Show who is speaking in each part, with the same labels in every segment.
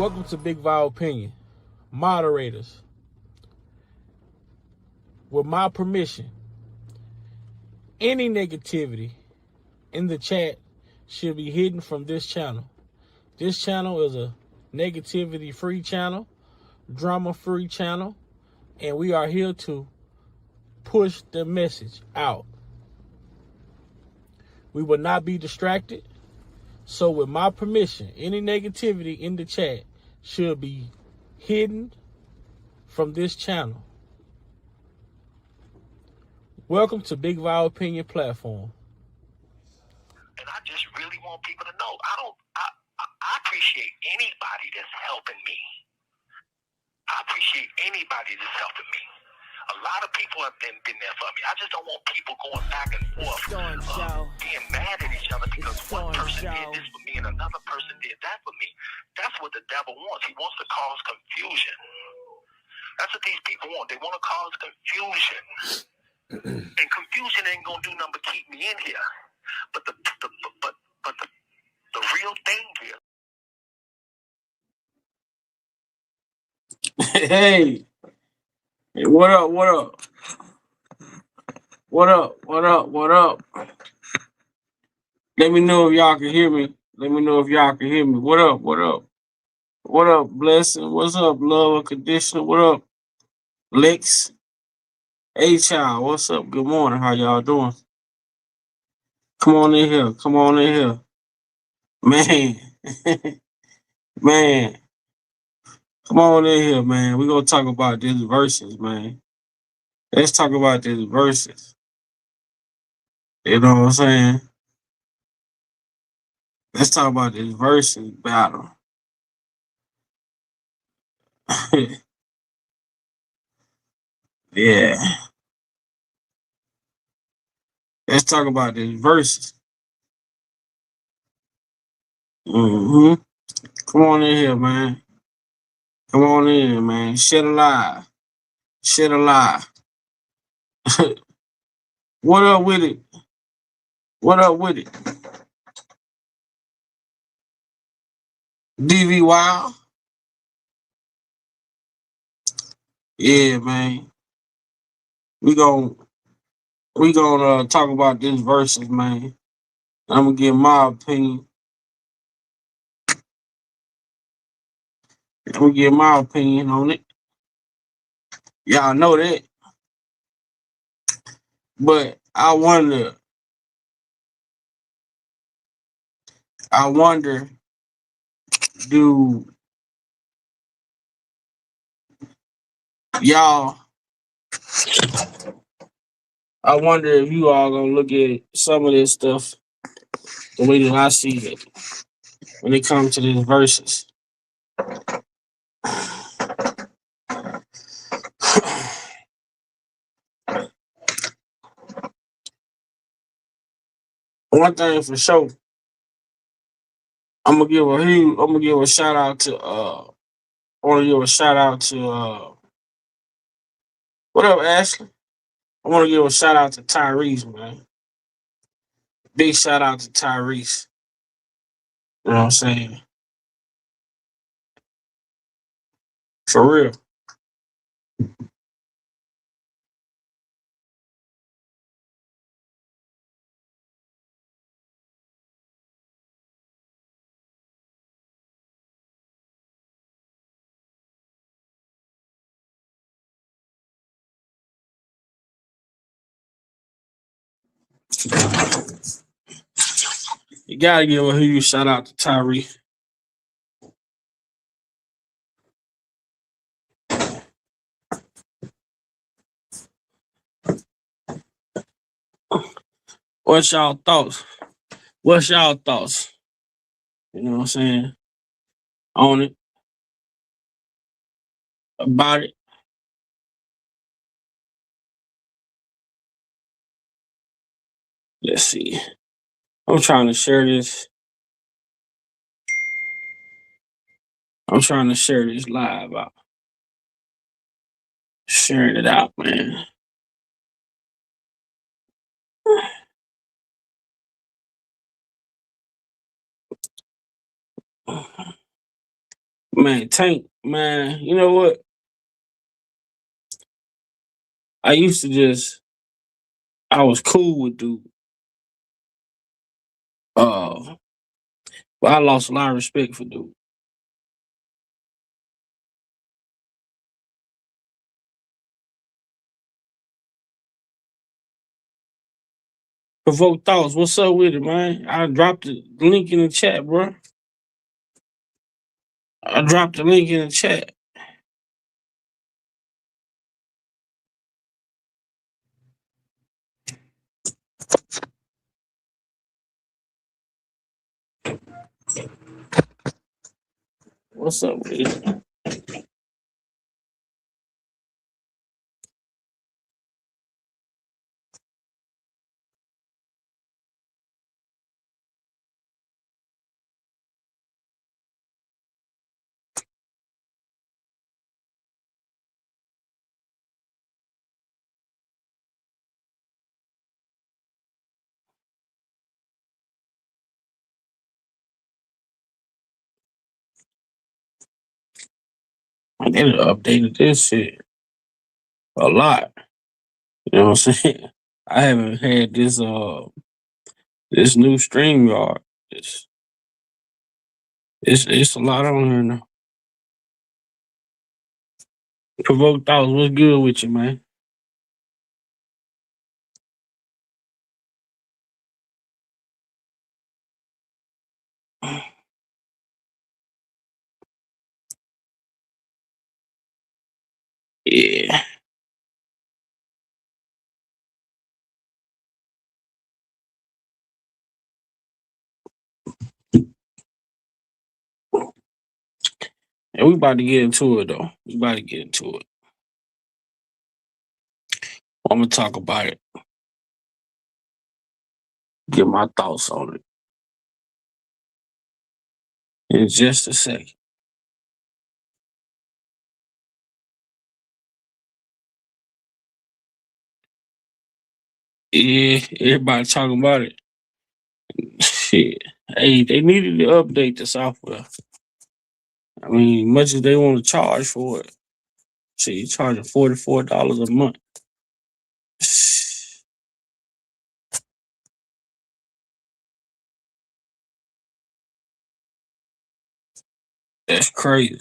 Speaker 1: Welcome to Big Vile Opinion. Moderators, with my permission, any negativity in the chat should be hidden from this channel. This channel is a negativity-free channel, drama-free channel, and we are here to push the message out. We will not be distracted. So with my permission, any negativity in the chat should be hidden from this channel. Welcome to Big Vile Opinion Platform.
Speaker 2: And I just really want people to know, I appreciate anybody that's helping me. I appreciate anybody that's helping me. A lot of people have been there for me. I just don't want people going back and forth, being mad at each other because one person did this for me and another person did that for me. That's what the devil wants. He wants to cause confusion. That's what these people want. They want to cause confusion. And confusion ain't gonna do nothing but keep me in here. But the real thing here.
Speaker 3: Hey, what up? What up? What up? What up? What up? Let me know if y'all can hear me. Let me know if y'all can hear me. What up? What up? What up, Blessing? What's up, Love Unconditional? What up, Lex? Hey, child. What's up? Good morning. How y'all doing? Come on in here. Come on in here. Man. Man. Come on in here, man. We're going to talk about these verses, man. Let's talk about these verses. You know what I'm saying? Let's talk about this verses battle. Yeah. Let's talk about this verses. Mm-hmm. Come on in here, man. Come on in, man. Shed a lie. Shed a lie. What up with it? What up with it? DV Wild? Yeah, man. We gonna talk about this verses, man. I'm gonna give my opinion. I'm gonna give my opinion on it. Y'all know that. But I wonder, do y'all, I wonder if you all gonna look at some of this stuff the way that I see it when it comes to these verses. One thing for sure, I'm gonna give a shout out to I wanna give a shout out to what up, Ashley? I wanna give a shout out to Tyrese, man. Big shout out to Tyrese. You know what I'm saying? For real. You gotta give a huge shout out to Tyrese. What's y'all thoughts? What's y'all thoughts? You know what I'm saying? On it, about it. Let's see. I'm trying to share this. I'm trying to share this live out. Sharing it out, man. Man, Tank, man, you know what? I used to I was cool with dude. Uh, but I lost a lot of respect for dude. Provoked thoughts. What's up with it, man? I dropped the link in the chat, bro. I dropped the link in the chat. What's up with it? I need to update this shit a lot. You know what I'm saying? I haven't had this new StreamYard. It's it's a lot on here now. Provoked thoughts. What's good with you, man? Yeah. And we about to get into it though. We about to get into it. I'm gonna talk about it. Get my thoughts on it in just a second. Yeah, everybody talking about it. Shit. Hey, they needed to update the software. I mean, much as they want to charge for it. Shit, you charging $44 a month. That's crazy.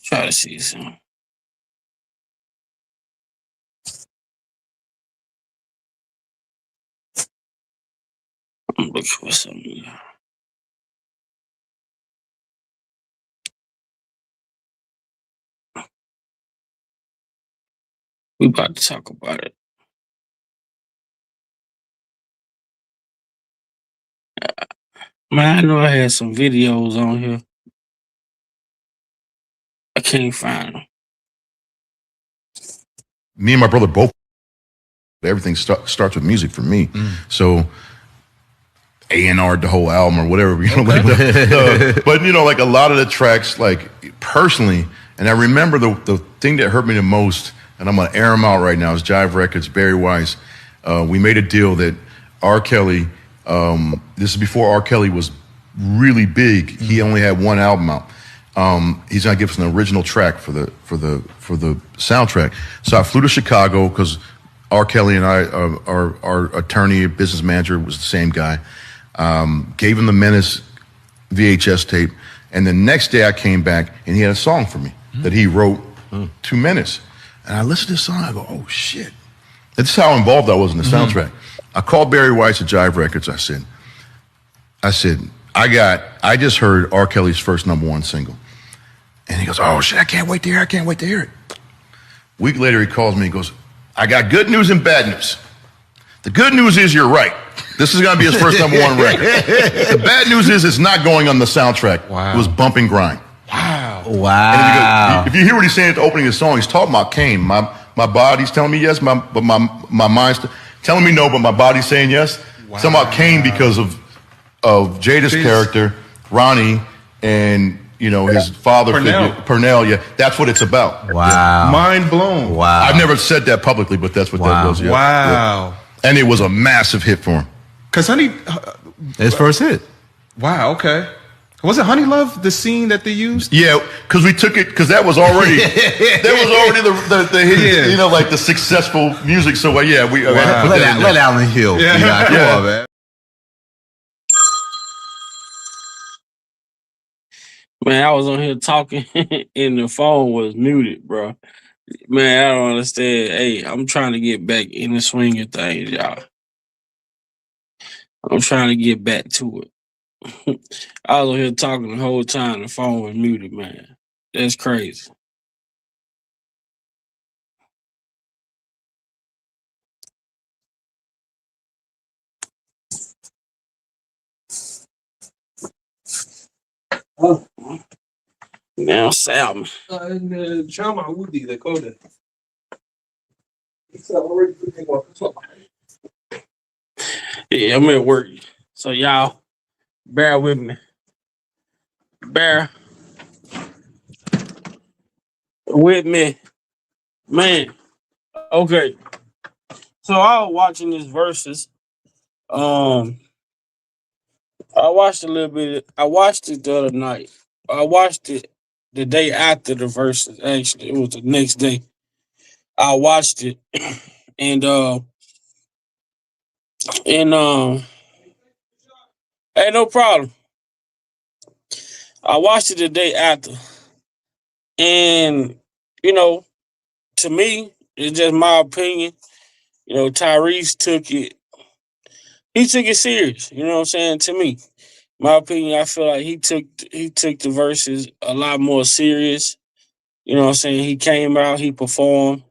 Speaker 3: Try to see some. I'm looking for something. We about to talk about it. Man, I know I had some videos on here. I can't find them.
Speaker 4: Me and my brother both, everything starts with music for me. So A&R the whole album or whatever, you know, like but you know, like a lot of the tracks, like personally, and I remember the thing that hurt me the most, and I'm gonna air them out right now, is Jive Records, Barry Weiss. We made a deal that R. Kelly, this is before R. Kelly was really big. He only had one album out. He's gonna give us an original track for the soundtrack. So I flew to Chicago because R. Kelly and I, our attorney, business manager, was the same guy. Gave him the Menace VHS tape, and the next day I came back and he had a song for me that he wrote to Menace. And I listened to the song, I go, oh shit. That's how involved I was in the soundtrack. I called Barry Weiss at Jive Records. I said, I just heard R. Kelly's first #1 single. And he goes, oh shit, I can't wait to hear it. A week later he calls me and goes, I got good news and bad news. The good news is you're right. This is going to be his first #1 record. The bad news is it's not going on the soundtrack. Wow. It was Bump and Grind.
Speaker 5: Wow.
Speaker 4: And if you hear what he's saying at the opening of the song, he's talking about Kane. My body's telling me yes, but my mind's telling me no, but my body's saying yes. Wow. It's talking about Kane because of Jada's character, Ronnie, and his father
Speaker 5: Purnell.
Speaker 4: figure, Purnell. Yeah, that's what it's about.
Speaker 6: Wow.
Speaker 5: Mind blown.
Speaker 6: Wow.
Speaker 4: I've never said that publicly, but that's what that was. Yeah.
Speaker 5: Wow.
Speaker 4: Yeah. And it was a massive hit for him.
Speaker 5: Because Honey,
Speaker 6: His first hit.
Speaker 5: wow, okay. Was it Honey Love, the scene that they used?
Speaker 4: Yeah, because we took it, because that was already the hit,
Speaker 5: Yeah.
Speaker 4: like the successful music. So yeah, we had to put that in there.
Speaker 6: Let Allen Hill.
Speaker 5: Yeah.
Speaker 6: Come on, man.
Speaker 1: Man, I was on here talking and the phone was muted, bro. Man, I don't understand. Hey, I'm trying to get back in the swing of things, y'all. I'm trying to get back to it. I was on here talking the whole time. The phone was muted, man. That's crazy. Oh. Now, Sam. Yeah, I'm at work. So, y'all, bear with me. Bear with me. Man. Okay. So, I was watching this verses. I watched a little bit. I watched it the other night. I watched it the day after the verses. Actually, it was the next day. I watched it, and hey, no problem. I watched it the day after, and to me, it's just my opinion. Tyrese took it. He took it serious. You know what I'm saying? To me, my opinion, I feel like he took the verses a lot more serious. You know what I'm saying? He came out, he performed.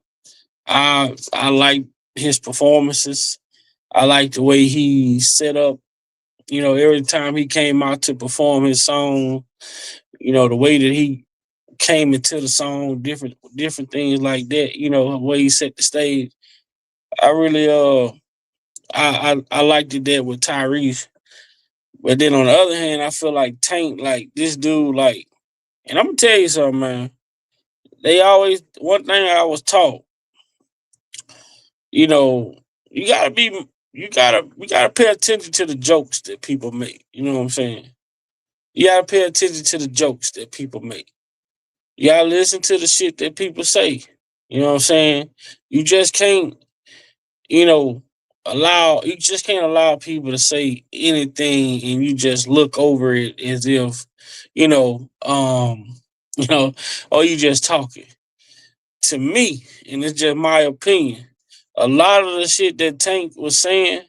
Speaker 1: I like his performances. I like the way he set up. Every time he came out to perform his song, the way that he came into the song, different things like that. The way he set the stage. I really I liked it that with Tyrese. But then on the other hand, I feel like Tank, like this dude, like, and I'm gonna tell you something, man. One thing I was taught, you gotta pay attention to the jokes that people make. You know what I'm saying? You gotta pay attention to the jokes that people make. You gotta listen to the shit that people say. You know what I'm saying? You just can't, allow people to say anything and you just look over it as if, or you just talking. To me, and it's just my opinion, a lot of the shit that Tank was saying,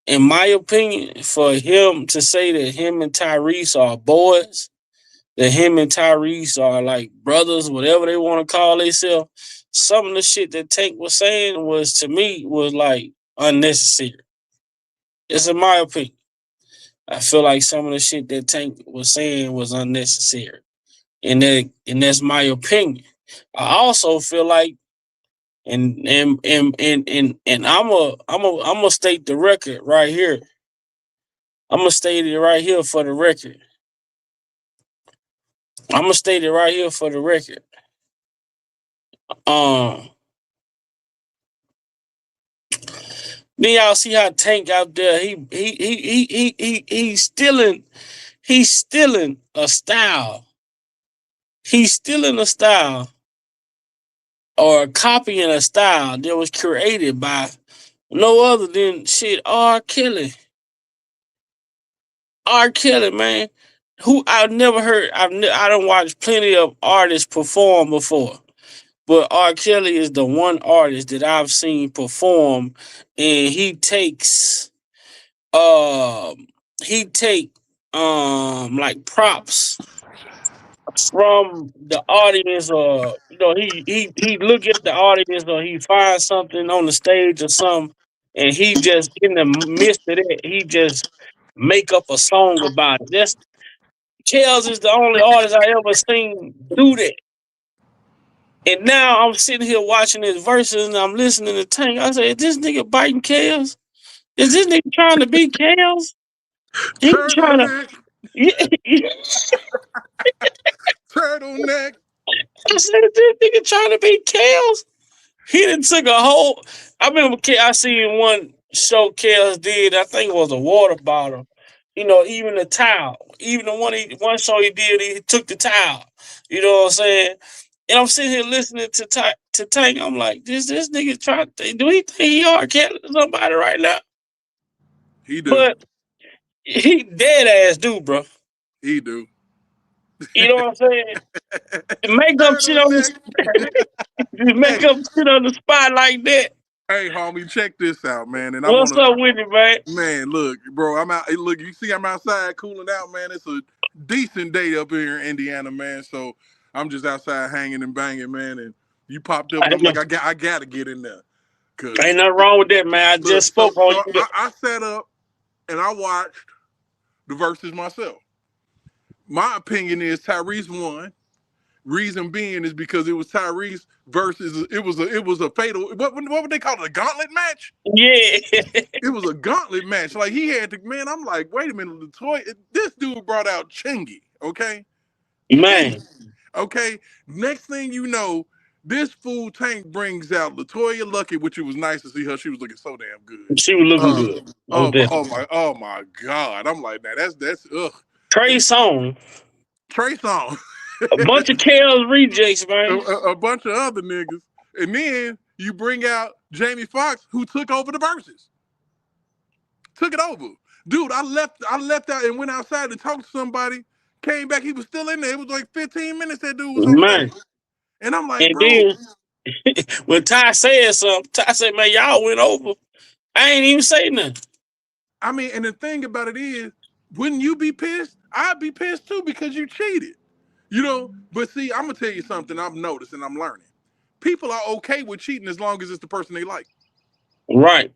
Speaker 1: in my opinion, for him to say that him and Tyrese are boys, that him and Tyrese are like brothers, whatever they want to call themselves, some of the shit that Tank was saying was, to me, was like unnecessary. It's in my opinion. I feel like some of the shit that Tank was saying was unnecessary. And that's my opinion. I also feel like, and I'm a state the record right here. I'm gonna state it right here for the record. Then y'all see how Tank out there, he's stealing a style. He's stealing a style or copying a style that was created by no other than R. Kelly. R. Kelly, man, who I've never heard. I don't watch plenty of artists perform before, but R. Kelly is the one artist that I've seen perform, and he takes like props from the audience, or he look at the audience, or he finds something on the stage or something, and he just in the midst of that, he just make up a song about it. That's Kels is the only artist I ever seen do that. And now I'm sitting here watching his verses and I'm listening to Tank. I say, is this nigga biting Kels? Is this nigga trying to beat Kels? He trying to. Yeah.
Speaker 5: neck.
Speaker 3: I said, this nigga trying to be Kels. He done took a whole. I remember I seen one show Kels did. I think it was a water bottle. You know, even the towel. Even the one show he did, he took the towel. You know what I'm saying? And I'm sitting here listening to Tank. I'm like, this nigga trying to. Do he think he are killing somebody right now?
Speaker 5: He do.
Speaker 3: But he dead ass do, bro.
Speaker 5: He do.
Speaker 3: You know what I'm saying? Make up shit on the make
Speaker 5: Hey,
Speaker 3: up shit on the spot like that.
Speaker 5: hey, homie, check this out, man. And I
Speaker 3: What's
Speaker 5: want
Speaker 3: up
Speaker 5: to,
Speaker 3: with it, man?
Speaker 5: man, look, bro, I'm out. Look, you see, I'm outside cooling out, man. It's a decent day up here in Indiana, man. So I'm just outside hanging and banging, man. And you popped up, and I'm like, I gotta get in there, cause
Speaker 3: Ain't nothing wrong with that, man. I
Speaker 5: look,
Speaker 3: just spoke on you.
Speaker 5: I sat up and I watched the verses myself. My opinion is Tyrese won. Reason being is because it was Tyrese versus it was a fatal. What would they call it? A gauntlet match?
Speaker 3: Yeah.
Speaker 5: It was a gauntlet match. Like he had to. Man, I'm like, wait a minute, Latoya. This dude brought out Chingy. Okay,
Speaker 3: Man.
Speaker 5: Chingy. Okay. Next thing you know, this fool Tank brings out Latoya Lucky, which it was nice to see her. She was looking so damn good.
Speaker 3: She was looking good.
Speaker 5: Oh my God. I'm like, man, that's ugh.
Speaker 3: Trey Songz.
Speaker 5: Trey Songz.
Speaker 3: A bunch of Kels rejects, man.
Speaker 5: A bunch of other niggas. And then you bring out Jamie Foxx, who took over the verses. Took it over. Dude, I left out and went outside to talk to somebody. Came back, he was still in there. It was like 15 minutes that dude was on
Speaker 3: Man.
Speaker 5: stage. And I'm like,
Speaker 3: And
Speaker 5: bro.
Speaker 3: then when Ty said something, Ty said, man, y'all went over. I ain't even say nothing.
Speaker 5: I mean, and the thing about it is, wouldn't you be pissed? I'd be pissed too because you cheated. You know, but see, I'm gonna tell you something I've noticed and I'm learning. People are okay with cheating as long as it's the person they like.
Speaker 3: Right.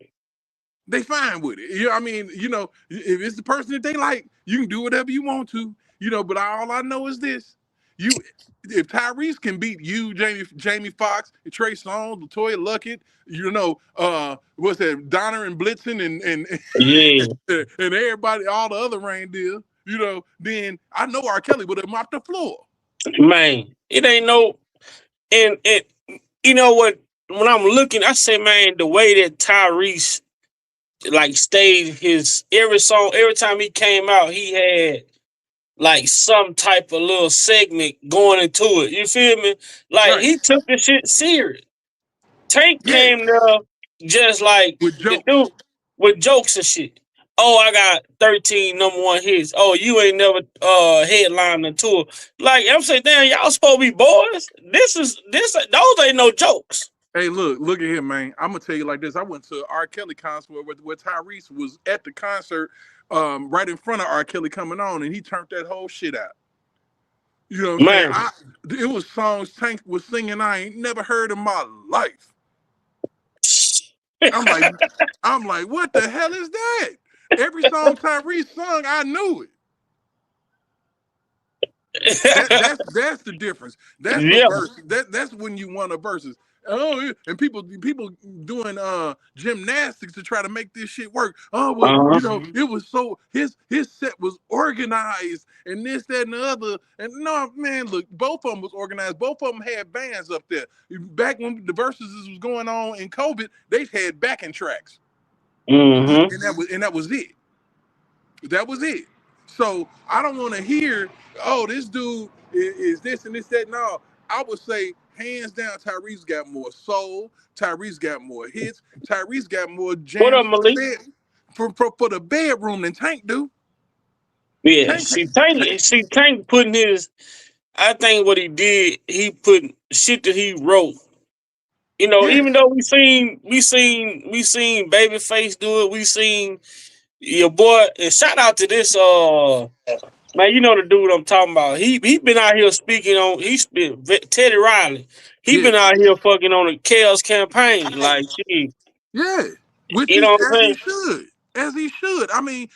Speaker 5: They fine with it. You know, I mean, you know, if it's the person that they like, you can do whatever you want to. You know, but all I know is this: if Tyrese can beat you, Jamie Foxx, Trey Songz, Latoya Luckett, you know, what's that, Donner and Blitzen and
Speaker 3: Yeah.
Speaker 5: and everybody, all the other reindeer, you know, then I know R. Kelly would have mopped the floor.
Speaker 3: Man, it ain't no, and you know what? When I'm looking, I say, man, the way that Tyrese like stayed his every song, every time he came out, he had like some type of little segment going into it. You feel me? Like
Speaker 5: Right.
Speaker 3: he took the shit serious. Tank
Speaker 5: Yeah.
Speaker 3: came there just like
Speaker 5: With
Speaker 3: the
Speaker 5: jokes.
Speaker 3: dude with jokes and shit. Oh, I got 13 #1 hits. Oh, you ain't never headlined the tour. Like I'm saying, damn, y'all supposed to be boys. Those ain't no jokes.
Speaker 5: Hey, look at him, man. I'm gonna tell you like this. I went to R. Kelly concert where Tyrese was at the concert, right in front of R. Kelly coming on, and he turned that whole shit out. You know what I'm saying?
Speaker 3: Man.
Speaker 5: It was songs Tank was singing I ain't never heard in my life. I'm like, what the hell is that? Every song Tyrese sung, I knew it. That's the difference. That's a
Speaker 3: Yeah.
Speaker 5: verse. That's when you want a versus. Oh, and people doing gymnastics to try to make this shit work. Oh well, you know, it was so his set was organized and this, that, and the other. And no, man, look, both of them was organized. Both of them had bands up there. Back when the verses was going on in COVID, they had backing tracks.
Speaker 3: Mm-hmm.
Speaker 5: And that was it. That was it. So I don't want to hear, oh, this dude is this and this, that. No, I would say hands down, Tyrese got more soul. Tyrese got more hits. Tyrese got more jams
Speaker 3: What up, Malik?
Speaker 5: for the bedroom than Tank do.
Speaker 3: Yeah,
Speaker 5: Tank,
Speaker 3: Tank putting his. I think what he did, he put shit that he wrote. You know,
Speaker 5: yes,
Speaker 3: even though we seen Babyface do it, we seen your boy. And shout out to this man, you know the dude I'm talking about. He been out here speaking on. He's been Teddy Riley. He been
Speaker 5: yes,
Speaker 3: out here fucking on the Kels campaign. Like, gee,
Speaker 5: yeah, which
Speaker 3: you
Speaker 5: is
Speaker 3: know what I'm saying?
Speaker 5: as he should. I mean,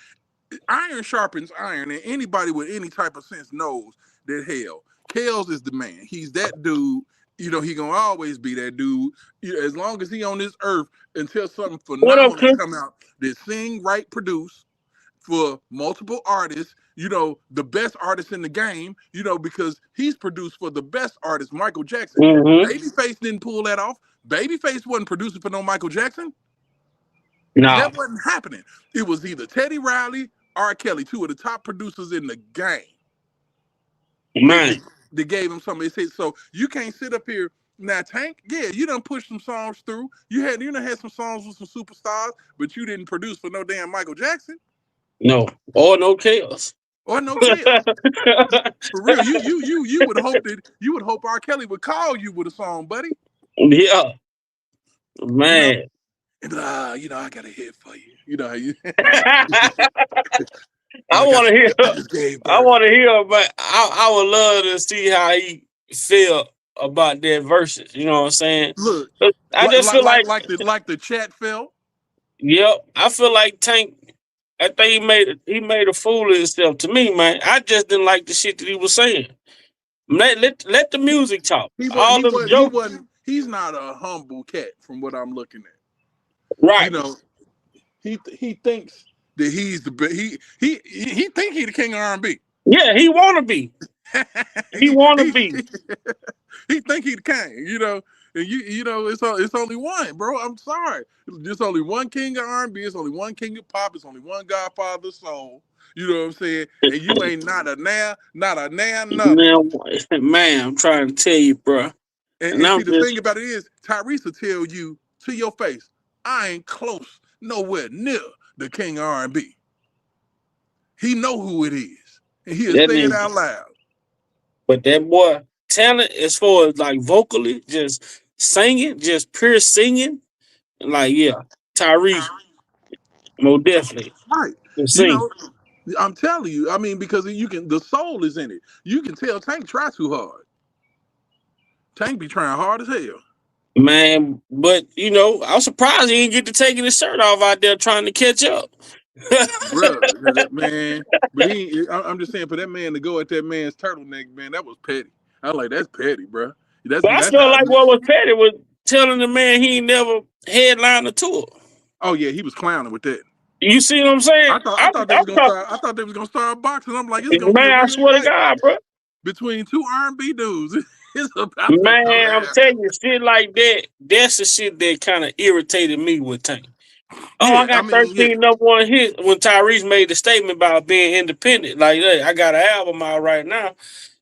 Speaker 5: iron sharpens iron, and anybody with any type of sense knows that hell, Kels is the man. He's that dude. You know, he gonna always be that dude. You know, as long as he on this earth until something
Speaker 3: What up,
Speaker 5: phenomenal
Speaker 3: Chris?
Speaker 5: come out that sing, write, produce, for multiple artists, the best artist in the game, because he's produced for the best artist, Michael Jackson.
Speaker 3: Mm-hmm.
Speaker 5: Babyface didn't pull that off. Babyface wasn't producing for no Michael Jackson.
Speaker 3: No.
Speaker 5: That wasn't happening. It was either Teddy Riley, R. Kelly, two of the top producers in the game.
Speaker 3: Man.
Speaker 5: They gave him something. They said, so you can't sit up here. Now, Tank, yeah, you done pushed some songs through. You done had some songs with some superstars, but you didn't produce for no damn Michael Jackson.
Speaker 3: No. Or no chaos.
Speaker 5: Or no chaos. For real, you would hope R. Kelly would call you with a song, buddy.
Speaker 3: Yeah. Man.
Speaker 5: And I got a hit for you. You know how you
Speaker 3: I want to hear. I want to hear, but I would love to see how he feel about that verses. You know what I'm saying?
Speaker 5: Look,
Speaker 3: I just feel like
Speaker 5: the chat felt.
Speaker 3: Yep, I feel like Tank. I think he made a fool of himself. To me, man, I just didn't like the shit that he was saying. Let the music talk.
Speaker 5: He's not a humble cat, from what I'm looking at.
Speaker 3: Right.
Speaker 5: He thinks that he's the he think he the king of R&B.
Speaker 3: Yeah, he wanna be. He wanna be.
Speaker 5: He think he the king, and it's only one, bro. I'm sorry. There's only one king of R&B. It's only one king of pop. It's only one Godfather of soul. You know what I'm saying? And you ain't not a now, nothing.
Speaker 3: Man, I'm trying to tell you, bro.
Speaker 5: And see, the thing about it is, Tyrese will tell you to your face, I ain't close, nowhere near the king of R&B. He know who it is, and he'll say it out loud.
Speaker 3: But that boy, talent as far as like vocally, just singing, just pure singing, like Tyrese, most definitely.
Speaker 5: Right. I'm telling you, I mean, because the soul is in it. You can tell Tank try too hard. Tank be trying hard as hell.
Speaker 3: Man, but I'm surprised he didn't get to taking his shirt off out there trying to catch up.
Speaker 5: Bro, man, but I'm just saying, for that man to go at that man's turtleneck, man, that was petty. I was like, that's petty, bro.
Speaker 3: I feel like what was petty was telling the man he ain't never headlined a tour.
Speaker 5: Oh yeah, he was clowning with that.
Speaker 3: You see what I'm saying?
Speaker 5: I thought they was gonna start boxing. I'm like, it's gonna be
Speaker 3: I swear to God, bro.
Speaker 5: Between two R&B dudes, it's about
Speaker 3: man. I'm telling you, shit like that. That's the shit that kind of irritated me with Tank. I got 13 number one hits when Tyrese made the statement about being independent. Like, hey, I got an album out right now,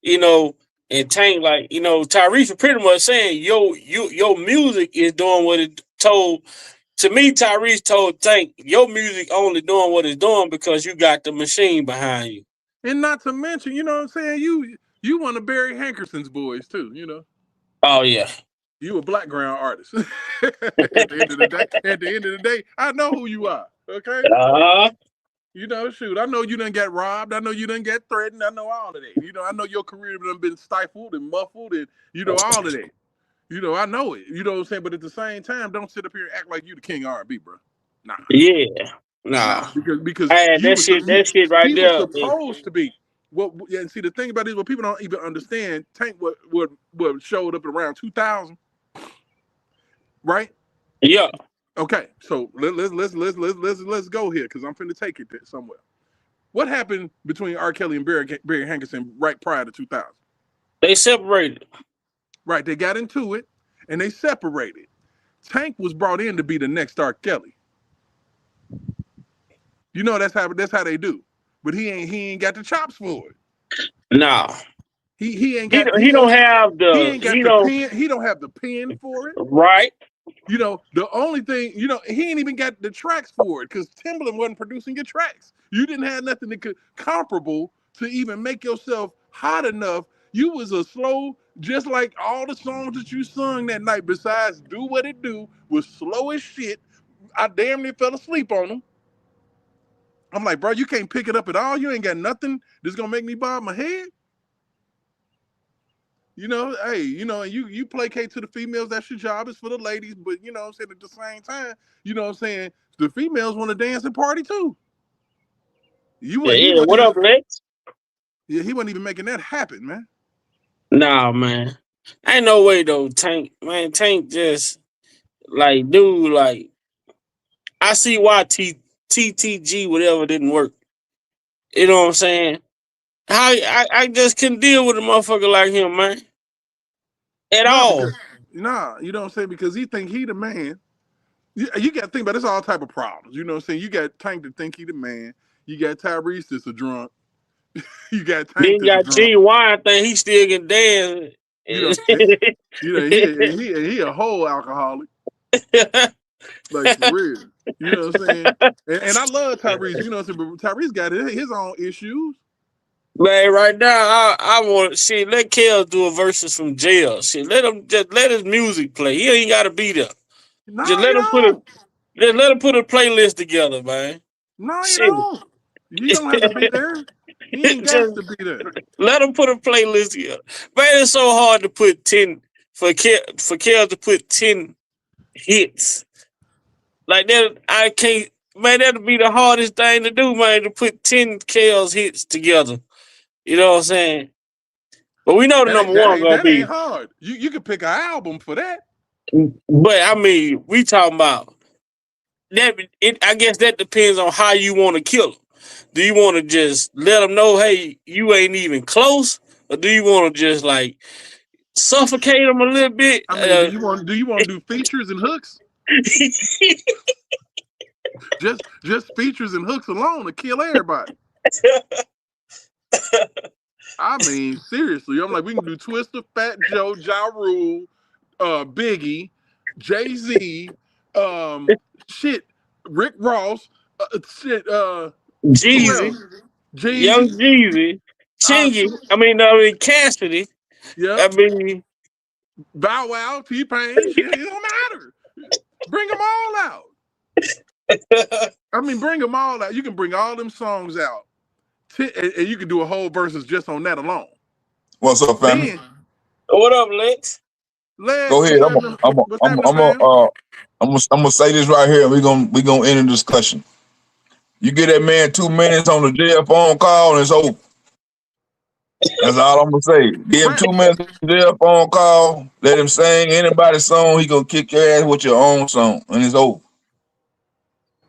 Speaker 3: and Tank, like, Tyrese was pretty much saying, your music is doing what it told. To me, Tyrese told Tank, your music only doing what it's doing because you got the machine behind you.
Speaker 5: And not to mention, you know what I'm saying, you one of Barry Hankerson's boys too,
Speaker 3: Oh yeah.
Speaker 5: You a background artist. At the end of the day, I know who you are. Okay. Shoot, I know you done get robbed. I know you done get threatened. I know all of that. I know your career done been stifled and muffled, and all of that. I know it. You know what I'm saying? But at the same time, don't sit up here and act like you the king of R&B, bro. Nah.
Speaker 3: Yeah. Nah.
Speaker 5: Because
Speaker 3: that shit right there.
Speaker 5: He was supposed to be. And see, the thing about it is, what people don't even understand, Tank what showed up around 2000. Right?
Speaker 3: Yeah.
Speaker 5: Okay, so let's go here, because I'm finna take it somewhere. What happened between R. Kelly and Barry Hankerson right prior to 2000?
Speaker 3: They separated.
Speaker 5: Right, they got into it and they separated. Tank was brought in to be the next R. Kelly. That's how they do. But he ain't got the chops for it.
Speaker 3: No.
Speaker 5: He ain't got.
Speaker 3: He don't have the.
Speaker 5: He ain't got the pen. He don't have the pen for it.
Speaker 3: Right.
Speaker 5: The only thing, he ain't even got the tracks for it, because Timbaland wasn't producing your tracks. You didn't have nothing that could comparable to even make yourself hot enough. You was a slow, just like all the songs that you sung that night, besides Do What It Do, was slow as shit. I damn near fell asleep on them. I'm like, bro, you can't pick it up at all. You ain't got nothing that's gonna make me bob my head. Hey, and you placate to the females. That's your job. It's for the ladies. But I'm saying, at the same time, I'm saying, the females want to dance and party too.
Speaker 3: What up, Lex?
Speaker 5: Yeah, he wasn't even making that happen, man.
Speaker 3: Nah, man. Ain't no way though, Tank. Man, Tank just like, dude, like, I see why TTG whatever didn't work. You know what I'm saying? I just couldn't deal with a motherfucker like him, man. At
Speaker 5: Nah,
Speaker 3: all.
Speaker 5: because you know what I'm saying? Because he think he the man. You got to think about it, it's all type of problems. You know what I'm saying? You got Tank to think he the man. You got Tyrese that's a drunk. You got
Speaker 3: Then
Speaker 5: Tank
Speaker 3: you
Speaker 5: that's a
Speaker 3: got
Speaker 5: drunk.
Speaker 3: G Wine think he still can dance.
Speaker 5: You know, he a whole alcoholic, like for real. You know what I'm saying? And I love Tyrese. You know what I'm saying? But Tyrese got his own issues.
Speaker 3: Man, right now I want to see let Kel do a versus from jail. Shit, let his music play. He ain't gotta be there. Just
Speaker 5: No, you don't.
Speaker 3: let him put a playlist together, man.
Speaker 5: No, you
Speaker 3: Shit.
Speaker 5: don't. You don't have to be there. He ain't got
Speaker 3: Just
Speaker 5: to be there.
Speaker 3: let him put a playlist together. Man, it's so hard to put 10 for Kel to put 10 hits. Like that, I can't. Man, that'd be the hardest thing to do, man. To put 10 Kel's hits together. You know what I'm saying? But we know the
Speaker 5: That ain't
Speaker 3: number
Speaker 5: that
Speaker 3: one
Speaker 5: ain't
Speaker 3: gonna
Speaker 5: that ain't
Speaker 3: be.
Speaker 5: hard. You can pick an album for that.
Speaker 3: But I mean, we talking about that. I guess that depends on how you want to kill them. Do you want to just let them know, hey, you ain't even close, or do you want to just like suffocate them a little bit?
Speaker 5: I mean, do you want to do features and hooks? Just features and hooks alone to kill everybody. I mean, seriously, I'm like, we can do Twister, Fat Joe, Ja Rule, Biggie, Jay-Z, shit, Rick Ross, who
Speaker 3: Jeezy,
Speaker 5: else?
Speaker 3: Young
Speaker 5: Jeezy,
Speaker 3: Jeezy,
Speaker 5: uh,
Speaker 3: Chingy. Cassidy.
Speaker 5: yep,
Speaker 3: I mean,
Speaker 5: Bow Wow, T-Pain, shit, it don't matter. Bring them all out. I mean, bring them all out. You can bring all them songs out, and you can do a whole verses just on that alone.
Speaker 7: What's up, family?
Speaker 5: Then,
Speaker 3: what up, Lex?
Speaker 7: Go
Speaker 5: Lex,
Speaker 7: ahead.
Speaker 5: what's happening, fam?
Speaker 7: I'm gonna say this right here. We gonna end the discussion. You get that man 2 minutes on the jail phone call and it's over. That's all I'm gonna say. Give him
Speaker 5: Right.
Speaker 7: 2 minutes on the jail phone call. Let him sing anybody's song. He gonna kick your ass with your own song, and it's over.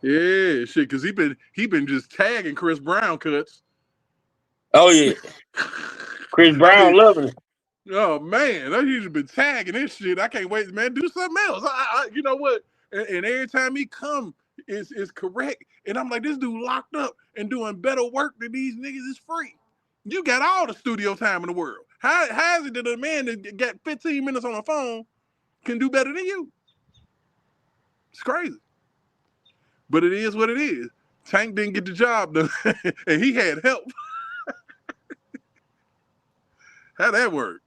Speaker 5: Yeah, shit, because he been just tagging Chris Brown cuts.
Speaker 3: Oh yeah, Chris
Speaker 5: I
Speaker 3: Brown
Speaker 5: mean,
Speaker 3: loving it.
Speaker 5: oh man, he's been tagging this shit. I can't wait, man. Do something else. You know what? And every time he come, is correct. And I'm like, this dude locked up and doing better work than these niggas is free. You got all the studio time in the world. How is it that a man that got 15 minutes on the phone can do better than you? It's crazy. But it is what it is. Tank didn't get the job done, and he had help. How'd that work?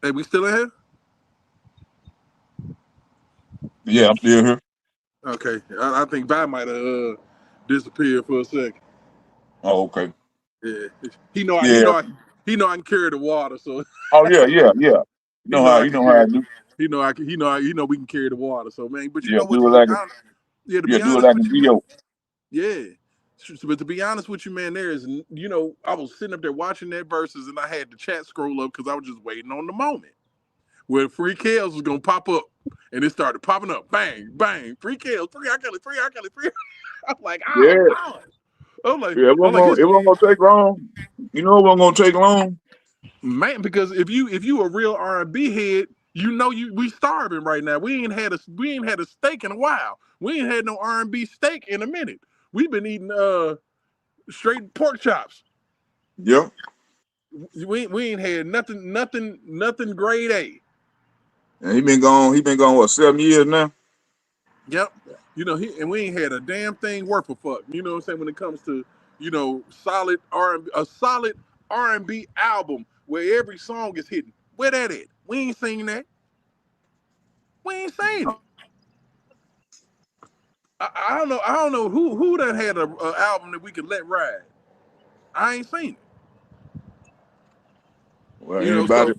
Speaker 5: Hey, we still in here?
Speaker 7: Yeah, I'm still here.
Speaker 5: Okay. I think Vi might have disappeared for a second.
Speaker 7: Oh, okay.
Speaker 5: Yeah.
Speaker 7: Yeah.
Speaker 5: He know I can carry the water, so
Speaker 7: Oh, yeah, yeah, yeah.
Speaker 5: he know I
Speaker 7: You
Speaker 5: can
Speaker 7: know how I
Speaker 5: carry.
Speaker 7: do.
Speaker 5: He know we can carry the water. So man, but you
Speaker 7: Yeah,
Speaker 5: know what? To be
Speaker 7: do it
Speaker 5: honest
Speaker 7: like a
Speaker 5: with you, man.
Speaker 7: video.
Speaker 5: Yeah. But to be honest with you, man, I was sitting up there watching that verses and I had the chat scroll up because I was just waiting on the moment where Free Kales was gonna pop up, and it started popping up, bang, bang, Free Kales, free R. Kelly, free R. Kelly, free. I'm like, oh
Speaker 7: Yeah.
Speaker 5: Lord. I'm like,
Speaker 7: Yeah, it wasn't gonna take long. You know it wasn't gonna take long.
Speaker 5: man, because if you a real R&B head, you know we starving right now. We ain't had a steak in a while. We ain't had no R&B steak in a minute. We've been eating straight pork chops.
Speaker 7: Yep.
Speaker 5: We ain't had nothing grade A.
Speaker 7: And he been gone what, 7 years now?
Speaker 5: Yep. And we ain't had a damn thing worth a fuck. You know what I'm saying? When it comes to, solid solid R&B album where every song is hitting. Where that at? We ain't seen that. We ain't seen it. I don't know. I don't know who done had a album that we could let ride. I ain't seen it.
Speaker 7: Well,
Speaker 5: So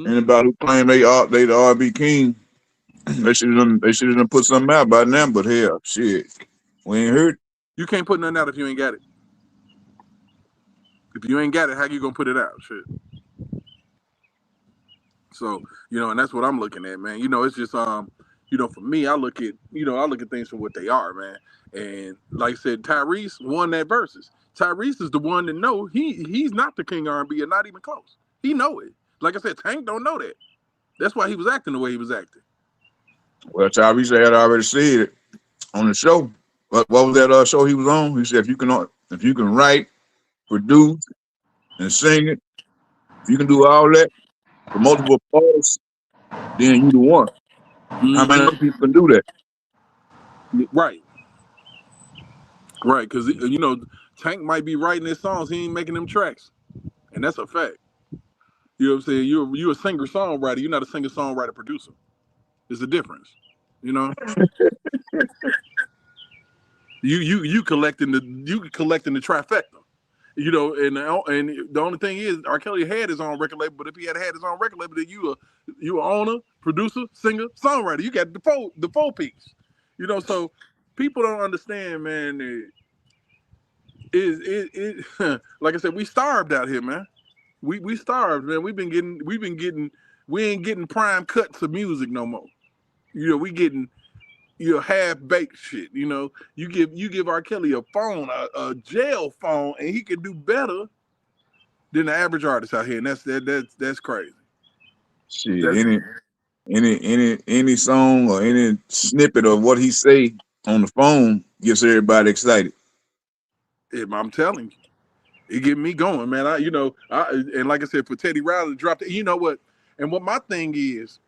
Speaker 7: anybody who claim they the R&B king, they should have put something out by now. But hell, shit, we ain't heard.
Speaker 5: you can't put nothing out if you ain't got it. If you ain't got it, how you gonna put it out? Shit. So, and that's what I'm looking at, man. It's just for me, I look at things for what they are, man. And like I said, Tyrese won that versus. Tyrese is the one that know he's not the king of R&B, and not even close. He know it. Like I said, Tank don't know that. That's why he was acting the way he was acting.
Speaker 7: Well, Tyrese had already said it on the show. What was that show he was on? He said if you can write, produce, and sing it, if you can do all that for multiple parts, then you the one. How many other people can do that?
Speaker 5: Right. Because Tank might be writing his songs, he ain't making them tracks, and that's a fact. You know what I'm saying? You're a singer songwriter. You're not a singer songwriter producer. There's a difference. You collecting the trifecta. And the only thing is, R. Kelly had his own record label. But if he had his own record label, then you a owner, producer, singer, songwriter. You got the four piece. So people don't understand, man. Like I said, we starved out here, man. We starved, man. We ain't getting prime cuts of music no more. We getting half baked shit. You give R. Kelly a phone, a jail phone, and he can do better than the average artist out here, and that's crazy.
Speaker 7: Shit, any song or any snippet of what he say on the phone gets everybody excited.
Speaker 5: I'm telling you, it get me going, man. And like I said, for Teddy Riley to drop it, you know what? And what my thing is,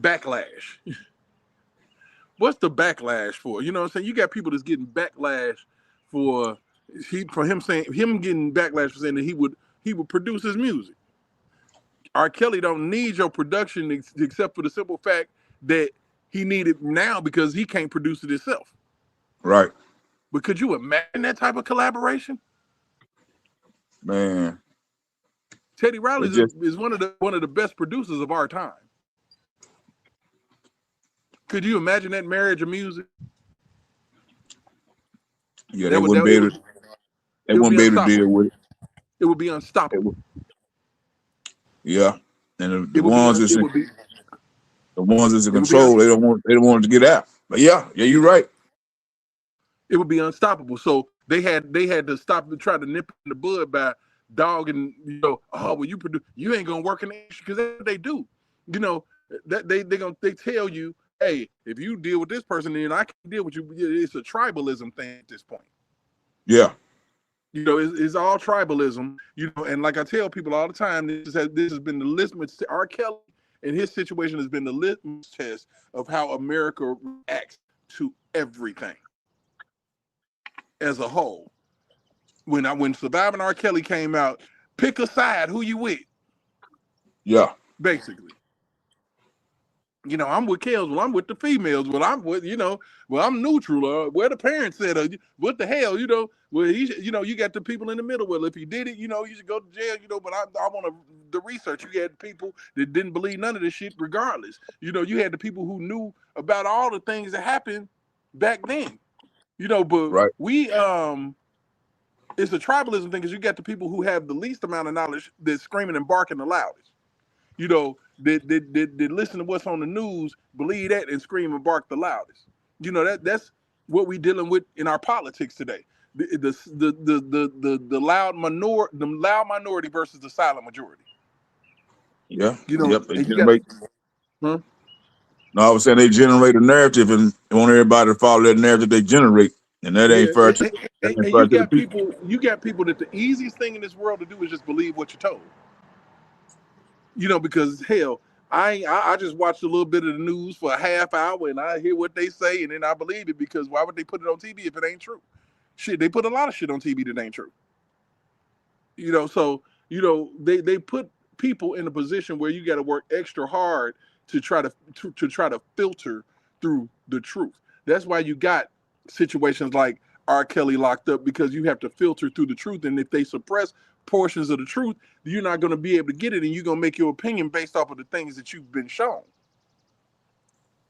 Speaker 5: backlash. What's the backlash for? You know what I'm saying? You got people that's getting backlash for him getting backlash for saying that he would produce his music. R. Kelly don't need your production except for the simple fact that he need it now because he can't produce it himself.
Speaker 7: Right.
Speaker 5: But could you imagine that type of collaboration?
Speaker 7: Man.
Speaker 5: Teddy Riley is one of the best producers of our time. Could you imagine that marriage of music?
Speaker 7: Yeah, they wouldn't be able to deal with it.
Speaker 5: It would be unstoppable.
Speaker 7: Yeah. And the ones that's in control, they don't want it to get out. But yeah, you're right.
Speaker 5: It would be unstoppable. So they had to stop and try to nip it in the bud by dogging, you produce, you ain't gonna work in the industry, because that's what they do. That they tell you, hey, if you deal with this person, then I can deal with you. It's a tribalism thing at this point.
Speaker 7: Yeah.
Speaker 5: It's all tribalism. And like I tell people all the time, this has been the litmus test. R. Kelly and his situation has been the litmus test of how America reacts to everything as a whole. When Surviving R. Kelly came out, pick a side, who you with?
Speaker 7: Yeah.
Speaker 5: Basically. I'm with Kels. Well, I'm with the females. Well, I'm with, I'm neutral. Where the parents said, what the hell, well, you got the people in the middle. Well, if he did it, you should go to jail, but I want the research. You had people that didn't believe none of this shit regardless. You had the people who knew about all the things that happened back then, but
Speaker 7: right.
Speaker 5: It's a tribalism thing, because you got the people who have the least amount of knowledge that's screaming and barking the loudest. That listen to what's on the news, believe that, and scream and bark the loudest. That's what we dealing with in our politics today. The loud minority versus the silent majority.
Speaker 7: Yeah.
Speaker 5: Yep.
Speaker 7: No, I was saying they generate a narrative and want everybody to follow that narrative they generate, and that ain't fair to the people.
Speaker 5: You got people that the easiest thing in this world to do is just believe what you're told. Because hell, I just watched a little bit of the news for a half hour and I hear what they say and then I believe it, because why would they put it on TV if it ain't true? Shit, they put a lot of shit on TV that ain't true. So they put people in a position where you got to work extra hard to try to filter through the truth. That's why you got situations like R. Kelly locked up, because you have to filter through the truth, and if they suppress portions of the truth, you're not going to be able to get it, and you're going to make your opinion based off of the things that you've been shown.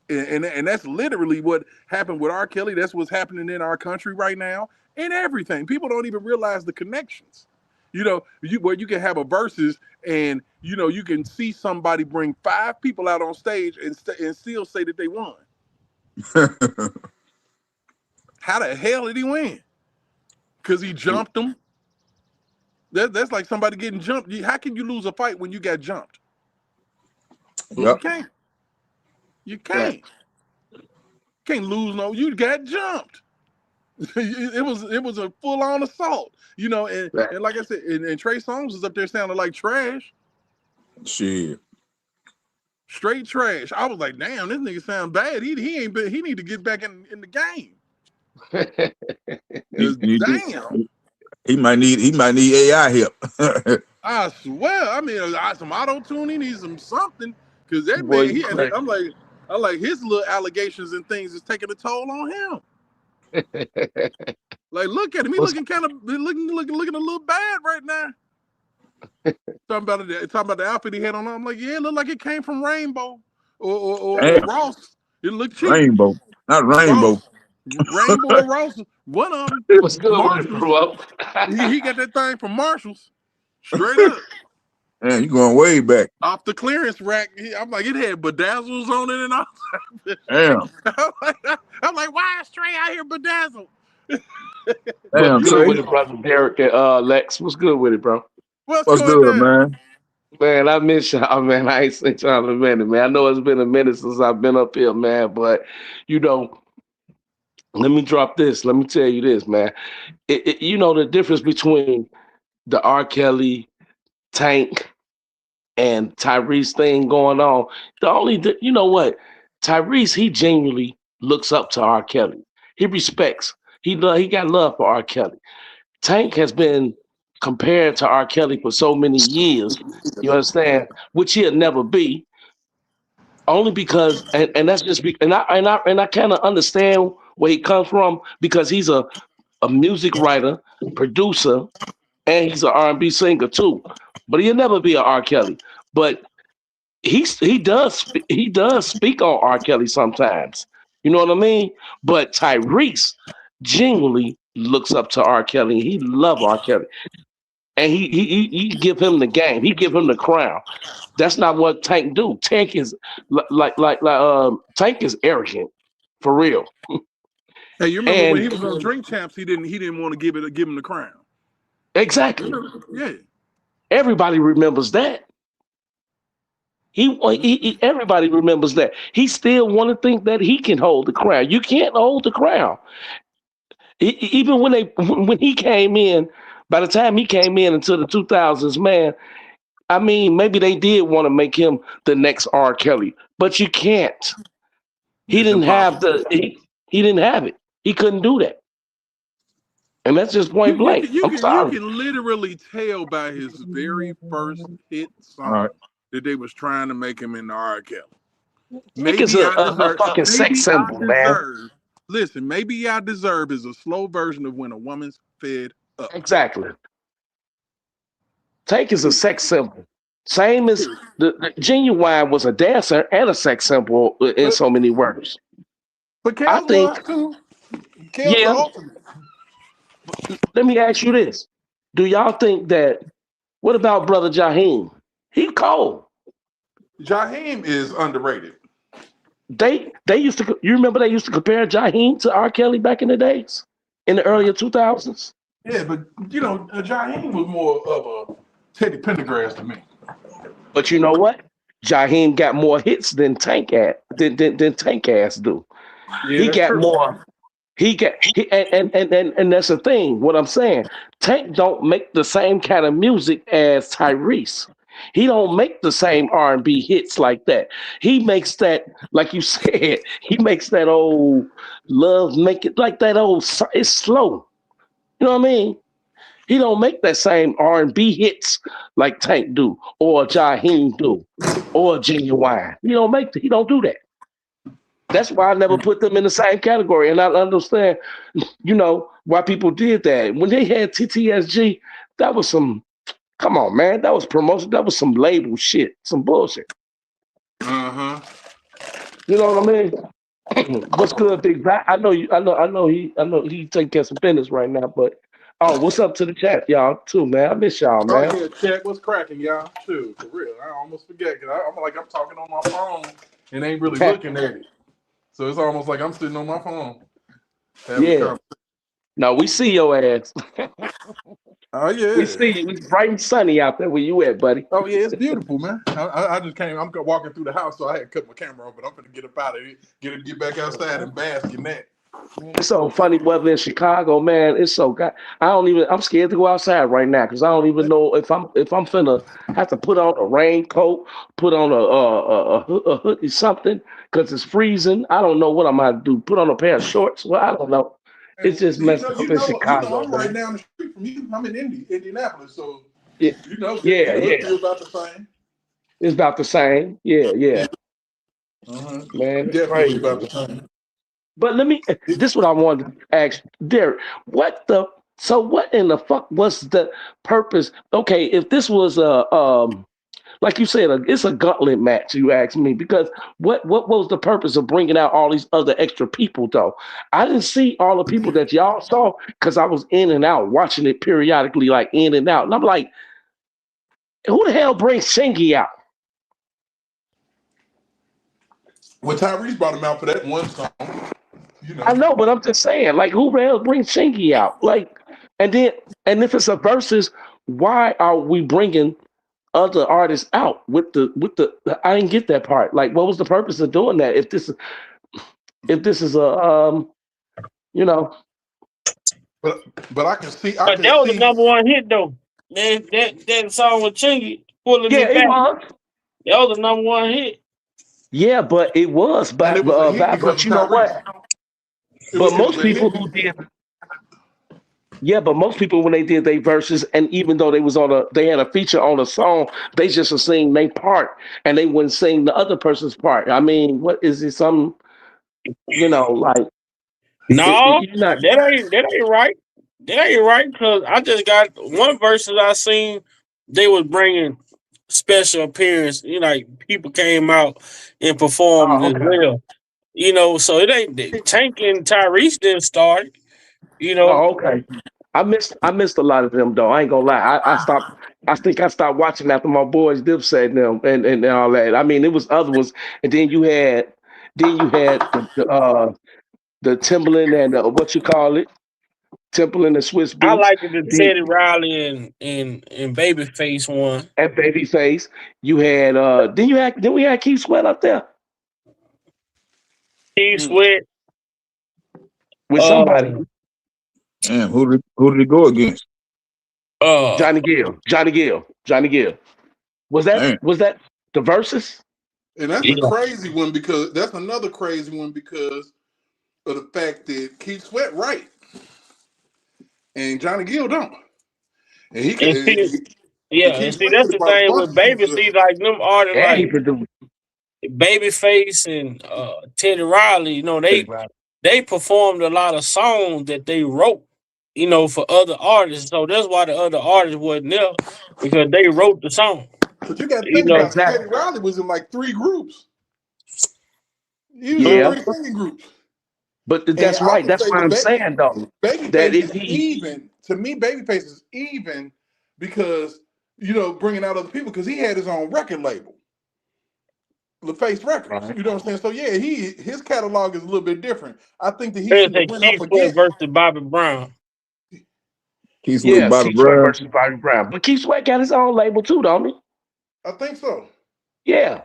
Speaker 5: And that's literally what happened with R. Kelly. That's what's happening in our country right now, and everything. People don't even realize the connections. You know, where you can have a versus, and you know you can see somebody bring 5 people out on stage and still say that they won. How the hell did he win? Because he jumped them. That's like somebody getting jumped. How can you lose a fight when you got jumped? You
Speaker 7: Yep.
Speaker 5: can't. You can't. Can't lose no. You got jumped. it was a full on assault. You know, and like I said, and Trey Songz was up there sounding like trash.
Speaker 7: Shit.
Speaker 5: Straight trash. I was like, damn, this nigga sound bad. He need to get back in the game. Damn.
Speaker 7: He might need AI help.
Speaker 5: I swear. I mean, some auto tuning, needs some something. Because that man, I'm like his little allegations and things is taking a toll on him. Like, look at him. He looking kind of looking a little bad right now. Talking about the outfit he had on. I'm like, yeah, it looked like it came from Rainbow or Ross. It looked cheap.
Speaker 7: Rainbow, not Rainbow.
Speaker 5: Rainbow or Ross. One of them.
Speaker 8: What's good with it, bro?
Speaker 5: He got that thing from Marshalls. Straight up.
Speaker 7: Man, you going way back.
Speaker 5: Off the clearance rack. I'm like, it had bedazzles on it and all.
Speaker 7: Damn.
Speaker 5: I'm like, why is Trey out here bedazzled?
Speaker 7: Damn,
Speaker 8: What's good with it, brother Derek and Lex? What's good with it, bro?
Speaker 5: What's
Speaker 7: good, man?
Speaker 8: Man, I miss y'all, man. I ain't seen y'all in a minute, man. I know it's been a minute since I've been up here, man. But, you know, let me drop this. Let me tell you this, man. You know, the difference between the R. Kelly, Tank, and Tyrese thing going on. You know what? Tyrese, he genuinely looks up to R. Kelly. He respects. He got love for R. Kelly. Tank has been compared to R. Kelly for so many years. You understand? Which he'll never be. Only because, and that's just and I kind of understand where he comes from, because he's a music writer, producer, and he's an R&B singer too. But he'll never be an R. Kelly. But he does speak on R. Kelly sometimes. You know what I mean? But Tyrese genuinely looks up to R. Kelly. He loves R. Kelly. And he give him the game. He give him the crown. That's not what Tank do. Tank is Tank is arrogant, for real.
Speaker 5: Hey, you remember when he was on Drink Champs? He didn't want to give him the crown.
Speaker 8: Exactly.
Speaker 5: Yeah.
Speaker 8: Everybody remembers that. Everybody remembers that. He still want to think that he can hold the crown. You can't hold the crown. Even when he came in, by the time he came in into the 2000s, man, I mean, maybe they did want to make him the next R. Kelly, but you can't. He didn't have he didn't have it. He couldn't do that. And that's just point blank. I'm sorry.
Speaker 5: You can literally tell by his very first hit song that they was trying to make him into R. Kelly.
Speaker 8: Maybe it's a fucking sex symbol, man.
Speaker 5: Listen, maybe I Deserve is a slow version of When a Woman's Fed Up.
Speaker 8: Exactly. Tank is a sex symbol. Same as the Genuine was a dancer and a sex symbol in so many words.
Speaker 5: But I think, too.
Speaker 8: Yeah. Let me ask you this. Do y'all think that, what about Brother Jaheim? He cold.
Speaker 5: Jaheim is underrated.
Speaker 8: They used to, you remember they used to compare Jaheim to R. Kelly back in the days? In the earlier 2000s?
Speaker 5: Yeah, but you know, Jaheim was more of a Teddy Pendergrass to me.
Speaker 8: But you know what? Jaheim got more hits than Tank than Tank ass do.
Speaker 5: Yeah,
Speaker 8: he got more. And that's the thing. What I'm saying, Tank don't make the same kind of music as Tyrese. He don't make the same R&B hits like that. He makes that, like you said, he makes that old love, make it like that old. It's slow. You know what I mean? He don't make that same R&B hits like Tank do, or Jaheim do, or Genuine. He don't do that. That's why I never put them in the same category. And I understand, you know, why people did that. When they had TTSG, that was some, come on, man. That was promotion. That was some label shit, some bullshit.
Speaker 5: Uh-huh.
Speaker 8: You know what I mean? What's good, Big Back? I know he taking care of some business right now, but Oh, what's up to the chat, y'all, too, man? I miss y'all,
Speaker 5: Oh
Speaker 8: man.
Speaker 5: yeah, check. What's cracking, y'all? Shoot, for real. I almost forget because I'm talking on my phone and ain't really looking at it. So it's almost like I'm sitting on my phone having a
Speaker 8: Yeah.
Speaker 5: conversation.
Speaker 8: No, we see your ass.
Speaker 5: Oh
Speaker 8: We
Speaker 5: yeah.
Speaker 8: see you. It's bright and sunny out there where you at, buddy.
Speaker 5: Oh yeah, it's beautiful, man. I just came. I'm walking through the house, so I had to cut my camera on, but I'm gonna get up out of it, get back outside and bask in that.
Speaker 8: It's so funny weather in Chicago, man. It's so god. I don't even. I'm scared to go outside right now because I don't even know if I'm finna have to put on a raincoat, put on a hoodie, something because it's freezing. I don't know what I'm gonna do. Put on a pair of shorts. Well, I don't know. It's
Speaker 5: And
Speaker 8: just messed up in
Speaker 5: you know,
Speaker 8: Chicago,
Speaker 5: I'm right
Speaker 8: man.
Speaker 5: down the street from you. I'm in Indianapolis, so
Speaker 8: Yeah,
Speaker 5: you know,
Speaker 8: yeah,
Speaker 5: it
Speaker 8: yeah.
Speaker 5: feels about the same.
Speaker 8: It's about the same. Yeah,
Speaker 5: Yeah,
Speaker 8: yeah. Man, it's
Speaker 5: definitely
Speaker 8: crazy.
Speaker 5: about the same.
Speaker 8: But let me. This is what I wanted to ask Derek. What the? So what in the fuck was the purpose? Okay, if this was a like you said, it's a gauntlet match. You asked me because what was the purpose of bringing out all these other extra people though? I didn't see all the people that y'all saw because I was in and out watching it periodically, like in and out, and I'm like, who the hell brings Shingy out?
Speaker 5: Well, Tyrese brought him out for that one song, you know.
Speaker 8: I know, but I'm just saying, like, who the hell brings Shingy out? Like, and then, and if it's a versus, why are we bringing other artists out with the? I didn't get that part. Like, what was the purpose of doing that? If this is a you know,
Speaker 5: But I
Speaker 1: But
Speaker 5: can
Speaker 1: that was the
Speaker 5: see.
Speaker 1: number one hit though. That song with Chingy pulling me
Speaker 8: yeah, it
Speaker 1: back.
Speaker 8: was.
Speaker 1: That was the number one hit.
Speaker 8: Yeah, but it was.
Speaker 5: And it was a hit because
Speaker 8: But
Speaker 5: of
Speaker 8: you know
Speaker 5: Tyrese.
Speaker 8: what? But
Speaker 5: It was
Speaker 8: most
Speaker 5: a
Speaker 8: people
Speaker 5: hit.
Speaker 8: who did. Yeah, but most people when they did their verses, and even though they had a feature on a song, they just were singing their part, and they wouldn't sing the other person's part. I mean, what is it? Some like
Speaker 1: No,
Speaker 8: you're not.
Speaker 1: that ain't right. That ain't right because I just got one verses I seen. They was bringing special appearance. Like people came out and performed
Speaker 8: Oh,
Speaker 1: as
Speaker 8: okay.
Speaker 1: well. So it ain't Tank and Tyrese didn't start. You know,
Speaker 8: Oh, okay. I missed a lot of them though. I ain't gonna lie. I stopped. I think I stopped watching after my boys Dipset and them and all that. I mean, it was other ones, and then you had the Timberland and what you call it, Timberland and Swiss
Speaker 1: I
Speaker 8: Beats.
Speaker 1: liked the
Speaker 8: Then
Speaker 1: Teddy Riley and Babyface one.
Speaker 8: at Babyface, you had then we had Keith Sweat up there
Speaker 1: Keith
Speaker 5: Mm.
Speaker 1: Sweat.
Speaker 8: with somebody,
Speaker 1: Uh,
Speaker 7: Damn, who did he go against?
Speaker 1: uh,
Speaker 8: Johnny Gill. Was that
Speaker 7: Damn.
Speaker 8: was that the verses?
Speaker 5: And that's a
Speaker 1: yeah.
Speaker 5: crazy one because that's another crazy one because of the fact that Keith Sweat right and Johnny Gill don't. And he could
Speaker 1: And see,
Speaker 5: and
Speaker 1: yeah, and
Speaker 5: Keith
Speaker 1: see
Speaker 5: Sweat
Speaker 1: that's
Speaker 5: could have
Speaker 1: the
Speaker 5: brought a
Speaker 1: thing
Speaker 5: bunch
Speaker 1: with
Speaker 5: of
Speaker 1: Baby.
Speaker 5: people.
Speaker 1: See, like them artists
Speaker 8: And
Speaker 1: like
Speaker 8: he produced.
Speaker 1: Babyface and Teddy Riley. They performed a lot of songs that they wrote. For other artists. So that's why the other artists wasn't there because they wrote the song.
Speaker 5: But you got to
Speaker 1: You
Speaker 5: think
Speaker 1: know.
Speaker 5: about it. Teddy
Speaker 8: Exactly.
Speaker 5: Riley was in like 3 groups. He was in
Speaker 8: Yeah,
Speaker 5: 3 singing groups.
Speaker 8: but
Speaker 5: And
Speaker 8: that's
Speaker 5: I
Speaker 8: right.
Speaker 5: would
Speaker 8: That's
Speaker 5: say
Speaker 8: what
Speaker 5: the
Speaker 8: I'm saying though. That
Speaker 5: Babyface
Speaker 8: if
Speaker 5: is
Speaker 8: he,
Speaker 5: even. To me, Babyface is even because, bringing out other people because he had his own record label. LaFace Records.
Speaker 8: right.
Speaker 5: You know what I'm saying? So yeah, his catalog is a little bit different. I think that he
Speaker 1: There's
Speaker 5: shouldn't
Speaker 1: a
Speaker 5: have went up
Speaker 1: Keith Sweat
Speaker 5: against.
Speaker 1: versus Bobby Brown.
Speaker 7: Keith Sweat,
Speaker 8: Yes,
Speaker 7: Bobby
Speaker 8: Keith Sweat
Speaker 7: Brown.
Speaker 8: versus Bobby Brown. But Keith Sweat got his own label too, don't he?
Speaker 5: I think so.
Speaker 8: Yeah.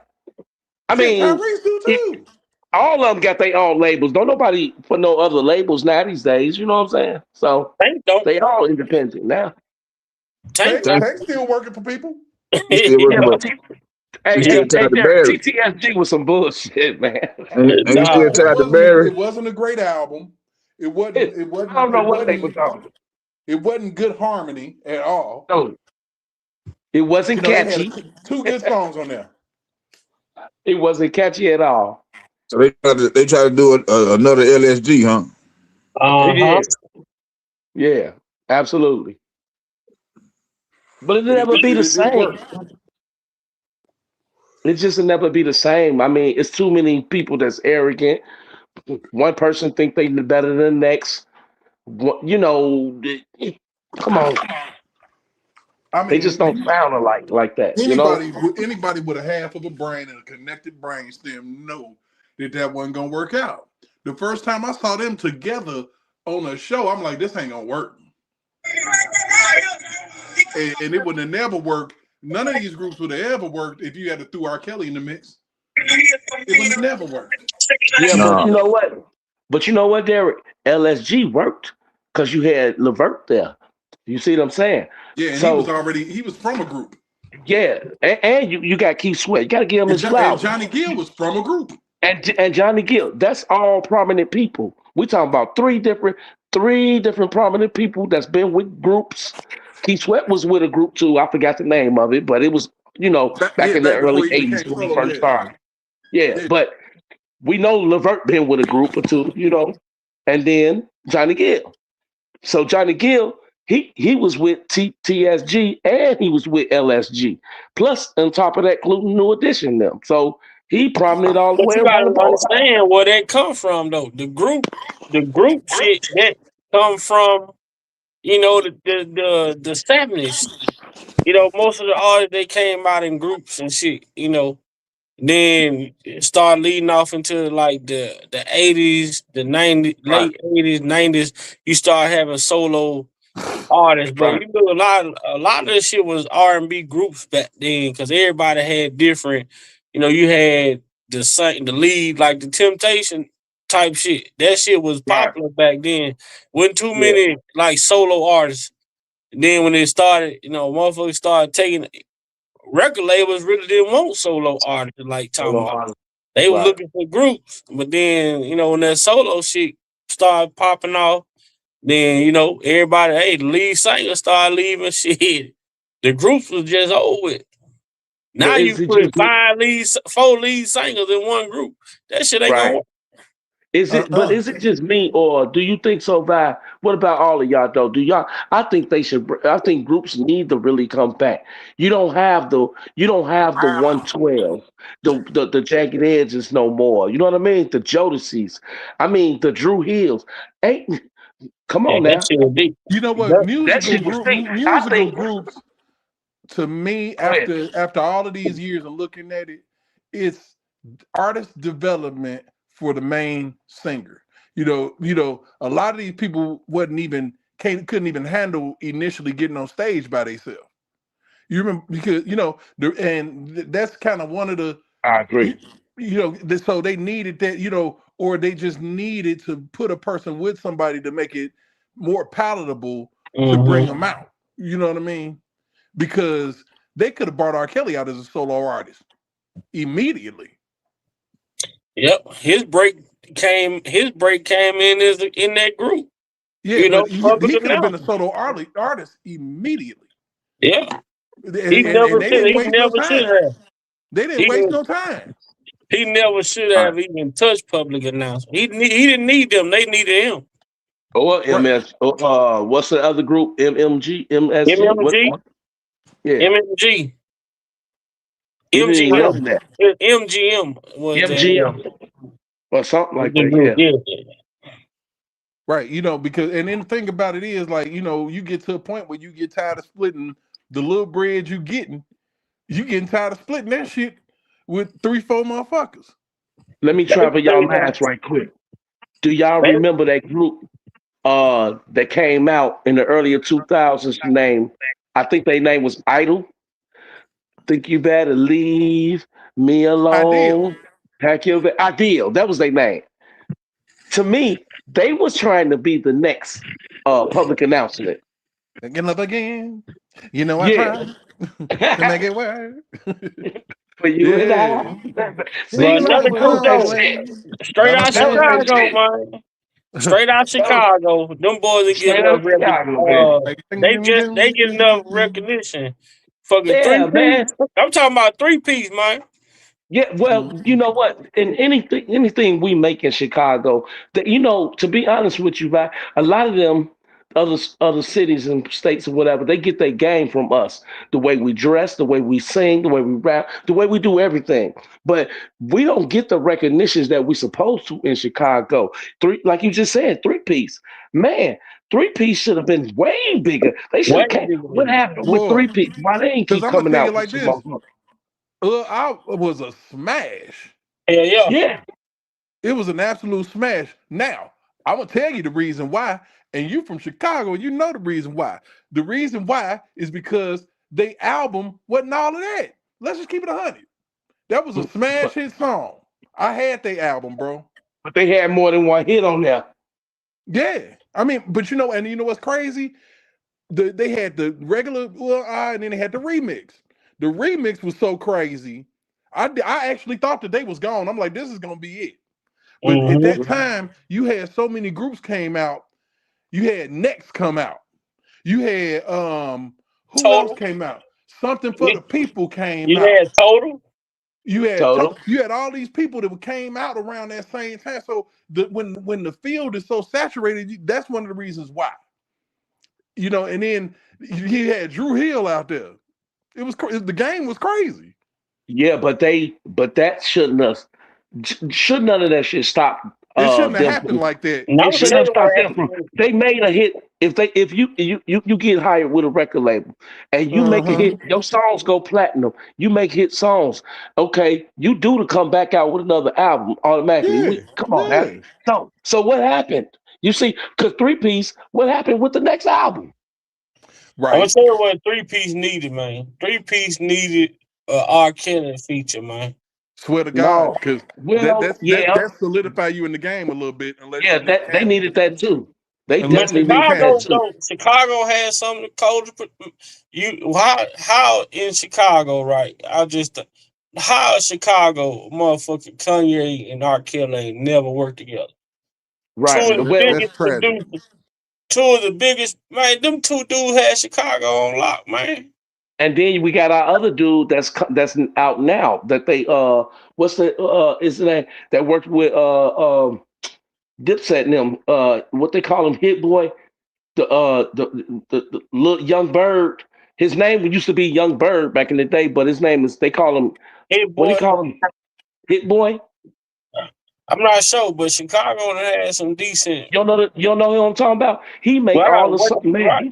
Speaker 8: I
Speaker 5: Shit,
Speaker 8: mean,
Speaker 5: Tyrese do
Speaker 8: it,
Speaker 5: too.
Speaker 8: all of them got their own labels. Don't nobody put no other labels now these days. You know what I'm saying? So
Speaker 1: Tank don't.
Speaker 8: they all independent now.
Speaker 1: Tank
Speaker 5: Tank,
Speaker 1: don't.
Speaker 7: Tank,
Speaker 5: Tank still working for people.
Speaker 7: he still
Speaker 8: Yeah,
Speaker 7: working,
Speaker 8: but
Speaker 7: but he still
Speaker 8: hey,
Speaker 7: tied to
Speaker 8: Derek,
Speaker 7: Barry.
Speaker 8: TTSG was some bullshit, man.
Speaker 7: And he still
Speaker 1: Nah.
Speaker 7: tied to Barry.
Speaker 5: It wasn't a great album. It wasn't. It
Speaker 8: I
Speaker 5: wasn't.
Speaker 8: don't know
Speaker 5: It
Speaker 8: what they were
Speaker 5: wasn't.
Speaker 8: talking.
Speaker 5: It wasn't good harmony at all.
Speaker 8: No, it wasn't
Speaker 5: They had
Speaker 8: catchy.
Speaker 5: 2 good songs on there.
Speaker 8: It wasn't catchy at all.
Speaker 7: So they try to do another LSG, huh?
Speaker 1: Uh-huh.
Speaker 8: Yeah, yeah, absolutely. But it'll
Speaker 5: And it,
Speaker 8: never be the
Speaker 5: it didn't work.
Speaker 8: same. It just will never be the same. I mean, it's too many people that's arrogant. One person think they better than the next. You know, Come on.
Speaker 5: I
Speaker 8: They just don't
Speaker 5: mean,
Speaker 8: sound alike like that, you know?
Speaker 5: anybody with a half of a brain and a connected brain stem know that wasn't gonna work out. The first time I saw them together on a show, I'm like, this ain't gonna work. And it would have never worked. None of these groups would have ever worked if you had to throw R. Kelly in the mix. It would have never worked.
Speaker 8: Yeah, but
Speaker 7: Nah.
Speaker 8: you know what? But you know what, Derek? LSG worked because you had Levert there. You see what I'm saying?
Speaker 5: Yeah, and
Speaker 8: So
Speaker 5: he was from a group.
Speaker 8: yeah, and you got Keith Sweat. You got to give him his
Speaker 5: And
Speaker 8: flowers.
Speaker 5: Johnny Gill was from a group.
Speaker 8: And Johnny Gill. That's all prominent people. We talking about three different prominent people that's been with groups. Keith Sweat was with a group too. I forgot the name of it, but it was back in the
Speaker 5: Back before
Speaker 8: early
Speaker 5: he
Speaker 8: '80s
Speaker 5: became
Speaker 8: when he
Speaker 5: solo.
Speaker 8: first started. Yeah,
Speaker 5: Yeah.
Speaker 8: but we know Levert been with a group or two, and then Johnny Gill. So Johnny Gill, he was with TSG and he was with LSG. Plus, on top of that, including New Edition them. So he prominent all the
Speaker 3: But
Speaker 8: way
Speaker 3: you
Speaker 8: around
Speaker 3: gotta
Speaker 8: the board.
Speaker 3: understand where that come from though. The group shit that come from, the 70s. Most of the artists they came out in groups and shit. Then start leading off into like the 80s, the 90s,
Speaker 8: Right,
Speaker 3: late 80s, 90s. You start having solo artists, but
Speaker 8: right,
Speaker 3: a lot of this shit was R&B groups back then because everybody had different. You had the lead like the Temptation type shit. That shit was
Speaker 8: right.
Speaker 3: popular back then. Wasn't too
Speaker 8: Yeah,
Speaker 3: many like solo artists. Then when it started, motherfuckers started taking record labels really didn't want solo artists like talking
Speaker 8: solo
Speaker 3: about.
Speaker 8: artist.
Speaker 3: They was
Speaker 8: Right.
Speaker 3: looking for groups, but then when that solo shit started popping off, then everybody, hey, the lead singer started leaving shit. The groups was just over with.
Speaker 8: But
Speaker 3: Now you
Speaker 8: is it
Speaker 3: put
Speaker 8: just me?
Speaker 3: four lead singers in one group. That shit ain't gonna
Speaker 8: Right.
Speaker 3: work.
Speaker 8: Is it just me, or do you think so? What about all of y'all though? Do y'all? I think they should. I think groups need to really come back. You don't have the 112, the jagged edges no more. You know what I mean? The Jodeci's. I mean the Drew Hills. Ain't come
Speaker 3: Yeah,
Speaker 8: on
Speaker 3: that
Speaker 8: now.
Speaker 3: shit was deep.
Speaker 5: You know what?
Speaker 8: That shit was deep. I
Speaker 5: Musical
Speaker 8: think.
Speaker 5: groups to me
Speaker 8: Go ahead.
Speaker 5: after all of these years of looking at it, it's artist development for the main singer. A lot of these people couldn't even handle initially getting on stage by themselves. You remember because that's kind of one of the
Speaker 8: I agree.
Speaker 5: so they needed that or they just needed to put a person with somebody to make it more palatable to bring
Speaker 3: Mm-hmm.
Speaker 5: them out. You know what I mean? Because they could have brought R. Kelly out as a solo artist immediately.
Speaker 3: Yep, his break came in that group.
Speaker 5: Yeah, but
Speaker 3: Public
Speaker 5: he could have been a
Speaker 3: announcement.
Speaker 5: solo artist immediately,
Speaker 3: Yeah,
Speaker 5: and,
Speaker 3: he
Speaker 5: and
Speaker 3: never
Speaker 5: they
Speaker 3: should.
Speaker 5: didn't
Speaker 3: He
Speaker 5: waste no
Speaker 3: never should
Speaker 5: time.
Speaker 3: have.
Speaker 5: They didn't
Speaker 3: He
Speaker 5: waste no time.
Speaker 3: he never should
Speaker 8: All right.
Speaker 3: have even touched public announcement. He didn't need them. They needed him.
Speaker 8: Or
Speaker 5: Right.
Speaker 8: MS. What's the other group? MMG, MSG. What?
Speaker 3: MMG,
Speaker 8: Yeah,
Speaker 3: MMG,
Speaker 8: you didn't even know
Speaker 3: MGM,
Speaker 8: that.
Speaker 3: MGM was
Speaker 8: MGM or something like
Speaker 3: the
Speaker 8: that.
Speaker 3: group.
Speaker 8: Yeah.
Speaker 3: Yeah,
Speaker 5: Right, because and then the thing about it is like, you get to a point where you get tired of splitting the little bread you getting tired of splitting that shit with 3-4 motherfuckers.
Speaker 8: Let me
Speaker 3: they
Speaker 8: travel y'all minds right quick. Do y'all remember that group that came out in the earlier 2000s name? I think their name was Idol. Think you better leave me
Speaker 5: Ideal.
Speaker 8: alone. Pack your Ideal. That was their name. To me, they was trying to be the next public announcement.
Speaker 5: Again, love again. I
Speaker 8: Yeah.
Speaker 5: try to make it work.
Speaker 8: For you and
Speaker 5: Yeah.
Speaker 8: I. See,
Speaker 3: But
Speaker 5: Seems like
Speaker 3: another
Speaker 5: we're
Speaker 3: group
Speaker 5: on the
Speaker 3: though,
Speaker 5: way.
Speaker 3: straight
Speaker 5: But I
Speaker 3: out
Speaker 8: that was
Speaker 5: say,
Speaker 8: their
Speaker 3: Chicago,
Speaker 8: shit.
Speaker 3: man. Straight out
Speaker 8: That was
Speaker 3: Chicago. Them boys didn't get
Speaker 8: straight
Speaker 3: enough
Speaker 8: out of Chicago, baby.
Speaker 5: like,
Speaker 3: they get enough recognition. Fucking three
Speaker 8: Yeah,
Speaker 3: piece.
Speaker 8: man.
Speaker 3: I'm talking about 3-piece, man.
Speaker 8: Yeah, well, you know what? In anything we make in Chicago, that to be honest with you, right? A lot of them other cities and states or whatever. They get their game from us. The way we dress, the way we sing, the way we rap, the way we do everything. But we don't get the recognitions that we supposed to in Chicago. Like you just said, 3-piece. Man, 3-piece should have been way bigger. They should
Speaker 1: Way
Speaker 8: have came.
Speaker 1: bigger
Speaker 8: What
Speaker 1: than
Speaker 8: happened with
Speaker 5: Boy,
Speaker 8: 3-piece? Why they ain't
Speaker 5: because
Speaker 8: keep
Speaker 5: I'm gonna
Speaker 8: coming
Speaker 5: tell you
Speaker 8: out with
Speaker 5: like
Speaker 8: some
Speaker 5: this.
Speaker 8: more?
Speaker 5: I was a smash.
Speaker 1: hell yeah.
Speaker 8: Yeah.
Speaker 5: It was an absolute smash. Now, I'm gonna tell you the reason why, and you from Chicago, you know the reason why. The reason why is because they album wasn't all of that. Let's just keep it 100. That was a smash
Speaker 8: But,
Speaker 5: hit song. I had their album, bro.
Speaker 8: but they had more than one hit on there.
Speaker 5: Yeah, I mean, but you know what's crazy? They had the regular and then they had the remix. The remix was so crazy. I actually thought the day was gone. I'm like, this is gonna be it. But at that time, you had so many groups came out. You had Next come out. You had who
Speaker 1: Total.
Speaker 5: else came out? Something for the People came
Speaker 1: You
Speaker 5: out.
Speaker 1: had Total.
Speaker 5: You had
Speaker 8: Total.
Speaker 5: you had all these people that came out around that same time. So when the field is so saturated, that's one of the reasons why. You know, and then he had Drew Hill out there. It was the game was crazy.
Speaker 8: Yeah, but that shouldn't have. Should none of that shit stop
Speaker 5: It shouldn't have
Speaker 8: them
Speaker 5: happened
Speaker 8: from,
Speaker 5: like that.
Speaker 1: And I
Speaker 8: it
Speaker 1: would
Speaker 8: shouldn't
Speaker 1: tell
Speaker 8: have
Speaker 1: you what
Speaker 8: stopped them from.
Speaker 1: happened.
Speaker 8: They made a hit. If you get hired with a record label and you make a
Speaker 5: Uh-huh.
Speaker 8: hit, your songs go platinum. You make hit songs. Okay, you do to come back out with another album automatically.
Speaker 5: Yeah,
Speaker 8: Come on
Speaker 5: yeah.
Speaker 8: now. So what happened? You see, because 3-piece, what happened with the next album?
Speaker 1: I'm gonna
Speaker 5: Right.
Speaker 1: tell you what 3-piece needed, man. 3-piece needed a R. Kelly feature, man.
Speaker 5: Swear to God,
Speaker 8: No.
Speaker 5: because
Speaker 8: Well, yeah,
Speaker 5: that solidify you in the game a little bit, unless
Speaker 8: yeah,
Speaker 5: you Nick
Speaker 8: that they
Speaker 5: Cannon.
Speaker 8: needed that too. They
Speaker 5: Unless
Speaker 1: But
Speaker 5: you
Speaker 8: definitely
Speaker 5: Nick
Speaker 8: needed that
Speaker 1: Chicago,
Speaker 5: Cannon.
Speaker 8: too.
Speaker 1: though, Chicago has some of the coldest. You how in Chicago, right? How in Chicago, motherfucking Kanye and R. Kelly ain't never worked together. Two
Speaker 8: Right.
Speaker 1: of the
Speaker 8: Well,
Speaker 5: That's
Speaker 1: biggest
Speaker 5: tragic.
Speaker 1: producers. Two of the biggest, man. Them two dudes had Chicago on lock, man.
Speaker 8: and then we got our other dude that's out now that they what's the is that worked with Dipset and them what they call him Hit Boy the little Young Bird. His name used to be Young Bird back in the day, but his name is they call him
Speaker 1: Hey,
Speaker 8: what do you
Speaker 1: boy,
Speaker 8: call him Hit Boy.
Speaker 1: I'm not sure, but Chicago done had some decent.
Speaker 8: You don't know who I'm talking about? He make
Speaker 1: Wow,
Speaker 8: all the
Speaker 1: what
Speaker 8: songs, man.
Speaker 1: right?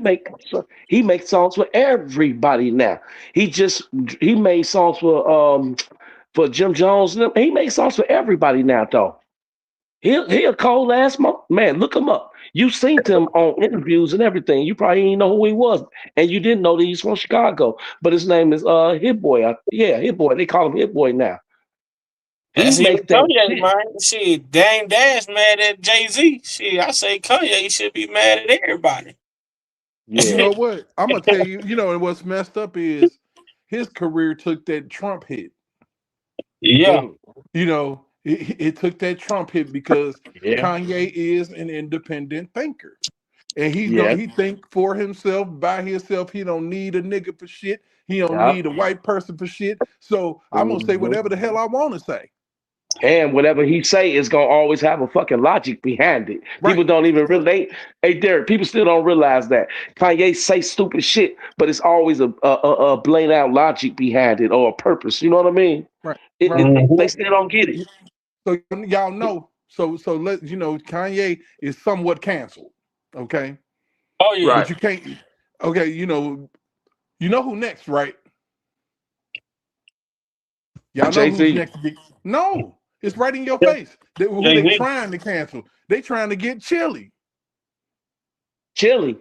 Speaker 8: He makes songs for everybody now. He made songs for Jim Jones and them. He makes songs for everybody now, though. He a cold ass man. Look him up. You seen him on interviews and everything. You probably didn't know who he was, and you didn't know that he's from Chicago. But his name is Hit Boy. Yeah, Hit Boy. They call him Hit Boy now. He
Speaker 1: That's
Speaker 8: makes
Speaker 1: even
Speaker 8: that
Speaker 1: Kanye,
Speaker 8: shit.
Speaker 1: man. Shit, Dame Dash mad at Jay-Z. Shit, I say Kanye should be mad at everybody.
Speaker 5: You
Speaker 8: Yeah,
Speaker 5: know what? I'm gonna tell you. You know, and what's messed up is his career took that Trump hit.
Speaker 1: Yeah.
Speaker 8: Mm,
Speaker 5: You know, it took that Trump hit because
Speaker 8: yeah,
Speaker 5: Kanye is an independent thinker. And
Speaker 8: yeah,
Speaker 5: he think for himself, by himself. He don't need a nigga for shit. He don't
Speaker 8: yeah.
Speaker 5: need a white person for shit. So I'm gonna say
Speaker 8: Mhm.
Speaker 5: whatever the hell I want to say.
Speaker 8: And whatever he say is gonna always have a fucking logic behind it.
Speaker 5: Right.
Speaker 8: People don't even relate. Hey, Derek, people still don't realize that Kanye say stupid shit, but it's always a blatant out logic behind it or a purpose. You know what I mean?
Speaker 5: Right. Right.
Speaker 8: They still don't get it.
Speaker 5: So y'all know. So let Kanye is somewhat canceled. Okay.
Speaker 1: Oh yeah.
Speaker 8: Right.
Speaker 5: But you can't. Okay. You know who next, right? Y'all know
Speaker 8: Jay
Speaker 5: who's
Speaker 8: Z,
Speaker 5: next to get. No, it's right in your face. Who they
Speaker 1: Jay-Z.
Speaker 5: trying to cancel? They trying to get Chili.
Speaker 8: Chili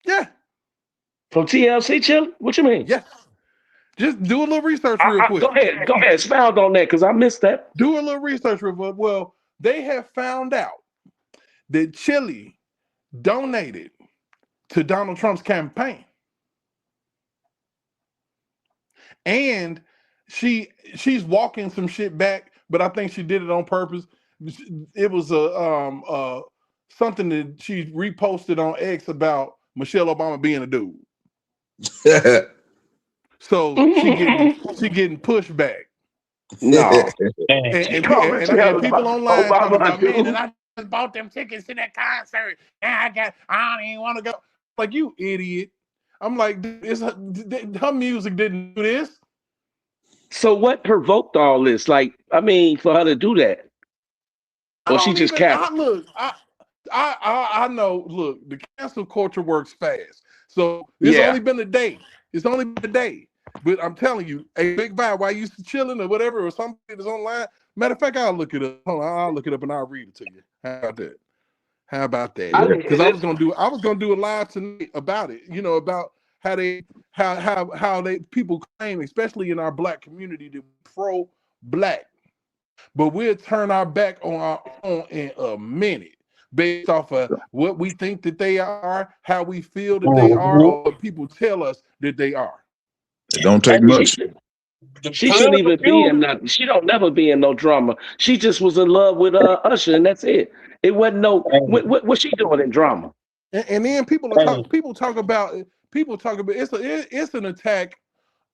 Speaker 5: Yeah.
Speaker 8: from TLC. Chili. What you mean?
Speaker 5: Yes. Just do a little research real quick.
Speaker 8: Go ahead. Go ahead. Expound on that because I missed that.
Speaker 5: Do a little research real quick. Well, they have found out that Chili donated to Donald Trump's campaign. And she's walking some shit back, but I think she did it on purpose. It was a something that she reposted on X about Michelle Obama being a dude. So she getting pushed back.
Speaker 8: No.
Speaker 1: Damn.
Speaker 5: And
Speaker 8: She called
Speaker 5: people
Speaker 8: Michelle
Speaker 5: online talking
Speaker 8: Obama a
Speaker 5: about, man,
Speaker 8: dude.
Speaker 5: and I just bought them tickets to that concert, and I don't even want to go. Like, you idiot. I'm like, her music didn't do this.
Speaker 8: So what provoked all this? Like, I mean, for her to do that,
Speaker 5: I
Speaker 8: or she
Speaker 5: don't
Speaker 8: just
Speaker 5: even.
Speaker 8: capping?
Speaker 5: I know. Look, the cancel culture works fast, so it's
Speaker 8: Yeah.
Speaker 5: only been a day. It's only been a day. But I'm telling you, a big vibe while you used to chilling or whatever, or something that's online. Matter of fact, I'll look it up. Hold on, I'll look it up and I'll read it to you. How about that? How about that?
Speaker 8: I
Speaker 7: Yeah.
Speaker 8: didn't hear
Speaker 5: Because I was
Speaker 8: this.
Speaker 5: gonna do a live tonight about it. You know, about how they people claim, especially in our black community, to pro black, but we'll turn our back on our own in a minute based off of what we think that they are, how we feel that they are,
Speaker 3: Mhm.
Speaker 5: or what people tell us that they are.
Speaker 7: It don't
Speaker 3: Hey,
Speaker 7: take
Speaker 8: She
Speaker 7: much.
Speaker 3: the
Speaker 8: she shouldn't
Speaker 3: political
Speaker 8: even be
Speaker 3: view.
Speaker 8: in nothing. She don't never be in no drama. She just was in love with Usher, and that's it. It wasn't no
Speaker 3: Hey,
Speaker 8: what she doing in drama.
Speaker 5: And then
Speaker 3: hey,
Speaker 5: people talk about it's an attack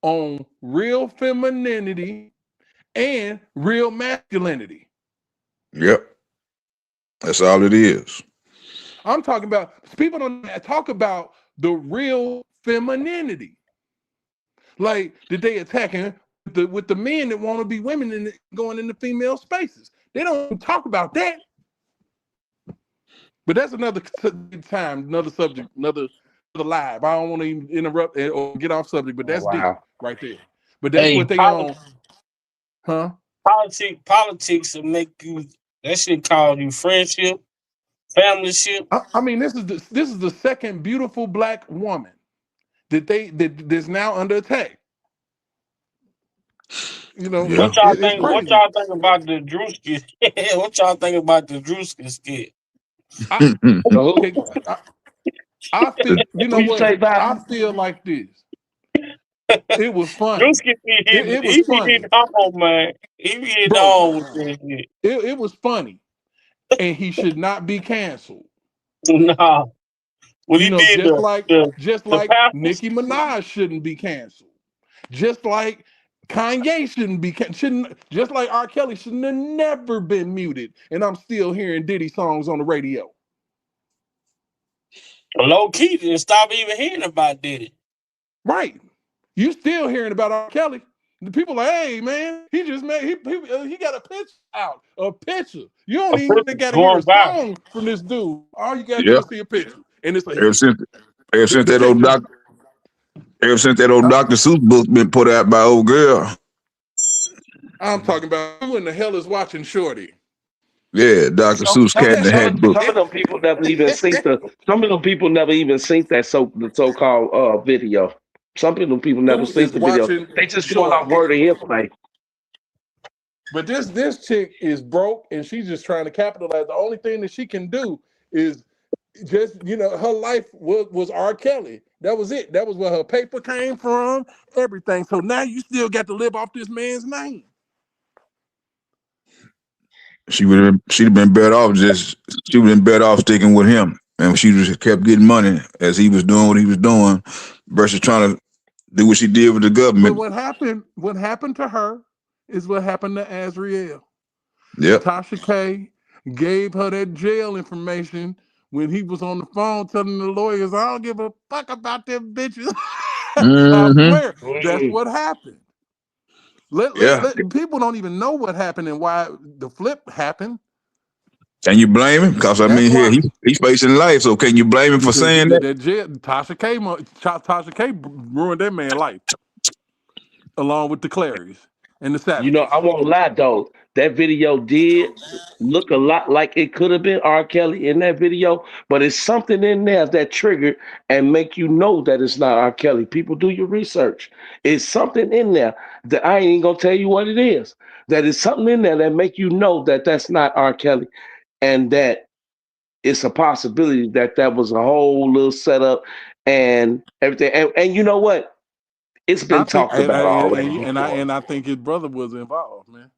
Speaker 5: on real femininity and real masculinity.
Speaker 7: Yep. That's all it is.
Speaker 5: I'm talking about people don't talk about the real femininity. Like, did they attacking with the men that want to be women and going into female spaces? They don't talk about that. But that's another time, another subject, another live. I don't want to even interrupt or get off subject, but
Speaker 8: Oh
Speaker 5: that's deep
Speaker 8: wow.
Speaker 5: right there. But that's
Speaker 3: hey,
Speaker 5: what they on, huh?
Speaker 3: politics will make you. That shit call you friendship, family ship.
Speaker 5: I mean, this is the second beautiful black woman that's now under attack. You know,
Speaker 7: Yeah.
Speaker 5: it's
Speaker 3: What
Speaker 5: crazy.
Speaker 3: y'all think about the Drewski? What y'all think about the Drewski skit?
Speaker 5: I
Speaker 8: So
Speaker 5: okay. I feel. You
Speaker 8: who
Speaker 5: know
Speaker 8: you say
Speaker 5: what?
Speaker 8: about?
Speaker 5: I feel like this. It was funny.
Speaker 3: Drewski be hitting.
Speaker 5: It was
Speaker 3: He be
Speaker 5: funny,
Speaker 3: hitting home, man. He be hitting
Speaker 5: bro.
Speaker 3: home with this shit.
Speaker 5: It was funny, and he should not be canceled.
Speaker 3: Nah, what
Speaker 5: You
Speaker 3: he
Speaker 5: know,
Speaker 3: did
Speaker 5: just
Speaker 3: the
Speaker 5: like
Speaker 3: pastors.
Speaker 5: Nicki Minaj shouldn't be canceled. Just like Kanye shouldn't be shouldn't. Just like R. Kelly shouldn't have never been muted, and I'm still hearing Diddy songs on the radio.
Speaker 3: Low key didn't stop even hearing about Diddy.
Speaker 5: Right? You still hearing about R. Kelly? The people like, hey man, he just made he got a picture out, a picture. You don't
Speaker 3: A
Speaker 5: even
Speaker 3: person
Speaker 5: got to hear a
Speaker 3: going viral.
Speaker 5: song from this dude. All you got to do
Speaker 7: Yeah.
Speaker 5: is see a picture, and it's a
Speaker 7: Ever
Speaker 5: hit.
Speaker 7: since ever since
Speaker 5: The
Speaker 7: that old
Speaker 5: pictures.
Speaker 7: doc ever since that old
Speaker 5: I,
Speaker 7: Dr. Seuss book been put out by old girl.
Speaker 5: I'm talking about who in the hell is watching Shorty?
Speaker 7: Yeah, Dr. Seuss Cat in the Hat book.
Speaker 8: Some of them people never even seen the. Some of them people never even seen that the so called video. Some of them people never
Speaker 5: Who
Speaker 8: seen
Speaker 5: is
Speaker 8: the video.
Speaker 5: watching
Speaker 8: They just going
Speaker 5: Shorty?
Speaker 8: off word of information.
Speaker 5: But this chick is broke, and she's just trying to capitalize. The only thing that she can do is just her life was R. Kelly. That was it. That was where her paper came from. Everything. So now you still got to live off this man's name.
Speaker 7: She'd have been better off she would have been better off sticking with him. And she just kept getting money as he was doing what he was doing versus trying to do what she did with the
Speaker 5: But
Speaker 7: government.
Speaker 5: what happened? What happened to her is what happened to Azriel.
Speaker 7: Yep.
Speaker 5: Tasha K gave her that jail information when he was on the phone telling the lawyers, "I don't give a fuck about them bitches." I
Speaker 7: Mm-hmm.
Speaker 5: swear, that's what happened.
Speaker 7: Yeah.
Speaker 5: People don't even know what happened and why the flip happened.
Speaker 7: Can you blame him? Because I
Speaker 5: That's
Speaker 7: mean, here
Speaker 5: why
Speaker 7: he's facing life. So can you blame him for
Speaker 5: because
Speaker 7: saying that?
Speaker 5: that jail, Tasha K ruined that man's life along with the Clarys and the
Speaker 8: You know,
Speaker 5: Savages.
Speaker 8: I won't lie though. That video did look a lot like it could have been R. Kelly in that video, but it's something in there that triggered and make you know that it's not R. Kelly. People, do your research. It's something in there that I ain't even gonna tell you what it is. That is something in there that make you know that that's not R. Kelly, and that it's a possibility that that was a whole little setup and everything. And you know what? It's
Speaker 5: I
Speaker 8: been
Speaker 5: think,
Speaker 8: talked about already before.
Speaker 5: and I think his brother was involved, man.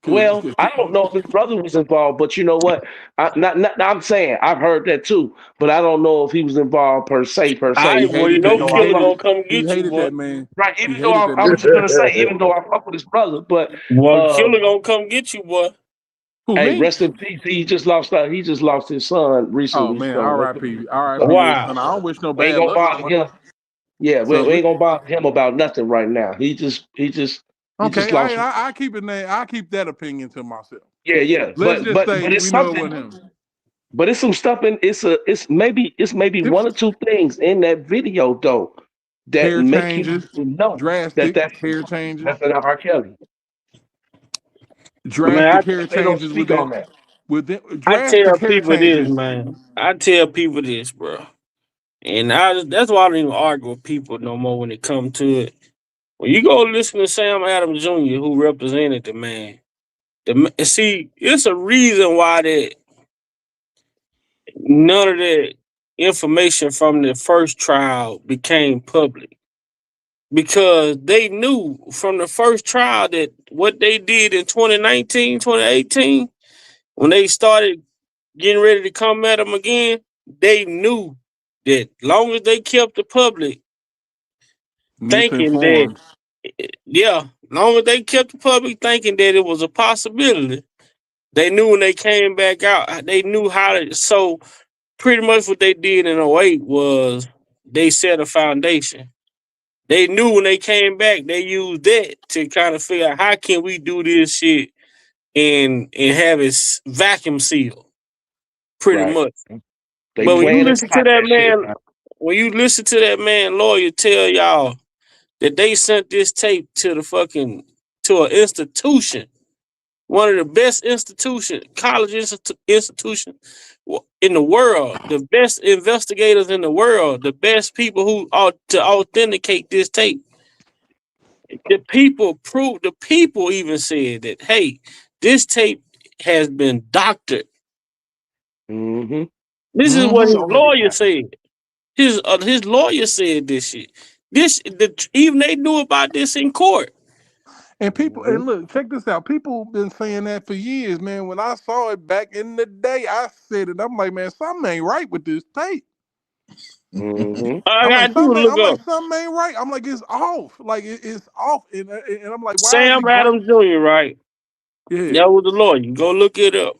Speaker 5: Cause,
Speaker 8: Well, I don't know if his brother was involved, but you know what? I'm saying I've heard that too, but I don't know if he was involved per
Speaker 3: All
Speaker 8: se.
Speaker 5: he
Speaker 3: right, well, you
Speaker 5: hated
Speaker 8: Even
Speaker 3: know
Speaker 5: that.
Speaker 8: though
Speaker 5: He
Speaker 8: I
Speaker 3: Killer
Speaker 8: fuck,
Speaker 5: hated.
Speaker 3: gonna come
Speaker 5: He
Speaker 3: get you,
Speaker 5: hated
Speaker 3: boy.
Speaker 5: that man.
Speaker 8: right?
Speaker 5: He
Speaker 8: Even though
Speaker 5: hated that
Speaker 8: I was
Speaker 5: man.
Speaker 8: just gonna say, even though I fuck with his brother, but
Speaker 3: Well,
Speaker 8: uh,
Speaker 3: Killer gonna come get you, boy.
Speaker 5: Who,
Speaker 8: Hey,
Speaker 5: me?
Speaker 8: rest in peace. He just lost his son
Speaker 5: Oh
Speaker 8: recently.
Speaker 5: man,
Speaker 8: So rest in
Speaker 5: R.I.P.
Speaker 8: peace to his
Speaker 5: R.I.P.
Speaker 8: son.
Speaker 5: to his
Speaker 1: Wow.
Speaker 5: son. I don't wish no
Speaker 8: We ain't
Speaker 5: bad
Speaker 8: gonna
Speaker 5: luck
Speaker 8: bother
Speaker 5: on him.
Speaker 8: him. Yeah, we
Speaker 5: So
Speaker 8: ain't gonna bother him about nothing right now. He just
Speaker 5: okay,
Speaker 8: lost.
Speaker 5: I keep it. I keep that opinion to myself.
Speaker 8: Yeah.
Speaker 5: Let's just say
Speaker 8: But it's
Speaker 5: we know it
Speaker 8: something.
Speaker 5: wasn't him.
Speaker 8: But it's some stuff in it's maybe
Speaker 5: Tips,
Speaker 8: one or two things in that video though that
Speaker 5: hair
Speaker 8: make you
Speaker 5: changes,
Speaker 8: know that
Speaker 5: drastic hair changes,
Speaker 8: that's an R. Kelly.
Speaker 1: Man,
Speaker 5: drastic hair
Speaker 8: But they don't
Speaker 5: changes
Speaker 8: speak on that.
Speaker 1: I
Speaker 5: drastic
Speaker 1: tell
Speaker 5: hair
Speaker 1: people this,
Speaker 5: changes.
Speaker 1: man. I tell people this, bro. And that's why I don't even argue with people no more when it comes to it. When you go listen to Sam Adams Jr., who represented the man, see, it's a reason why that none of that information from the first trial became public. Because they knew from the first trial that what they did in 2019, 2018, when they started getting ready to come at them again, they knew that long as they kept the public thinking that,
Speaker 5: Misinformed.
Speaker 1: yeah, long as they kept the public thinking that it was a possibility, they knew when they came back out, they knew how to. So pretty much what they did in '08 was they set a foundation. They knew when they came back, they used that to kind of figure out how can we do this shit and have it vacuum sealed, pretty
Speaker 8: Right.
Speaker 1: much.
Speaker 8: They
Speaker 1: But when you
Speaker 8: plan and
Speaker 1: listen to
Speaker 8: plot
Speaker 1: that
Speaker 8: that shit,
Speaker 1: man,
Speaker 8: man.
Speaker 1: when you listen to that man lawyer tell y'all that they sent this tape to the fucking to an institution, one of the best institution, college institution in the world, the best investigators in the world, the best people who ought to authenticate this tape. The people even said that, hey, this tape has been doctored.
Speaker 8: Mm-hmm.
Speaker 1: This is what his
Speaker 8: So many
Speaker 1: lawyer
Speaker 8: times.
Speaker 1: said. His lawyer said this shit. Even they knew about this in court.
Speaker 5: And people,
Speaker 8: Mm-hmm.
Speaker 5: and look, check this out. People been saying that for years, man. When I saw it back in the day, I said it. I'm like, man, something ain't right with this tape.
Speaker 8: Mm-hmm.
Speaker 1: All I gotta do is look
Speaker 5: I'm like,
Speaker 1: up
Speaker 5: something ain't right. I'm like, it's off. Like it's off. And I'm like, why is
Speaker 1: Sam
Speaker 5: it great?
Speaker 1: Adams Jr. Right?
Speaker 5: Yeah.
Speaker 1: That was the lawyer. Go look it up.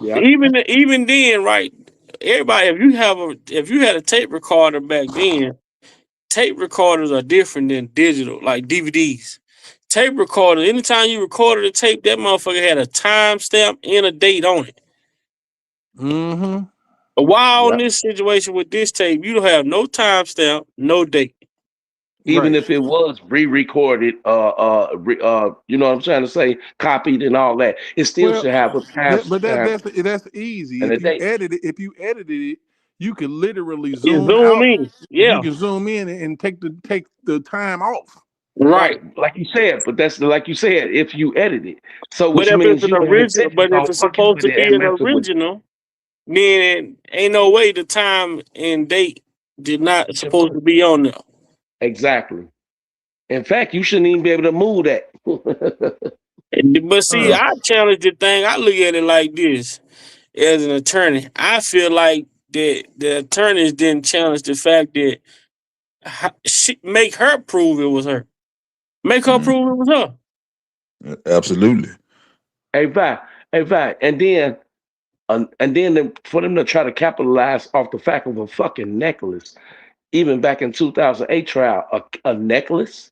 Speaker 8: Yeah.
Speaker 1: Even then, right? Everybody, if you had a tape recorder back then, tape recorders are different than digital, like DVDs. Tape recorder, anytime you recorded a tape, that motherfucker had a timestamp and a date on it.
Speaker 5: Mm-hmm.
Speaker 1: While on
Speaker 8: Yeah.
Speaker 1: this situation with this tape, you don't have no timestamp, no date.
Speaker 8: Even
Speaker 5: Right.
Speaker 8: if it was re-recorded, you know what I'm trying to say, copied and all that, it still
Speaker 5: Well,
Speaker 8: should have a time
Speaker 5: that's easy.
Speaker 8: and a date.
Speaker 5: If you edited it, you can literally
Speaker 1: You
Speaker 5: zoom
Speaker 1: zoom
Speaker 5: out.
Speaker 1: in.
Speaker 5: You
Speaker 1: Yeah.
Speaker 5: can zoom in and take the time off.
Speaker 8: Right,
Speaker 1: Right.
Speaker 8: like you said, but that's like you said, if you edit it. So
Speaker 1: But
Speaker 8: which
Speaker 1: if it's
Speaker 8: means
Speaker 1: an
Speaker 8: you ain't
Speaker 1: original,
Speaker 8: intentionally
Speaker 1: but if
Speaker 8: gonna
Speaker 1: it's
Speaker 8: fucking
Speaker 1: supposed
Speaker 8: with
Speaker 1: to
Speaker 8: it
Speaker 1: be
Speaker 8: and
Speaker 1: an
Speaker 8: mess it with it.
Speaker 1: original, then ain't no way the time and date did not supposed to be on there.
Speaker 8: Exactly. In fact, you shouldn't even be able to move that.
Speaker 1: But see,
Speaker 5: Uh,
Speaker 1: I challenge the thing. I look at it like this as an attorney. I feel like that the attorneys didn't challenge the fact that make her prove it was her. Make her
Speaker 7: Mm,
Speaker 1: prove it was her.
Speaker 7: absolutely.
Speaker 8: Hey, Vi, hey, Vi, and then for them to try to capitalize off the fact of a fucking necklace, even back in 2008 trial, a necklace.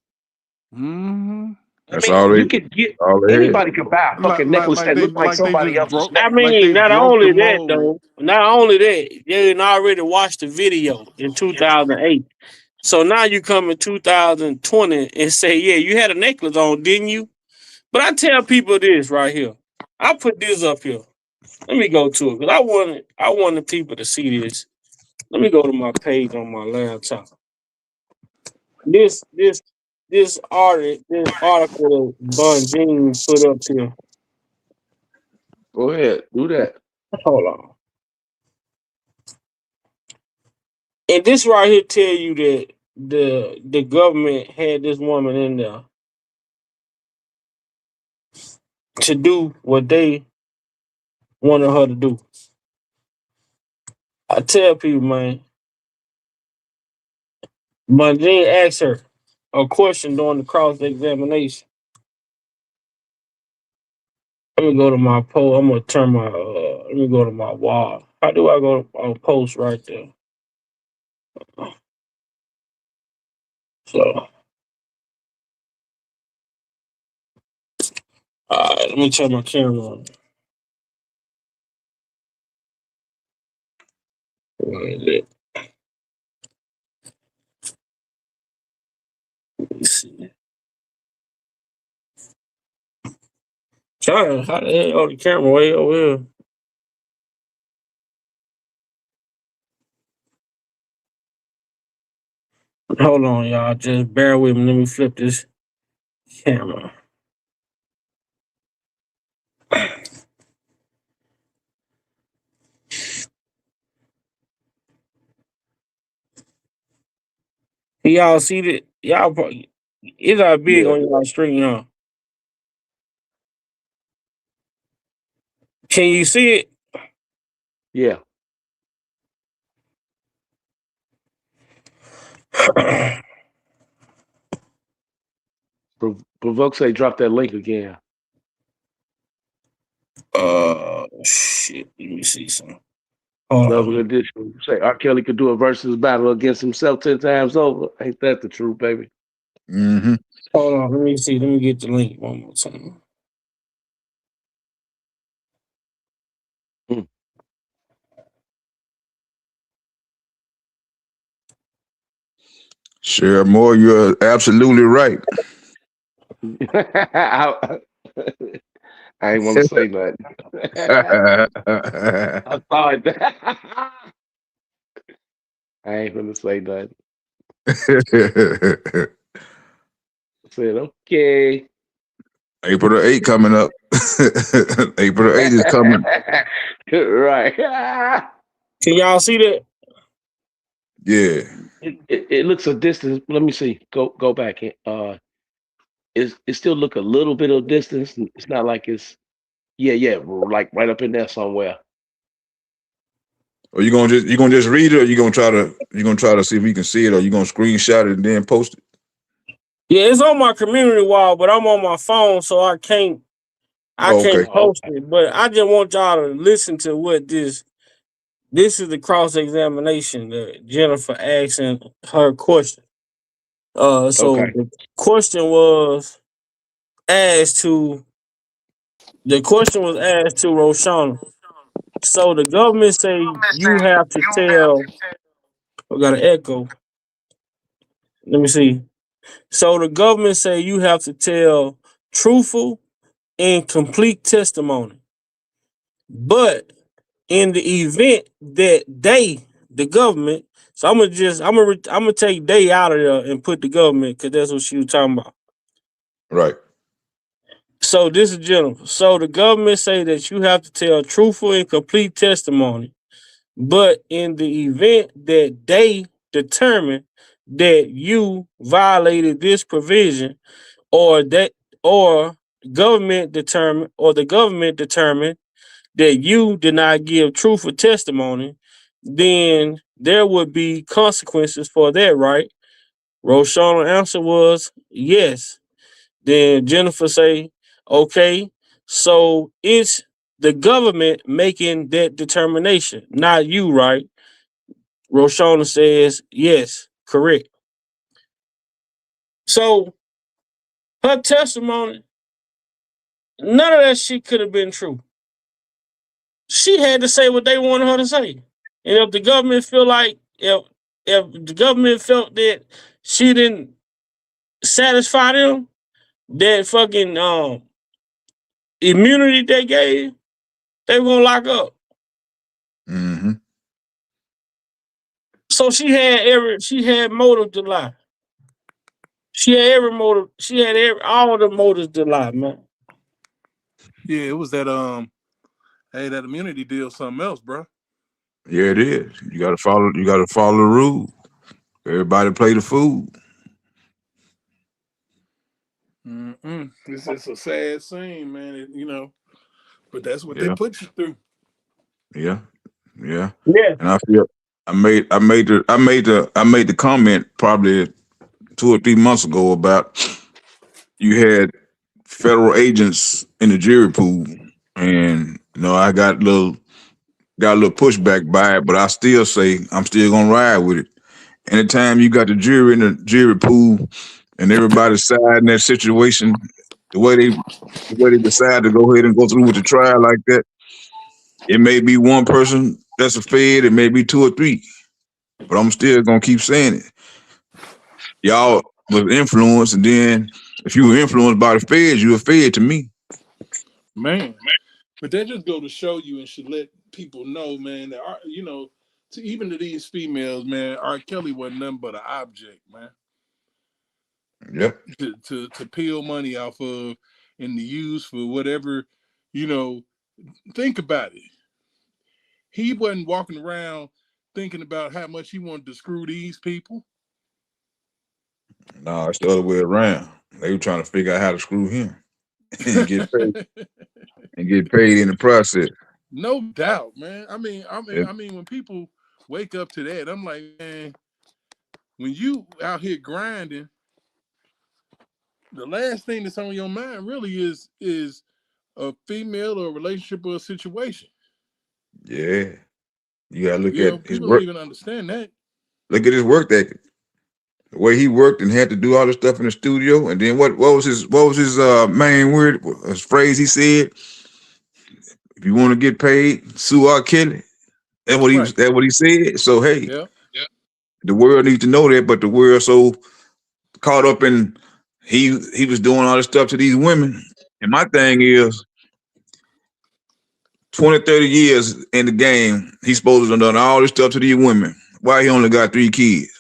Speaker 5: mm-hmm.
Speaker 8: I
Speaker 7: That's
Speaker 8: mean,
Speaker 7: all
Speaker 8: you
Speaker 7: they
Speaker 8: could get
Speaker 7: all they had.
Speaker 8: anybody could buy a fucking necklace that looked like
Speaker 5: Like they
Speaker 8: somebody
Speaker 5: just
Speaker 8: else's
Speaker 5: broke
Speaker 1: I
Speaker 8: necklace.
Speaker 5: like they
Speaker 1: mean, not
Speaker 5: broke the
Speaker 1: only that
Speaker 5: mold.
Speaker 1: though, not only that, they had already watched the video in 2008. So now you come in 2020 and say, yeah, you had a necklace on, didn't you? But I tell people this right here. I put this up here. Let me go to it because I wanted people to see this. Let me go to my page on my laptop. This this this article that Bun Jean put up here.
Speaker 8: Go ahead, do that.
Speaker 1: Hold on. And this right here tell you that the government had this woman in there to do what they wanted her to do. I tell people, man, Bunjin asked her a question during the cross examination. Let me go to my post. I'm gonna turn my. Let me go to my wall. How do I go to post right there? So, let me turn my camera on. Where is it? Let me see. John, how the hell the camera way over here? Hold on, y'all. Just bear with me. Let me flip this camera. Y'all see that? Y'all, it's not big
Speaker 8: Yeah,
Speaker 1: on y'all screen, huh? Can you see it?
Speaker 8: yeah. Provoke say drop that link again.
Speaker 1: Shit. Let me see something. Hold
Speaker 8: Love
Speaker 1: on.
Speaker 8: edition. Say R. Kelly could do a versus battle against himself 10 times over. Ain't that the truth, baby?
Speaker 7: Mm-hmm.
Speaker 1: Hold on. Let me see. Let me get the link one more time.
Speaker 7: Share more. You're absolutely right.
Speaker 8: I ain't want to say nothing. I thought I ain't gonna say nothing. I said, okay.
Speaker 7: April the 8th coming up. April the 8th is coming.
Speaker 8: Right.
Speaker 1: Can y'all see that?
Speaker 7: Yeah.
Speaker 8: It looks a distance. Let me see. Go back. It still look a little bit of distance. It's not like it's yeah, like right up in there somewhere.
Speaker 7: Or you gonna just read it, or you gonna try to see if you can see it, or you gonna screenshot it and then post it?
Speaker 1: Yeah, it's on my community wall, but I'm on my phone, so I can't
Speaker 7: Oh, okay.
Speaker 1: post it. But I just want y'all to listen to what this is the cross examination that Jennifer asking her question. So
Speaker 8: Okay.
Speaker 1: the question was asked to Roshana. So the government say you have to tell. I got an echo. Let me see. So the government say you have to tell truthful and complete testimony. But in the event that the government, so I'm gonna take they out of there and put the government because that's what she was talking about.
Speaker 7: Right.
Speaker 1: So this is general. So the government say that you have to tell truthful and complete testimony. But in the event that they determine that you violated this provision, or that or the government determined that you did not give truthful testimony, then there would be consequences for that, right? Roshanna's answer was yes. Then Jennifer say, okay, so it's the government making that determination, not you, right? Roshana says yes, correct. So her testimony, none of that shit could have been true. She had to say what they wanted her to say. And if the government feel like if the government felt that she didn't satisfy them, that fucking immunity they gave, they were gonna lock up.
Speaker 7: Mm-hmm.
Speaker 1: So she had motive to lie. She had every motive. She had all the motives to lie, man.
Speaker 5: Yeah, it was that hey, that immunity deal something else, bro.
Speaker 7: Yeah, it is. You gotta follow. You gotta follow the rule. Everybody play the fool.
Speaker 5: It's a sad scene, man. But that's what they
Speaker 7: Yeah,
Speaker 5: put you through.
Speaker 7: yeah, yeah.
Speaker 1: Yeah.
Speaker 7: And I feel I made the comment probably 2 or 3 months ago about you had federal agents in the jury pool. and I got a little pushback by it, but I still say I'm still gonna ride with it. Anytime you got the jury in the jury pool and everybody's side in that situation, the way they decide to go ahead and go through with the trial like that, it may be one person that's a fed, it may be two or three, but I'm still gonna keep saying it. Y'all was influenced, and then if you were influenced by the feds, you were fed to me.
Speaker 5: Man. But that just go to show you and should let people know, man, that to even to these females, man, R. Kelly wasn't nothing but an object, man.
Speaker 7: Yep.
Speaker 5: To peel money off of and to use for whatever, you know, think about it. He wasn't walking around thinking about how much he wanted to screw these people.
Speaker 7: No, it's the other way around. They were trying to figure out how to screw him and get paid in the process.
Speaker 5: No doubt, man. I mean,
Speaker 7: Yep.
Speaker 5: when people wake up to that, I'm like, man, when you out here grinding, the last thing that's on your mind really is a female or a relationship or a situation.
Speaker 7: Yeah. You gotta look at his
Speaker 5: People don't
Speaker 7: work.
Speaker 5: even understand that.
Speaker 7: Look at his work ethic. The way he worked and had to do all this stuff in the studio, and then what was his main word, his phrase he said? If you want to get paid, sue R. Kelly. That's what
Speaker 5: Right.
Speaker 7: That what he said. So hey,
Speaker 5: Yeah.
Speaker 7: the world needs to know that, but the world so caught up in he was doing all this stuff to these women. And my thing is 20, 30 years in the game, he's supposed to have done all this stuff to these women. Why he only got 3 kids?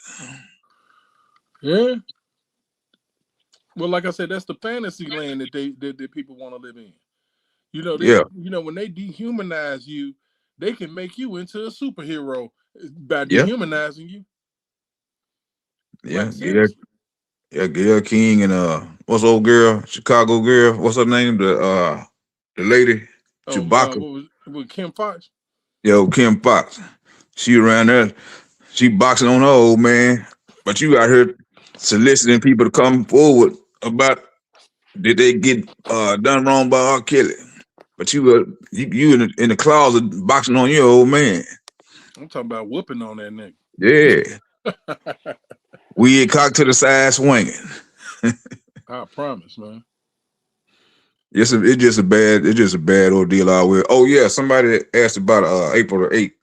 Speaker 5: Yeah. Well, like I said, that's the fantasy land that people want to live in.
Speaker 7: Yeah.
Speaker 5: When they dehumanize you, they can make you into a superhero by
Speaker 7: Yeah.
Speaker 5: dehumanizing you.
Speaker 7: Yeah.
Speaker 5: Like seriously.
Speaker 7: Gail King and what's the old girl, Chicago girl? What's her name? The lady, Chewbacca.
Speaker 5: What was Kim Fox?
Speaker 7: Yo, Kim Fox. She around there. She boxing on her old man. But you out here soliciting people to come forward about did they get done wrong by R. Kelly? But you in the closet boxing on your old man.
Speaker 5: I'm talking about whooping on that nigga.
Speaker 7: Yeah. We cocked to the side swinging.
Speaker 5: I promise, man.
Speaker 7: It's just a bad ordeal out there. Oh yeah, somebody asked about April the 8th.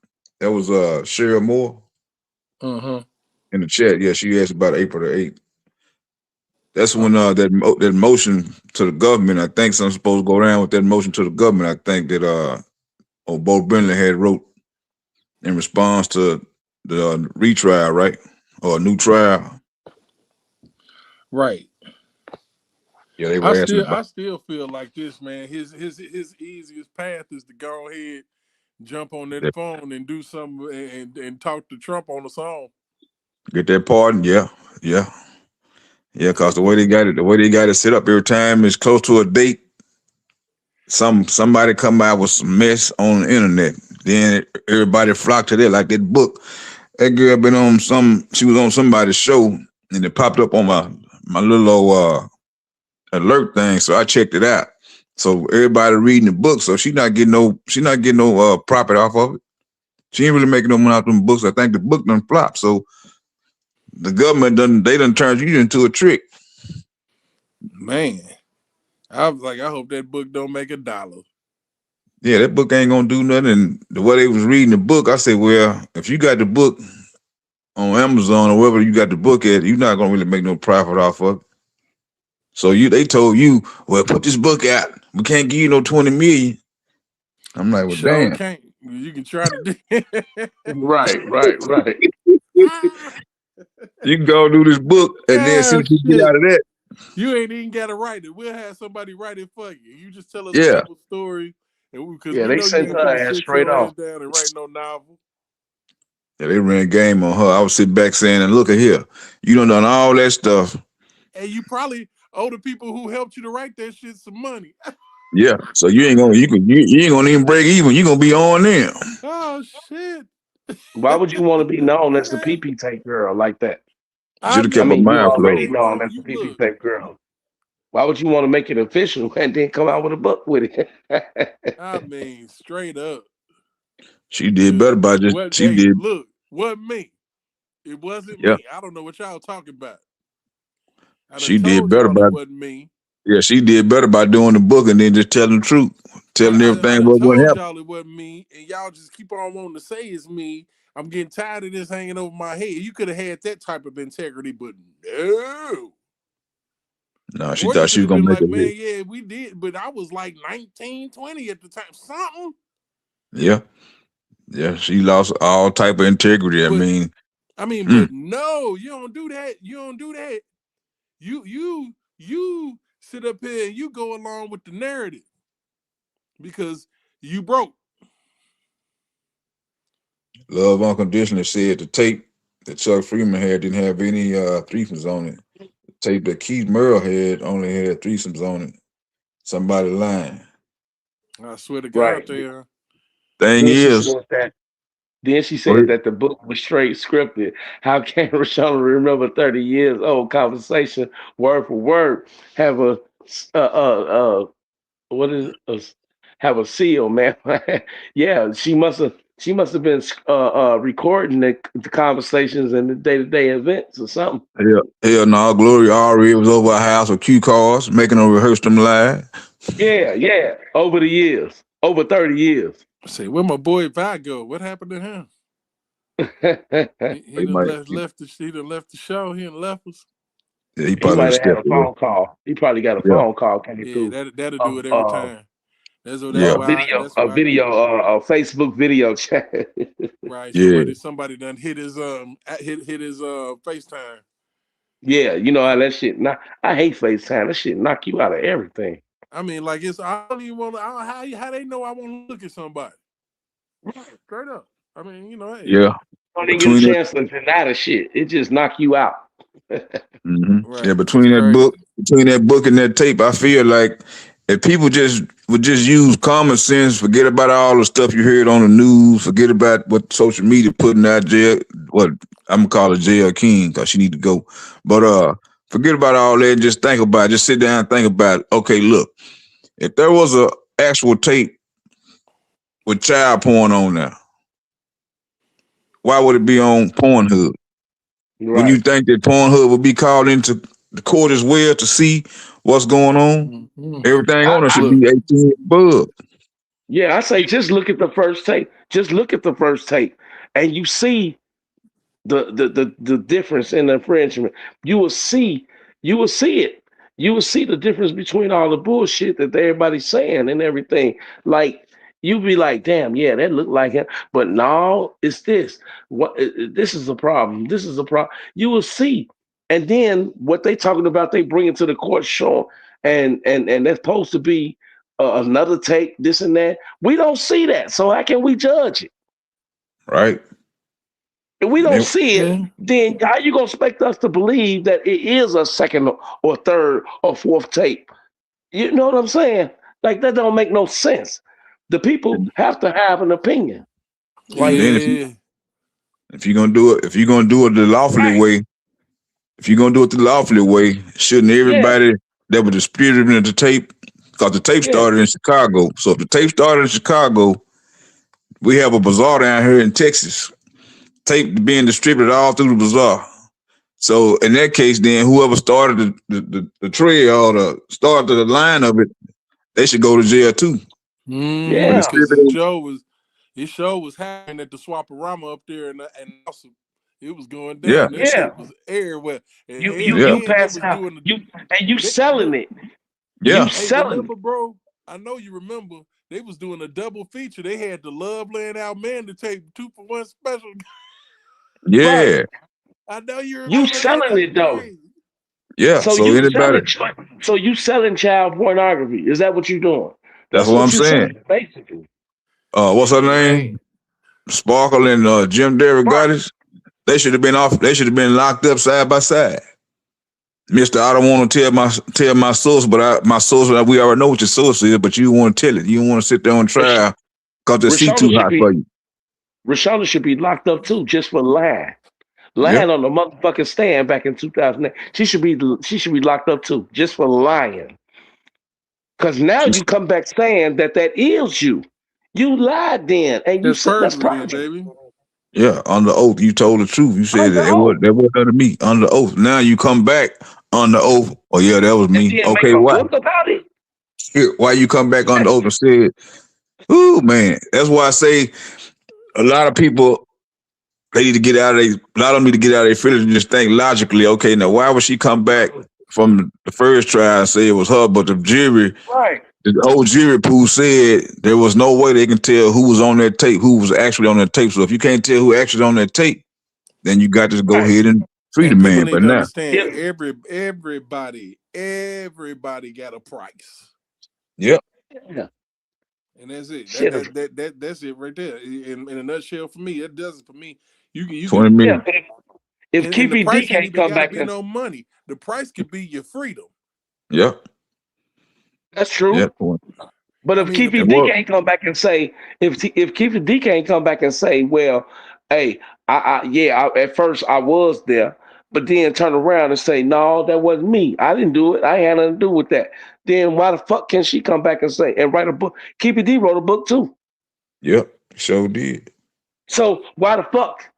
Speaker 7: That was Cheryl Moore.
Speaker 5: Uh-huh.
Speaker 7: In the chat. Yeah, she asked about April the 8th. That's when that motion to the government, I think something's supposed to go down with that motion to the government. I think that Bo Brennan had wrote in response to the retrial, right? Or a new trial.
Speaker 5: Right.
Speaker 7: Yeah, they were asking about.
Speaker 5: I still feel like this, man. His easiest path is to go ahead, jump on that phone and do something and talk to Trump on the song.
Speaker 7: Get that pardon, yeah. Because the way they got it set up every time is close to a date. Somebody come out with some mess on the internet. Then everybody flocked to that, like that book. That girl been on she was on somebody's show and it popped up on my little alert thing. So I checked it out. So everybody reading the book. So she's not getting no profit off of it. She ain't really making no money off them books. I think the book done flopped. So the government done turned you into a trick.
Speaker 5: Man. I was like, I hope that book don't make $1.
Speaker 7: Yeah, that book ain't gonna do nothing. And the way they was reading the book, I said, well, if you got the book on Amazon or wherever you got the book at, you're not gonna really make no profit off of it. So they told you, well, put this book out. We can't give you no 20 million. I'm like, well,
Speaker 5: Sure
Speaker 7: damn.
Speaker 5: can't. You can try to do
Speaker 8: Right.
Speaker 7: You can go do this book and then see what you get out of that.
Speaker 5: You ain't even got to write it. We'll have somebody write it for you. You just tell us
Speaker 7: Yeah.
Speaker 5: a couple stories, and because
Speaker 8: Yeah,
Speaker 5: we
Speaker 8: they
Speaker 5: know you
Speaker 8: sent
Speaker 5: ain't
Speaker 8: her
Speaker 5: gonna
Speaker 8: ass
Speaker 5: sit
Speaker 8: straight
Speaker 5: your ass
Speaker 8: off.
Speaker 5: down and write no novel.
Speaker 7: Yeah, they ran game on her. I was sitting back saying, and look at here, you done all that stuff.
Speaker 5: And you probably owe the people who helped you to write that shit some money.
Speaker 7: Yeah. So you ain't gonna even break even. You gonna be on them.
Speaker 5: Oh shit.
Speaker 8: Why would you want to be known as the PP tape girl like that?
Speaker 7: Should have kept her
Speaker 8: You
Speaker 7: mind
Speaker 8: already
Speaker 7: closed.
Speaker 8: known as the PP tape girl. Why would you want to make it official and then come out with a book with it?
Speaker 5: I mean, straight up.
Speaker 7: She did better by just
Speaker 5: What?
Speaker 7: she
Speaker 5: Hey,
Speaker 7: did.
Speaker 5: look, wasn't me. It wasn't
Speaker 7: Yeah,
Speaker 5: me. I don't know what y'all talking about. I done
Speaker 7: she did
Speaker 5: told
Speaker 7: better
Speaker 5: y'all it
Speaker 7: by.
Speaker 5: wasn't me.
Speaker 7: Yeah, she did better by doing the book and then just telling the truth, telling
Speaker 5: I
Speaker 7: everything
Speaker 5: done
Speaker 7: what
Speaker 5: told
Speaker 7: happened.
Speaker 5: y'all it wasn't me, and y'all just keep on wanting to say it's me. I'm getting tired of this hanging over my head. You could have had that type of integrity, but no.
Speaker 7: No, she
Speaker 5: Or you
Speaker 7: thought
Speaker 5: could
Speaker 7: she was
Speaker 5: have
Speaker 7: gonna
Speaker 5: been
Speaker 7: make
Speaker 5: like,
Speaker 7: a
Speaker 5: man,
Speaker 7: hit.
Speaker 5: yeah, we did, but I was like 19, 20 at the time. Something.
Speaker 7: Yeah, yeah, she lost all type of integrity.
Speaker 5: But
Speaker 7: Mm,
Speaker 5: but no, you don't do that. You don't do that. You sit up here and you go along with the narrative because you broke.
Speaker 7: Love Unconditionally said the tape that Chuck Freeman had didn't have any threesomes on it. The tape that Keith Merle had only had threesomes on it. Somebody lying.
Speaker 5: I swear to God,
Speaker 8: Right.
Speaker 5: they are.
Speaker 7: Thing
Speaker 8: Then she
Speaker 7: is,
Speaker 8: said that. Then she
Speaker 7: go
Speaker 8: said
Speaker 7: ahead.
Speaker 8: that the book was straight scripted. How can Rashawn remember 30 years old conversation word for word? Have a what is have a seal, man? Yeah, she must have been recording the conversations and the day to day events or something.
Speaker 7: Hell no, Gloria already was over our house with cue cards, making them rehearse them live.
Speaker 8: Yeah, yeah. Over the years, over 30 years.
Speaker 5: Say, where my boy Vi go? What happened to him? He
Speaker 7: He
Speaker 5: done
Speaker 7: might,
Speaker 5: he done left the show. He done left us.
Speaker 7: he
Speaker 8: He
Speaker 7: probably
Speaker 8: might have had
Speaker 7: stepped
Speaker 8: a
Speaker 7: away.
Speaker 8: phone call. He probably got a
Speaker 7: Yeah,
Speaker 8: phone call coming
Speaker 5: Yeah,
Speaker 8: through
Speaker 5: that'll do
Speaker 8: of
Speaker 5: it every time. That's
Speaker 7: yeah,
Speaker 5: why. That's why.
Speaker 8: a Facebook video chat.
Speaker 5: Right.
Speaker 7: yeah,
Speaker 5: Somebody done hit his hit his FaceTime.
Speaker 8: Yeah, you know how that shit. I hate FaceTime. That shit knock you out of everything.
Speaker 5: I mean, like I don't even want to. How they know I want to look at somebody straight up. I mean, hey,
Speaker 7: yeah.
Speaker 8: Don't even get a
Speaker 7: Between that,
Speaker 8: chance to deny the shit. It just knock you out.
Speaker 7: yeah,
Speaker 5: right. It's
Speaker 7: between
Speaker 5: crazy.
Speaker 7: that book and that tape, I feel like if people just would just use common sense, forget about all the stuff you heard on the news, forget about what social media putting out jail. What I'm gonna call her jail king because she need to go. But forget about all that and just think about it. Just sit down and think about it. Okay, look, if there was a actual tape with child porn on there, why would it be on Pornhub? When you
Speaker 8: Right.
Speaker 7: think that Pornhub would be called into the court as well to see what's going on,
Speaker 5: Mm-hmm.
Speaker 7: everything on there should
Speaker 5: Look.
Speaker 7: be 18 above.
Speaker 8: Yeah, I say just look at the first tape. Just look at the first tape, and you see the difference in the infringement. You will see you will see it. You will see the difference between all the bullshit that everybody's saying and everything. Like you be like, damn, yeah, that looked like him, but no, it's this. This is a problem. This is a problem. You will see, and then what they talking about, they bring it to the court show, and that's supposed to be another take, this and that. We don't see that, so how can we judge it?
Speaker 7: Right?
Speaker 8: If we don't
Speaker 7: Yep.
Speaker 8: see it,
Speaker 5: Yeah.
Speaker 8: then how you gonna expect us to believe that it is a second or third or fourth tape? You know what I'm saying? Like that don't make no sense. The people
Speaker 7: And,
Speaker 8: have to have an opinion.
Speaker 7: and
Speaker 8: Like
Speaker 7: then
Speaker 5: Yeah.
Speaker 7: if you're gonna do it, if you're gonna do it the lawfully
Speaker 8: right,
Speaker 7: way, if you're gonna do it the lawfully way, shouldn't
Speaker 8: yeah,
Speaker 7: everybody that was distributing the tape, because the tape
Speaker 8: yeah,
Speaker 7: started in Chicago. So if the tape started in Chicago, we have a bazaar down here in Texas. Tape being distributed all through the bazaar. So in that case, then whoever started the trail or the started the line of it, they should go to jail too. For
Speaker 5: Mm-hmm.
Speaker 8: yeah,
Speaker 5: Because
Speaker 7: distributing,
Speaker 5: his show was happening at the Swaparama up there, and also it was going
Speaker 7: yeah,
Speaker 5: down. That
Speaker 8: yeah.
Speaker 5: tape was everywhere,
Speaker 7: yeah,
Speaker 8: You
Speaker 5: and they
Speaker 8: pass
Speaker 5: was
Speaker 8: out.
Speaker 5: doing
Speaker 8: You and you
Speaker 5: the.
Speaker 8: selling it. You
Speaker 7: yeah,
Speaker 5: Hey,
Speaker 8: selling it.
Speaker 5: remember, bro? I know you remember. They was doing a double feature. They had the Love Land Out Man to take 2-for-1 special.
Speaker 8: Right.
Speaker 7: yeah,
Speaker 5: I know you
Speaker 8: You
Speaker 5: remember that.
Speaker 8: selling
Speaker 5: That's
Speaker 8: it though.
Speaker 5: crazy.
Speaker 7: yeah.
Speaker 8: So
Speaker 7: So
Speaker 8: you
Speaker 7: anybody,
Speaker 8: selling so you selling child pornography. Is that what you're doing?
Speaker 7: that's
Speaker 8: That's
Speaker 7: what I'm
Speaker 8: what you're
Speaker 7: saying.
Speaker 8: saying, basically.
Speaker 7: What's her
Speaker 5: Shit.
Speaker 7: name? Sparkle and Jim
Speaker 8: Right.
Speaker 7: Derrick. They should have been off. They should have been locked up side by side. Mister, I don't want to tell my source, but my source, we already know what your source is, but you want to tell it. You don't want to sit there on
Speaker 8: Rash-
Speaker 7: trial because the seat
Speaker 8: Rashonda
Speaker 7: too
Speaker 8: should
Speaker 7: hot for
Speaker 8: be
Speaker 7: you.
Speaker 8: Rashonda should be locked up too, just for lying. lying on the motherfucking stand back in 2008. She should be locked up too, just for lying. Because now you come back saying that is you. You lied then, and you
Speaker 5: That's
Speaker 8: said that's
Speaker 5: perjury, then,
Speaker 8: perjury.
Speaker 5: baby.
Speaker 7: Yeah, under oath, you told the truth. You said
Speaker 8: Under oath.
Speaker 7: that was under me, under oath. Now you come back under oath. Oh yeah, that was
Speaker 8: And
Speaker 7: me.
Speaker 8: then make
Speaker 7: Okay,
Speaker 8: a
Speaker 7: why?
Speaker 8: book about it.
Speaker 7: Why you come back under oath and said, "Ooh, man"? That's why I say a lot of people they need to get out of a lot of them need to get out of their feelings and just think logically. Okay, now why would she come back from the first trial and say it was her, but the jury,
Speaker 8: Right.
Speaker 7: the old jury pool said there was no way they can tell who was on that tape, who was actually on that tape. So if you can't tell who actually on that tape, then you got to go
Speaker 8: Right.
Speaker 7: ahead and free the
Speaker 5: And people
Speaker 7: man.
Speaker 5: need
Speaker 7: But
Speaker 5: to
Speaker 7: now,
Speaker 5: understand everybody got a price.
Speaker 7: yep,
Speaker 8: Yeah.
Speaker 5: And that's it.
Speaker 8: Shit.
Speaker 5: That's it right there. In a nutshell, for me, it does it for me. You
Speaker 7: 20
Speaker 5: can,
Speaker 8: Yeah.
Speaker 7: million.
Speaker 8: If
Speaker 5: and the
Speaker 8: Keefe D
Speaker 5: price ain't
Speaker 8: can't
Speaker 5: even
Speaker 8: come
Speaker 5: got to
Speaker 8: back
Speaker 5: be
Speaker 8: and
Speaker 5: no money. The price could be your freedom.
Speaker 7: Yep,
Speaker 8: that's true.
Speaker 7: yep.
Speaker 8: But
Speaker 5: I
Speaker 8: if
Speaker 5: mean,
Speaker 8: Keefe
Speaker 7: It
Speaker 8: D
Speaker 7: was.
Speaker 8: can't come back and say, if Keefe D can't come back and say, well, hey, at first I was there, but then turn around and say, no, that wasn't me. I didn't do it. I had nothing to do with that. Then why the fuck can she come back and say and write a book? Keefe D wrote a book too.
Speaker 7: Yep, sure did.
Speaker 8: So why the fuck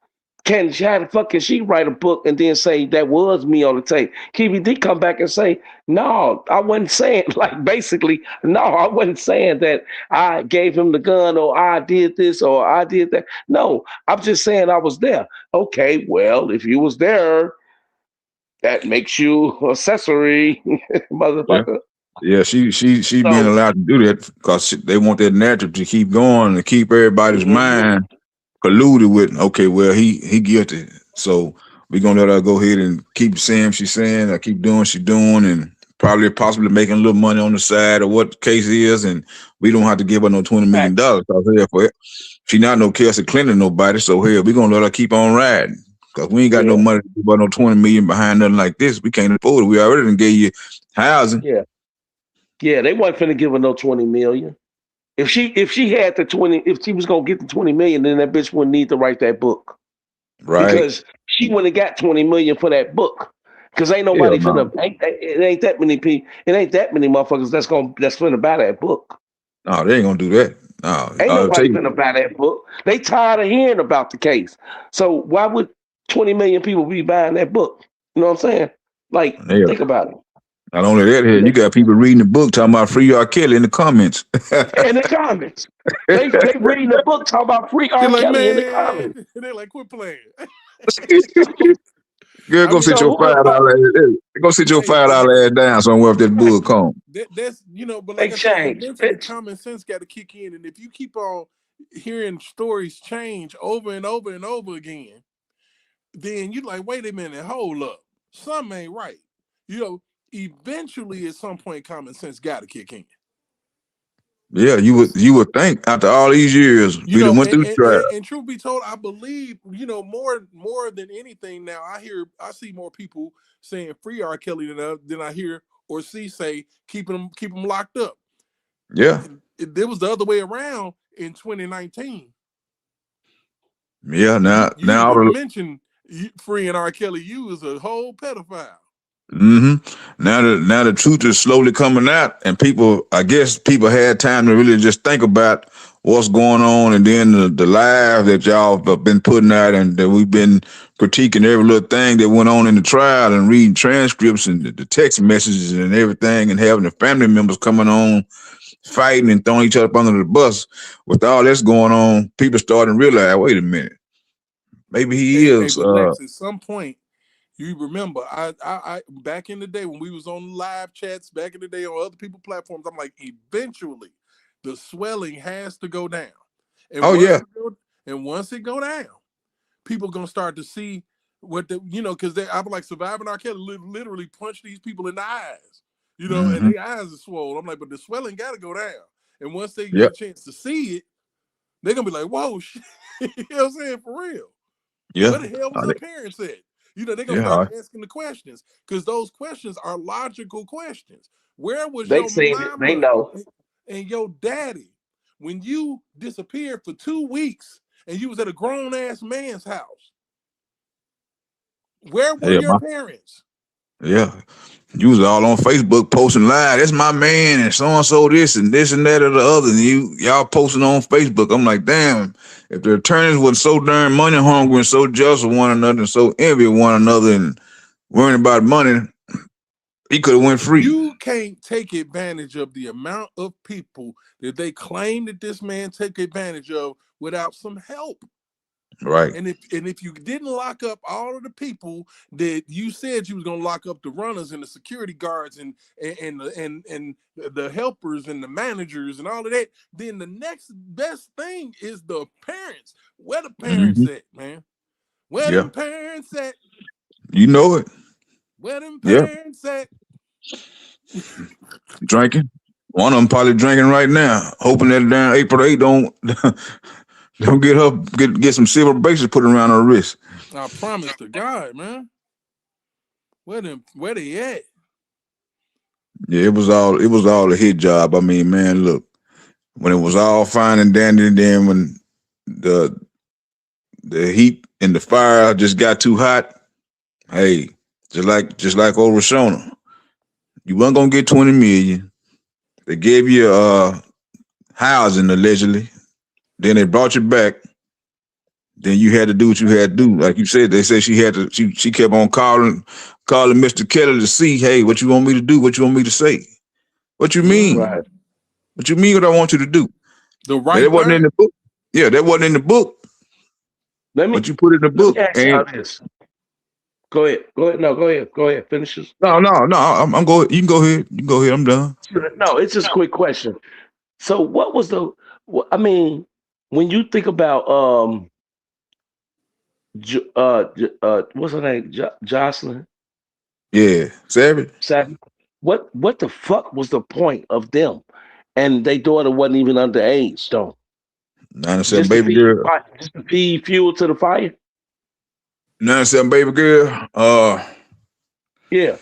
Speaker 8: how the fuck can she write a book and then say that was me on the tape? KBD come back and say, no, I wasn't saying like basically, no, I wasn't saying that I gave him the gun or I did this or I did that. No, I'm just saying I was there. Okay, well, if you was there, that makes you accessory,
Speaker 7: Yeah,
Speaker 8: motherfucker.
Speaker 7: yeah. She being
Speaker 8: So
Speaker 7: allowed to do that because they want that narrative to keep going and keep everybody's mind colluded with. Okay, well he guilty, so we gonna let her go ahead and keep saying what she's saying, or keep doing what she's doing, and probably possibly making a little money on the side or what the case is, and we don't have to give her no $20 million because for it. She not no Kelsey Clinton nobody, so here we gonna let her keep on riding. Cause we ain't got no
Speaker 8: yeah,
Speaker 7: money to give her no 20 million behind nothing like this. We can't afford it. We already done gave you housing.
Speaker 8: yeah, yeah. They wasn't finna give her no 20 million. If she had the 20, if she was gonna get the 20 million, then that bitch wouldn't need to write that book.
Speaker 7: Right.
Speaker 8: Because she would have got 20 million for that book. Because ain't
Speaker 7: Hell
Speaker 8: nobody
Speaker 7: no.
Speaker 8: finna it ain't that many people, it ain't that many motherfuckers that's finna buy that book.
Speaker 7: No, they ain't gonna do that. No.
Speaker 8: Ain't
Speaker 7: I'll tell
Speaker 8: nobody
Speaker 7: you.
Speaker 8: finna buy that book. They tired of hearing about the case. So why would 20 million people be buying that book? You know what I'm saying? Like,
Speaker 7: Hell.
Speaker 8: think about
Speaker 7: Not only that, here you got people reading the book talking about free R. Kelly in the comments.
Speaker 8: it. In the comments. They reading the book talking about free
Speaker 5: they're
Speaker 8: R.
Speaker 5: like,
Speaker 8: Kelly in the
Speaker 5: man,
Speaker 8: comments.
Speaker 5: they're like, quit playing.
Speaker 7: Girl,
Speaker 5: I
Speaker 7: go
Speaker 5: mean,
Speaker 7: sit
Speaker 8: So
Speaker 7: your
Speaker 8: who the fuck?
Speaker 7: Go sit your
Speaker 5: hey, and
Speaker 7: $5 ass down somewhere if that book come.
Speaker 5: that's but like
Speaker 8: They
Speaker 5: I said,
Speaker 8: changed.
Speaker 5: eventually common sense got to kick in, and if you keep on hearing stories change over and over and over again, then you're like, wait a minute, hold up, something ain't right. Eventually at some point, common sense got to kick in.
Speaker 7: Yeah, you would think after all these years we done went
Speaker 5: And,
Speaker 7: through the
Speaker 5: and,
Speaker 7: trial.
Speaker 5: and, and truth be told, I believe, more than anything now, I see more people saying free R. Kelly than I hear or see say keep him locked up.
Speaker 7: Yeah.
Speaker 5: It was the other way around in 2019.
Speaker 7: Yeah,
Speaker 5: You
Speaker 7: now
Speaker 5: you
Speaker 7: now
Speaker 5: even
Speaker 7: all
Speaker 5: mentioned freeing R. Kelly. You was a whole pedophile.
Speaker 7: now the truth is slowly coming out, and I guess people had time to really just think about what's going on, and then the live that y'all have been putting out, and that we've been critiquing every little thing that went on in the trial, and reading transcripts and the text messages and everything, and having the family members coming on fighting and throwing each other up under the bus. With all this going on, people starting to realize, wait a minute, maybe he
Speaker 5: Hey,
Speaker 7: is.
Speaker 5: but Lex, at some point, you remember, I back in the day when we was on live chats, back in the day on other people's platforms, I'm like, eventually, the swelling has to go down, and
Speaker 7: Oh yeah,
Speaker 5: once it go down, people gonna start to see what because I'm like surviving R. Kelly literally punched these people in the eyes, and
Speaker 7: hmm
Speaker 5: their eyes are swollen. I'm like, but the swelling got to go down, and once they get
Speaker 7: yep,
Speaker 5: a chance to see it, they're gonna be like, whoa, shit. You know what I'm saying? For real.
Speaker 7: yeah,
Speaker 5: Where the hell was her parents at? They're gonna
Speaker 7: yeah.
Speaker 5: start asking the questions because those questions are logical questions. Where was
Speaker 8: They
Speaker 5: your
Speaker 8: seen it. They
Speaker 5: mama
Speaker 8: know.
Speaker 5: and your daddy when you disappeared for 2 weeks and you was at a grown ass man's house? Where were
Speaker 7: Yeah,
Speaker 5: your parents?
Speaker 7: yeah. You was all on Facebook posting live. That's my man, and so this and that or the other. And y'all posting on Facebook. I'm like, damn. If the attorneys were so darn money hungry and so jealous of one another and so envy of one another and worrying about money, he could have went free.
Speaker 5: You can't take advantage of the amount of people that they claim that this man took advantage of without some help.
Speaker 7: Right.
Speaker 5: And if you didn't lock up all of the people that you said you was gonna lock up, the runners and the security guards and the helpers and the managers and all of that, then the next best thing is the parents. Where the parents at, man? Where them parents at?
Speaker 7: You know it.
Speaker 5: Where them parents at?
Speaker 7: Drinking. One of them probably drinking right now, hoping that damn April 8 don't get some silver bracelets put around her wrist.
Speaker 5: I promise to God, man. Where they at?
Speaker 7: Yeah, it was all a hit job. I mean, man, look, when it was all fine and dandy, and then when the heat and the fire just got too hot, hey, just like old Rashona, you weren't gonna get 20 million. They gave you housing allegedly. Then they brought you back. Then you had to do what you had to do. Like you said, they said she kept on calling Mr. Kelly to see, hey, what you want me to do? What you want me to say? What you mean?
Speaker 8: Right.
Speaker 7: What you mean what I want you to do?
Speaker 5: The right
Speaker 7: That wasn't in the book. Yeah, that wasn't in the book. But you put it in the book.
Speaker 8: Go ahead. No, go ahead. Go ahead. Finish this.
Speaker 7: No. I'm going. You can go ahead. I'm done.
Speaker 8: No, it's just a quick question. So, what was I mean, when you think about what's her name? Jocelyn.
Speaker 7: Yeah, Savage.
Speaker 8: What the fuck was the point of them? And their daughter wasn't even underage, though.
Speaker 7: 97 baby girl.
Speaker 8: Just to feed fuel to the fire.
Speaker 7: 97 baby girl.
Speaker 8: Yeah.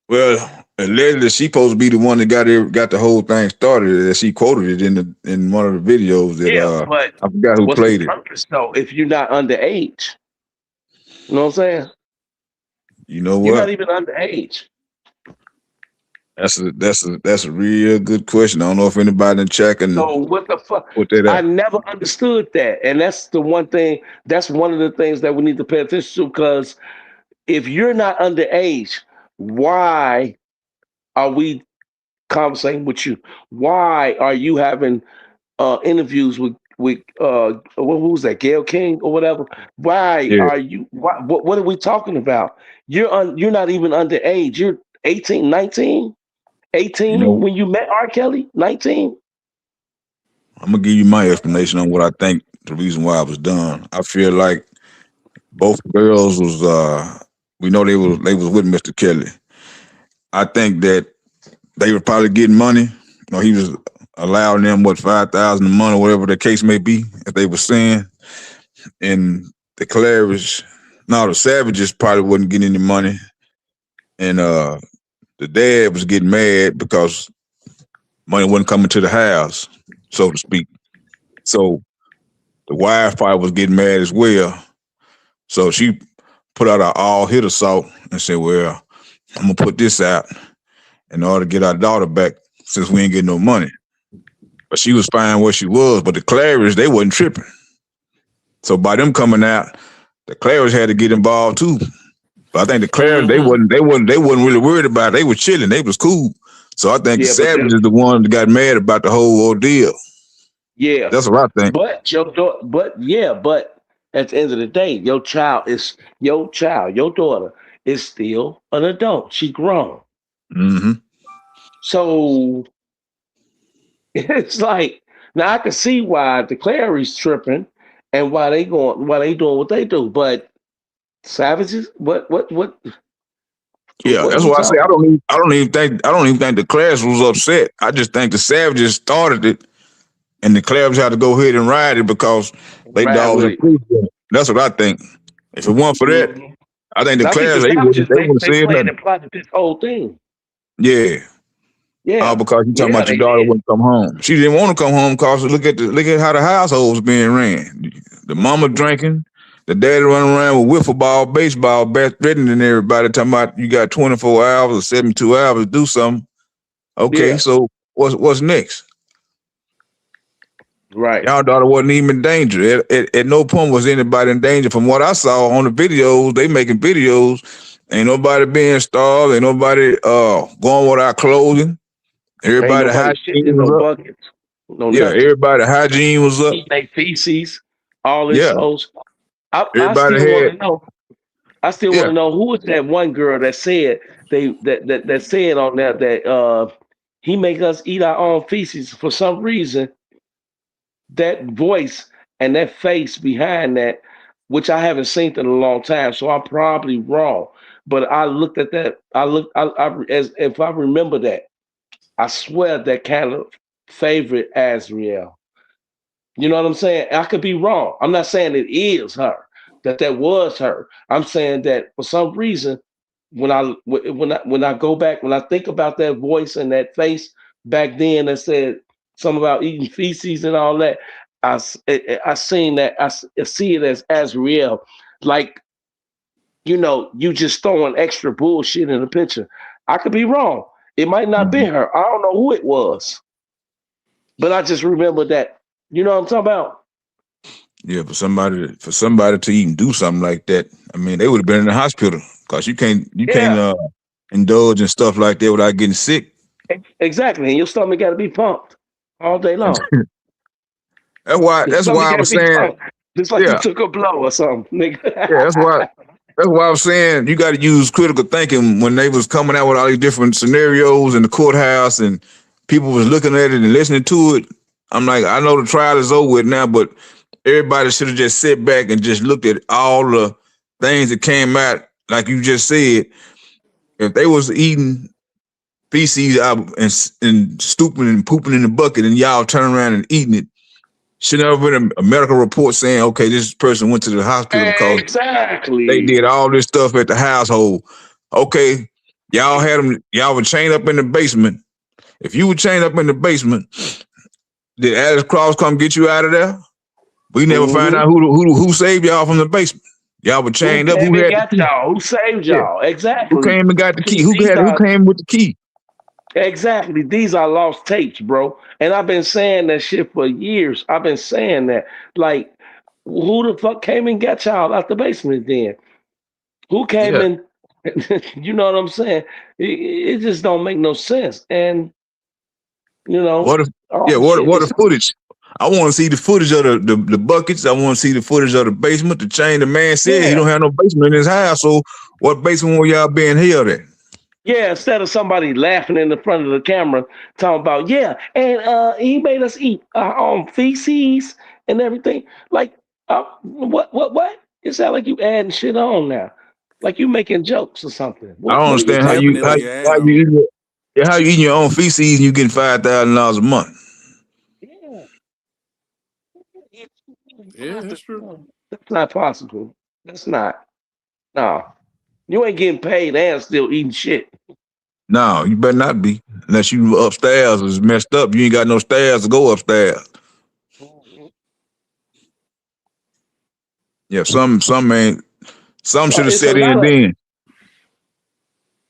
Speaker 7: Well, allegedly she supposed to be the one that got the whole thing started. That she quoted it in one of the videos that
Speaker 8: but
Speaker 7: I forgot who played it.
Speaker 8: So if you're not underage, you know what I'm saying?
Speaker 7: You know what?
Speaker 8: You're not even underage.
Speaker 7: That's a real good question. I don't know if anybody in chat can.
Speaker 8: So what the fuck?
Speaker 7: I
Speaker 8: never understood that, and that's the one thing. That's one of the things that we need to pay attention to. Because if you're not underage, why are we conversating with you? Why are you having interviews with what was that, Gail King or whatever? Why are you? What are we talking about? You're not even underage. You're 18, 19. 18 when you met R. Kelly? 19?
Speaker 7: I'm gonna give you my explanation on what I think the reason why it was done. I feel like both girls was we know they was with Mr. Kelly. I think that they were probably getting money. You know, he was allowing them $5,000 a month or whatever the case may be, if they were saying. And the Savages probably wasn't getting any money. And the dad was getting mad because money wasn't coming to the house, so to speak. So the wife probably was getting mad as well. So she put out an all-hit assault and said, well, I'm going to put this out in order to get our daughter back since we ain't getting no money. But she was fine where she was, but the Claridge, they wasn't tripping. So by them coming out, the Claridge had to get involved too. But I think the Claridge, they wasn't really worried about it. They were chilling. They was cool. So I think the Savage is the one that got mad about the whole ordeal.
Speaker 8: Yeah.
Speaker 7: That's what I think.
Speaker 8: But at the end of the day, your daughter is still an adult. She grown.
Speaker 7: Mm-hmm.
Speaker 8: So it's like, now I can see why the Clary's tripping and why they doing what they do. But Savages, what?
Speaker 7: Yeah, that's why I say I don't even think the Claridge was upset. I just think the Savages started it, and the Claridge had to go ahead and ride it because they dogs. That's what I think. If it weren't for that, I think the Claridge they would have said nothing.
Speaker 8: And plotted this whole thing.
Speaker 7: Yeah. Yeah. All because you talking about your daughter wouldn't come home. She didn't want to come home because look at how the household was being ran. The mama drinking, The daddy running around with wiffle ball, baseball bat, threatening everybody, talking about you got 24 hours or 72 hours to do something. Okay,
Speaker 8: Yeah.
Speaker 7: so what's next?
Speaker 8: Right.
Speaker 7: Y'all daughter wasn't even in danger. At no point was anybody in danger. From what I saw on the videos, they making videos. Ain't nobody being starved. Ain't nobody going without clothing.
Speaker 8: Ain't
Speaker 7: Everybody
Speaker 8: nobody shitting
Speaker 7: hygiene
Speaker 8: in no
Speaker 7: was up.
Speaker 8: buckets, no
Speaker 7: Yeah,
Speaker 8: nothing.
Speaker 7: everybody hygiene was up.
Speaker 8: Eat their feces, all this
Speaker 7: Yeah,
Speaker 8: hoes. I
Speaker 7: everybody
Speaker 8: still want
Speaker 7: had.
Speaker 8: to know. I still want
Speaker 7: Yeah,
Speaker 8: to know who was that one girl that said that said on there that he make us eat our own feces for some reason. That voice and that face behind that, which I haven't seen in a long time, so I'm probably wrong. But I looked at that. I as if I remember that. I swear that kind of favorite Azriel. You know what I'm saying? I could be wrong. I'm not saying it is her, that was her. I'm saying that for some reason, when I go back, when I think about that voice and that face back then that said something about eating feces and all that, I seen that I see it as real, like you just throwing extra bullshit in the picture. I could be wrong. It might not be
Speaker 7: mhm.
Speaker 8: her. I don't know who it was, but I just remember that. You know what I'm talking about?
Speaker 7: Yeah. For somebody to even do something like that, I mean, they would have been in the hospital because you can't
Speaker 8: Yeah,
Speaker 7: indulge in stuff like that without getting sick.
Speaker 8: exactly. And your stomach got to be pumped all day long.
Speaker 7: That's why.
Speaker 8: Your
Speaker 7: That's why
Speaker 8: stomach
Speaker 7: I
Speaker 8: got to
Speaker 7: was
Speaker 8: be
Speaker 7: saying.
Speaker 8: pumped, just like you
Speaker 7: Yeah,
Speaker 8: took a blow or something,
Speaker 7: yeah.
Speaker 8: nigga.
Speaker 7: That's why I was saying you got to use critical thinking when they was coming out with all these different scenarios in the courthouse and people was looking at it and listening to it. I'm like, I know the trial is over with now, but everybody should have just sit back and just looked at all the things that came out, like you just said. If they was eating feces out and stooping and pooping in the bucket, and y'all turn around and eating it, should never been a medical report saying, okay, this person went to the hospital because they
Speaker 8: Exactly.
Speaker 7: did all this stuff at the household. Okay, y'all had them. Y'all were chained up in the basement. If you were chained up in the basement, did Alex Cross come get you out of there? We never find
Speaker 8: Hmm.
Speaker 7: out who saved y'all from the basement. Y'all were
Speaker 8: Who
Speaker 7: chained up.
Speaker 8: came
Speaker 7: Who
Speaker 8: and
Speaker 7: had the
Speaker 8: got
Speaker 7: key?
Speaker 8: y'all? Who saved
Speaker 7: Yeah.
Speaker 8: y'all?
Speaker 7: Who
Speaker 8: Exactly.
Speaker 7: came and got the key?
Speaker 8: See, these
Speaker 7: Who
Speaker 8: are
Speaker 7: came with the key?
Speaker 8: exactly these are lost tapes, bro. And I've been saying that shit for years. I've been saying that. Like, who the fuck came and got y'all out the basement then? Who came
Speaker 7: Yeah.
Speaker 8: in? You know what I'm saying? It just don't make no sense. And you know,
Speaker 7: What if?
Speaker 8: all
Speaker 7: Yeah.
Speaker 8: the
Speaker 7: What?
Speaker 8: shit
Speaker 7: What the
Speaker 8: is
Speaker 7: footage? I want to see the footage of the buckets. I want to see the footage of the basement. The chain. The man said he
Speaker 8: yeah.
Speaker 7: don't have no basement in his house. So what basement were y'all being held at?
Speaker 8: Yeah, instead of somebody laughing in the front of the camera, talking about, yeah, and he made us eat our own feces and everything. Like, what? It sounds like you adding shit on now, like you making jokes or something.
Speaker 7: I
Speaker 8: What
Speaker 7: don't
Speaker 8: are you
Speaker 7: understand how
Speaker 8: talking
Speaker 7: you how,
Speaker 8: about?
Speaker 5: Definitely
Speaker 7: how
Speaker 5: add
Speaker 7: you
Speaker 5: on.
Speaker 7: eating how you eating your own feces and you getting $5,000 a month.
Speaker 8: Yeah,
Speaker 5: Yeah, that's true.
Speaker 8: that's not possible. That's not. No, you ain't getting paid and still eating shit.
Speaker 7: No, you better not be unless you upstairs is messed up. You ain't got no stairs to go upstairs. Yeah, some ain't. Some should have
Speaker 8: It's a
Speaker 7: set
Speaker 8: lot
Speaker 7: in
Speaker 8: of.
Speaker 7: then.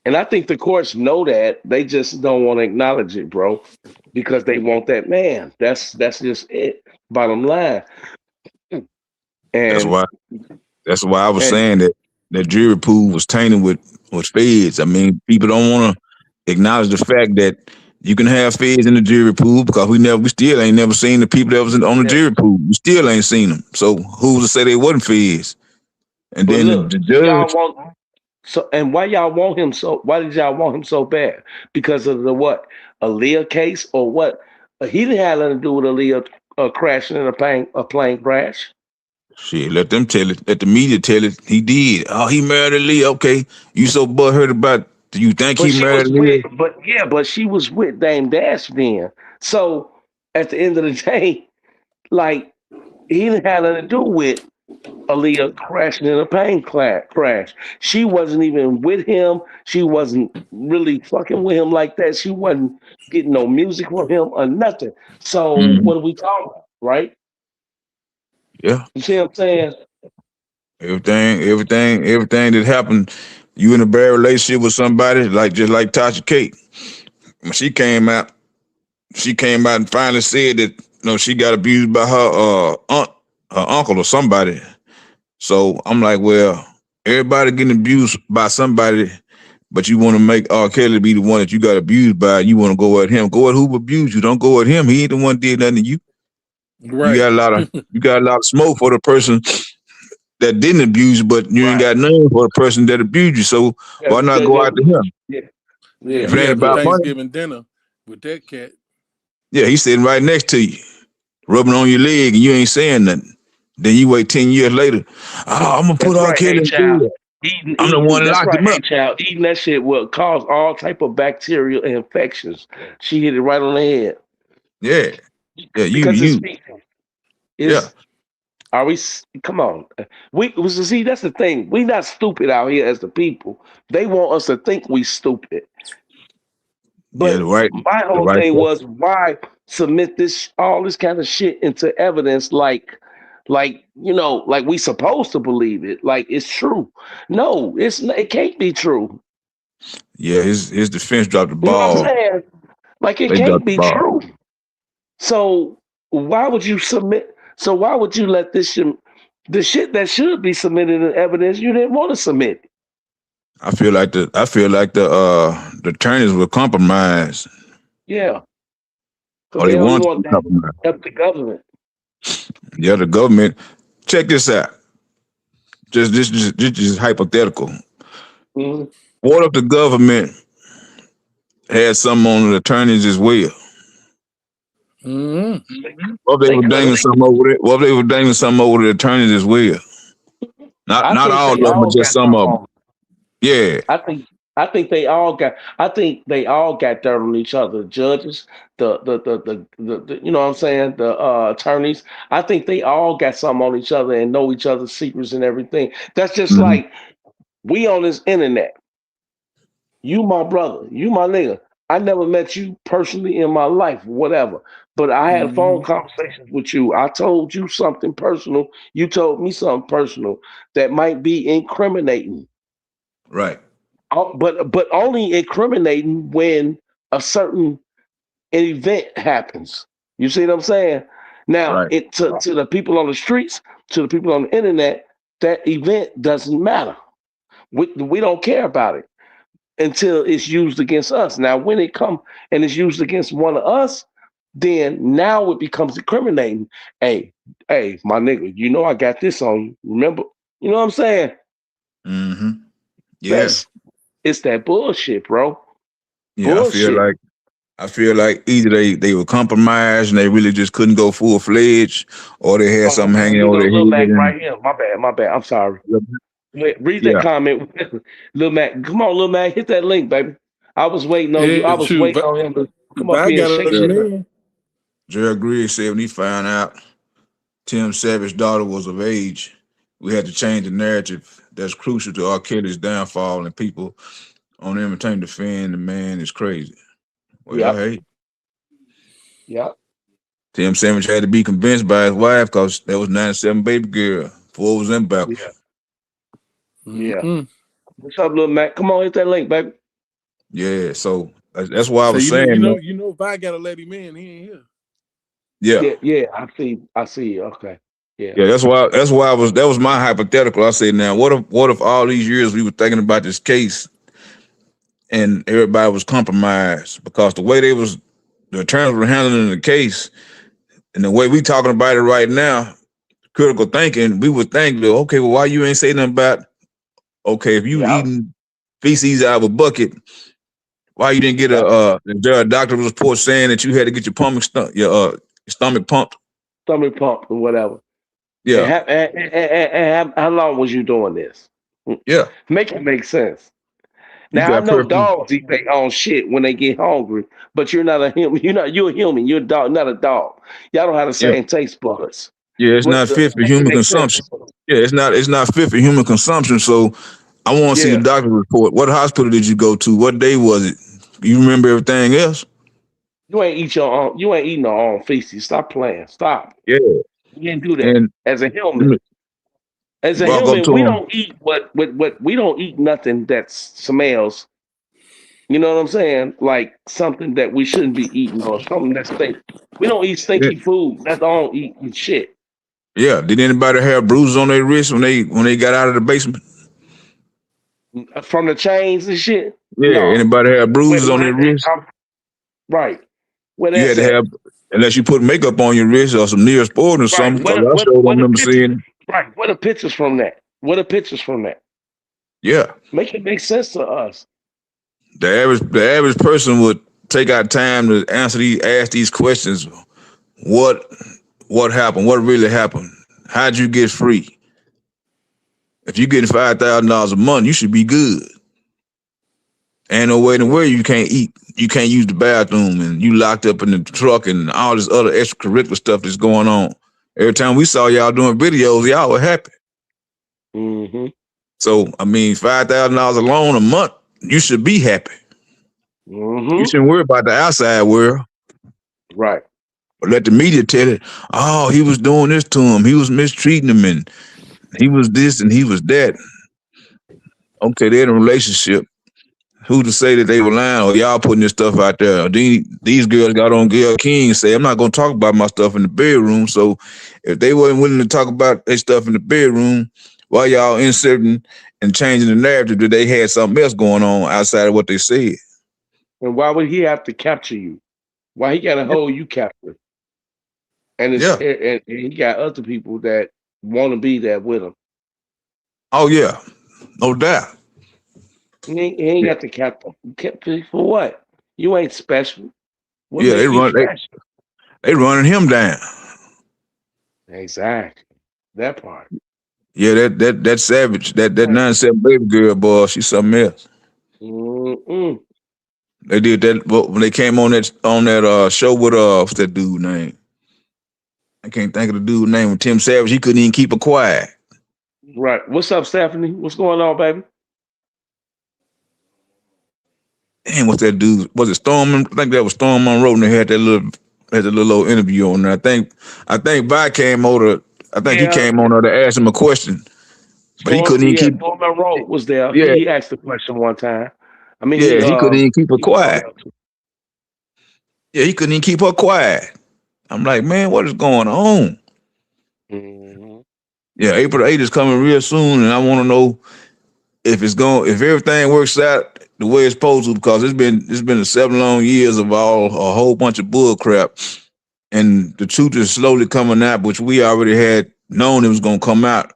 Speaker 8: And I think the courts know that. They just don't want to acknowledge it, bro, because they want that man. That's just it. Bottom line.
Speaker 7: That's
Speaker 8: And
Speaker 7: why. That's why I was
Speaker 8: and
Speaker 7: saying that that jury pool was tainted with feds. I mean, people don't want to acknowledge the fact that you can have feds in the jury pool because we still ain't never seen the people that was on the
Speaker 8: yeah.
Speaker 7: jury pool. We still ain't seen them. So who's to say they wasn't feds? And
Speaker 8: But
Speaker 7: then
Speaker 8: look,
Speaker 7: the
Speaker 8: y'all
Speaker 7: judge,
Speaker 8: want so and why y'all want him so? Why did y'all want him so bad? Because of the what? Aaliyah case or what? He didn't have nothing to do with Aaliyah crashing in a plane crash.
Speaker 7: shit, let them tell it. Let the media tell it. He did. Oh, he married Lee. Okay, you so butthurt about? Do you think
Speaker 8: But
Speaker 7: he
Speaker 8: she
Speaker 7: married
Speaker 8: was with,
Speaker 7: Lee?
Speaker 8: but she was with Dame Dash then. So at the end of the day, like he didn't have nothing to do with Aaliyah crashing in a crash. She wasn't even with him. She wasn't really fucking with him like that. She wasn't getting no music from him or nothing. So
Speaker 7: Mm-hmm.
Speaker 8: what are we talking about, right?
Speaker 7: Yeah.
Speaker 8: You see what I'm saying?
Speaker 7: everything that happened. You in a bad relationship with somebody, like just like Tasha Kate. When she came out and finally said that she got abused by her aunt, her uncle or somebody. So I'm like, well, everybody getting abused by somebody, but you want to make R. Kelly be the one that you got abused by. You want to go at him. Go at who abused you. Don't go at him. He ain't the one that did nothing to you. You
Speaker 5: Right.
Speaker 7: got a lot of smoke for the person that didn't abuse you, but you ain't
Speaker 8: Right.
Speaker 7: got none for the person that abused you. So why not go after him?
Speaker 8: Yeah.
Speaker 5: Yeah,
Speaker 8: Yeah.
Speaker 7: If it
Speaker 5: you
Speaker 7: ain't
Speaker 5: having
Speaker 7: about
Speaker 8: Yeah.
Speaker 7: money,
Speaker 5: Thanksgiving dinner with that cat.
Speaker 7: yeah, he's sitting right next to you, rubbing on your leg, and you ain't saying nothing. Then you wait 10 years later. Oh, I'm gonna put
Speaker 8: That's
Speaker 7: R.
Speaker 8: right,
Speaker 7: Kelly
Speaker 8: hey
Speaker 7: in
Speaker 8: child.
Speaker 7: jail. I'm the
Speaker 8: Eating.
Speaker 7: one that
Speaker 8: That's
Speaker 7: locked
Speaker 8: right,
Speaker 7: him
Speaker 8: hey
Speaker 7: up.
Speaker 8: child. Eating that shit will cause all type of bacterial infections. She hit it right on the head
Speaker 7: Yeah, yeah,
Speaker 8: because it's feeding.
Speaker 7: yeah,
Speaker 8: Is are we? Come on. See. That's the thing. We not stupid out here as the people. They want us to think we stupid.
Speaker 7: yeah,
Speaker 8: But my
Speaker 7: the
Speaker 8: whole
Speaker 7: right
Speaker 8: thing
Speaker 7: stuff.
Speaker 8: was why submit all this kind of shit into evidence like like we supposed to believe it like it's true. No, it can't be true.
Speaker 7: Yeah, his defense dropped the
Speaker 8: You know what I'm
Speaker 7: ball.
Speaker 8: saying? Like it
Speaker 7: They
Speaker 8: can't
Speaker 7: dropped the
Speaker 8: be
Speaker 7: ball.
Speaker 8: true. So why would you submit? So why would you let the shit that should be submitted in evidence you didn't want to submit?
Speaker 7: I feel like the attorneys were compromised,
Speaker 8: Yeah, because
Speaker 7: or
Speaker 8: they
Speaker 7: they
Speaker 8: don't
Speaker 7: wanted to
Speaker 8: want
Speaker 7: be
Speaker 8: that
Speaker 7: compromised.
Speaker 8: up the government.
Speaker 7: Yeah, the government. Check this out. Just hypothetical.
Speaker 8: Mhm.
Speaker 7: What if the government had some on the attorneys as well?
Speaker 5: Mm-hmm.
Speaker 7: What if they
Speaker 8: They
Speaker 7: were
Speaker 8: could
Speaker 7: dangling
Speaker 8: have.
Speaker 7: something over there? What if they were dangling something over the attorneys as well?
Speaker 8: I
Speaker 7: Not
Speaker 8: think
Speaker 7: all of
Speaker 8: they
Speaker 7: them, but
Speaker 8: all
Speaker 7: just
Speaker 8: got
Speaker 7: some
Speaker 8: something
Speaker 7: of them.
Speaker 8: on.
Speaker 7: Yeah.
Speaker 8: I think I think they all got I think they all got dirt on each other. The judges, the you know what I'm saying, the attorneys. I think they all got something on each other and know each other's secrets and everything. That's just
Speaker 7: Hmm.
Speaker 8: like we on this internet. You my brother, you my nigga. I never met you personally in my life, whatever. But I had phone
Speaker 5: Mm-hmm.
Speaker 8: conversations with you. I told you something personal. You told me something personal that might be incriminating.
Speaker 7: Right.
Speaker 8: But only incriminating when a certain event happens. You see what I'm saying? Now,
Speaker 7: Right.
Speaker 8: to the people on the streets, to the people on the internet, that event doesn't matter. We don't care about it until it's used against us. Now, when it comes and it's used against one of us, then now it becomes incriminating. Hey, my nigga, you know I got this on you. Remember? You know what I'm saying?
Speaker 7: Hmm. Yeah.
Speaker 8: That's it's that bullshit, bro.
Speaker 7: Yeah.
Speaker 8: Bullshit.
Speaker 7: I feel like either they were compromised and they really just couldn't go full fledged, or they had something hanging
Speaker 8: Here
Speaker 7: over
Speaker 8: go
Speaker 7: their
Speaker 8: Lil
Speaker 7: head.
Speaker 8: Mac
Speaker 7: And
Speaker 8: right here. My bad. I'm sorry. Read that
Speaker 7: yeah,
Speaker 8: comment. Lil Mac. Come on, Lil Mac. Hit that link, baby. I was waiting on you. I
Speaker 5: Yeah,
Speaker 8: was
Speaker 5: shoot.
Speaker 8: waiting on him to come up
Speaker 5: I
Speaker 8: here and
Speaker 5: got
Speaker 8: shake
Speaker 5: a
Speaker 7: yeah.
Speaker 8: shit.
Speaker 5: man.
Speaker 7: Gerald Griggs said when he found out Tim Savage's daughter was of age, we had to change the narrative. That's crucial to R. Kelly's downfall, and people on entertainment defend the man is crazy. Well,
Speaker 8: Yep.
Speaker 7: hey,
Speaker 8: Yep.
Speaker 7: Tim Savage had to be convinced by his wife because that was 97 baby girl. Four was in backwards.
Speaker 8: Yeah. Yeah.
Speaker 5: Mm-hmm.
Speaker 8: What's up, Lil Mac? Come on, hit that link, baby.
Speaker 7: Yeah, so that's why I
Speaker 5: So
Speaker 7: was saying, man.
Speaker 5: if I gotta let him in, he ain't here.
Speaker 7: Yeah,
Speaker 8: Yeah, yeah. I see. Okay. Yeah.
Speaker 7: yeah, that was my hypothetical. I said, now what if all these years we were thinking about this case and everybody was compromised because the attorneys were handling the case and the way we talking about it right now, critical thinking, we would think, well, okay, well, why you ain't say nothing about, okay, if you
Speaker 8: Yeah.
Speaker 7: eating feces out of a bucket, why you didn't get
Speaker 8: Yeah.
Speaker 7: is there a doctor report saying that you had to get your stomach pumped?
Speaker 8: Stomach pump or whatever.
Speaker 7: Yeah,
Speaker 8: How long was you doing this?
Speaker 7: yeah.
Speaker 8: Make it make sense.
Speaker 7: You
Speaker 8: Now I
Speaker 7: got
Speaker 8: know
Speaker 7: perfect.
Speaker 8: dogs eat their own shit when they get hungry, but you're not a human. You're a human. You're a dog, not a dog. Y'all don't have the
Speaker 7: Yeah,
Speaker 8: same taste buds.
Speaker 7: yeah. It's not fit for
Speaker 8: Make it
Speaker 7: human
Speaker 8: make sense.
Speaker 7: consumption. Yeah, it's not fit for human consumption. So I want to see the
Speaker 8: Yeah,
Speaker 7: doctor report. What hospital did you go to? What day was it? You remember everything else?
Speaker 8: you ain't eat your own. You ain't eating your own feces. Stop playing. Stop.
Speaker 7: Yeah,
Speaker 8: You didn't do that
Speaker 7: and
Speaker 8: as a
Speaker 7: let
Speaker 8: human.
Speaker 7: me
Speaker 8: As
Speaker 7: You
Speaker 8: a
Speaker 7: walk up
Speaker 8: human,
Speaker 7: to
Speaker 8: we
Speaker 7: them.
Speaker 8: don't eat what we don't eat nothing that smells. You know what I'm saying? Like something that we shouldn't be eating or something that stink. We don't eat
Speaker 7: Yeah.
Speaker 8: stinky food. That's all eating shit.
Speaker 7: Yeah. Did anybody have bruises on their wrist when they got out of the basement?
Speaker 8: From the chains and shit.
Speaker 7: Yeah.
Speaker 8: No.
Speaker 7: Anybody have bruises on
Speaker 8: Where
Speaker 7: their wrist?
Speaker 8: right. Where
Speaker 7: You
Speaker 8: that's
Speaker 7: had to
Speaker 8: at.
Speaker 7: have, unless you put makeup on your wrist or some Neosporin or
Speaker 8: Right.
Speaker 7: something. Because I sure don't
Speaker 8: What the
Speaker 7: remember
Speaker 8: pictures?
Speaker 7: seeing it.
Speaker 8: Right. What are pictures from that? What are pictures from that?
Speaker 7: Yeah.
Speaker 8: Make it make sense to us.
Speaker 7: The average person would take out time to ask these questions. What what happened? What really happened? How'd you get free? If you're getting $5,000 a month, you should be good. Ain't no way in the world you can't eat. You can't use the bathroom, and you locked up in the truck, and all this other extracurricular stuff that's going on. Every time we saw y'all doing videos, y'all were happy.
Speaker 8: Mm-hmm.
Speaker 7: So I mean, $5,000 alone a month, you should be happy. You
Speaker 8: Mm-hmm.
Speaker 7: shouldn't worry about the outside world.
Speaker 8: Right.
Speaker 7: But let the media tell it, oh, he was doing this to him. He was mistreating him, and he was this and he was that. Okay, they're in a relationship. Who to say that they were lying or y'all putting this stuff out there? These girls got on Gayle King and say, I'm not going to talk about my stuff in the bedroom. So if they weren't willing to talk about their stuff in the bedroom, why y'all inserting and changing the narrative that they had something else going on outside of what they said?
Speaker 8: And why would he have to capture you? Why he got to hold you captive? And
Speaker 7: Yeah.
Speaker 8: and he got other people that want to be there with him.
Speaker 7: Oh, yeah. No doubt.
Speaker 8: He ain't got to capture for what? You ain't special. What
Speaker 7: Yeah,
Speaker 8: make you special?
Speaker 7: they running him down.
Speaker 8: Exactly. That part.
Speaker 7: Yeah, that savage, that
Speaker 8: Right.
Speaker 7: 9-7 baby girl, boy, she's something else.
Speaker 8: Mm-mm.
Speaker 7: They did that when they came on that show with what's that dude name? I can't think of the dude name. With Tim Savage, he couldn't even keep it quiet.
Speaker 8: Right. What's up, Stephanie? What's going on, baby?
Speaker 7: Damn, what's that dude? Was it Storm? I think that was Storm Monroe, and they had the little interview on there. I think Vi came over. I think he
Speaker 8: Yeah.
Speaker 7: came on there to ask him a question, but he couldn't even keep.
Speaker 8: Storm Road was there.
Speaker 7: Yeah,
Speaker 8: He asked the question one time. I mean,
Speaker 7: yeah, he couldn't even keep her
Speaker 8: he was on
Speaker 7: quiet.
Speaker 8: there too.
Speaker 7: Yeah, he couldn't even keep her quiet. I'm like, man, what is going on?
Speaker 8: Mm-hmm.
Speaker 7: Yeah, April 8th is coming real soon, and I want to know if everything works out the way it's supposed to, because it's been 7 long years of a whole bunch of bull crap, and the truth is slowly coming out, which we already had known it was gonna come out.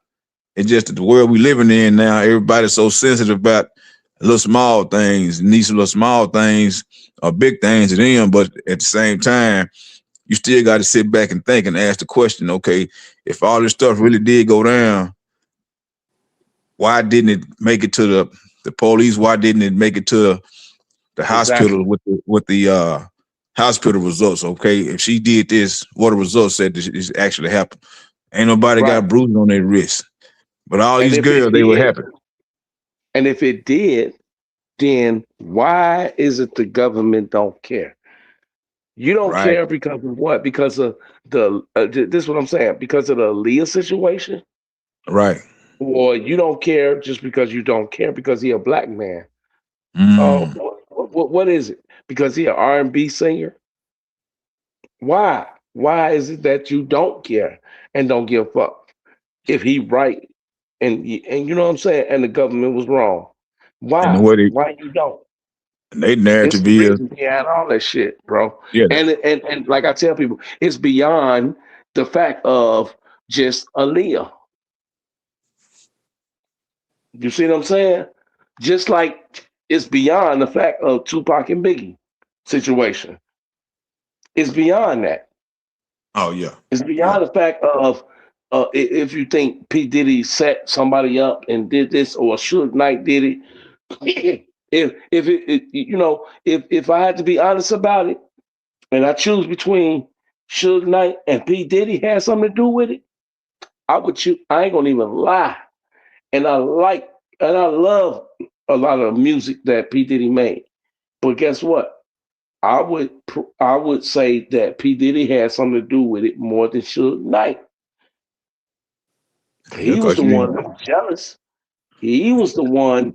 Speaker 7: It's just that the world we living in now, everybody's so sensitive about little small things, and these little small things are big things to them, but at the same time, you still got to sit back and think and ask the question, okay, if all this stuff really did go down, why didn't it make it to the police? Why didn't it make it to the hospital
Speaker 8: Exactly.
Speaker 7: with the hospital results? Okay, if she did this, what the results said this actually happened. Ain't nobody
Speaker 8: Right.
Speaker 7: got bruises on their wrists, but all
Speaker 8: And
Speaker 7: these
Speaker 8: if it
Speaker 7: girls, they were
Speaker 8: did,
Speaker 7: happy.
Speaker 8: then why is it the government don't care? You don't
Speaker 7: Right,
Speaker 8: care because of what? Because of this is what I'm saying. Because of the Aaliyah situation,
Speaker 7: right.
Speaker 8: or you don't care just because you don't care because he a black man. Oh,
Speaker 7: Mm.
Speaker 8: what is it? Because he an R&B singer? Why? Why is it that you don't care and don't give a fuck if he right and you know what I'm saying? And the government was wrong.
Speaker 7: And the
Speaker 8: Why?
Speaker 7: way
Speaker 8: Why you don't?
Speaker 7: they
Speaker 8: It's
Speaker 7: narrative
Speaker 8: some
Speaker 7: is,
Speaker 8: reason behind all that shit, bro.
Speaker 7: yeah,
Speaker 8: And like I tell people, it's beyond the fact of just Aaliyah. You see what I'm saying? Just like it's beyond the fact of Tupac and Biggie situation. It's beyond that.
Speaker 7: oh yeah,
Speaker 8: It's
Speaker 7: yeah.
Speaker 8: beyond the fact of if you think P Diddy set somebody up and did this, or Suge Knight did it. If I had to be honest about it, and I choose between Suge Knight and P Diddy had something to do with it, I would choose. I ain't gonna even lie, and I love a lot of music that P Diddy made. But guess what? I would say that P Diddy had something to do with it more than Suge Knight.
Speaker 7: Yeah,
Speaker 8: He was
Speaker 7: cause
Speaker 8: the
Speaker 7: you
Speaker 8: one that was jealous. He was the one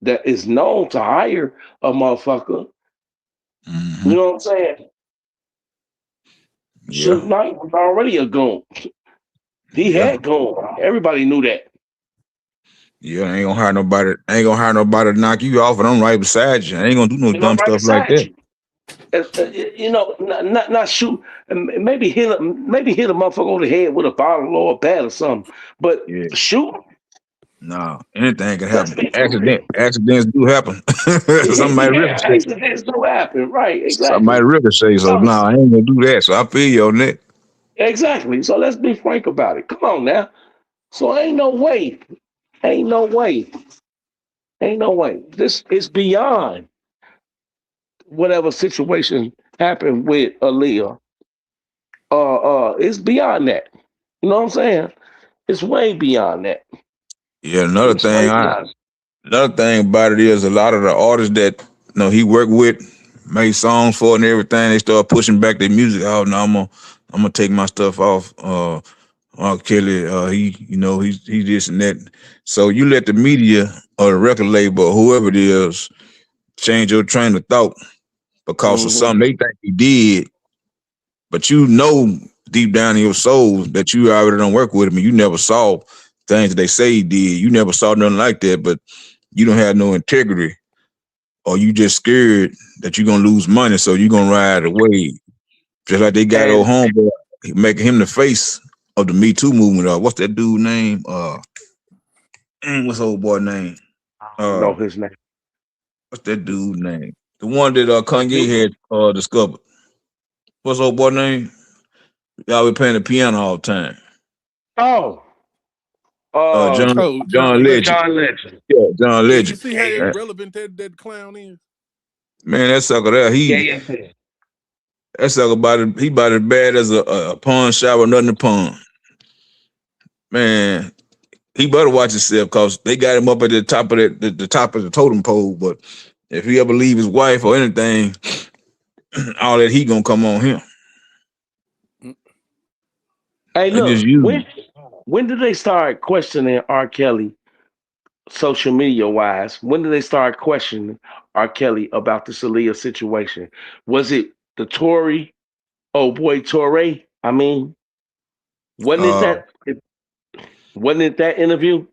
Speaker 8: that is known to hire a motherfucker. You
Speaker 7: mm-hmm.
Speaker 8: know what I'm saying?
Speaker 7: Yeah.
Speaker 8: Suge Knight was already a goon. He
Speaker 7: Yeah.
Speaker 8: had goon. Everybody knew that.
Speaker 7: Yeah, ain't gonna hire nobody. Ain't gonna hire nobody to knock you off, and I'm right beside you. I ain't gonna do no
Speaker 8: You know,
Speaker 7: dumb
Speaker 8: right
Speaker 7: stuff like
Speaker 8: beside
Speaker 7: that.
Speaker 8: you. You know, not shoot. Maybe hit a motherfucker over the head with a bottle or a bat or something. But
Speaker 7: Yeah.
Speaker 8: shoot,
Speaker 7: No, anything can
Speaker 8: let's
Speaker 7: happen.
Speaker 8: be for real.
Speaker 7: Accidents do happen. Somebody
Speaker 8: Yeah,
Speaker 7: ricochet.
Speaker 8: accidents do happen. Right,
Speaker 7: Somebody
Speaker 8: exactly.
Speaker 7: ricochet. So no,
Speaker 8: So
Speaker 7: I ain't gonna do that. So I feel you on that.
Speaker 8: exactly. So let's be frank about it. Come on now. So ain't no way. Ain't no way. Ain't no way. This is beyond whatever situation happened with Aaliyah. It's beyond that. You know what I'm saying? It's way beyond that.
Speaker 7: Yeah.
Speaker 8: It's way beyond.
Speaker 7: Another thing about it is a lot of the artists that he worked with, made songs for and everything. They start pushing back their music. Oh no, I'm gonna take my stuff off. R. Kelly, he this and that. So you let the media or the record label or whoever it is change your train of thought because of
Speaker 8: Mm-hmm.
Speaker 7: something they think he did, but you know deep down in your soul that you already don't work with him and you never saw things that they say he did. You never saw nothing like that, but you don't have no integrity or you just scared that you're gonna lose money, so you're gonna ride the wave. Just like they got old
Speaker 8: And
Speaker 7: homeboy making him the face of the Me Too movement. What's that dude name? What's old boy name?
Speaker 8: I don't know
Speaker 7: Uh,
Speaker 8: his name.
Speaker 7: what's that dude name? The one that Kanye
Speaker 8: You-
Speaker 7: had discovered. What's old boy name? Y'all be playing the piano all the time.
Speaker 8: Oh, uh,
Speaker 7: John
Speaker 5: Oh,
Speaker 7: John
Speaker 5: John
Speaker 7: Legend.
Speaker 5: Legend.
Speaker 8: John Legend.
Speaker 7: Yeah, John
Speaker 5: Yeah, you
Speaker 7: Legend.
Speaker 5: see how
Speaker 8: Yeah, yeah,
Speaker 5: irrelevant that clown is.
Speaker 7: Man, that sucker there,
Speaker 8: yeah, yeah. Yeah.
Speaker 7: that sucker he about as bad as a pawn shop or nothing to pawn. Man, he better watch himself because they got him up at the top of the top of the totem pole. But if he ever leave his wife or anything, all that he gonna come on him.
Speaker 8: Hey,
Speaker 7: They just
Speaker 8: look,
Speaker 7: use him.
Speaker 8: when did they start questioning R. Kelly social media wise? When did they start questioning R. Kelly about the Aaliyah situation? Was it the Tory? Oh boy, Torre. I mean, wasn't it
Speaker 7: Uh,
Speaker 8: that? Wasn't it that interview,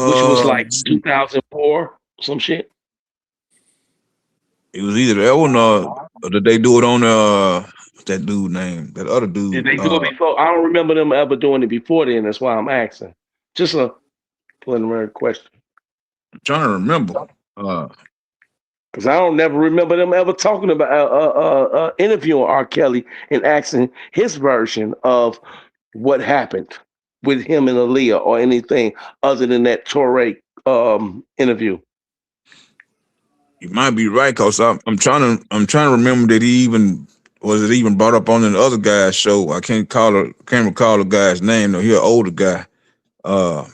Speaker 8: which was
Speaker 7: uh,
Speaker 8: like 2004, some shit?
Speaker 7: it was either that one or did they do it on what's that dude name? That other
Speaker 8: Did
Speaker 7: dude.
Speaker 8: they do it before? I don't remember them ever doing it before then. That's why I'm asking. Just a preliminary question.
Speaker 7: I'm trying to remember. Uh,
Speaker 8: Because I don't never remember them ever talking about interviewing R. Kelly and asking his version of what happened with him and Aaliyah or anything other than that Torre interview.
Speaker 7: you might be right, cause I'm trying to remember that he even was it even brought up on the other guy's show. I can't recall the guy's name though. He an older guy. Uh,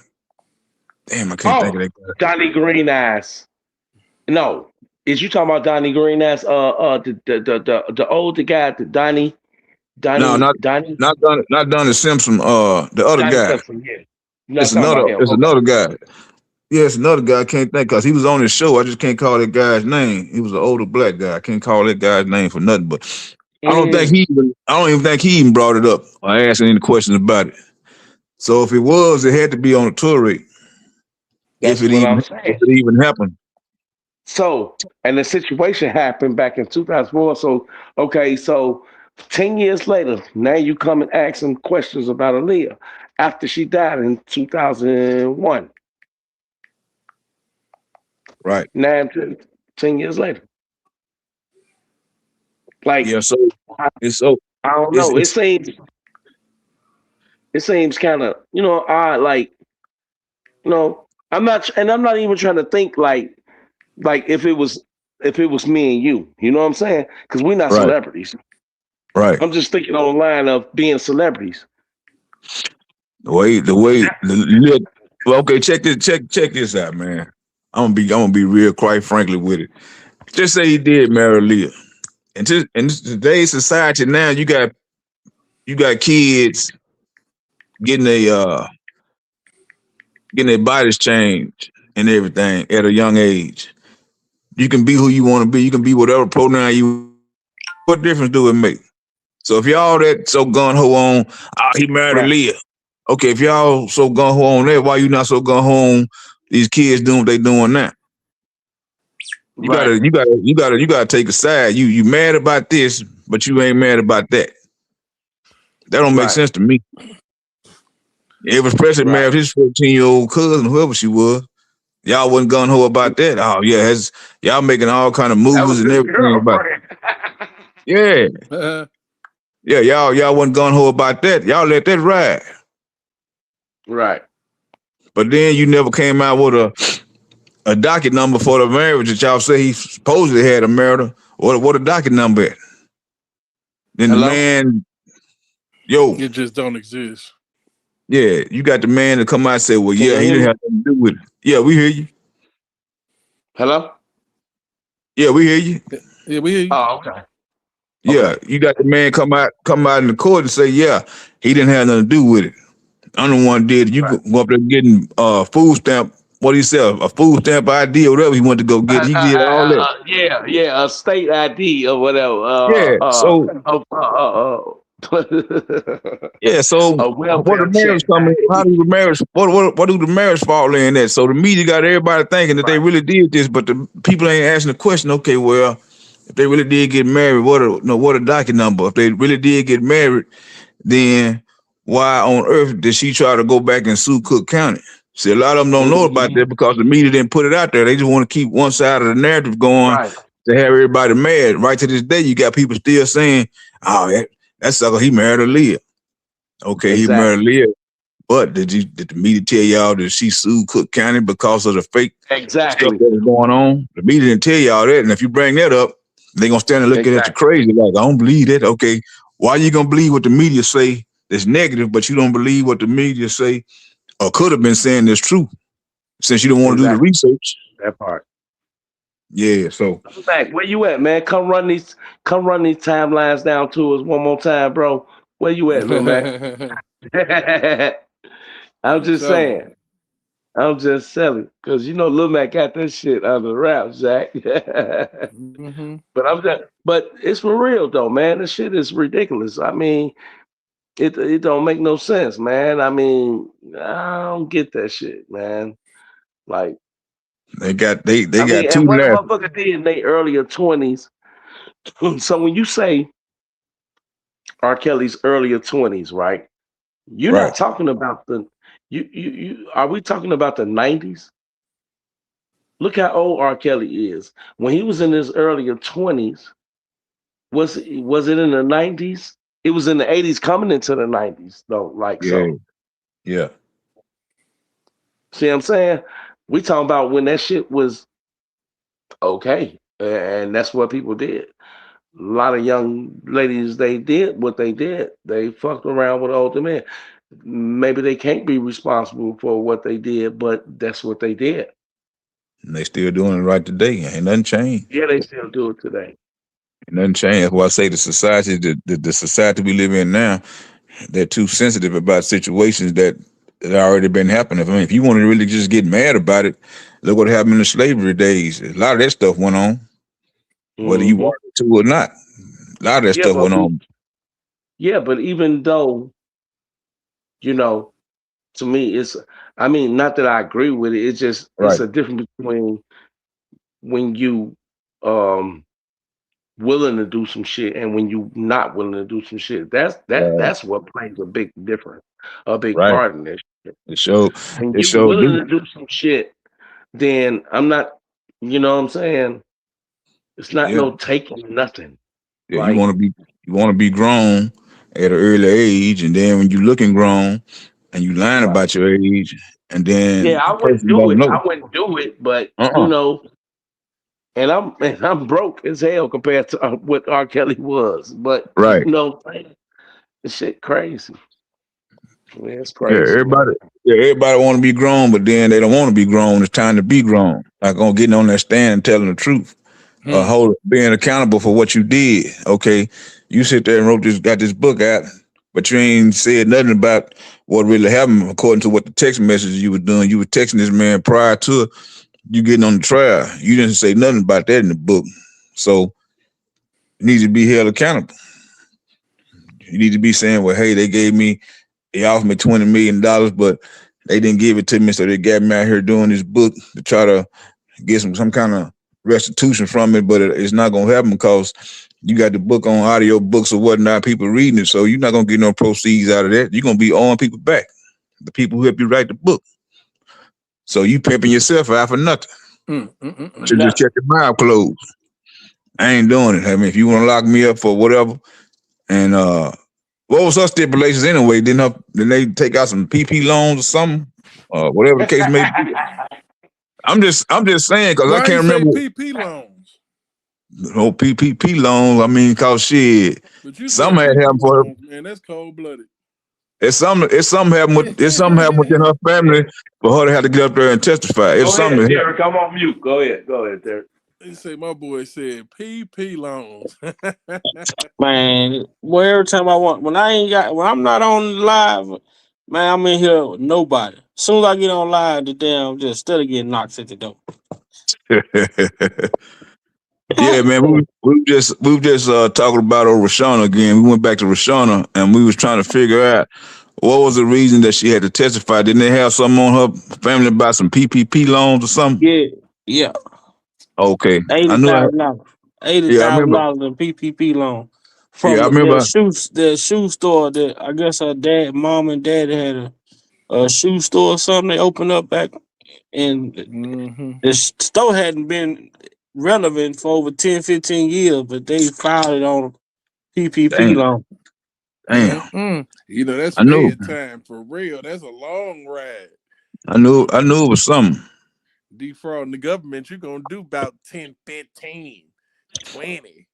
Speaker 7: damn, I can't think of
Speaker 8: Oh,
Speaker 7: that guy.
Speaker 8: Donnie Green Eyes. No, is you talking about Donnie Green Eyes? The older guy, the
Speaker 7: No,
Speaker 8: Donnie
Speaker 7: not Donnie Simpson. The other
Speaker 8: Donnie
Speaker 7: guy.
Speaker 8: Simpson. Yeah, you're not talking about him.
Speaker 7: It's
Speaker 8: Okay.
Speaker 7: another guy. Yeah, it's another guy. I can't think because he was on his show. I just can't call that guy's name. He was an older black guy. I can't call that guy's name for nothing. But
Speaker 8: Mm,
Speaker 7: I don't even think he even brought it up or asked any questions about it. So if it was, it had to be on a tour rate.
Speaker 8: that's what I'm saying.
Speaker 7: If it even happened.
Speaker 8: So, and the situation happened back in 2004. So, okay, so 10 years later, now you come and ask some questions about Aaliyah after she died in 2001.
Speaker 7: Right.
Speaker 8: Now, 10 years later. Like,
Speaker 7: Yeah. So
Speaker 8: I,
Speaker 7: it's so
Speaker 8: I don't know.
Speaker 7: it's
Speaker 8: It seems kind of, odd. Like, I'm not even trying to think like if it was me and you know what I'm saying? Because we're not
Speaker 7: right.
Speaker 8: celebrities.
Speaker 7: Right.
Speaker 8: I'm just thinking on the line of being celebrities.
Speaker 7: Look. Well, okay. Check this out, man. I'm gonna be real, quite frankly, with it. Just say he did marry Leah. In today's society now, you got kids getting their bodies changed and everything at a young age. You can be who you want to be. You can be whatever pronoun you. What difference do it make? So if y'all that so gun ho on, he married
Speaker 8: Right.
Speaker 7: Aaliyah. Okay, if y'all so gun ho on that, why you not so gun ho on these kids doing what they doing now? You
Speaker 8: Right.
Speaker 7: gotta take a side. You mad about this, but you ain't mad about that. That don't make
Speaker 8: Right.
Speaker 7: sense to me. It was Presley
Speaker 8: Right.
Speaker 7: married his 14-year-old cousin, whoever she was. Y'all wasn't gun ho about that. Oh yeah, y'all making all kind of
Speaker 8: That was
Speaker 7: movies and
Speaker 8: his
Speaker 7: everything about it.
Speaker 8: girlfriend.
Speaker 7: Yeah. Yeah, y'all wasn't gun ho about that. Y'all let that ride.
Speaker 8: Right.
Speaker 7: But then you never came out with a docket number for the marriage that y'all say he supposedly had a marital. What a docket number at? Then the
Speaker 8: Hello?
Speaker 7: man,
Speaker 5: It just don't exist.
Speaker 7: yeah, you got the man to come out and say, well,
Speaker 8: Can
Speaker 7: yeah,
Speaker 8: you
Speaker 7: he
Speaker 8: hear
Speaker 7: didn't
Speaker 8: me?
Speaker 7: have nothing to do with it. Yeah, we hear you.
Speaker 8: Hello?
Speaker 7: Yeah, we hear you.
Speaker 5: Yeah, we hear you.
Speaker 8: Oh, okay.
Speaker 7: Yeah,
Speaker 8: Okay.
Speaker 7: you got the man come out in the court and say, yeah, he didn't have nothing to do with it. I'm the one did. You
Speaker 8: Right.
Speaker 7: go up there getting food stamp. What do you say? A food stamp ID or whatever he went to go get. He did all that.
Speaker 8: Yeah, a state ID or whatever.
Speaker 7: Yeah. So yeah. So
Speaker 8: A
Speaker 7: what the
Speaker 8: welfare
Speaker 7: marriage
Speaker 8: check.
Speaker 7: coming? How do the marriage? What do the marriage fall in that? So the media got everybody thinking that they
Speaker 8: Right.
Speaker 7: really did this, but the people ain't asking the question. Okay, well, if they really did get married, what a docket number? If they really did get married, then why on earth did she try to go back and sue Cook County? See, a lot of them don't know about that because the media didn't put it out there. They just want to keep one side of the narrative going
Speaker 8: Right.
Speaker 7: to have everybody mad. Right to this day, you got people still saying, "Oh, that sucker, he married Aaliyah." Okay, he married
Speaker 8: Exactly.
Speaker 7: Aaliyah, but did the media tell y'all that she sued Cook County because of the fake stuff
Speaker 8: Exactly.
Speaker 7: that was going on? The media didn't tell y'all that, and if you bring that up, they gonna stand and look at you
Speaker 8: Exactly.
Speaker 7: crazy like, I don't believe that. Okay, why you gonna believe what the media say that's negative, but you don't believe what the media say or could have been saying that's true since you don't want to do the
Speaker 8: Exactly.
Speaker 7: research?
Speaker 8: That part.
Speaker 7: Yeah, so
Speaker 8: Back, where you at, man? Come run these timelines down to us one more time, bro. Where you at, little man? I'm
Speaker 5: I'm
Speaker 8: just
Speaker 5: telling
Speaker 8: saying. I'm just selling. Cause Lil Mac got that shit under wraps, Zach.
Speaker 5: you. Mm-hmm.
Speaker 8: But it's for real though, man. This shit is ridiculous. I mean, it don't make no sense, man. I mean, I don't get that shit, man. Like,
Speaker 7: they got two
Speaker 8: and what a
Speaker 7: left.
Speaker 8: motherfucker did in their earlier 20s. So when you say R. Kelly's earlier 20s, right? You're
Speaker 7: Right.
Speaker 8: not talking about you are we talking about the 90s? Look how old R. Kelly is. When he was in his earlier 20s, was it in the 90s? It was in the 80s coming into the 90s, though, like
Speaker 7: Yeah,
Speaker 8: so.
Speaker 7: yeah.
Speaker 8: See what I'm saying? We talking about when that shit was okay. And that's what people did. A lot of young ladies, they did what they did. They fucked around with older men. Maybe they can't be responsible for what they did, but that's what they did.
Speaker 7: And they still doing it right today. Ain't nothing changed.
Speaker 8: Yeah, they still do it today.
Speaker 7: Ain't nothing changed. That's why I say the society, the society we live in now, they're too sensitive about situations that already been happening. I mean, if you want to really just get mad about it, look what happened in the slavery days. A lot of that stuff went on, whether you
Speaker 8: Hmm.
Speaker 7: wanted to or not. A lot of that
Speaker 8: Yeah,
Speaker 7: stuff went on.
Speaker 8: but even though, you know, to me, I mean, not that I agree with it. It's
Speaker 7: Right.
Speaker 8: a difference between when you um willing to do some shit and when you not willing to do some shit.
Speaker 7: Right.
Speaker 8: That's what plays a big difference, a big
Speaker 7: Right.
Speaker 8: part in this shit.
Speaker 7: It showed.
Speaker 8: When
Speaker 7: It
Speaker 8: you
Speaker 7: showed
Speaker 8: willing
Speaker 7: do.
Speaker 8: to do some shit, then I'm not, you know what I'm saying? It's not
Speaker 7: Yeah.
Speaker 8: no taking nothing.
Speaker 7: Yeah.
Speaker 8: Like,
Speaker 7: You want to be grown at an early age, and then when you looking grown and you lying
Speaker 8: right.
Speaker 7: about your age, and
Speaker 8: Yeah,
Speaker 7: then
Speaker 8: I
Speaker 7: the
Speaker 8: wouldn't
Speaker 7: person
Speaker 8: do
Speaker 7: don't
Speaker 8: it.
Speaker 7: know.
Speaker 8: I wouldn't do it, but
Speaker 7: Uh-uh.
Speaker 8: and I'm broke as hell compared to what R. Kelly was. But
Speaker 7: Right.
Speaker 8: this shit crazy. Yeah, it's
Speaker 7: Yeah,
Speaker 8: crazy, man.
Speaker 7: everybody want to be grown, but then they don't want to be grown. It's time to be grown. Like on getting on that stand and telling the truth.
Speaker 5: Hmm.
Speaker 7: Being accountable for what you did. Okay, you sit there and got this book out, but you ain't said nothing about what really happened, according to what the text messages you were doing. You were texting this man prior to you getting on the trial. You didn't say nothing about that in the book. So you need to be held accountable. You need to be saying, well, hey, they offered me $20 million, but they didn't give it to me, so they got me out here doing this book to try to get some kind of restitution from it, but it's not going to happen because you got the book on audio books or whatnot, people reading it, so you're not going to get no proceeds out of that. You're going to be owing people back, the people who helped you write the book. So you pimping yourself out for nothing. Should just check your mouth closed. I ain't doing it. I mean, if you want to lock me up for whatever, and what was her stipulations anyway? Didn't they take out some PP loans or something? Whatever the case may be. I'm just saying because I can't remember.
Speaker 5: PP loans.
Speaker 7: No PPP loans. I mean, cause shit. Something had happened for her.
Speaker 5: Man, that's cold blooded.
Speaker 7: It's something happened within her family for her to have to get up there and testify. It's something.
Speaker 8: Ahead, Derek, I'm on mute. Go ahead, Derek.
Speaker 5: He said, my boy said PP loans.
Speaker 1: Man, well, every time when I'm not on live, man, I'm in here with nobody. As soon as I get on live, the damn just still getting knocked at the door.
Speaker 7: Yeah, man, we just talking about Rashana again. We went back to Rashana and we was trying to figure out what was the reason that she had to testify. Didn't they have something on her family about some PPP loans or something?
Speaker 1: Yeah.
Speaker 7: Okay.
Speaker 1: $80,000 in PPP loan from the shoe store that I guess her mom and dad had a shoe store or something they opened up back, and the store hadn't been relevant for over 10, 15 years, but they filed it on PPP loan.
Speaker 7: Damn.
Speaker 5: You know, that's bad time for real. That's a long ride.
Speaker 7: I knew it was something.
Speaker 5: Defrauding the government, you're going to do about 10, 15, 20.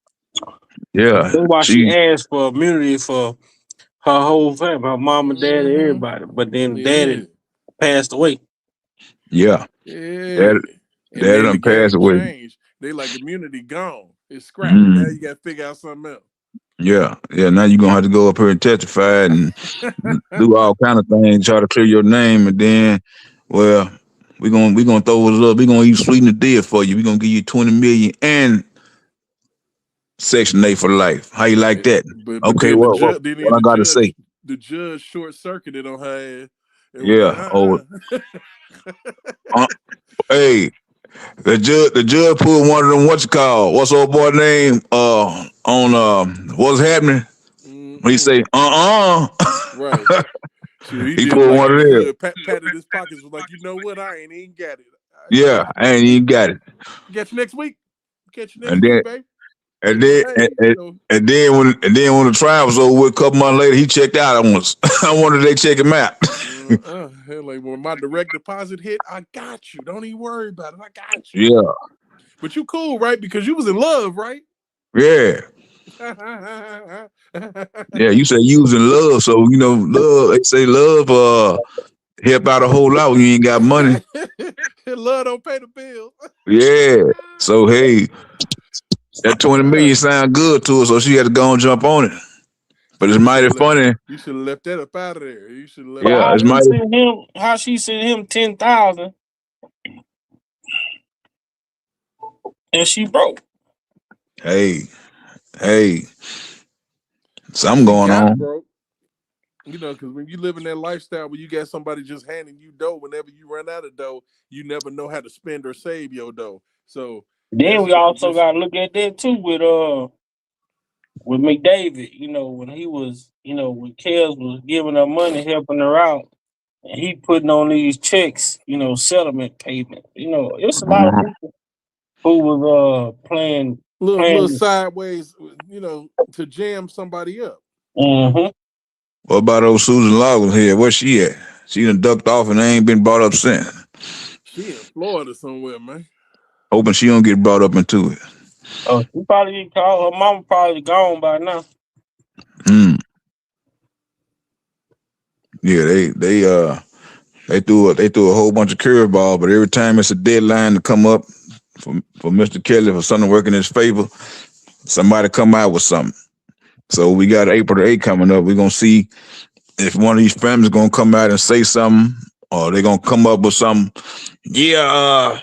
Speaker 7: Yeah.
Speaker 1: That's why she asked for immunity for her whole family, her mom and dad and everybody. But then daddy passed away.
Speaker 7: Yeah.
Speaker 5: Yeah.
Speaker 7: Daddy done passed away.
Speaker 5: Changed. They like immunity gone. It's scrapped. Now you got to figure out something else.
Speaker 7: Yeah. Now you're gonna have to go up here and testify and do all kind of things, try to clear your name, and then, well, we're gonna throw it up. We're gonna even sweeten the deal for you. We're gonna give you $20 million and Section 8 for life. How you like that?
Speaker 5: But
Speaker 7: okay, what I gotta say?
Speaker 5: The judge short circuited on her ass.
Speaker 7: Yeah. Hey. The judge pulled one of them, what's old boy name on What's Happening? When he say
Speaker 5: right.
Speaker 7: He pulled one of them.
Speaker 5: Patted his pockets, was like, you know what? I ain't even got it.
Speaker 7: I ain't even got it.
Speaker 5: Catch you next week. Week, baby.
Speaker 7: And then when the trial was over, a couple months later, he checked out on us. I wonder if they check him out.
Speaker 5: Like when my direct deposit hit, I got you. Don't even worry about it. I got you.
Speaker 7: Yeah.
Speaker 5: But you cool, right? Because you was in love, right?
Speaker 7: Yeah. Yeah, you say you was in love, so you know, love. They say love help out a whole lot when you ain't got money.
Speaker 5: Love don't pay the bills.
Speaker 7: Yeah. So hey, that $20 million sound good to her, so she had to go and jump on it. But it's mighty funny.
Speaker 5: You should have left that up out of there. You should have
Speaker 7: left. Yeah,
Speaker 1: how she sent him 10,000, and she broke.
Speaker 7: Hey, something going on.
Speaker 5: Broke. You know, because when you live in that lifestyle where you got somebody just handing you dough whenever you run out of dough, you never know how to spend or save your dough. So
Speaker 1: then we also got to look at that too with McDavid. You know, when he was, when Kels was giving her money, helping her out, and he putting on these checks, settlement payment. It's a lot of people who was playing
Speaker 5: little sideways, to jam somebody up.
Speaker 1: Mm-hmm.
Speaker 7: What about old Susan Logan here? Where's she at? She done ducked off and ain't been brought up since.
Speaker 5: She in Florida somewhere, man.
Speaker 7: Hoping she don't get brought up into it.
Speaker 1: Oh, she probably get called. Her mama probably gone by now.
Speaker 7: Yeah, they threw a whole bunch of curveball, but every time it's a deadline to come up for Mr. Kelly for something to work in his favor, somebody come out with something. So we got April the 8th coming up. We're gonna see if one of these families gonna come out and say something, or they gonna come up with something, yeah,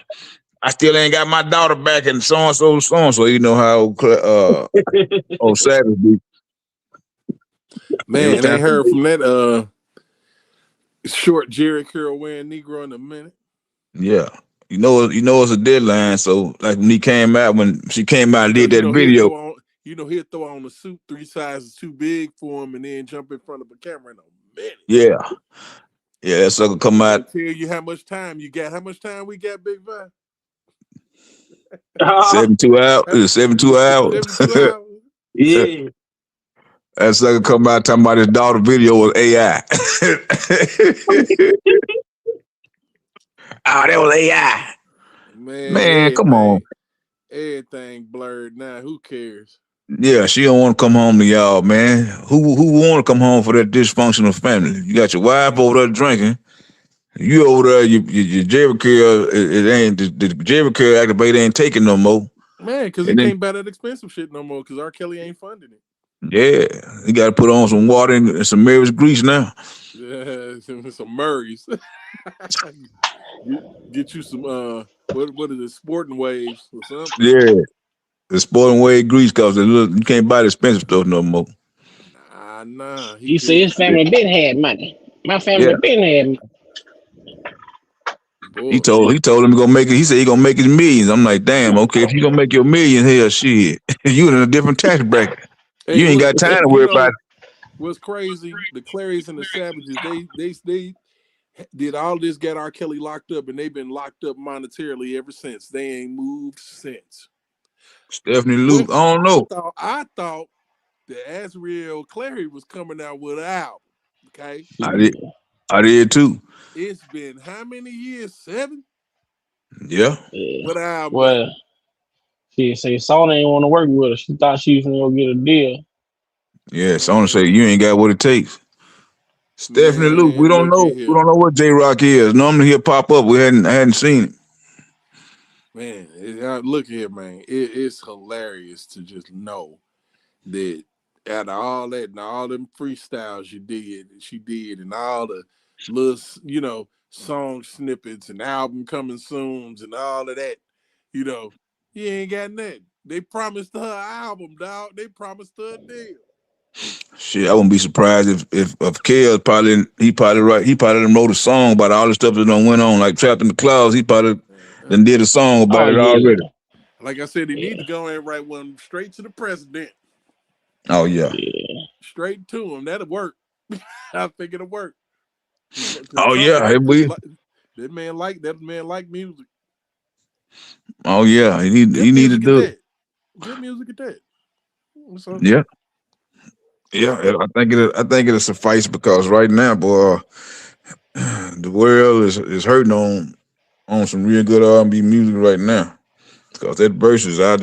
Speaker 7: I still ain't got my daughter back, and so and so, so and so. You know how old Savage be. Every
Speaker 5: Man,
Speaker 7: time,
Speaker 5: ain't heard from that short Jerry curl wearing Negro in a minute.
Speaker 7: yeah. You know it's a deadline. So like when he came out, when she came out and did that
Speaker 5: He'll
Speaker 7: video,
Speaker 5: he'll throw on a suit 3 sizes too big for him and then jump in front of a camera in a minute.
Speaker 7: yeah, that sucker come out.
Speaker 5: Tell you how much time you got. How much time we got, Big Vine?
Speaker 7: 72 hours. 72 hours.
Speaker 5: 72 hours.
Speaker 1: Yeah.
Speaker 7: That sucker come out talking about his daughter video was AI. Oh, that was AI. Man, come on.
Speaker 5: Everything blurred now. Who cares?
Speaker 7: Yeah, she don't want to come home to y'all, man. Who want to come home for that dysfunctional family? You got your wife over there drinking. You over there, your Jerry curl, it ain't the Jerry curl activate ain't taking no more.
Speaker 5: Man, because he can't buy that expensive shit no more because R. Kelly ain't funding it.
Speaker 7: Yeah, he got to put on some water and some Mary's grease now.
Speaker 5: Yeah, some Murray's. Get you some what is it, Sporting Waves or something?
Speaker 7: Yeah, the Sporting Wave grease because you can't buy the expensive stuff no more.
Speaker 5: Nah.
Speaker 9: You see, his family been had money. My family been had money.
Speaker 5: Boy.
Speaker 7: He told him to go make it. He said he gonna make his millions. I'm like, damn, okay, if you gonna make your millions, hell, shit, you in a different tax bracket.
Speaker 5: Hey,
Speaker 7: you ain't got time to worry about it.
Speaker 5: What's crazy? The Claries and the Savages, they did all this, got R. Kelly locked up, and they've been locked up monetarily ever since. They ain't moved since.
Speaker 7: Stephanie Luke, I don't know.
Speaker 5: I thought that Azriel Clary was coming out with an album. Okay,
Speaker 7: I did too.
Speaker 5: It's been how many years? 7.
Speaker 7: Yeah.
Speaker 5: What album?
Speaker 9: Well, she say Sony ain't want to work with her. She thought she was gonna go get a deal.
Speaker 7: Yeah, Sony say you ain't got what it takes. Stephanie Luke, we don't know. We don't know what J Rock is. Normally he'll pop up. I hadn't seen it.
Speaker 5: Man, look here, man. It's hilarious to just know that out of all that and all them freestyles she did, and all the little, song snippets and album coming soons and all of that, you ain't got nothing. They promised her an album, dog. They promised her a deal.
Speaker 7: Shit, I wouldn't be surprised if Kel probably wrote a song about all the stuff that done went on, like Trapped in the Clouds. He probably done did a song about it already.
Speaker 5: Like I said, he needs to go and write one straight to the president.
Speaker 7: Oh yeah.
Speaker 5: Straight to him. That'll work. I think it'll work.
Speaker 7: Oh yeah,
Speaker 5: that man like music.
Speaker 7: Oh yeah, he need to do it.
Speaker 5: Good music at that.
Speaker 7: Yeah. Yeah, I think it'll suffice because right now, boy, the world is hurting on some real good R&B music right now. Because that verses, I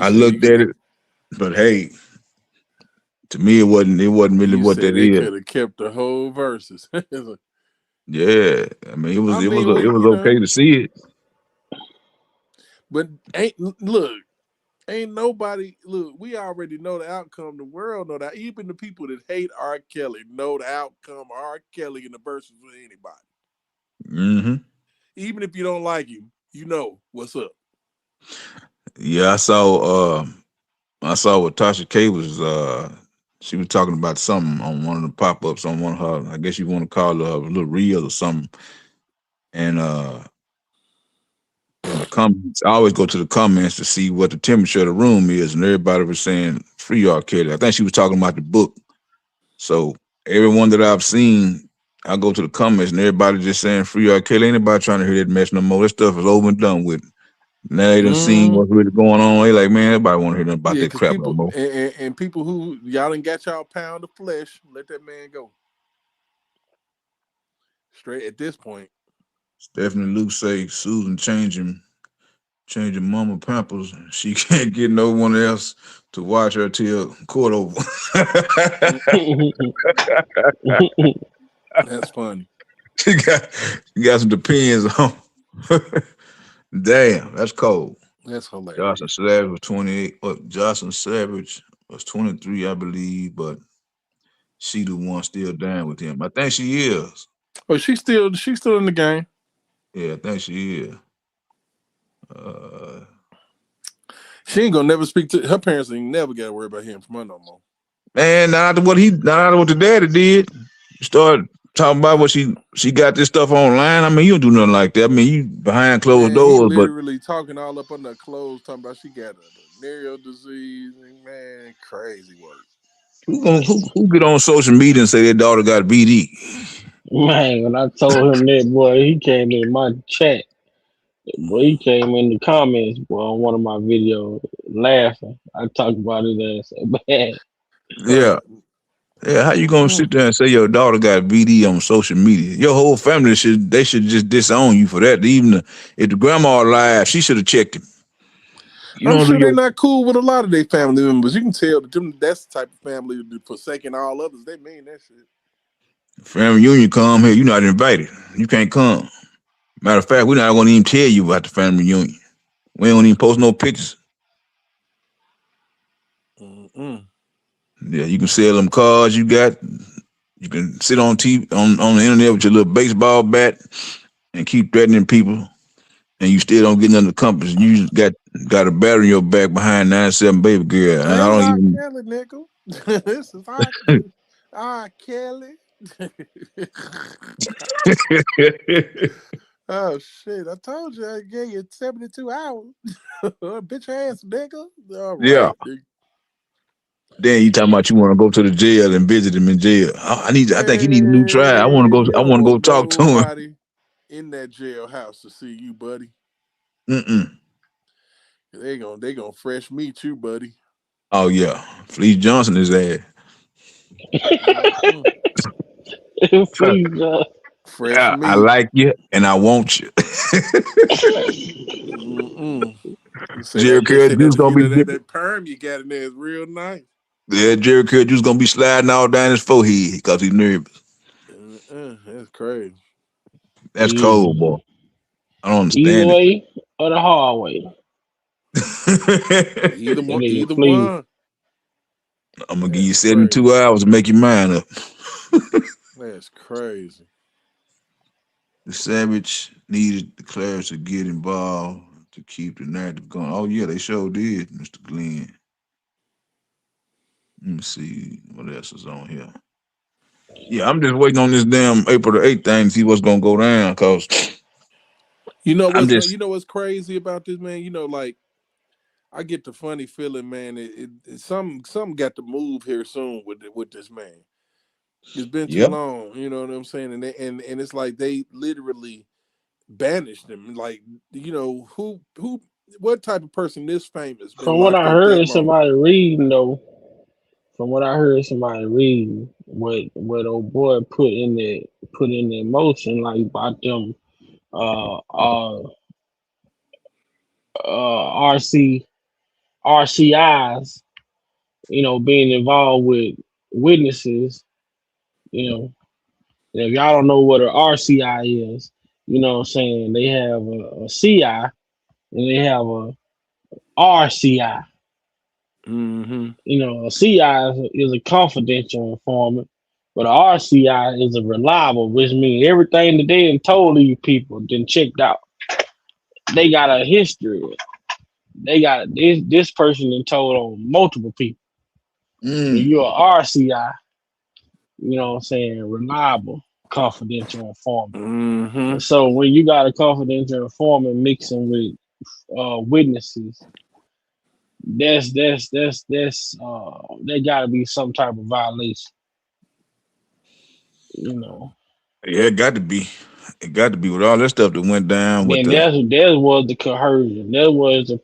Speaker 7: looked at it, but hey, to me it wasn't really what that
Speaker 5: they
Speaker 7: is.
Speaker 5: Could have kept the whole verses.
Speaker 7: Yeah, I mean it was okay to see it.
Speaker 5: But ain't nobody we already know the outcome. The world know that. Even the people that hate R. Kelly know the outcome of R. Kelly in the verses with anybody.
Speaker 7: Mm-hmm.
Speaker 5: Even if you don't like him, you know what's up.
Speaker 7: Yeah, I saw what Tasha K was she was talking about something on one of the pop-ups on one of her, I guess you want to call her a little reel or something. And in the comments, I always go to the comments to see what the temperature of the room is, and everybody was saying free R. Kelly. I think she was talking about the book. So everyone that I've seen, I go to the comments and everybody just saying free R. Kelly. Ain't nobody trying to hear that mess no more. That stuff is over and done with. Now they done seen what's really going on. They like, man, everybody want to hear nothing about that crap no more.
Speaker 5: And people who y'all done got y'all pound of flesh, let that man go. Straight at this point.
Speaker 7: Stephanie Luke say Susan changing mama pampers. She can't get no one else to watch her till court over.
Speaker 5: That's funny.
Speaker 7: She got some depends on. Damn, that's cold.
Speaker 5: That's hilarious.
Speaker 7: Jocelyn Savage was 28. Jocelyn Savage was 23, I believe, but she the one still down with him. I think she is.
Speaker 5: Oh, she's still in the game.
Speaker 7: Yeah, I think she is. Uh,
Speaker 5: She ain't gonna never speak to her parents. Ain't never got to worry about him from her no more.
Speaker 7: Man, not what the daddy did. Started talking about what she got this stuff online. I mean, you don't do nothing like that. I mean, you behind closed
Speaker 5: Man, he
Speaker 7: doors, but
Speaker 5: literally talking all up under her clothes, talking about she got a venereal disease. Man, crazy work.
Speaker 7: who get on social media and say their daughter got BD?
Speaker 9: Man, when I told him that, boy, he came in my chat. Boy, he came in the comments, boy, on one of my videos, laughing. I talked about his ass so bad.
Speaker 7: Yeah. Yeah, how you gonna sit there and say your daughter got BD on social media? Your whole family should just disown you for that. Even if the grandma alive, she should have checked him. You
Speaker 5: I'm
Speaker 7: don't do
Speaker 5: sure they're
Speaker 7: your
Speaker 5: not cool with a lot of their family members. You can tell that that's the type of family that forsaking all others. They mean that shit.
Speaker 7: family reunion come here. You're not invited. You can't come. Matter of fact, we're not gonna even tell you about the family reunion. We don't even post no pictures.
Speaker 5: Mm-mm.
Speaker 7: Yeah, you can sell them cars you got. You can sit on TV on the internet with your little baseball bat and keep threatening people, and you still don't get nothing accomplished. You just got a battery in your back behind 97 baby girl, and I
Speaker 5: Hey,
Speaker 7: don't
Speaker 5: R.
Speaker 7: even.
Speaker 5: Kelly, nigga. This is R. Kelly. Oh shit! I told you I gave you 72 hours. Bitch ass nigga. All
Speaker 7: Yeah.
Speaker 5: right. Nigga.
Speaker 7: Then you talking about you want to go to the jail and visit him in jail. I think he need a new trial. I want to
Speaker 5: Man,
Speaker 7: go.
Speaker 5: you
Speaker 7: I
Speaker 5: don't
Speaker 7: want to go
Speaker 5: want
Speaker 7: talk to him.
Speaker 5: nobody in that jailhouse to see you, buddy.
Speaker 7: Mm-mm.
Speaker 5: They gonna fresh meet you, buddy.
Speaker 7: Oh yeah, Fleece Johnson is ass.
Speaker 5: Mm-mm.
Speaker 9: Please,
Speaker 5: Fresh
Speaker 7: I
Speaker 5: meat.
Speaker 7: like you and I want you.
Speaker 5: Mm-mm. You say
Speaker 7: Jerry
Speaker 5: that they
Speaker 7: Curl
Speaker 5: say
Speaker 7: juice
Speaker 5: that
Speaker 7: gonna
Speaker 5: you
Speaker 7: be
Speaker 5: know that
Speaker 7: dipping.
Speaker 5: that perm you got in there is real nice.
Speaker 7: Yeah, Jerry Curl juice gonna be sliding all down his forehead because he's nervous.
Speaker 5: That's crazy.
Speaker 7: That's cold, boy.
Speaker 9: either,
Speaker 7: I don't
Speaker 9: either
Speaker 7: understand it.
Speaker 9: way or the hard way.
Speaker 5: Either
Speaker 9: That
Speaker 5: one,
Speaker 9: nigga,
Speaker 5: either
Speaker 9: please.
Speaker 5: one.
Speaker 7: I'm gonna give you
Speaker 5: That's crazy.
Speaker 7: 72 hours to make your mind up.
Speaker 5: That's crazy.
Speaker 7: The Savage needed the Clash to get involved to keep the narrative going. Oh yeah, they sure did, Mr. Glenn. Let me see what else is on here. Yeah, I'm just waiting on this damn April the 8th thing to see what's gonna go down. Cause I'm just
Speaker 5: You know what's crazy about this, man? You know, like I get the funny feeling, man. Some got to move here soon with this man. It's been too
Speaker 7: yep.
Speaker 5: long. You know what I'm saying? And it's like they literally banished him. Like, you know, what type of person this famous been
Speaker 9: From what
Speaker 5: locked
Speaker 9: I
Speaker 5: up that
Speaker 9: heard
Speaker 5: long?
Speaker 9: somebody reading though, from what I heard somebody reading, what old boy put in the motion like about them uh uh RC RCIs, being involved with witnesses, you know. And if y'all don't know what an RCI is, what I'm saying, they have a CI and they have a RCI.
Speaker 5: Mm-hmm.
Speaker 9: A CI is a confidential informant, but a RCI is a reliable, which means everything that they done told these people then checked out. They got a history. They got this person done told on multiple people. When
Speaker 7: Mm.
Speaker 9: you're a RCI, what I'm saying, reliable, confidential informant.
Speaker 5: Mm-hmm.
Speaker 9: And so when you got a confidential informant mixing with witnesses, there got to be some type of violation. You know.
Speaker 7: Yeah, it got to be. It got to be with all that stuff that went down with
Speaker 9: Then
Speaker 7: the
Speaker 9: there was the coercion. There was the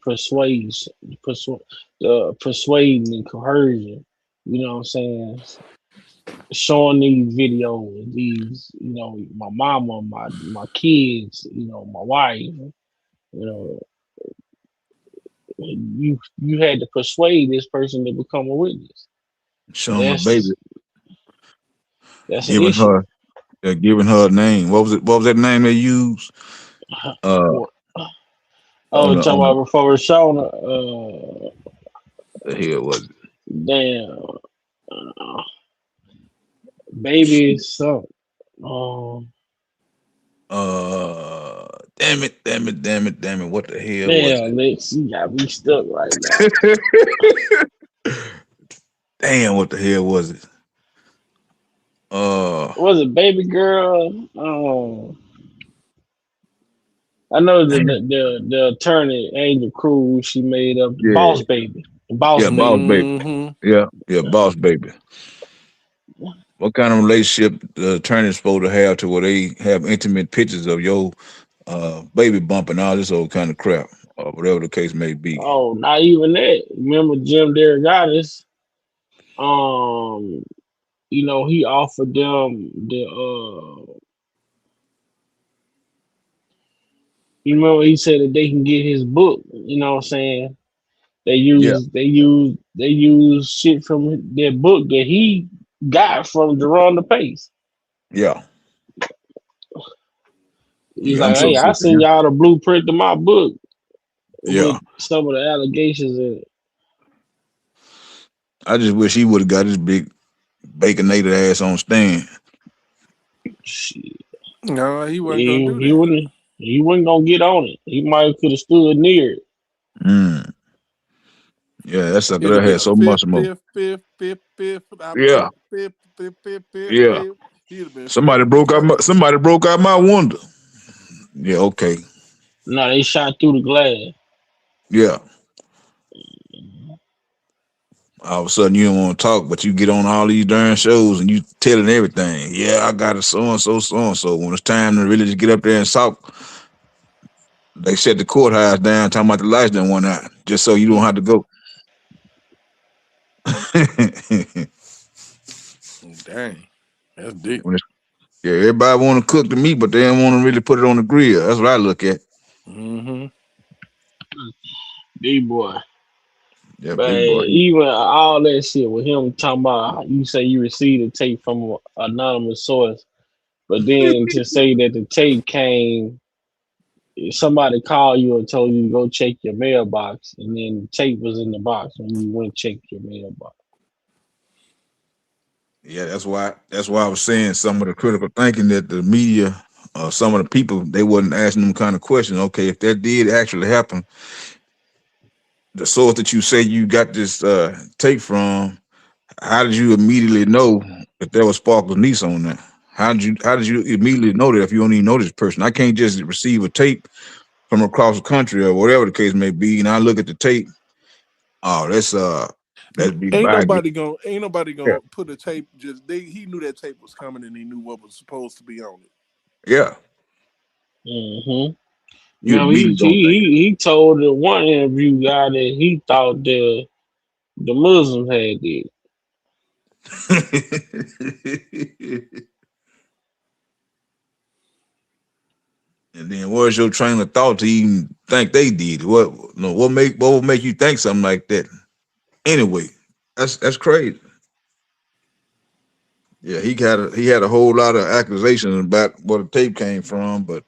Speaker 9: the persuading and coercion. You know what I'm saying? Showing these videos, my mama, my kids, my wife. You you had to persuade this person to become a witness.
Speaker 7: showing my baby,
Speaker 9: That's an
Speaker 7: giving
Speaker 9: issue.
Speaker 7: her giving her a name. What was it? What was that name they used? Uh,
Speaker 9: What?
Speaker 7: on
Speaker 9: Oh,
Speaker 7: the
Speaker 9: talking
Speaker 7: on
Speaker 9: about before Rashona.
Speaker 7: the hell was it?
Speaker 9: Damn. Uh, Baby son.
Speaker 7: Damn it, damn it, damn it, damn it. What the hell was
Speaker 9: Damn, Lex, you got me stuck right now.
Speaker 7: it? Damn, what the hell was it?
Speaker 9: Was it baby girl? I know the attorney Angel Cruz. She made up
Speaker 7: Yeah,
Speaker 9: Boss Baby. Boss
Speaker 7: yeah, boss
Speaker 9: Baby.
Speaker 7: baby.
Speaker 5: Mm-hmm.
Speaker 7: Yeah, boss baby. What kind of relationship the attorney's supposed to have to where they have intimate pictures of your baby bump and all this old kind of crap, or whatever the case may be?
Speaker 9: Oh, not even that. Remember Jim Derogatis? Um, he offered them you remember he said that they can get his book, you know what I'm saying?
Speaker 7: Yeah,
Speaker 9: They use shit from their book that he got from Jerome the Pace.
Speaker 7: yeah,
Speaker 9: He's
Speaker 7: yeah. I'm
Speaker 9: like,
Speaker 7: so
Speaker 9: hey, I
Speaker 7: sick of
Speaker 9: send
Speaker 7: him.
Speaker 9: y'all the blueprint to my book
Speaker 7: Yeah,
Speaker 9: with some of the allegations in it.
Speaker 7: I just wish he would have got his big baconated ass on stand.
Speaker 9: Shit.
Speaker 5: No, he wasn't gonna
Speaker 9: He,
Speaker 5: do
Speaker 9: he
Speaker 5: that.
Speaker 9: wouldn't he wasn't gonna get on it. He might could have stood near it.
Speaker 7: Mm. Yeah, that sucker
Speaker 5: It'd have
Speaker 7: that
Speaker 5: been
Speaker 7: had
Speaker 5: a
Speaker 7: so much
Speaker 5: fifth,
Speaker 7: more.
Speaker 5: fifth, fifth, fifth, fifth. I
Speaker 7: Yeah,
Speaker 5: plead the fifth, fifth, fifth, fifth,
Speaker 7: yeah.
Speaker 5: fifth. He'd have been fifth to the fifth.
Speaker 7: Somebody broke out my window. Yeah, okay.
Speaker 9: No, they shot through the glass.
Speaker 7: Yeah. All of a sudden you don't want to talk, but you get on all these darn shows and you telling everything. Yeah, I got a so and so, so and so. When it's time to really just get up there and talk, they shut the courthouse down, talking about the lights done went out, just so you don't have to go.
Speaker 5: Dang, that's deep.
Speaker 7: When it's- yeah, everybody want to cook the meat, but they don't want to really put it on the grill. That's what I look at.
Speaker 5: Mm-hmm.
Speaker 9: Big boy.
Speaker 7: Yeah,
Speaker 9: But
Speaker 7: big boy.
Speaker 9: even all that shit with him talking about you say you received a tape from an anonymous source, but then to say that the tape came, somebody called you and told you to go check your mailbox, and then the tape was in the box when you went check your mailbox.
Speaker 7: Yeah, that's why I was saying some of the critical thinking that the media, some of the people, they wasn't asking them kind of questions. Okay, if that did actually happen, the source that you say you got this tape from, how did you immediately know that there was Sparkle's niece on there? How did you immediately know that if you don't even know this person? I can't just receive a tape from across the country or whatever the case may be, and I look at the tape. Oh, that's big bag.
Speaker 5: Ain't nobody
Speaker 7: Yeah,
Speaker 5: gonna put a tape. He knew that tape was coming and he knew what was supposed to be on it.
Speaker 7: yeah.
Speaker 9: Mm-hmm.
Speaker 7: You
Speaker 9: Now he,
Speaker 7: immediately
Speaker 9: he
Speaker 7: gonna think
Speaker 9: he told the one interview guy that he thought the Muslims had did.
Speaker 7: it. And then where's your train of thought to even think they did? What would make you think something like that? Anyway, that's crazy. Yeah, he had a whole lot of accusations about where the tape came from, but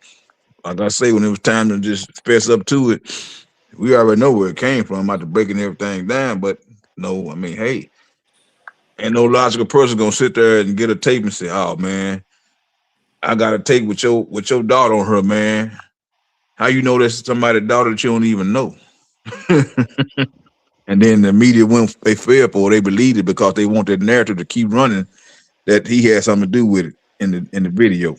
Speaker 7: like I say, when it was time to just fess up to it, we already know where it came from after breaking everything down. But no, I mean, hey, ain't no logical person gonna sit there and get a tape and say, "Oh man, I got a tape with your daughter on her, man." How you know that's somebody's daughter that you don't even know? And then the media went they fell for it, they believed it because they want that narrative to keep running that he had something to do with it in the video.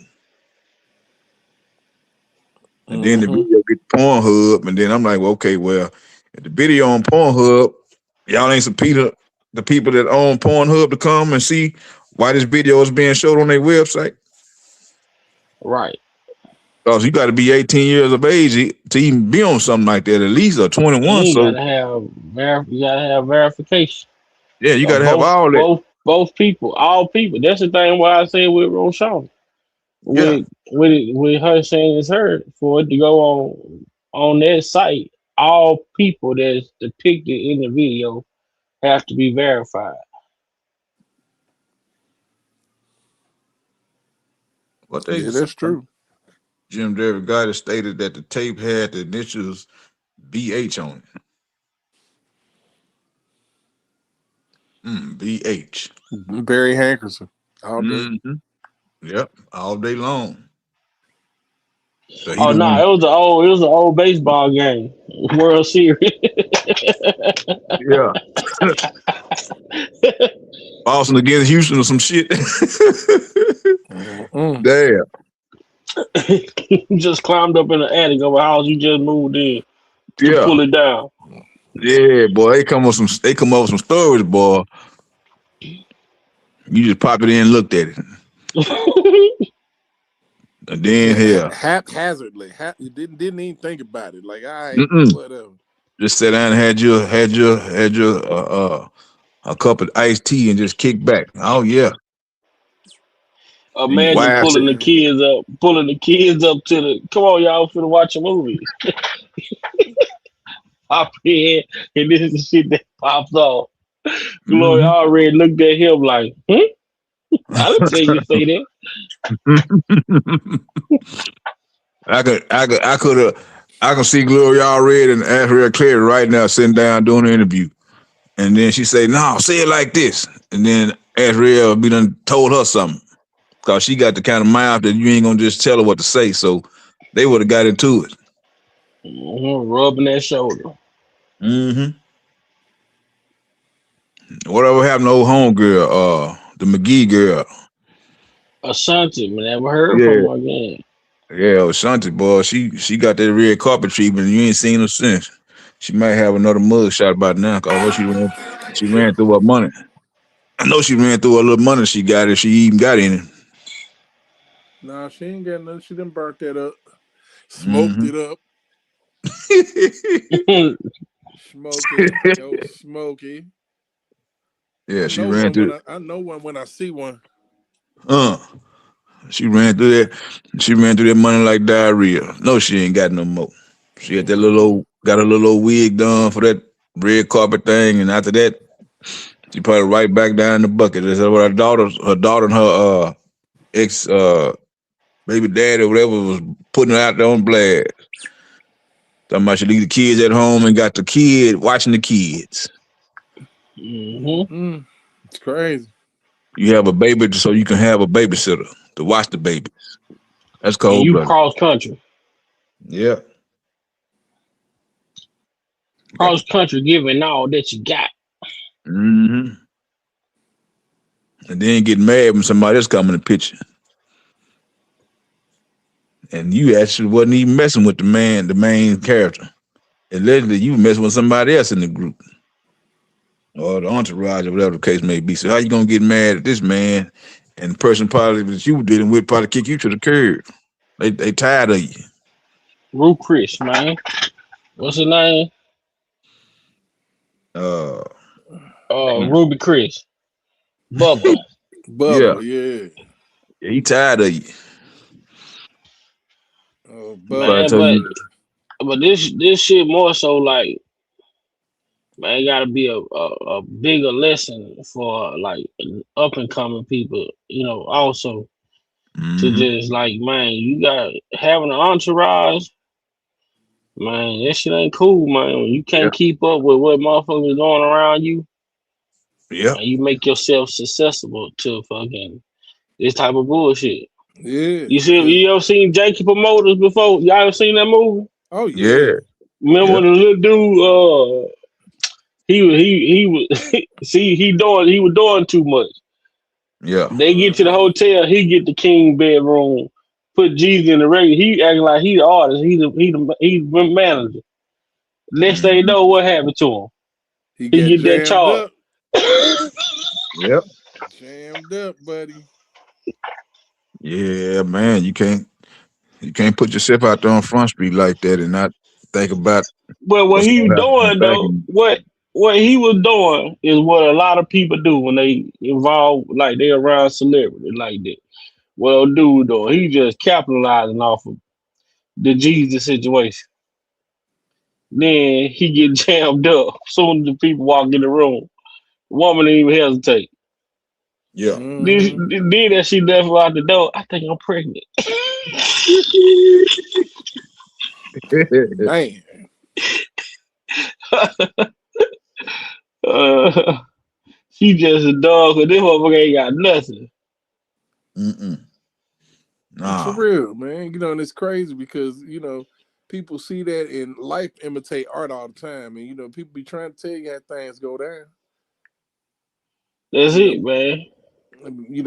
Speaker 7: And then the
Speaker 5: Mm-hmm.
Speaker 7: video get to Pornhub, and then I'm like, well, okay, well, if the video on Pornhub, y'all ain't subpoena the people that own Pornhub to come and see why this video is being showed on their website.
Speaker 9: Right.
Speaker 7: Because you got to be 18 years of age to even be on something like that, at least or 21.
Speaker 9: You
Speaker 7: So
Speaker 9: gotta have you gotta have verification.
Speaker 7: yeah, you
Speaker 9: So
Speaker 7: got to have
Speaker 9: both
Speaker 7: all that.
Speaker 9: both both people, all people. That's the thing why I said with Roshan.
Speaker 7: Yeah.
Speaker 9: With her saying it's her for it to go on that site, all people that's depicted in the video have to be verified.
Speaker 7: What they
Speaker 5: Yeah, that's true.
Speaker 7: Jim David Gotti stated that the tape had the initials BH on it. BH.
Speaker 5: Barry Hankerson. all day.
Speaker 7: Yep, all day long. So he
Speaker 9: Oh
Speaker 7: the
Speaker 9: no,
Speaker 7: one.
Speaker 9: it was an old baseball game, World Series.
Speaker 7: Yeah, Boston against Houston or some shit.
Speaker 5: Mm-mm.
Speaker 7: Damn.
Speaker 9: Just climbed up in the attic of a house you just moved in to
Speaker 7: Yeah.
Speaker 9: pull it down.
Speaker 7: Yeah, boy. They come up with some stories, boy. You just pop it in and looked at it. And then
Speaker 5: Yeah,
Speaker 7: here.
Speaker 5: haphazardly. You didn't even think about it. Like, all right,
Speaker 7: Mm-mm.
Speaker 5: whatever.
Speaker 7: Just sat down and had your a cup of iced tea and just kick back. Oh yeah. And your
Speaker 9: Imagine
Speaker 7: wife said,
Speaker 9: pulling the kids up to the. Come on, y'all, finna watch a movie. Pop in, and this is the shit that pops off. Gloria
Speaker 7: mm-hmm.
Speaker 9: already looked at him like, I didn't tell you to say that.
Speaker 7: I can see Gloria Red and Asriel Clary right now sitting down doing an interview. And then she say, no, say it like this. And then Asriel be done told her something. Cause she got the kind of mouth that you ain't gonna just tell her what to say. So they would have got into it.
Speaker 9: Rubbing that shoulder.
Speaker 7: Mm-hmm. Whatever happened to old homegirl, the McGee girl.
Speaker 9: Ashanti, man, never heard from
Speaker 7: Yeah.
Speaker 9: her again.
Speaker 7: Yeah, Ashanti, boy, she got that red carpet treatment. You ain't seen her since. She might have another mug shot about now. Cause although she ran through her money. I know she ran through a little money she got if she even got any.
Speaker 5: Nah, she ain't got nothing. She done burnt that up. Smoked
Speaker 7: Mm-hmm.
Speaker 5: it up. Smokey. Yo, Smokey.
Speaker 7: Yeah,
Speaker 5: I
Speaker 7: she
Speaker 5: know
Speaker 7: ran
Speaker 5: one
Speaker 7: through.
Speaker 5: when I see one.
Speaker 7: Uh, she ran through that. She ran through that money like diarrhea. No, she ain't got no more. She had that got a little old wig done for that red carpet thing, and after that, she put it right back down in the bucket. That's what her daughter and her ex baby daddy or whatever was putting her out there on blast. Talking about she leave the kids at home and got the kid watching the kids.
Speaker 5: It's crazy.
Speaker 7: You have a baby so you can have a babysitter to watch the babies. That's
Speaker 9: And
Speaker 7: cold
Speaker 9: you
Speaker 7: blooded.
Speaker 9: cross country.
Speaker 7: Yeah.
Speaker 9: Cross country giving all that you got.
Speaker 7: Mm-hmm. And then get mad when somebody else come in the picture. And you actually wasn't even messing with the main character. Allegedly, you messing with somebody else in the group. Or the entourage or whatever the case may be. So how you gonna get mad at this man and the person probably that you were dealing with probably kick you to the curb. They tired of you.
Speaker 9: Rue Chris, man. What's his name?
Speaker 7: Uh
Speaker 9: Ruby Chris. Bubba.
Speaker 7: yeah.
Speaker 5: Bubba, yeah.
Speaker 7: Yeah, he tired of you.
Speaker 5: Oh,
Speaker 7: He probably
Speaker 5: Bubba.
Speaker 9: Man,
Speaker 7: tell you
Speaker 9: but this shit more so like, man, it gotta be a bigger lesson for like up and coming people, also to
Speaker 7: mm-hmm.
Speaker 9: just like, man, you got having an entourage, man, that shit ain't cool, man. When you
Speaker 7: Yeah.
Speaker 9: can't keep up with what motherfuckers doing around you,
Speaker 7: Yeah.
Speaker 9: man, you make yourself susceptible to fucking this type of bullshit.
Speaker 5: Yeah.
Speaker 9: You ever seen Janky Promoters before? Y'all ever seen that movie?
Speaker 5: Oh,
Speaker 7: Yeah.
Speaker 5: yeah.
Speaker 9: Remember
Speaker 7: Yeah.
Speaker 9: the little dude, he was see he was doing too much.
Speaker 7: Yeah.
Speaker 9: They get to the hotel, he get the king bedroom, put Jesus in the regular. He acting like he the artist, he's the manager. Next thing you
Speaker 7: Mm-hmm.
Speaker 9: know, what happened to him?
Speaker 5: He
Speaker 9: He
Speaker 5: got
Speaker 9: get that
Speaker 5: jammed
Speaker 9: charge.
Speaker 5: up.
Speaker 7: Yep.
Speaker 5: Jammed up, buddy.
Speaker 7: Yeah, man. You can't put yourself out there on Front Street like that and not think about
Speaker 9: But what
Speaker 7: what's
Speaker 9: he
Speaker 7: going
Speaker 9: was
Speaker 7: to happen
Speaker 9: doing
Speaker 7: back
Speaker 9: though,
Speaker 7: in.
Speaker 9: what he was doing is what a lot of people do when they involve, like they around celebrity like that. Well, dude, though, he just capitalizing off of the Jesus situation. Then he get jammed up. Soon as the people walk in the room, the woman didn't even hesitate.
Speaker 7: Yeah.
Speaker 5: Mm-hmm.
Speaker 9: Then that she left out the door. I think I'm pregnant.
Speaker 5: Man.
Speaker 9: uh, she just a dog, but this motherfucker ain't got nothing.
Speaker 7: Mm-mm.
Speaker 5: For
Speaker 7: Nah.
Speaker 5: real, man. And it's crazy because people see that in life imitate art all the time, and people be trying to tell you how things go down.
Speaker 9: That's
Speaker 5: You know,
Speaker 9: it, man.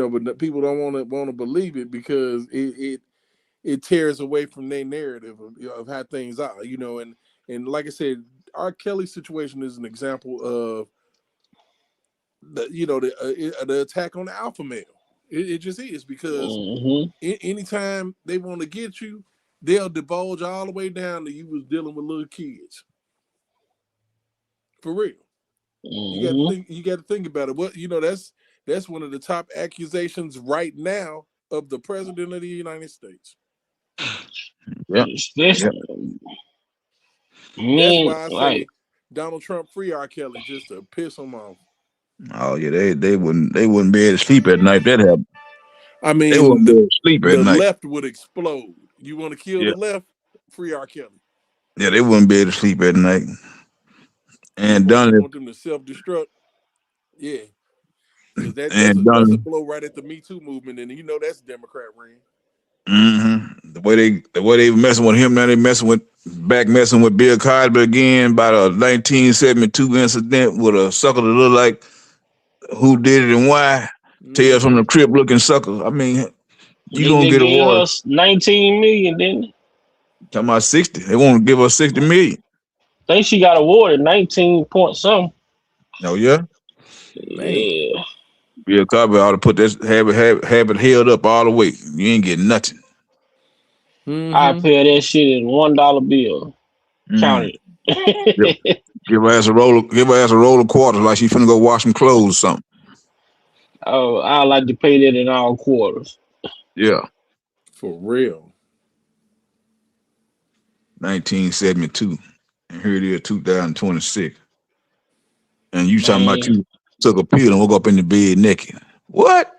Speaker 5: but people don't want to believe it because it tears away from their narrative of how things are. And like I said, R. Kelly's situation is an example of the attack on the alpha male. It just is because
Speaker 9: Hmm.
Speaker 5: anytime they want to get you, they'll divulge all the way down to you was dealing with little kids. For real.
Speaker 9: Hmm.
Speaker 5: You got to think about it. That's one of the top accusations right now of the president of the United States.
Speaker 7: Yep. Yep.
Speaker 9: Especially
Speaker 5: That's
Speaker 9: men,
Speaker 5: why I
Speaker 9: like
Speaker 5: say Donald Trump free R. Kelly just to piss him off.
Speaker 7: Oh yeah, they wouldn't be able to sleep at night. That happened.
Speaker 5: I
Speaker 7: They
Speaker 5: mean,
Speaker 7: wouldn't be able to sleep at
Speaker 5: the
Speaker 7: night.
Speaker 5: left would explode. You want to kill
Speaker 7: Yeah.
Speaker 5: the left? Free R. Kelly.
Speaker 7: Yeah, they wouldn't be able to sleep at night.
Speaker 5: You
Speaker 7: And
Speaker 5: want
Speaker 7: done
Speaker 5: you
Speaker 7: it.
Speaker 5: want them to self destruct? Yeah, because that's
Speaker 7: And
Speaker 5: a
Speaker 7: done.
Speaker 5: blow right at the Me Too movement, and that's Democrat reign.
Speaker 7: The way they were messing with him, now they messing with Bill Cosby again about a 1972 incident with a sucker that looked like who did it and why. Tales from
Speaker 5: Mm-hmm.
Speaker 7: the Crip looking sucker. I mean, you
Speaker 9: didn't
Speaker 7: gonna
Speaker 9: they
Speaker 7: get
Speaker 9: give
Speaker 7: awarded.
Speaker 9: us 19 million? Didn't they?
Speaker 7: Talking about 60. They won't give us 60 million.
Speaker 9: Think she got awarded 19 point something.
Speaker 7: Oh yeah.
Speaker 5: Man.
Speaker 9: Yeah,
Speaker 7: Bill Cosby ought to put this have it held up all the way. You ain't getting nothing.
Speaker 9: I
Speaker 5: Mm-hmm.
Speaker 9: pay that shit in $1 bill.
Speaker 7: Mm.
Speaker 9: Count
Speaker 7: Give,
Speaker 9: it.
Speaker 7: give her ass a roll of quarters like she finna go wash some clothes or something.
Speaker 9: Oh, I like to pay that in all quarters.
Speaker 7: Yeah.
Speaker 5: For real.
Speaker 7: 1972. And here it is, 2026. And you talking about
Speaker 9: Man,
Speaker 7: you took a pill and woke up in the bed naked. What?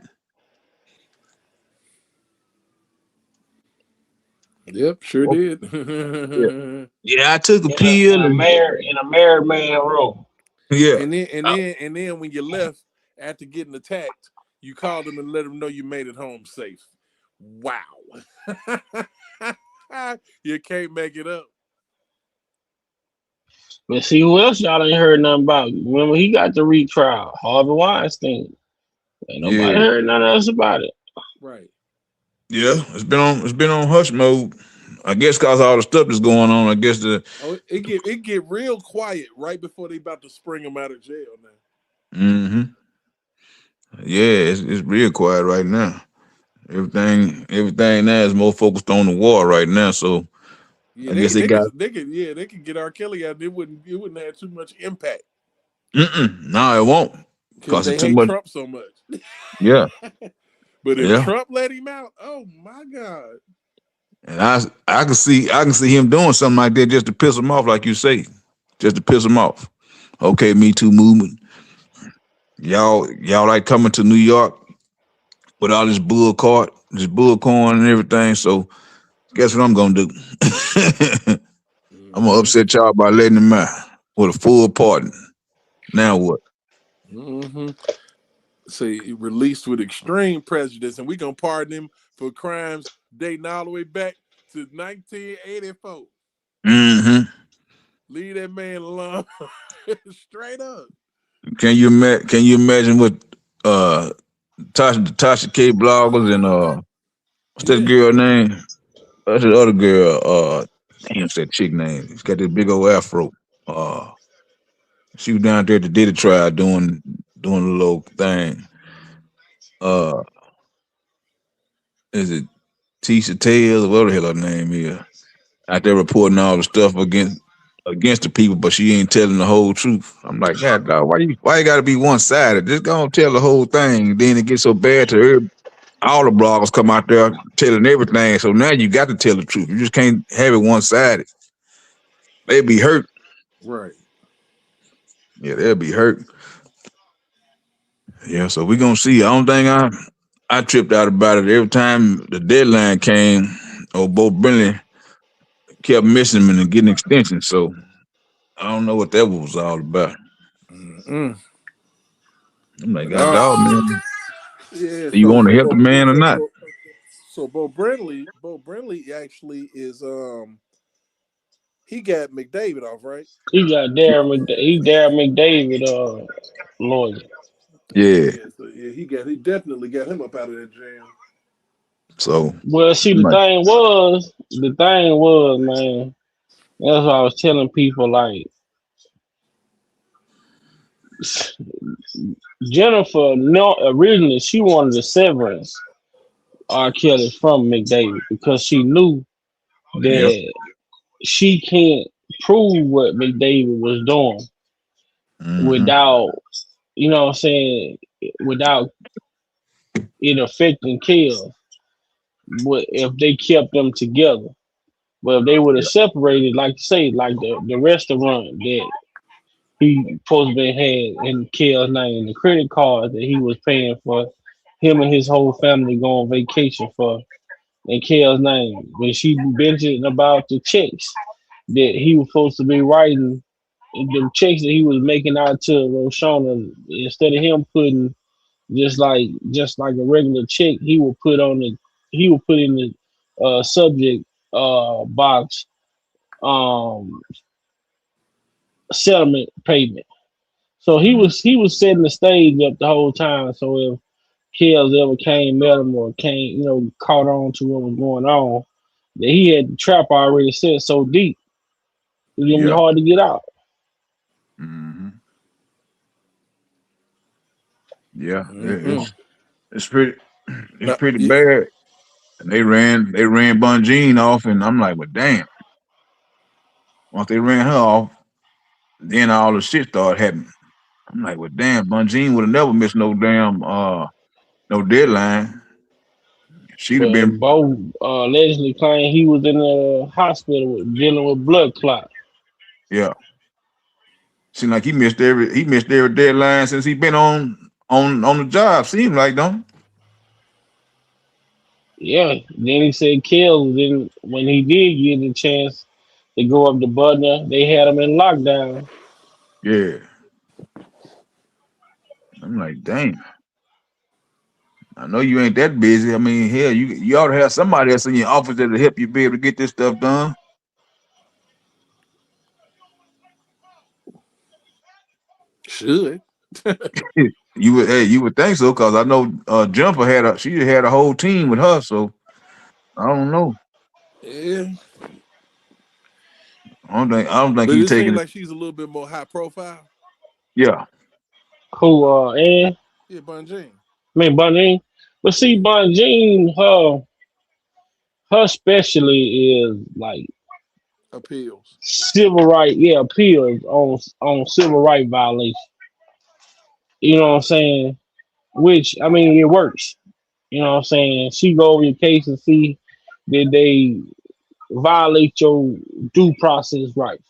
Speaker 5: Yep, sure
Speaker 7: Oh,
Speaker 5: did.
Speaker 7: yeah. Yeah, I took a pill and
Speaker 9: in a married man room.
Speaker 7: yeah.
Speaker 5: and then when you left after getting attacked, you called them and let them know you made it home safe. Wow. You can't make it up.
Speaker 9: But see who else y'all ain't heard nothing about? Remember he got the retrial, Harvey Weinstein. Ain't nobody
Speaker 7: Yeah.
Speaker 9: heard nothing else about it.
Speaker 5: Right.
Speaker 7: Yeah. It's been on hush mode. I guess cause all the stuff that's going on. I guess the
Speaker 5: Oh, it get real quiet right before they about to spring him out of jail now.
Speaker 7: mm-hmm. Yeah, it's real quiet right now. Everything now is more focused on the war right now. So
Speaker 5: Yeah,
Speaker 7: I guess they got
Speaker 5: they could get R. Kelly out. It wouldn't have too much impact
Speaker 7: no, it won't.
Speaker 5: because
Speaker 7: Cause
Speaker 5: they
Speaker 7: it's too
Speaker 5: hate
Speaker 7: much.
Speaker 5: Trump so much.
Speaker 7: Yeah,
Speaker 5: But if
Speaker 7: yeah.
Speaker 5: Trump let him out, oh my God.
Speaker 7: And I can see him doing something like that just to piss him off, like you say, just to piss him off. Okay, Me Too movement. Y'all like coming to New York with all this bull corn and everything. So guess what I'm gonna do? I'm gonna
Speaker 5: Mm-hmm.
Speaker 7: upset y'all by letting him out with a full pardon. Now what?
Speaker 5: Mm-hmm. Say released with extreme prejudice, and we gonna pardon him for crimes dating all the way back to 1984.
Speaker 7: Mm-hmm.
Speaker 5: Leave that man alone. Straight up.
Speaker 7: Can you imagine what uh Tasha K bloggers and what's that
Speaker 5: Yeah.
Speaker 7: girl name? That's the other girl. Damn, what's that chick name? She's got this big old afro. Uh, she was down there at the Diddy trial doing a little thing. Uh, is it Tisha Tales or whatever the hell her name is? Out there reporting all the stuff against the people, but she ain't telling the whole truth. I'm like, God, dog, why you got to be one sided? Just go and tell the whole thing. Then it gets so bad to her. All the bloggers come out there telling everything. So now you got to tell the truth. You just can't have it one sided. They be hurt.
Speaker 5: Right.
Speaker 7: Yeah, they'll be hurt. Yeah, so we gonna see. I don't think I tripped out about it every time the deadline came. Oh, Bo Brenly kept missing him and getting extensions. So I don't know what that was all about.
Speaker 5: Mm-mm.
Speaker 7: I'm like,
Speaker 5: But
Speaker 7: God dog, man.
Speaker 5: Yeah.
Speaker 7: Do you want to help the man or not?
Speaker 5: So Bo Brenly actually is he got McDavid off, right?
Speaker 9: He got Darren McDavid lawyer.
Speaker 7: Yeah.
Speaker 5: Yeah. So yeah, he definitely got him up out of that jam.
Speaker 7: So
Speaker 9: Well, see,
Speaker 7: I'm like,
Speaker 9: the thing was, man. That's what I was telling people. Like Jennifer, no, originally she wanted a severance R. Kelly from McDavid because she knew
Speaker 7: yep.
Speaker 9: that she can't prove what McDavid was doing
Speaker 7: Mm-hmm.
Speaker 9: without, you know what I'm saying, without it affecting Kells. But if they kept them together, but if they would have
Speaker 7: Yep.
Speaker 9: separated, like you say, like the restaurant that he supposed to be had in Kel's name, the credit card that he was paying for him and his whole family go on vacation for in Kel's name. When she mentioned about the checks that he was supposed to be writing, the checks that he was making out to Roshana, instead of him putting just like a regular check, he would put in the subject box um settlement payment. So he
Speaker 7: Mm-hmm.
Speaker 9: was setting the stage up the whole time. So if Kells ever came met him or came, caught on to what was going on, that he had the trap already set so deep, it's gonna be
Speaker 7: Yeah.
Speaker 9: hard to get out.
Speaker 7: Mm-hmm. Yeah.
Speaker 5: Mm-hmm.
Speaker 7: It's pretty it's
Speaker 5: Now,
Speaker 7: pretty bad. And they ran Bunjean off, and I'm like, well, damn. Once they ran her off, then all the shit started happening. I'm like, well, damn, Bunjean would have never missed no damn no deadline. She'd have
Speaker 9: But
Speaker 7: been,
Speaker 9: Bo allegedly claimed he was in the hospital dealing with blood clot.
Speaker 7: yeah. Seemed like he missed every deadline since he been on the job. Seemed like don't.
Speaker 9: Yeah. Then he said Kells then when he did get the chance to go up to Butler, they had him in lockdown.
Speaker 7: Yeah. I'm like, damn. I know you ain't that busy. I mean, hell, you ought to have somebody else in your office that'll help you be able to get this stuff done.
Speaker 5: should.
Speaker 7: You would think so, cause I know Jumper had a whole team with her, so I don't know.
Speaker 5: Yeah.
Speaker 7: I don't think
Speaker 5: But
Speaker 7: he
Speaker 5: it
Speaker 7: taking
Speaker 5: seems
Speaker 7: it.
Speaker 5: like she's a little bit more high profile.
Speaker 7: Yeah.
Speaker 9: Who and
Speaker 5: Yeah, Bunjean
Speaker 9: I mean Bunny. But see Bunjean, her specialty is like
Speaker 5: appeals.
Speaker 9: civil right, yeah, appeals on civil right violations. You know what I'm saying? Which I mean it works. You know what I'm saying? She go over your case and see that they violate your due process rights.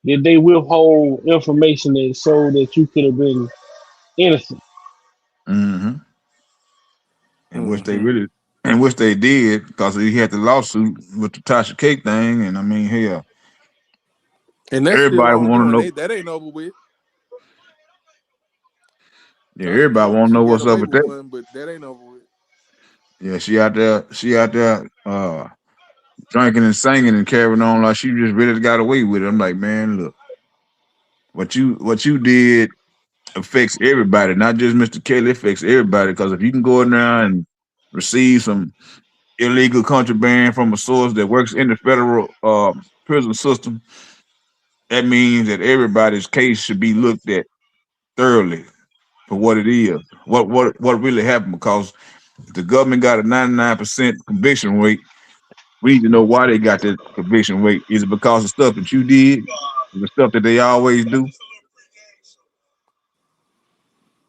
Speaker 9: Did they withhold information that showed that you could have been innocent?
Speaker 7: Mm-hmm. And which they
Speaker 5: Mm-hmm.
Speaker 7: really, and which they did, because he had the lawsuit with the Tasha Cake thing, and I mean, hell,
Speaker 5: And that's still
Speaker 7: everybody want to
Speaker 5: ongoing.
Speaker 7: know.
Speaker 5: That ain't over with.
Speaker 7: Yeah, everybody want to
Speaker 5: She
Speaker 7: know
Speaker 5: got
Speaker 7: what's up
Speaker 5: away
Speaker 7: with
Speaker 5: with
Speaker 7: that.
Speaker 5: one, but that ain't over with.
Speaker 7: Yeah, she out there, drinking and singing and carrying on like she just really got away with it. I'm like, man, look, what you did affects everybody, not just Mr. Kelly. It affects everybody, because if you can go in there and receive some illegal contraband from a source that works in the federal prison system, that means that everybody's case should be looked at thoroughly for what it is, what really happened. Because if the government got a 99% conviction rate, we need to know why they got that conviction rate. Is it because of stuff that you did, the stuff that they always do?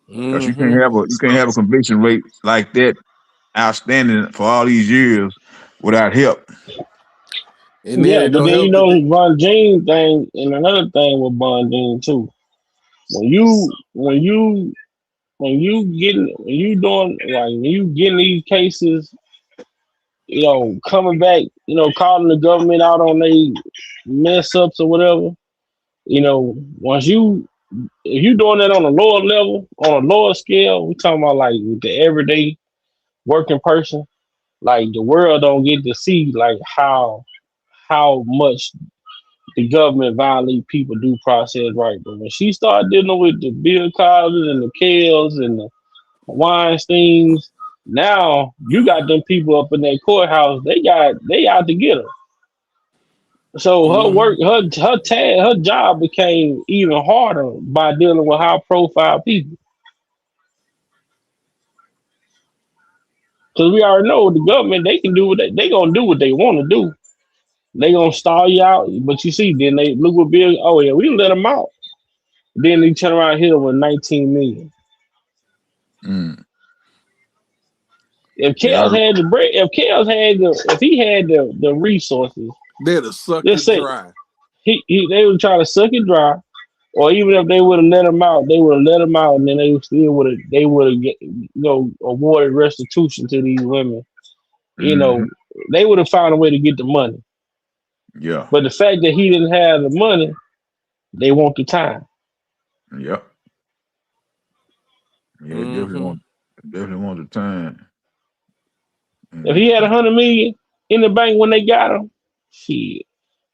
Speaker 7: Because
Speaker 5: Mm-hmm.
Speaker 7: you can't have a conviction rate like that outstanding for all these years without help.
Speaker 5: And then
Speaker 9: Yeah,
Speaker 5: it
Speaker 9: but
Speaker 5: don't
Speaker 9: then
Speaker 5: help that.
Speaker 9: Von Jean thing and another thing with Von Jean too. When you when you when you getting these cases, coming back, calling the government out on they mess ups or whatever, once you if you doing that on a lower level, on a lower scale, we talking about like with the everyday working person, like the world don't get to see like how much the government violate people due process right. But when she started dealing with the Bill Cosby and the Kells and the Weinsteins, now you got them people up in that courthouse. They out to get her. So her work, her job became even harder by dealing with high profile people. Because we already know the government, they can do what they gonna do what they want to do. They gonna stall you out, but you see, then they look what Bill. Oh yeah, we let them out. Then they turn around here with 19 million. If
Speaker 7: Yeah,
Speaker 9: Kels had the bread, if he had the resources,
Speaker 5: They'd have sucked
Speaker 9: let's
Speaker 5: it
Speaker 9: say
Speaker 5: dry.
Speaker 9: they would try to suck it dry, or even if they would have let him out, they would have let him out, and then they would have awarded restitution to these women. You know, they would have found a way to get the money.
Speaker 7: yeah,
Speaker 9: But the fact that he didn't have the money, they want the time.
Speaker 7: yeah, yeah. Definitely want the time.
Speaker 9: If he had 100 million in the bank when they got him, shit,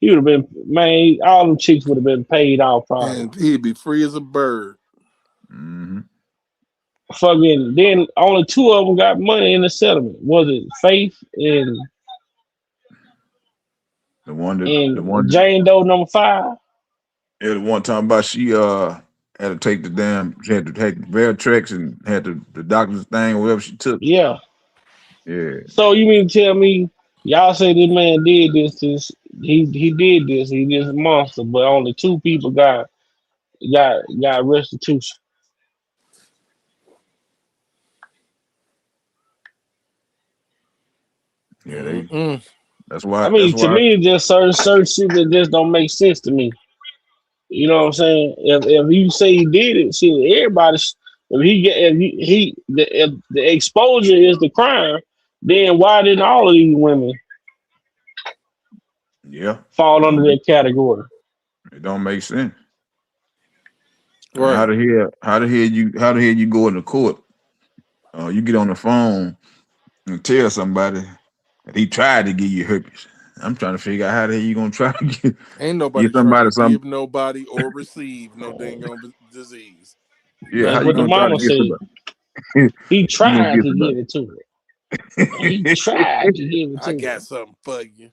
Speaker 9: he would have been, man. All them chicks would have been paid off probably.
Speaker 5: And he'd be free as a bird.
Speaker 7: Mm-hmm.
Speaker 9: Fucking. Then only two of them got money in the settlement. Was it Faith and
Speaker 7: The one that
Speaker 9: Jane Doe number 5?
Speaker 7: yeah, the one time about she had to take she had to take the Veritrix and had the doctor's thing or whatever she took.
Speaker 9: Yeah.
Speaker 7: Yeah,
Speaker 9: So you mean to tell me y'all say this man did this? He did this. He is a monster, but only two people got restitution.
Speaker 7: yeah. They
Speaker 5: Mm-mm.
Speaker 7: that's
Speaker 9: I
Speaker 7: why
Speaker 9: mean, to me, it's just certain shit that just don't make sense to me. You know what I'm saying? If you say he did it, see everybody. If he get if the exposure is the crime, then why didn't all of these women
Speaker 7: yeah.
Speaker 9: fall under that category?
Speaker 7: It don't make sense. And
Speaker 5: Right.
Speaker 7: how the hell you go into court? You get on the phone and tell somebody that he tried to give you herpes. I'm trying to figure out how the hell you gonna try to
Speaker 5: Ain't nobody
Speaker 7: get
Speaker 5: trying
Speaker 7: somebody
Speaker 5: to
Speaker 7: some.
Speaker 5: give nobody or receive no dang on disease.
Speaker 7: Yeah, how
Speaker 9: That's
Speaker 7: you
Speaker 9: what the
Speaker 7: gonna try to
Speaker 9: mama
Speaker 7: get
Speaker 9: said.
Speaker 7: somebody?
Speaker 9: He
Speaker 7: You gonna
Speaker 9: tried
Speaker 7: get
Speaker 9: to give
Speaker 7: somebody?
Speaker 9: it to her. He tried to give it
Speaker 5: I
Speaker 9: to her.
Speaker 5: got something for you.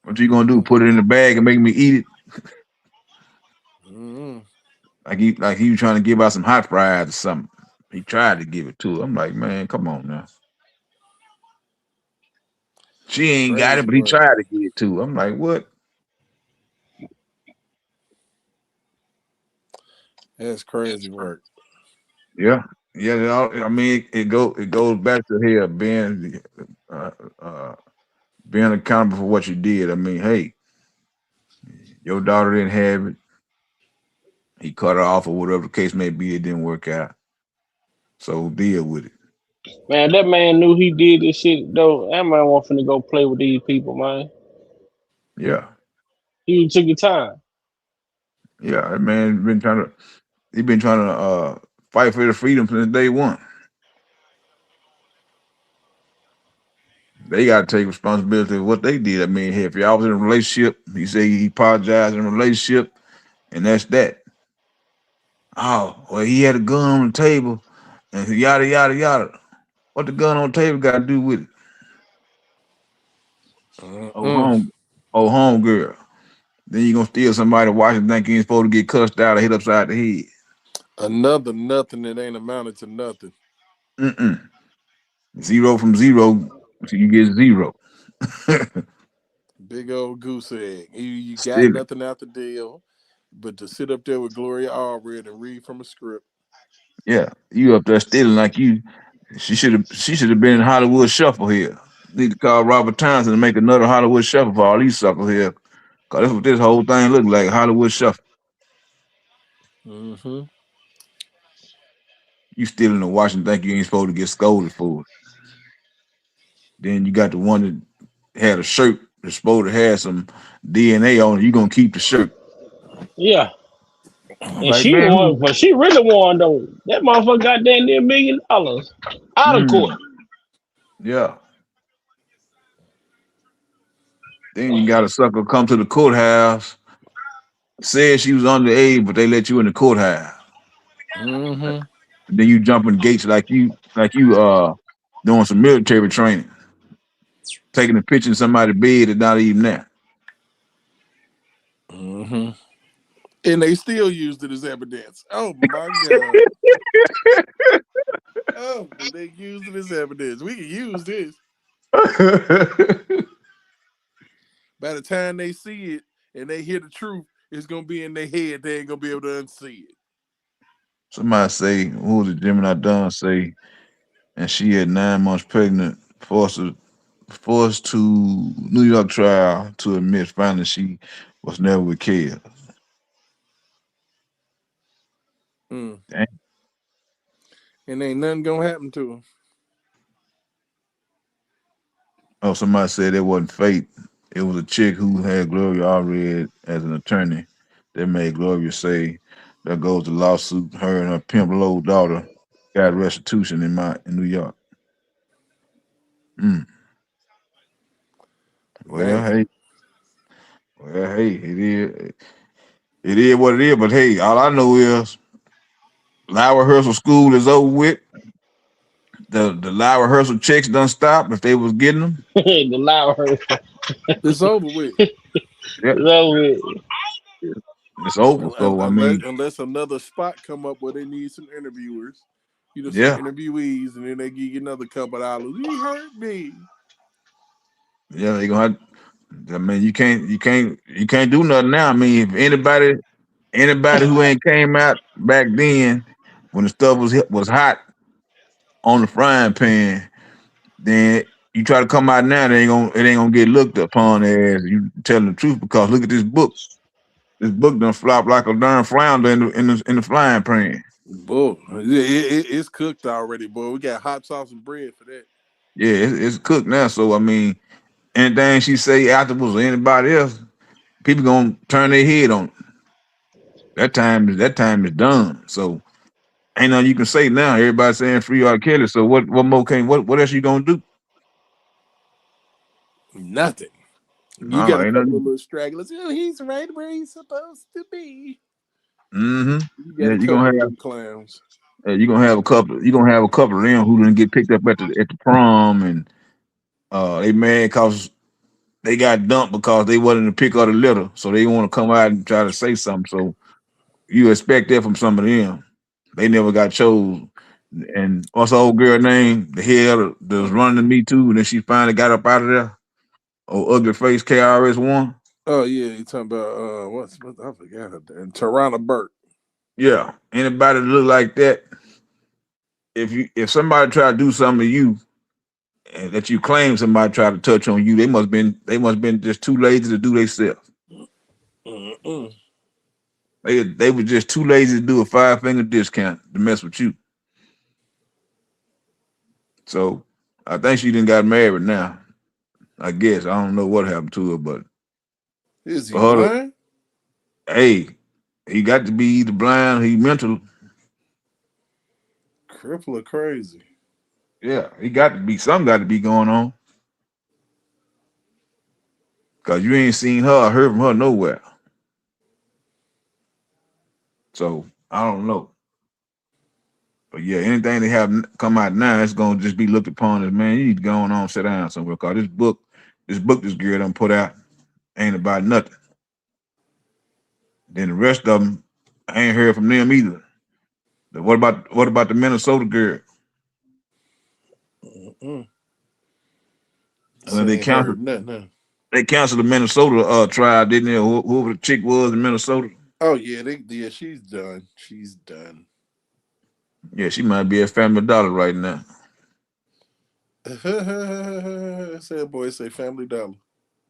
Speaker 7: What you gonna do? Put it in the bag and make me eat it?
Speaker 5: Mm-hmm.
Speaker 7: He was trying to give out some hot fries or something. He tried to give it to her. I'm like, man, come on now. She ain't got it,
Speaker 5: Crazy
Speaker 7: but he
Speaker 5: work.
Speaker 7: tried to give it to her. I'm like, what?
Speaker 5: That's crazy work.
Speaker 7: Yeah, yeah. I mean, it goes back to here uh, uh, being accountable for what you did. I mean, hey, your daughter didn't have it. He cut her off or whatever the case may be. It didn't work out. So deal with it.
Speaker 9: Man, that man knew he did this shit though. That man want finna go play with these people, man.
Speaker 7: Yeah,
Speaker 9: He took your time.
Speaker 7: yeah. That man been trying to fight for the freedom since day one. They got to take responsibility of what they did. I mean, hey, if y'all was in a relationship, he say he apologized in a relationship, and that's that. Oh, well, he had a gun on the table, and yada yada yada. What the gun on the table got to do with it? Oh
Speaker 5: Mm-mm.
Speaker 7: home, oh home girl. Then you gonna steal somebody watch and think you ain't supposed to get cussed out or hit upside the head.
Speaker 5: Another nothing that ain't amounted to nothing.
Speaker 7: Mm-mm. Zero from zero, so you get zero.
Speaker 5: Big old goose egg. You got
Speaker 7: Steal it.
Speaker 5: nothing out the deal, but to sit up there with Gloria Allred and read from a script.
Speaker 7: Yeah, you up there stealing like you. She should have been in Hollywood Shuffle here. Need to call Robert Townsend and make another Hollywood Shuffle for all these suckers here. Cause that's what this whole thing look like, Hollywood Shuffle.
Speaker 5: Mm-hmm.
Speaker 7: You stealing and watching, think you ain't supposed to get scolded for it. Then you got the one that had a shirt that's supposed to have some DNA on it. You gonna keep the shirt.
Speaker 9: Yeah. And
Speaker 7: Like,
Speaker 9: she
Speaker 7: man,
Speaker 9: won, but she really won though. That motherfucker got damn near $1 million out of court.
Speaker 7: yeah. Then you got a sucker come to the courthouse, said she was underage, but they let you in the courthouse.
Speaker 5: Mm-hmm.
Speaker 7: And then you jumping gates like you doing some military training, taking a picture in somebody's bed and not even there.
Speaker 5: Mm-hmm. And they still used it as evidence. Oh my God. Oh, they used it as evidence. We can use this. By the time they see it and they hear the truth, it's gonna be in their head. They ain't gonna be able to unsee it.
Speaker 7: Somebody say, who was it, Gemini Dunn say, and she had 9 months pregnant, forced to New York trial to admit finally she was never with kids.
Speaker 5: Mm.
Speaker 7: Dang.
Speaker 5: And ain't nothing gonna happen to them.
Speaker 7: Oh, somebody said it wasn't fate. It was a chick who had Gloria already as an attorney that made Gloria say, there goes the lawsuit. Her and her pimp low daughter got restitution in New York. Mm. Well,
Speaker 5: Man.
Speaker 7: hey, it is what it is. But hey, all I know is live rehearsal school is over with. The live rehearsal checks done stop if they was getting them.
Speaker 9: The loud her.
Speaker 5: It's over with.
Speaker 7: Yeah,
Speaker 9: So
Speaker 7: it's over. So I mean,
Speaker 5: Unless another spot come up where they need some interviewers, some
Speaker 7: yeah,
Speaker 5: interviewees, and then they give you another $2. He hurt me.
Speaker 7: yeah, they gonna. I mean, you can't do nothing now. I mean, if anybody who ain't came out back then when the stuff was hot on the frying pan, then you try to come out now, it ain't gonna get looked upon as you telling the truth because look at this book. This book done flop like a darn flounder in the frying pan.
Speaker 5: Boy, it's cooked already, boy. We got hot sauce and bread for that.
Speaker 7: Yeah, it's cooked now. So I mean, anything she say afterwards or anybody else, people gonna turn their head on it. That time is done. So ain't nothing you can say now. Everybody saying free R. Kelly. So what more can what else you gonna do?
Speaker 5: Nothing. You
Speaker 7: No,
Speaker 5: got a
Speaker 7: ain't
Speaker 5: couple of
Speaker 7: nothing.
Speaker 5: little stragglers. Oh, he's right where he's supposed to be.
Speaker 7: Mm-hmm.
Speaker 5: You got
Speaker 7: Yeah,
Speaker 5: a couple of them clowns.
Speaker 7: you gonna have a couple. You gonna have a couple of them who didn't get picked up at the prom and they mad cause they got dumped because they wasn't the pick of the litter. So they want to come out and try to say something. So you expect that from some of them. They never got chose. And what's the old girl name? The head that was running to Me Too, and then she finally got up out of there. Oh, ugly face KRS-One.
Speaker 5: Oh yeah, you talking about what I forgot her name. Tarana Burke.
Speaker 7: Yeah. Anybody that look like that, if somebody try to do something to you and that you claim somebody tried to touch on you, they must been just too lazy to do themselves.
Speaker 5: Mm-mm.
Speaker 7: They were just too lazy to do a 5-finger discount to mess with you. So I think she didn't got married now. I guess I don't know what happened to her, but
Speaker 5: Is he
Speaker 7: for her,
Speaker 5: blind?
Speaker 7: hey, he got to be either blind, or he mental.
Speaker 5: Cripple or crazy?
Speaker 7: Yeah, he got to be something. Got to be going on because you ain't seen her or heard from her nowhere. So I don't know. But yeah, anything they have come out now, it's gonna just be looked upon as man. You need to go on, sit down somewhere. Cause this girl done put out ain't about nothing. Then the rest of them, I ain't heard from them either. What about the Minnesota girl?
Speaker 5: Mm-mm.
Speaker 7: And then
Speaker 5: She ain't heard nothing.
Speaker 7: they canceled the Minnesota trial, didn't they? Whoever the chick was in Minnesota.
Speaker 5: Oh yeah, she's done. She's done.
Speaker 7: Yeah, she might be at Family Dollar right now.
Speaker 5: Said boy, say Family Dollar.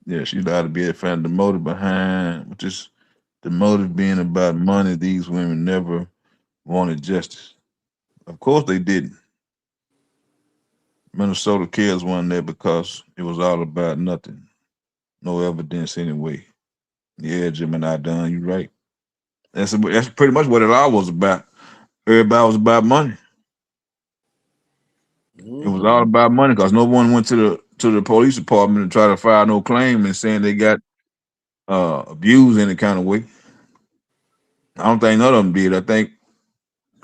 Speaker 7: Yeah, she ought to be at Family. The motive behind, which is the motive being about money. These women never wanted justice. Of course they didn't. Minnesota kids won there because it was all about nothing. No evidence anyway. Yeah, Gemini Dunn, you right. That's pretty much what it all was about. Everybody was about money. It was all about money because no one went to the police department to try to file no claim and saying they got abused in any kind of way. I don't think none of them did. I think,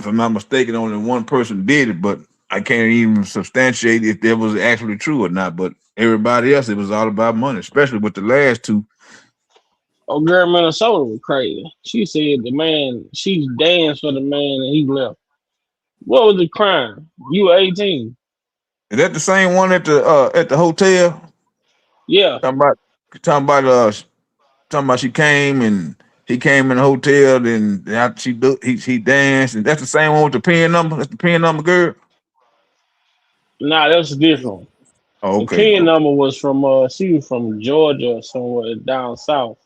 Speaker 7: if I'm not mistaken, only one person did it, but I can't even substantiate if that was actually true or not. But everybody else, it was all about money, especially with the last two.
Speaker 9: Oh, girl, in Minnesota was crazy. She said she danced for the man and he left. What was the crime? You were 18.
Speaker 7: Is that the same one at the hotel?
Speaker 9: Yeah.
Speaker 7: Talking about talking about talking about she came and he came in the hotel. Then after he danced, and that's the same one with the pin number. That's the pin number girl.
Speaker 9: Nah, that's different.
Speaker 7: Oh,
Speaker 9: The
Speaker 7: okay,
Speaker 9: pin
Speaker 7: okay,
Speaker 9: number was from she was from Georgia or somewhere down south.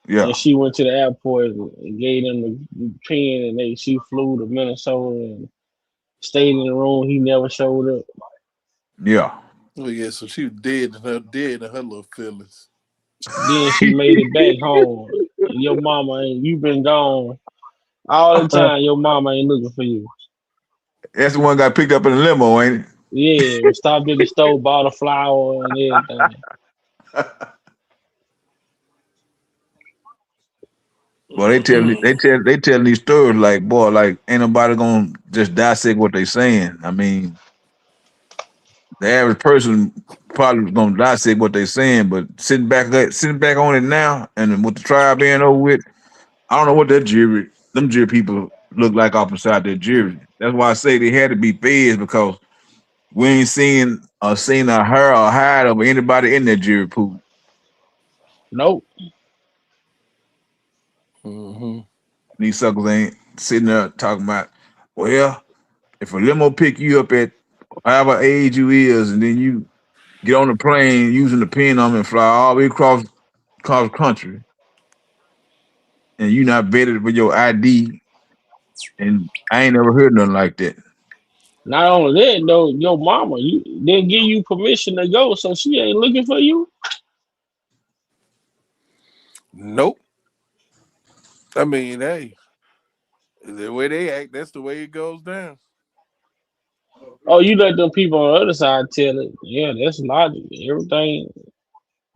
Speaker 7: yeah,
Speaker 9: And she went to the airport and gave them the pin and she flew to Minnesota and stayed in the room. He never showed up.
Speaker 7: yeah.
Speaker 5: Oh yeah, so she was dead in her little feelings.
Speaker 9: Then she made it back home. And your mama ain't you been gone all the time. Your mama ain't looking for you.
Speaker 7: That's the one got picked up in the limo, ain't
Speaker 9: Yeah, we stopped at the store, bought a flower and everything.
Speaker 7: it? Well, they telling these stories like, boy, like ain't nobody gonna just dissect what they saying. I mean, the average person probably gonna dissect what they saying, but sitting back on it now, and with the trial being over with, I don't know what them jury people look like off inside their jury. That's why I say they had to be feds because we ain't seen a hair or hide of anybody in that jury pool.
Speaker 9: Nope.
Speaker 5: Mm-hmm.
Speaker 7: These suckers ain't sitting there talking about, well, if a limo pick you up at however age you is, and then you get on the plane using the pin on and fly all the way across country, and you not vetted with your ID, and I ain't never heard nothing like that.
Speaker 9: Not only that though, your mama you didn't give you permission to go, so she ain't looking for you.
Speaker 5: Nope. I mean, hey, the way they act, that's the way it goes down.
Speaker 9: Oh, you let them people on the other side tell it. Yeah, that's logic. Everything,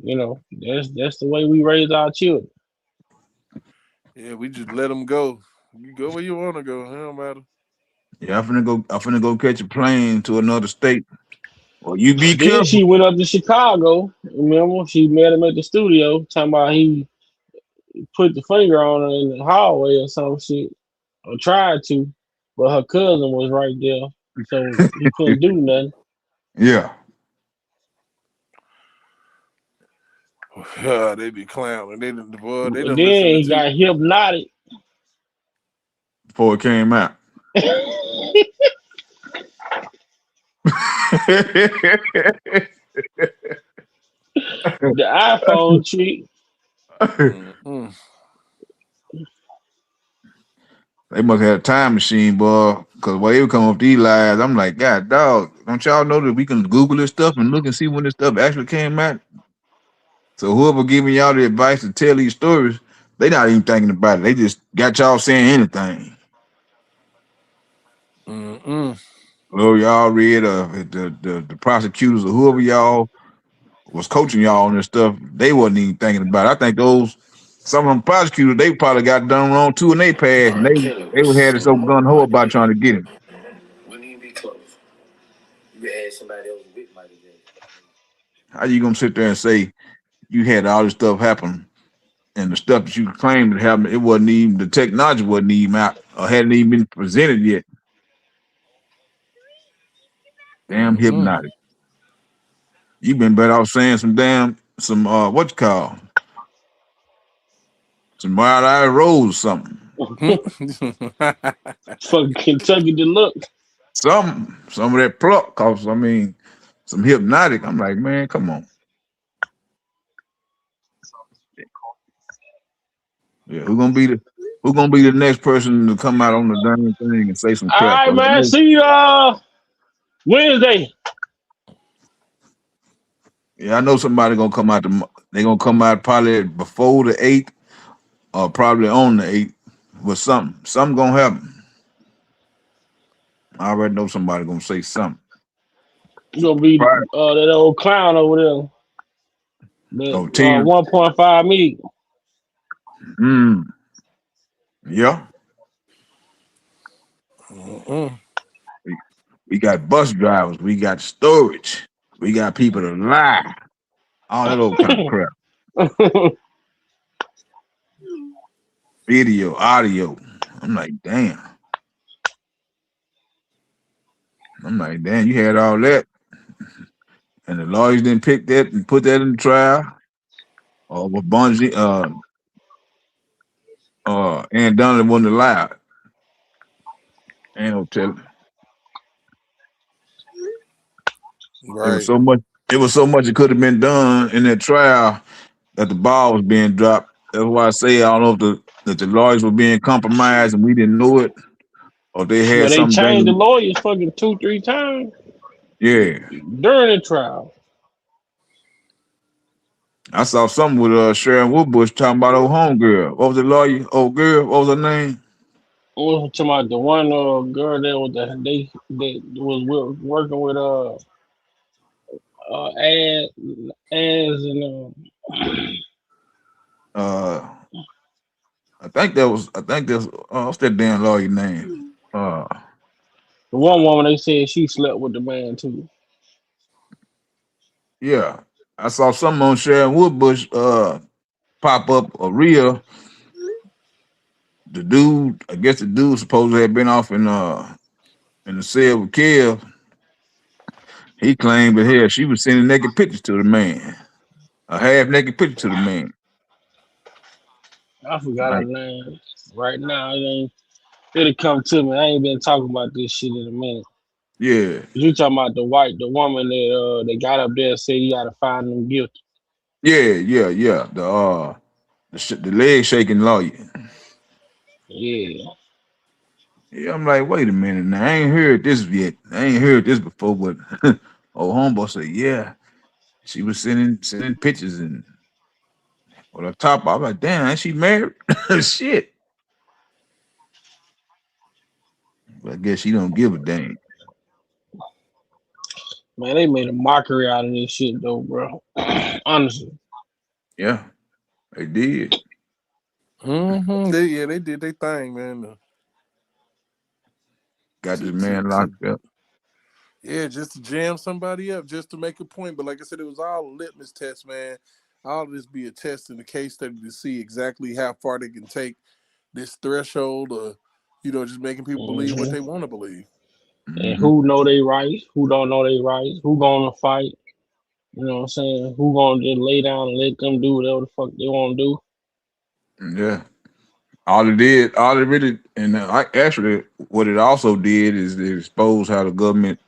Speaker 9: that's the way we raise our children.
Speaker 5: Yeah, we just let them go. You go where you want to go. It don't matter.
Speaker 7: Yeah, I'm finna go catch a plane to another state. Well, you be
Speaker 9: Then
Speaker 7: careful.
Speaker 9: she went up to Chicago. Remember, she met him at the studio, talking about he put the finger on her in the hallway or some shit, or tried to, but her cousin was right there, so he couldn't do nothing.
Speaker 7: Yeah,
Speaker 5: They be clowning. They
Speaker 9: And
Speaker 5: done
Speaker 9: then
Speaker 5: listen to
Speaker 9: he
Speaker 5: T.
Speaker 9: got hypnotic.
Speaker 7: before it came out.
Speaker 9: The iPhone trick.
Speaker 5: Mm-mm.
Speaker 7: They must have a time machine, boy. Cause while they would come up these lies, I'm like, God, dog, don't y'all know that we can Google this stuff and look and see when this stuff actually came out? So whoever giving y'all the advice to tell these stories, they not even thinking about it. They just got y'all saying anything.
Speaker 5: Mm-mm.
Speaker 7: Whoever y'all read, the prosecutors or whoever y'all was coaching y'all on this stuff, they wasn't even thinking about it. I think some of them prosecutors, they probably got done wrong too in they past, and they would had it so gun ho about trying to get him. How you gonna sit there and say you had all this stuff happen and the stuff that you claimed that happened, it wasn't even the technology wasn't even out or hadn't even been presented yet. Damn
Speaker 5: Mm-mm.
Speaker 7: hypnotic. You been better off saying some what you call some wild eye rose or something.
Speaker 9: Fucking Kentucky Deluxe.
Speaker 7: Some of that pluck, cause I mean some hypnotic. I'm like, man, come on. Yeah, who gonna be the next person to come out on the damn thing and say some
Speaker 9: All
Speaker 7: crap?
Speaker 9: right,
Speaker 7: 'Cause I
Speaker 9: man.
Speaker 7: know,
Speaker 9: See you Wednesday.
Speaker 7: yeah, I know somebody gonna come out. They gonna come out probably before the 8th or probably on the 8th. But something gonna happen. I already know somebody gonna say something.
Speaker 9: You gonna be
Speaker 7: Right.
Speaker 9: that old clown over there. That
Speaker 7: Oh, 10.
Speaker 9: 1.5 million.
Speaker 7: Mm, yeah.
Speaker 5: Mm-mm.
Speaker 7: We, we got bus drivers. We got storage. We got people to lie. All that old kind of crap. Video, audio. I'm like, damn. I'm like, damn, you had all that. And the lawyers didn't pick that and put that in the trial. Or what Bungie, and Donald wasn't allowed. Ain't no telling. It was
Speaker 5: Right.
Speaker 7: so much. It was so much it could have been done in that trial that the ball was being dropped. That's why I say I don't know if the lawyers were being compromised and we didn't know it, or they had
Speaker 9: But they
Speaker 7: something
Speaker 9: changed the
Speaker 7: dangling.
Speaker 9: lawyers fucking 2-3 times
Speaker 7: Yeah,
Speaker 9: during the trial.
Speaker 7: I saw something with Sharon Woodbush talking about old homegirl. What was the lawyer? Old girl. What was her name?
Speaker 9: We talking about the one girl that was that was working with ads and
Speaker 7: Uh, I think that was. I think that's. What's that damn lawyer name? Uh,
Speaker 9: the one woman they said she slept with the man too.
Speaker 7: yeah. I saw something on Sharon Woodbush pop up a reel. The dude, I guess the dude supposedly had been off in the cell with Kev. He claimed that hell, she was sending naked pictures to the man, a half naked picture to the man.
Speaker 9: I forgot her
Speaker 7: Like,
Speaker 9: name. Right now, it ain't. It'll come to me. I ain't been talking about this shit in a minute.
Speaker 7: yeah,
Speaker 9: You talking about the woman that they got up there and said you gotta find them guilty.
Speaker 7: yeah. The leg shaking lawyer.
Speaker 9: Yeah.
Speaker 7: Yeah, I'm like, wait a minute, now I ain't heard this yet. I ain't heard this before, but old homeboy said, yeah, she was sending pictures and with her top off. I'm like, damn, ain't she married? Shit. But I guess she don't give a damn.
Speaker 9: Man, they made a mockery out of this shit though, bro. Honestly.
Speaker 7: Yeah, they did.
Speaker 5: Mm-hmm. They did their thing, man.
Speaker 7: Got this
Speaker 5: To
Speaker 7: man locked up.
Speaker 5: Yeah, just to jam somebody up, just to make a point. But like I said, it was all a litmus test, man. All of this be a test in the case study to see exactly how far they can take this threshold of, just making people believe what
Speaker 9: Hmm.
Speaker 5: they want to believe.
Speaker 9: And
Speaker 7: Hmm.
Speaker 9: who know they rights, who don't know they rights, who gonna fight, you know what I'm saying? Who gonna just lay down and let them do whatever the fuck they wanna do?
Speaker 7: Yeah. All it really, and I actually, what it also did is it exposed how the government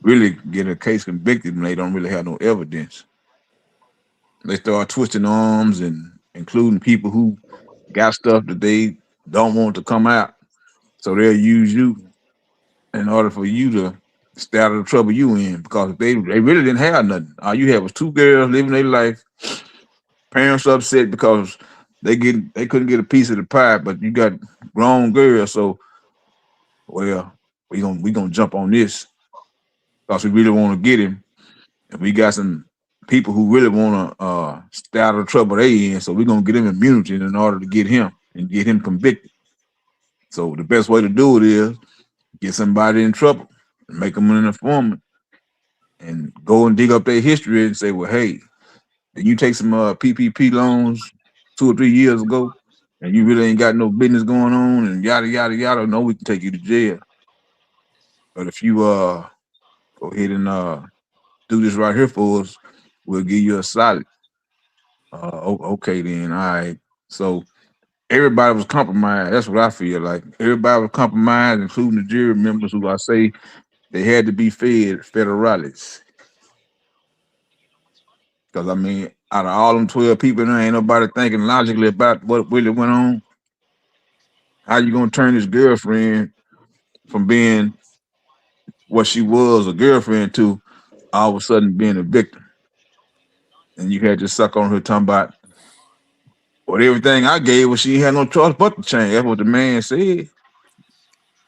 Speaker 7: really get a case convicted when they don't really have no evidence. They start twisting arms and including people who got stuff that they don't want to come out. So they'll use you in order for you to stay out of the trouble you in because they really didn't have nothing. All you had was two girls living their life. Parents upset because they couldn't get a piece of the pie, but you got grown girls, so well we gonna jump on this because we really want to get him, and we got some people who really want to stay out of the trouble they in, so we're gonna get him immunity in order to get him and get him convicted. So the best way to do it is get somebody in trouble and make them an informant and go and dig up their history and say, well, hey, did you take some PPP loans 2 or 3 years ago and you really ain't got no business going on and yada yada yada? No, we can take you to jail. But if you go ahead and do this right here for us, we'll give you a solid. Okay then, all right. So everybody was compromised. That's what I feel like. Everybody was compromised, including the jury members who I say they had to be fed federales. Because I mean, out of all them 12 people, there ain't nobody thinking logically about what really went on. How you gonna turn this girlfriend from being what she was a girlfriend to all of a sudden being a victim? And you had to suck on her talking about, But everything I gave her, she had no choice but to change. That's what the man said.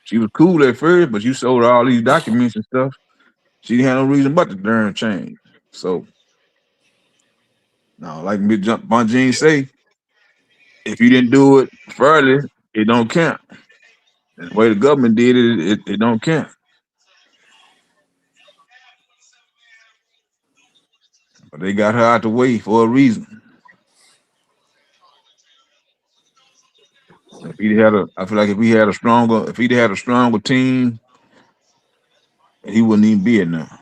Speaker 7: She was cool at first, but you sold her all these documents and stuff. She didn't have no reason but to darn change. So now, like Bon Jean say, if you didn't do it fairly, it don't count. And the way the government did it don't count. But they got her out the way for a reason. If he had I feel like if he'd had a stronger team, he wouldn't even be in now.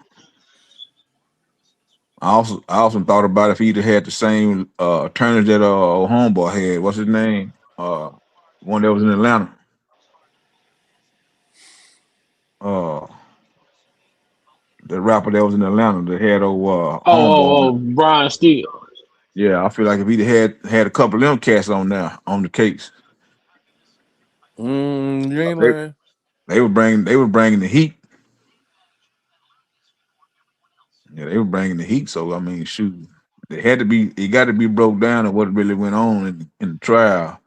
Speaker 7: I also thought about if he'd have had the same attorneys that homeboy had. What's his name? One that was in Atlanta. Uh, the rapper that was in Atlanta that had homeboy.
Speaker 9: Brian Steele.
Speaker 7: Yeah, I feel like if he'd had a couple of them cats on there on the case,
Speaker 5: You ain't
Speaker 7: they,
Speaker 5: lying.
Speaker 7: they were bringing the heat. Yeah, they were bringing the heat. So I mean, shoot, it got to be broke down on what really went on in the trial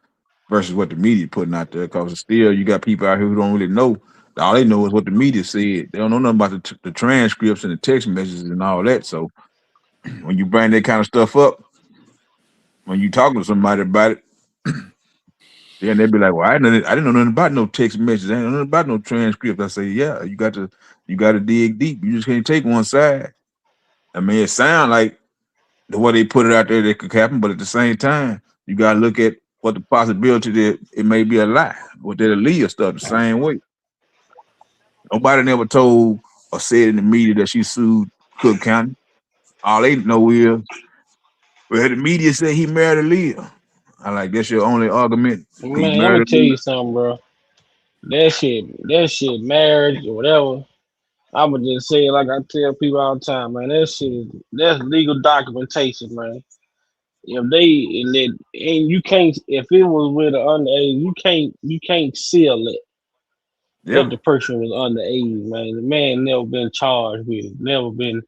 Speaker 7: versus what the media putting out there. Because still, you got people out here who don't really know. All they know is what the media said. They don't know nothing about the transcripts and the text messages and all that. So when you bring that kind of stuff up, when you talking to somebody about it, then they'd be like, "Well, I didn't know nothing about no text messages. I didn't know nothing about no transcript." I say, "Yeah, you got to dig deep. You just can't take one side." I mean, it sounds like the way they put it out there that could happen, but at the same time, you got to look at what the possibility that it may be a lie. What that Aaliyah stuff the same way. Nobody never told or said in the media that she sued Cook County. All they know is, well, the media said he married Aaliyah. I like that's your only argument. He
Speaker 9: Man, let me
Speaker 7: married
Speaker 9: tell
Speaker 7: Aaliyah.
Speaker 9: you something, bro. Marriage or whatever. I'ma just say it like I tell people all the time, man. That's legal documentation, man. If they and you can't, if it was with an underage, you can't seal it that
Speaker 7: Yeah,
Speaker 9: the person was underage, man. The man never been charged with it, never been.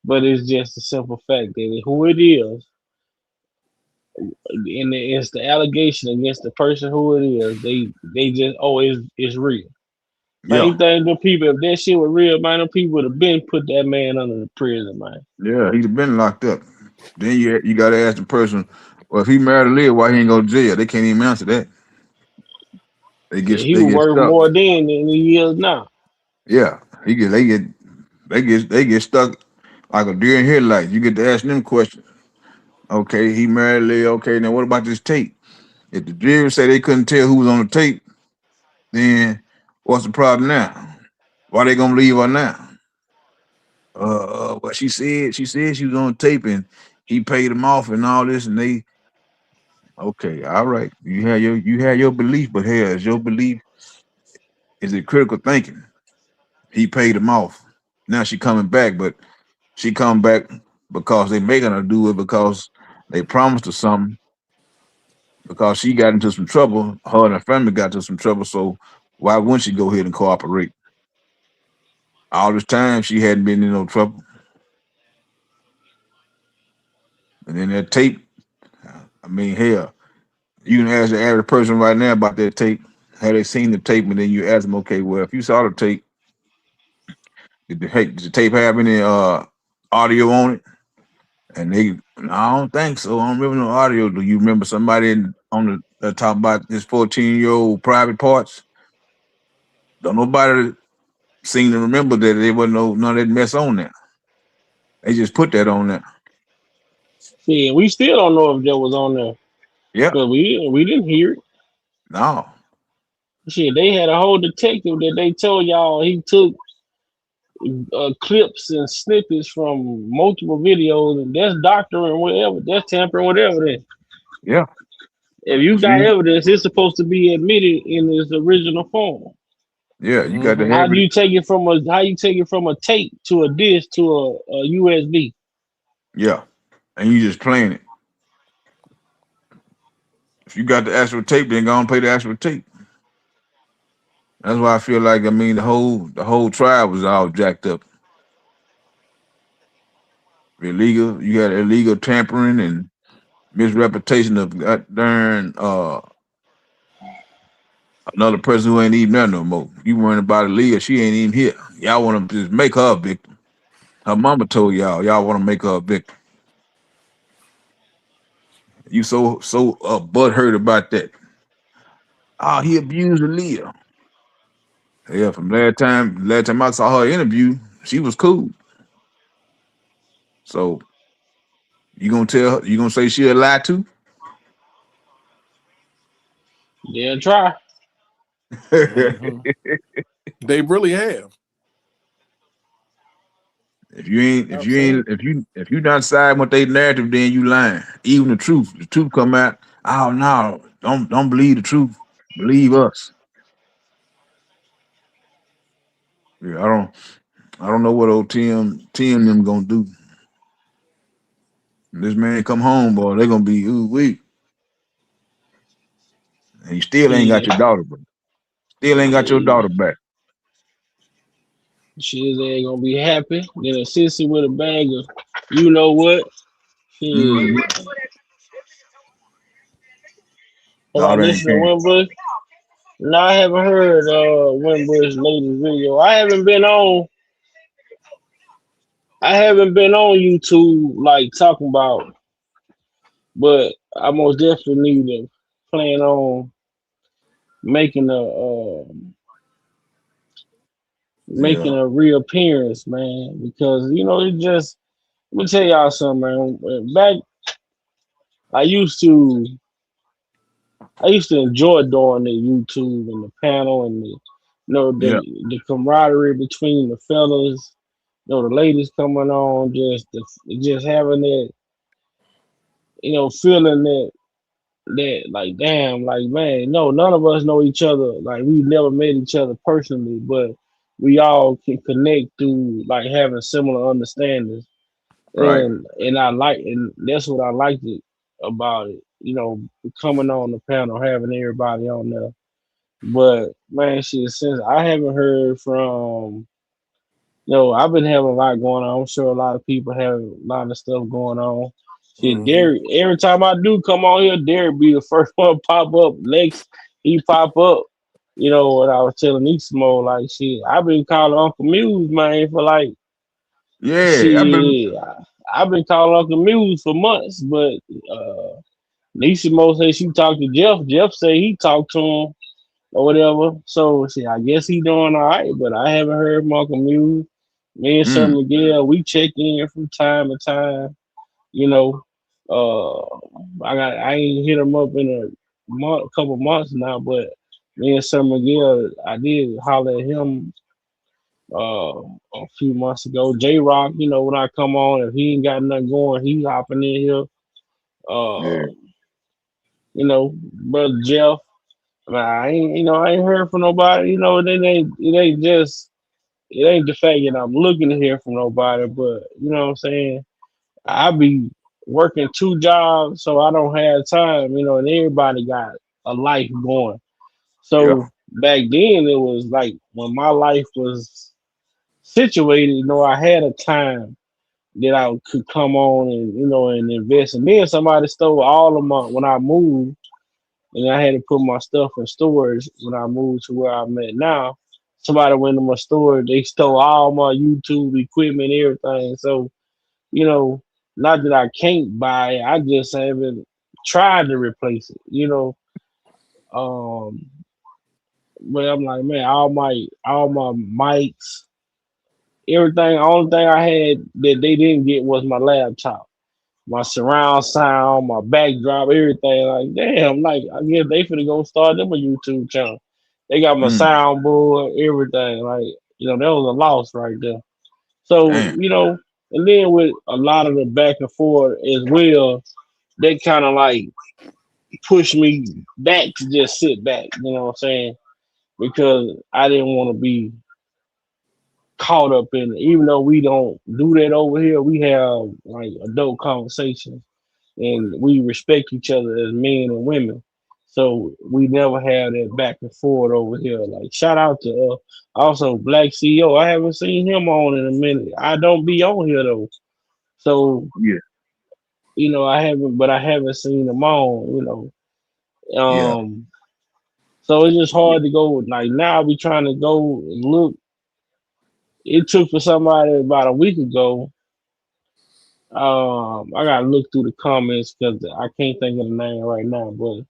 Speaker 9: But it's just a simple fact that who it is, and it's the allegation against the person who it is. They just it's real. Man,
Speaker 7: yeah,
Speaker 9: you think the people, if that shit was real, man, them people would have been put that man under the prison, man.
Speaker 7: yeah. He'd have been locked up. Then you got to ask the person, well, if he married Aaliyah, why he ain't go to jail? They can't even answer that.
Speaker 9: Yeah, he
Speaker 7: They
Speaker 9: was
Speaker 7: get
Speaker 9: worth
Speaker 7: stuck.
Speaker 9: more then than he is now.
Speaker 7: Yeah, he get they get stuck like a deer in headlights. You get to ask them questions. Okay, he married Aaliyah. Okay, now what about this tape? If the jury say they couldn't tell who was on the tape, then what's the problem now? Why they gonna leave her now? But she said she was on tape and he paid him off and all this, and they okay, all right. You had your belief, but here is your belief. Is it critical thinking? He paid him off. Now she coming back, but she come back because they making her do it because they promised her something. Because she got into some trouble, her and her family got into some trouble. So why wouldn't she go ahead and cooperate? All this time she hadn't been in no trouble. And then that tape, I mean, hell, you can ask the average person right now about that tape. Had they seen the tape, and then you ask them, okay, well, if you saw the tape, did the tape have any audio on it? And they, no, I don't think so. I don't remember no audio. Do you remember somebody on the talk about this 14-year-old private parts? Don't nobody seem to remember that there wasn't none of that mess on there. They just put that on there.
Speaker 9: See, we still don't know if that was on there
Speaker 7: Yeah,
Speaker 9: because we didn't hear it.
Speaker 7: no,
Speaker 9: Shit, they had a whole detective that they told y'all he took clips and snippets from multiple videos, and that's doctoring whatever, that's tampering whatever. Then,
Speaker 7: yeah.
Speaker 9: if you got
Speaker 7: See,
Speaker 9: evidence, it's supposed to be admitted in its original form.
Speaker 7: yeah, you got to
Speaker 9: How
Speaker 7: have
Speaker 9: do
Speaker 7: it.
Speaker 9: you take it from a tape to a disc to a USB?
Speaker 7: Yeah, and you just playing it. If you got the actual tape, then go and play the actual tape. That's why I feel like the whole trial was all jacked up. Illegal, you had illegal tampering and misreputation of darn another person who ain't even there no more. You worrying about Aaliyah, she ain't even here. Y'all want to just make her a victim. Her mama told y'all want to make her a victim. You so butthurt about that. Oh, he abused Aaliyah. Yeah, from last time I saw her interview, she was cool. So you gonna tell her, you gonna say she a lie too?
Speaker 9: They'll try.
Speaker 5: Hmm. They really have.
Speaker 9: I'm saying.
Speaker 7: If you not side with their narrative, then you lying. Even the truth come out. Oh no, don't believe the truth. Believe us. Yeah, I don't know what old Tim them gonna do. This man come home, boy, they gonna be ooh weak. And you still ain't got
Speaker 9: Yeah,
Speaker 7: your daughter, bro. Still ain't got your
Speaker 9: yeah.
Speaker 7: daughter back.
Speaker 9: She ain't gonna be happy. Then a sissy with a bag of, you know what?
Speaker 7: Mm.
Speaker 9: Shit. Have I
Speaker 7: Daughter ain't
Speaker 9: listened to
Speaker 7: came.
Speaker 9: Wimbush? No, I haven't heard Wimbush latest video. I haven't been on YouTube like talking about, but I most definitely need to plan on making
Speaker 7: Yeah,
Speaker 9: a reappearance, man. Because it just let me tell y'all something, man. Back I used to enjoy doing the YouTube and the panel and
Speaker 7: yeah,
Speaker 9: the camaraderie between the fellas, the ladies coming on, just having that, feeling that like damn, like man, no, none of us know each other. Like we've never met each other personally, but we all can connect through like having similar understandings.
Speaker 7: right.
Speaker 9: And that's what I liked it about it. Coming on the panel, having everybody on there. But man, shit, since I haven't heard from, I've been having a lot going on. I'm sure a lot of people have a lot of stuff going on. Shit,
Speaker 5: Hmm.
Speaker 9: Derek, every time I do come on here, Derek be the first one to pop up. Lex, he pop up. What I was telling Eastmo, like shit, I've been calling Uncle Muse, man, for like
Speaker 7: Yeah, I've been.
Speaker 9: shit. I've been calling Uncle Muse for months, but Nisimo say she talked to Jeff. Jeff say he talked to him or whatever. So see, I guess he doing all right, but I haven't heard from Uncle Muse. Me and Sir
Speaker 7: Mm,
Speaker 9: Miguel, we check in from time to time. You know, uh, I ain't hit him up in couple months now, but me and Sir Miguel, I did holler at him a few months ago. J Rock, when I come on, if he ain't got nothing going, he hopping in here.
Speaker 7: yeah,
Speaker 9: Uh, brother Jeff. I ain't heard from nobody. It ain't the fact that I'm looking to hear from nobody, but you know what I'm saying. I be working two jobs, so I don't have time. And everybody got a life going.
Speaker 7: yeah,
Speaker 9: So back then, it was like when my life was situated. I had a time that I could come on and and invest. And then somebody stole all of my when I moved, and I had to put my stuff in storage when I moved to where I'm at now. Somebody went to my storage, they stole all my YouTube equipment, everything. So, you know, not that I can't buy it, I just haven't tried to replace it, Um, but I'm like, man, all my mics, everything, only thing I had that they didn't get was my laptop. My surround sound, my backdrop, everything. Like, damn, like I guess they finna go start them a YouTube channel. They got my
Speaker 7: mm,
Speaker 9: soundboard, everything. Like, that was a loss right there. So,
Speaker 7: damn,
Speaker 9: and then with a lot of the back and forth as well, they kind of like pushed me back to just sit back. You know what I'm saying? Because I didn't want to be caught up in it. Even though we don't do that over here, we have like adult conversations and we respect each other as men and women. So we never have that back and forth over here. Like shout out to also Black CEO. I haven't seen him on in a minute. I don't be on here though. So
Speaker 7: yeah,
Speaker 9: I haven't seen them all.
Speaker 7: Yeah.
Speaker 9: So it's just hard to go. Like now, we trying to go and look. It took for somebody about a week ago. I gotta look through the comments because I can't think of the name right now. But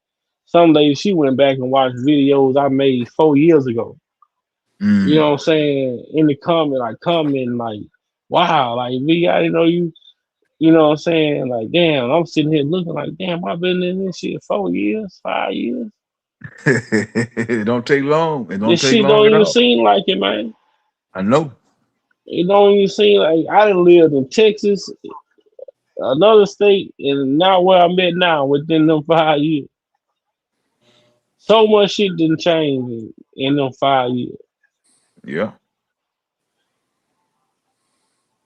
Speaker 9: some lady, she went back and watched videos I made 4 years ago. You know
Speaker 7: Mm.
Speaker 9: what I'm saying? In the comment like, wow, like V, I didn't know you. You know what I'm saying? Like, damn, I'm sitting here looking like, damn, I've been in this shit 4 years, 5 years.
Speaker 7: It don't take long. It don't
Speaker 9: This
Speaker 7: take
Speaker 9: shit
Speaker 7: long
Speaker 9: don't
Speaker 7: at
Speaker 9: even
Speaker 7: all.
Speaker 9: seem like it, man.
Speaker 7: I know.
Speaker 9: It don't even seem like I done lived in Texas, another state, and now where I'm at now within them 5 years. So much shit didn't change in them 5 years.
Speaker 7: Yeah.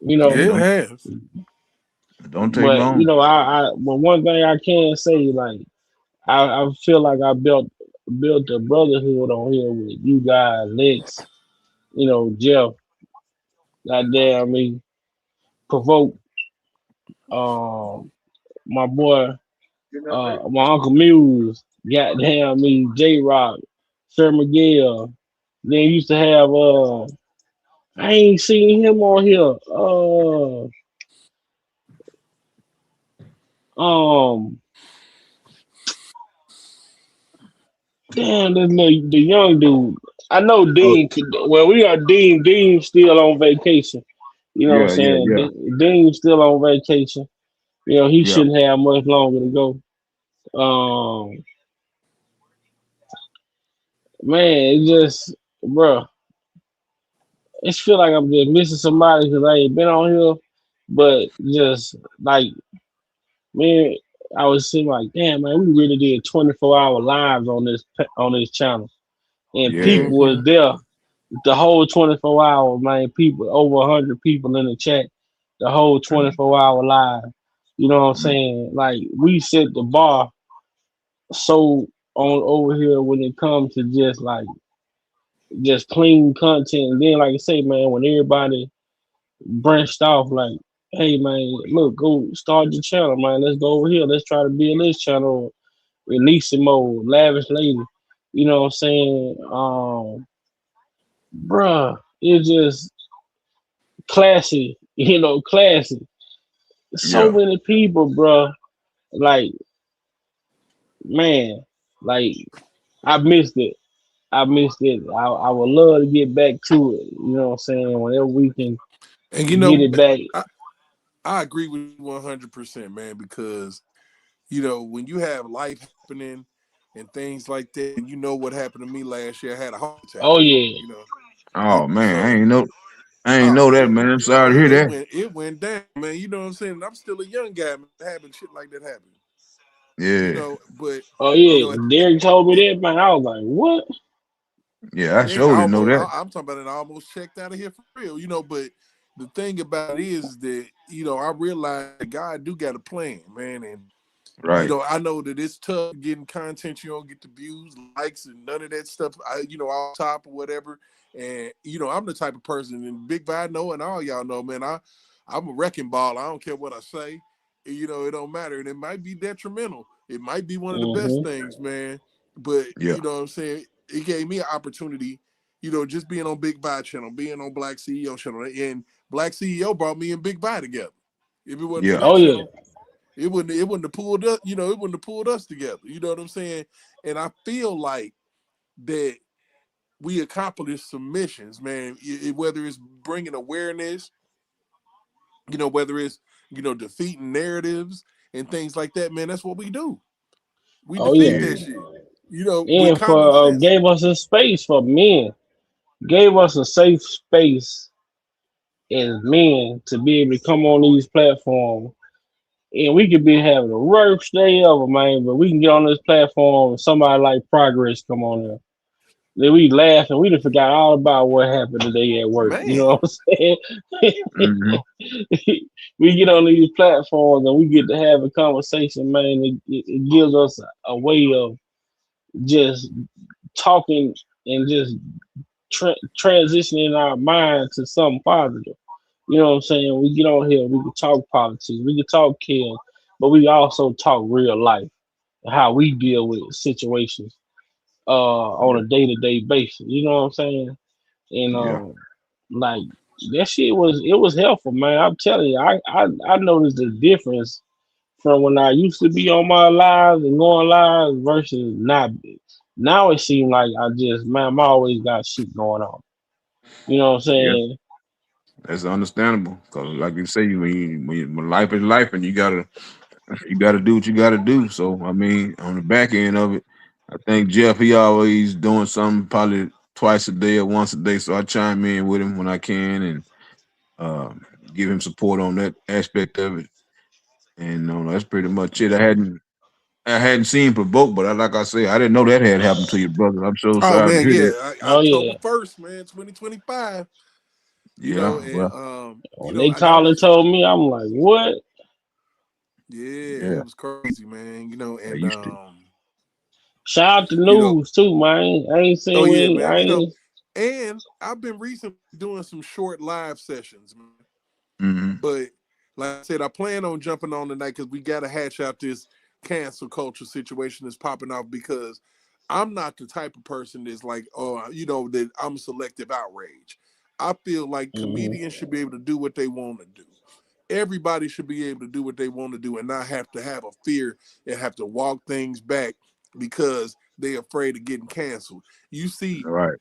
Speaker 9: You
Speaker 5: Yeah,
Speaker 7: It
Speaker 9: know,
Speaker 5: it
Speaker 7: don't.
Speaker 5: has.
Speaker 7: It don't take
Speaker 9: but
Speaker 7: long.
Speaker 9: but one thing I can say, like, I feel like I built a brotherhood on here with you guys, Lex, Jeff, goddamn me, provoke, um, my boy, my Uncle Muse, goddamn me, J Rock, Sir Miguel. Then used to have I ain't seen him on here. Um Damn, the young dude. I know
Speaker 7: Oh,
Speaker 9: Dean. Well, we got Dean. Dean's still on vacation. You know what I'm
Speaker 7: yeah, yeah,
Speaker 9: saying?
Speaker 7: yeah,
Speaker 9: Dean's still on vacation. He
Speaker 7: yeah,
Speaker 9: shouldn't have much longer to go. Man, it just, bruh, it feel like I'm just missing somebody because I ain't been on here. But just like, man, I was seeing like, damn, man, we really did 24-hour lives on this channel, and
Speaker 7: yeah.
Speaker 9: people
Speaker 5: Mm-hmm.
Speaker 9: was there the whole 24 hours, man. People, over 100 people in the chat, the whole 24-hour live. You know what I'm
Speaker 7: Mm.
Speaker 9: saying? Like, we set the bar so on over here when it comes to just clean content. And then, like I say, man, when everybody branched off, like, hey, man, look, go start your channel, man. Let's go over here. Let's try to build this channel. Renissimo, Lavish Lady. You know what I'm saying? Bruh, it just classy, classy. So
Speaker 7: Yeah,
Speaker 9: many people, bro. Like, man, like I missed it. I missed it. I would love to get back to it. You know what I'm saying? Whenever we can
Speaker 5: And
Speaker 9: get it back.
Speaker 5: I agree with you 100%, man, because when you have life happening and things like that, and you know what happened to me last year, I had a heart attack.
Speaker 9: Oh yeah,
Speaker 7: oh man,
Speaker 5: So
Speaker 7: I ain't
Speaker 5: oh
Speaker 7: know that,
Speaker 5: man,
Speaker 7: man. Sorry to hear that.
Speaker 5: it went down, man. You know what I'm saying? And I'm still a young guy, man, having shit like that happen.
Speaker 7: Yeah,
Speaker 5: But
Speaker 9: oh
Speaker 5: you
Speaker 9: yeah.
Speaker 5: know,
Speaker 9: Derek told me
Speaker 5: it,
Speaker 9: that, man. I was like, what?
Speaker 7: yeah, I
Speaker 5: man,
Speaker 7: sure didn't know that.
Speaker 5: I'm talking about it. I almost checked out of here for real, But the thing about it is that I realize that God do got a plan, man, and
Speaker 7: Right.
Speaker 5: I know that it's tough getting content. You don't get the views, likes, and none of that stuff. Off top or whatever. And I'm the type of person, and Big Vi know, and all y'all know, man. I'm a wrecking ball. I don't care what I say. It don't matter, and it might be detrimental. It might be one of the best
Speaker 9: Hmm.
Speaker 5: things, man. But
Speaker 7: Yeah,
Speaker 5: you know what I'm saying. It gave me an opportunity. Just being on Big Vi channel, being on Black CEO channel, and Black CEO brought me and Big Vi together. If it wasn't for
Speaker 7: yeah,
Speaker 5: that
Speaker 9: Oh yeah.
Speaker 5: channel, it wouldn't have pulled us, it wouldn't have pulled us together. You know what I'm saying? And I feel like that we accomplished some missions, man. Whether it's bringing awareness, whether it's defeating narratives and things like that, man. That's what we do. We
Speaker 9: Oh
Speaker 5: defeat
Speaker 9: yeah.
Speaker 7: yeah,
Speaker 5: that shit, with
Speaker 9: And
Speaker 5: common
Speaker 9: for
Speaker 5: sense.
Speaker 9: gave us a space for men. Gave us a safe space as men to be able to come on these platforms. And we could be having the worst day ever, man. But we can get on this platform and somebody like Progress come on there. Then we laugh and we done forgot all about what happened today at work. You
Speaker 5: Man,
Speaker 9: know what I'm saying?
Speaker 7: hmm,
Speaker 9: We get on these platforms and we get to have a conversation, man. It gives us a way of just talking and just transitioning our mind to something positive. You know what I'm saying? We get on here, we can talk politics, we can talk kids, but we also talk real life, how we deal with situations on
Speaker 7: Yeah,
Speaker 9: a day-to-day basis. You know what I'm saying? And
Speaker 7: yeah.
Speaker 9: like that shit was helpful, man. I'm telling you, I noticed the difference from when I used to be on my lives and going live versus not. Now it seems like I'm always got shit going on. You know what I'm
Speaker 7: Yeah.
Speaker 9: saying?
Speaker 7: That's understandable. Cause like you say, when life is life, and you gotta do what you gotta do. So I mean, on the back end of it, I think Jeff he always doing something probably twice a day or once a day. So I chime in with him when I can and uh, give him support on that aspect of it. And that's pretty much it. I hadn't seen provoke, but like I say, I didn't know that had happened to your brother. I'm so
Speaker 5: Oh
Speaker 7: sorry to
Speaker 5: man,
Speaker 7: hear
Speaker 5: yeah,
Speaker 7: that.
Speaker 9: Oh
Speaker 5: October
Speaker 9: yeah.
Speaker 5: 1st, man, 2025.
Speaker 7: Yeah,
Speaker 5: And
Speaker 7: well,
Speaker 9: When they
Speaker 5: that
Speaker 9: called and
Speaker 5: was
Speaker 9: told me, I'm like, what?
Speaker 5: yeah,
Speaker 7: yeah,
Speaker 5: it was crazy, man.
Speaker 7: I
Speaker 5: And
Speaker 7: used to.
Speaker 9: Shout out to
Speaker 5: you know,
Speaker 9: news too, man. I ain't
Speaker 5: oh
Speaker 9: seen
Speaker 5: yeah,
Speaker 9: when
Speaker 5: man.
Speaker 9: I ain't.
Speaker 5: And I've been recently doing some short live sessions, man.
Speaker 7: Hmm.
Speaker 5: But like I said, I plan on jumping on tonight because we got to hatch out this cancel culture situation that's popping off. Because I'm not the type of person that's like, oh, that I'm selective outrage. I feel like
Speaker 9: Mhm.
Speaker 5: comedians should be able to do what they want to do. Everybody should be able to do what they want to do and not have to have a fear and have to walk things back because they're afraid of getting canceled. You see,
Speaker 7: Right.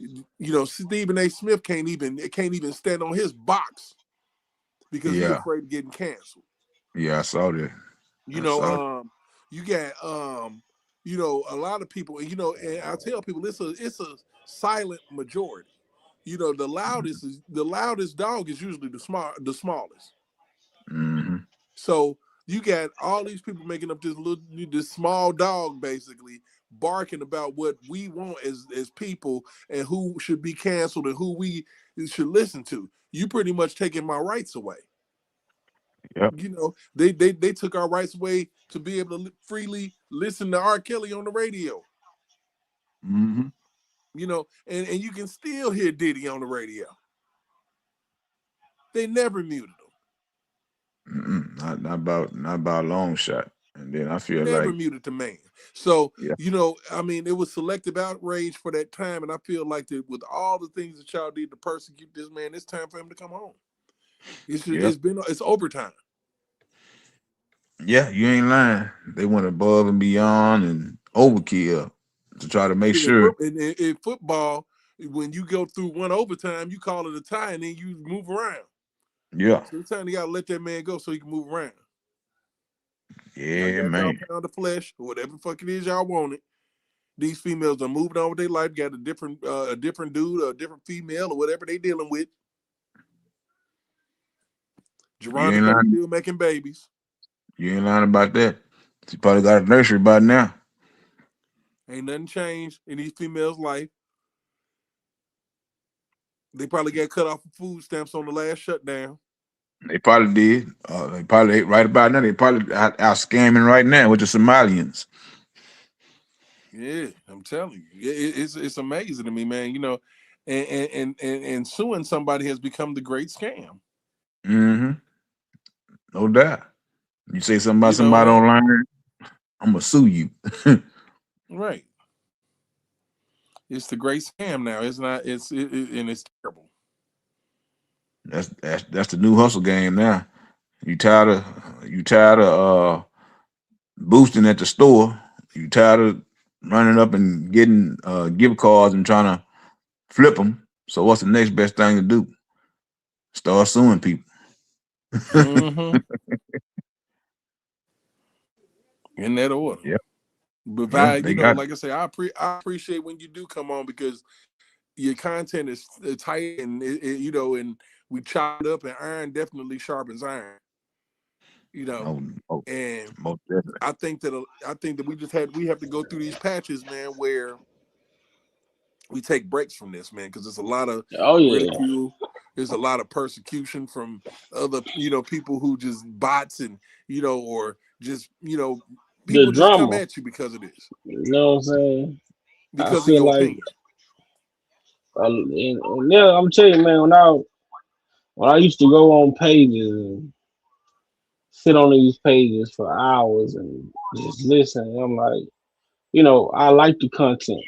Speaker 5: Stephen A. Smith can't even stand on his box because he
Speaker 7: Yeah.
Speaker 5: afraid of getting canceled.
Speaker 7: Yeah, I saw that.
Speaker 5: You
Speaker 7: I
Speaker 5: know,
Speaker 7: saw that.
Speaker 5: you got a lot of people, and I tell people it's a silent majority. The loudest dog is usually the smallest.
Speaker 7: Hmm.
Speaker 5: So you got all these people making up this small dog basically barking about what we want as people and who should be canceled and who we should listen to. You pretty much taking my rights away.
Speaker 7: Yep.
Speaker 5: They took our rights away to be able to freely listen to R. Kelly on the radio.
Speaker 7: Hmm.
Speaker 5: And you can still hear Diddy on the radio. They never muted him.
Speaker 7: Not about a long shot. And then I feel
Speaker 5: Never
Speaker 7: like,
Speaker 5: muted the man. So,
Speaker 7: yeah,
Speaker 5: it was selective outrage for that time. And I feel like that with all the things that y'all did to persecute this man, it's time for him to come home.
Speaker 7: yep,
Speaker 5: It's overtime.
Speaker 7: yeah, you ain't lying. They went above and beyond and overkill to try to make
Speaker 5: Shit, in,
Speaker 7: sure.
Speaker 5: foot, in football, when you go through one overtime, you call it a tie and then you move around.
Speaker 7: Yeah,
Speaker 5: Sometimes you gotta let that man go so he can move around. Y'all
Speaker 7: yeah,
Speaker 5: got y'all
Speaker 7: man.
Speaker 5: pound of flesh or whatever the fuck it is y'all wanted. These females are moving on with their life, got a different dude or a different female or whatever they dealing with.
Speaker 7: You ain't
Speaker 5: Geronica
Speaker 7: lying.
Speaker 5: still making babies.
Speaker 7: You ain't lying about that. She probably got a nursery by now.
Speaker 5: Ain't nothing changed in these females' life. They probably got cut off of food stamps on the last shutdown.
Speaker 7: They probably did. They probably right about now. They probably out scamming right now with the Somalians.
Speaker 5: Yeah, I'm telling you, it's amazing to me, man. And suing somebody has become the great scam.
Speaker 7: Hmm. No doubt. You say something about
Speaker 5: You know,
Speaker 7: somebody online, I'm gonna sue you.
Speaker 5: right? It's the great scam now. It's not. And it's terrible.
Speaker 7: That's the new hustle game now. You tired of boosting at the store. You tired of running up and getting gift cards and trying to flip them. So what's the next best thing to do? Start suing people.
Speaker 5: Mm-hmm. In that order.
Speaker 7: Yeah,
Speaker 5: But
Speaker 7: yeah, they got it.
Speaker 5: like I say, I appreciate when you do come on because your content is tight and and we chop it up and iron definitely sharpens iron. You know,
Speaker 7: No, most,
Speaker 5: and
Speaker 7: most definitely.
Speaker 5: I think that we have to go through these patches, man, where we take breaks from this, man, because there's a lot of
Speaker 9: Oh yeah.
Speaker 5: ridicule, there's a lot of persecution from other people who just bots and or just
Speaker 9: The
Speaker 5: people just come
Speaker 9: drama.
Speaker 5: at you because of this,
Speaker 9: You know what I'm saying? I
Speaker 5: because of
Speaker 9: feel
Speaker 5: your
Speaker 9: like,
Speaker 5: opinion.
Speaker 9: and yeah, I'm telling you, man, when I used to go on pages sit on these pages for hours and just listen. And I'm like, I like the content.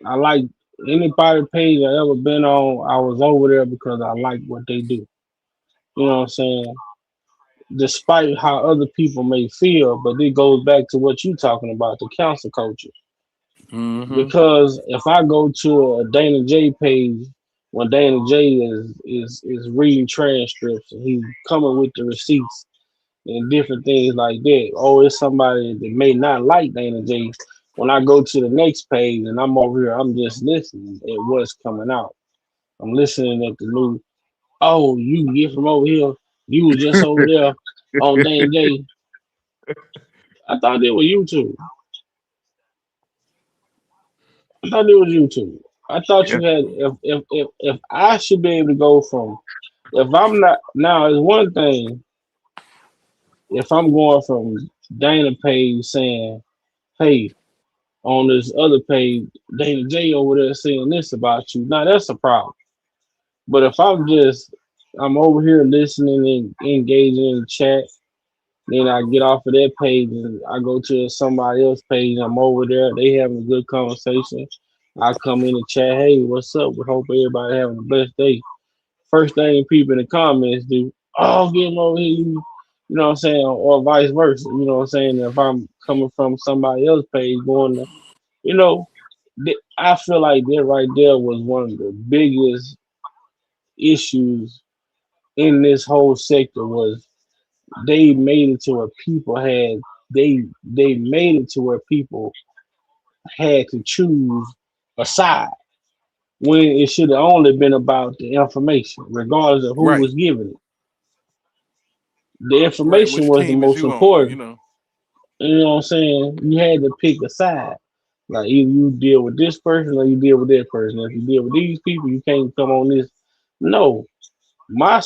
Speaker 9: I like anybody page I ever been on. I was over there because I like what they do. You know what I'm saying? Despite how other people may feel, but it goes back to what you talking about, the council culture.
Speaker 5: Mm-hmm.
Speaker 9: Because if I go to a Dana J page when Dana J is reading transcripts and he's coming with the receipts and different things like that, oh, it's somebody that may not like Dana J. When I go to the next page and I'm over here, I'm just listening at what's coming out. I'm listening at the new. Oh, you can get from over here. You was just over there on Dana J. I thought it was YouTube. I thought it was YouTube. I thought
Speaker 7: Yeah.
Speaker 9: you had if I should be able to go from if I'm not now it's one thing if I'm going from Dana page saying, hey, on this other page, Dana J over there saying this about you. Now that's a problem. But if I'm over here listening and engaging in the chat, then I get off of that page and I go to somebody else's page. I'm over there. They having a good conversation. I come in the chat. Hey, what's up? We hope everybody having the best day. First thing people in the comments do, oh, get him over here. You know what I'm saying? Or vice versa. You know what I'm saying? If I'm coming from somebody else's page going to, you know, I feel like that right there was one of the biggest issues in this whole sector was they made it to where people had they made it to where people had to choose a side when it should have only been about the information, regardless of who
Speaker 5: Right.
Speaker 9: was giving it. The
Speaker 5: Right.
Speaker 9: information
Speaker 5: Which
Speaker 9: was the
Speaker 5: team is
Speaker 9: most
Speaker 5: you on?
Speaker 9: important. You know what I'm saying? You had to pick a side. Like either you deal with this person or you deal with that person. If you deal with these people, you can't come on this. No, my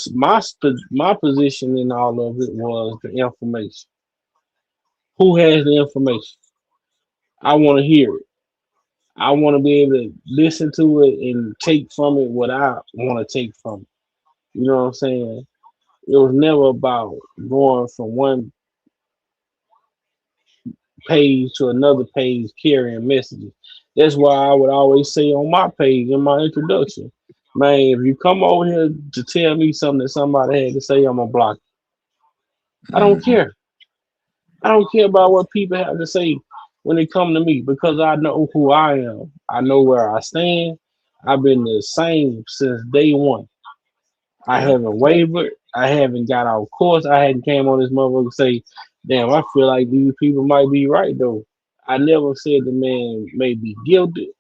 Speaker 9: position in all of it was the information. Who has the information? I want to hear it. I want to be able to listen to it and take from it what I want to take from it. You know what I'm saying? It was never about going from one page to another page carrying messages. That's why I would always say on my page in my introduction, man, if you come over here to tell me something that somebody had to say, I'm gonna block you. I don't
Speaker 7: Mm-hmm.
Speaker 9: care. I don't care about what people have to say when they come to me because I know who I am. I know where I stand. I've been the same since day one. I
Speaker 7: Yeah.
Speaker 9: haven't wavered. I haven't got off course. I hadn't came on this motherfucker and say, damn, I feel like these people might be right though. I never said the man may be guilty.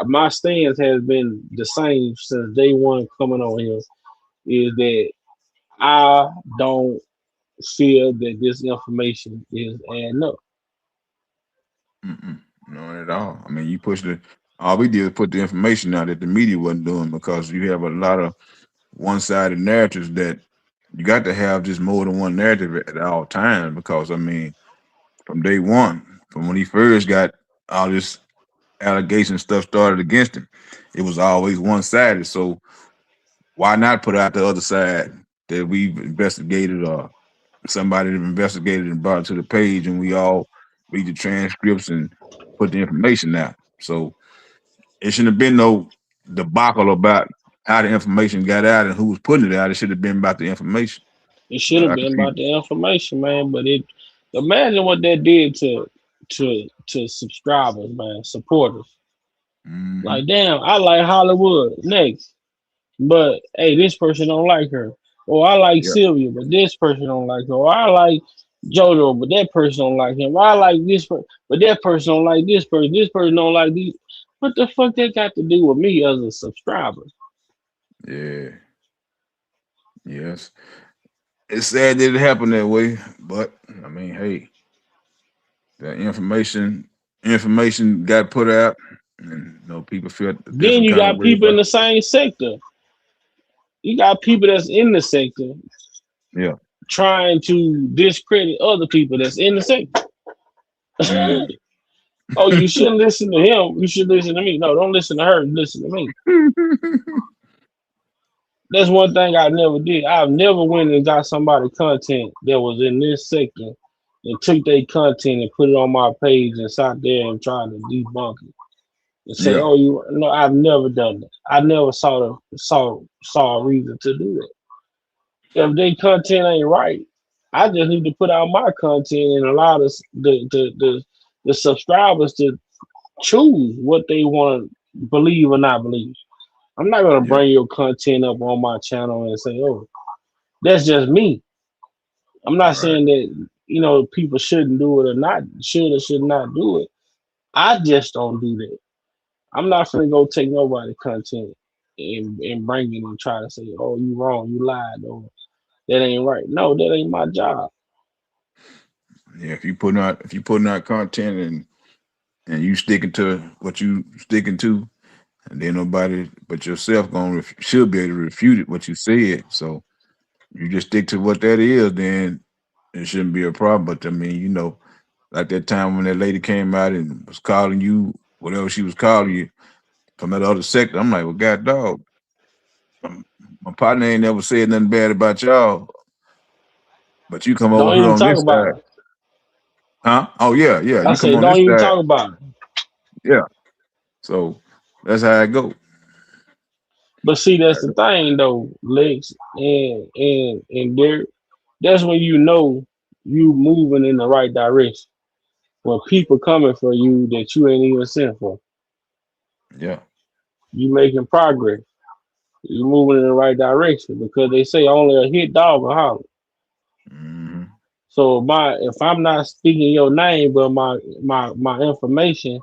Speaker 9: My stance has been the same since day one coming on here. Is that I don't feel that this information is adding up.
Speaker 7: Mm-mm. Not at all. I mean, you push the. All we did was put the information out that the media wasn't doing because you have a lot of one-sided narratives that you got to have just more than one narrative at all times. Because I mean, from day one, from when he first got all this allegation stuff started against him, it was always one-sided. So why not put out the other side that we've investigated or somebody that investigated and brought it to the page, and we all read the transcripts and put the information out. So it shouldn't have been no debacle about how the information got out and who was putting it out. It should have been about the information.
Speaker 9: It should
Speaker 7: But
Speaker 9: have
Speaker 7: I can
Speaker 9: been
Speaker 7: see.
Speaker 9: about the information, man. But it imagine what that did to subscribers, man, supporters.
Speaker 7: Mm-hmm.
Speaker 9: Like, damn, I like Hollywood next, but hey, this person don't like her. Or I like
Speaker 7: Yeah.
Speaker 9: Sylvia, but this person don't like her. Or I like JoJo, but that person don't like him. Or I like this person, but that person don't like this person. This person don't like these. What the fuck that got to do with me as a subscriber?
Speaker 7: Yeah. Yes. It's sad that it happened that way, but I mean, hey, the information got put out, and people felt a
Speaker 9: Then
Speaker 7: different
Speaker 9: you
Speaker 7: kind of
Speaker 9: got
Speaker 7: way
Speaker 9: people in
Speaker 7: about.
Speaker 9: the same sector. You got people that's in the sector
Speaker 7: Yeah.
Speaker 9: trying to discredit other people that's in the sector.
Speaker 7: Mm.
Speaker 9: Oh, you shouldn't listen to him. You should listen to me. No, don't listen to her. Listen to me. That's one thing I never did. I've never went and got somebody content that was in this sector and took their content and put it on my page and sat there and tried to debunk it and say,
Speaker 7: Yeah.
Speaker 9: "Oh, you no." I've never done that. I never saw a reason to do that. If their content ain't right, I just need to put out my content and allow the subscribers to choose what they want to believe or not believe. I'm not gonna
Speaker 7: Yeah.
Speaker 9: bring your content up on my channel and say, "Oh, that's just me." I'm not
Speaker 7: Right.
Speaker 9: saying that people shouldn't do it or not, should or should not do it. I just don't do that. I'm not gonna go take nobody content and bring it and try to say, "Oh, you wrong, you lied, or that ain't right." No, that ain't my job.
Speaker 7: Yeah. If you putting out content and you sticking to what you sticking to, and then nobody but yourself should be able to refute it what you said. So you just stick to what that is, then it shouldn't be a problem. But I mean, like that time when that lady came out and was calling you whatever she was calling you from that other sector, I'm like, well, God dog, my partner ain't never said nothing bad about y'all, but you come over
Speaker 9: Don't
Speaker 7: here
Speaker 9: even
Speaker 7: on
Speaker 9: talk
Speaker 7: this side,
Speaker 9: about it.
Speaker 7: huh? Oh yeah, yeah,
Speaker 9: I
Speaker 7: you come
Speaker 9: say,
Speaker 7: on
Speaker 9: don't
Speaker 7: this
Speaker 9: even
Speaker 7: side,
Speaker 9: talk about it.
Speaker 7: yeah. So that's how I go.
Speaker 9: But see, that's the thing though, Lex and Derek. That's when you moving in the right direction. When people coming for you that you ain't even sent for,
Speaker 7: Yeah.
Speaker 9: you making progress. You moving in the right direction because they say only a hit dog will holler.
Speaker 7: Hmm.
Speaker 9: So if I'm not speaking your name, but my information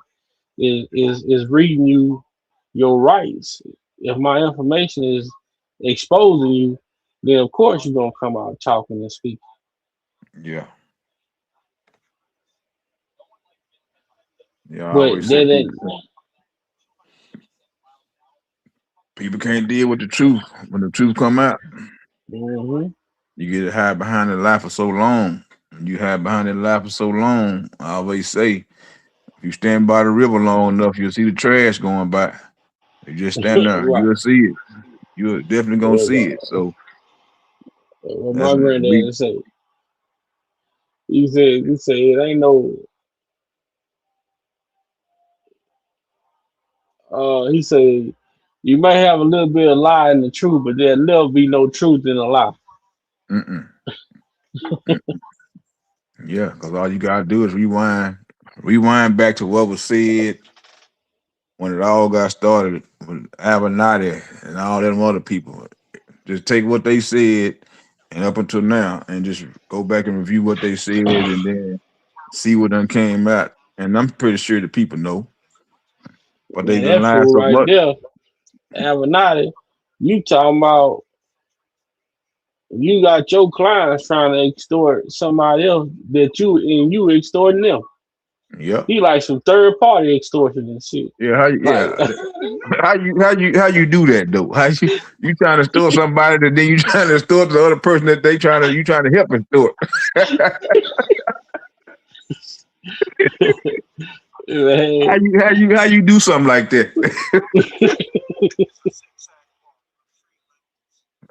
Speaker 9: is reading you your rights. If my information is exposing you, then of course you're gonna come out talking and speaking.
Speaker 7: Yeah. Yeah. I
Speaker 9: But
Speaker 7: always say
Speaker 9: then
Speaker 7: people can't deal with the truth when the truth come out.
Speaker 9: hmm
Speaker 7: You get to hide behind the lie for so long. When you hide behind that lie for so long, I always say, if you stand by the river long enough, you'll see the trash going by. You just stand there,
Speaker 9: right.
Speaker 7: you'll see it. You're definitely gonna see it. So
Speaker 9: What
Speaker 7: that's
Speaker 9: my
Speaker 7: we.
Speaker 9: granddad said. He said it ain't no. He said you might have a little bit of lie in the truth, but there'll never be no truth in a lie.
Speaker 7: Mm-mm. Yeah, because all you gotta do is rewind back to what was said when it all got started with Avenatti and all them other people. Just take what they said and up until now, and just go back and review what they said, and then see what done came out. And I'm pretty sure the people know, but they
Speaker 9: Man,
Speaker 7: done
Speaker 9: that
Speaker 7: lied
Speaker 9: fool
Speaker 7: so
Speaker 9: right
Speaker 7: much.
Speaker 9: there, Avenatti, you talking about you got your clients trying to extort somebody else that you extorting them.
Speaker 7: Yeah,
Speaker 9: He like some third party extortion and shit.
Speaker 7: yeah,
Speaker 9: Like
Speaker 7: how you do that though? How you trying to store somebody that then you trying to store the other person that you trying to help and store?
Speaker 9: man,
Speaker 7: How you do something like that?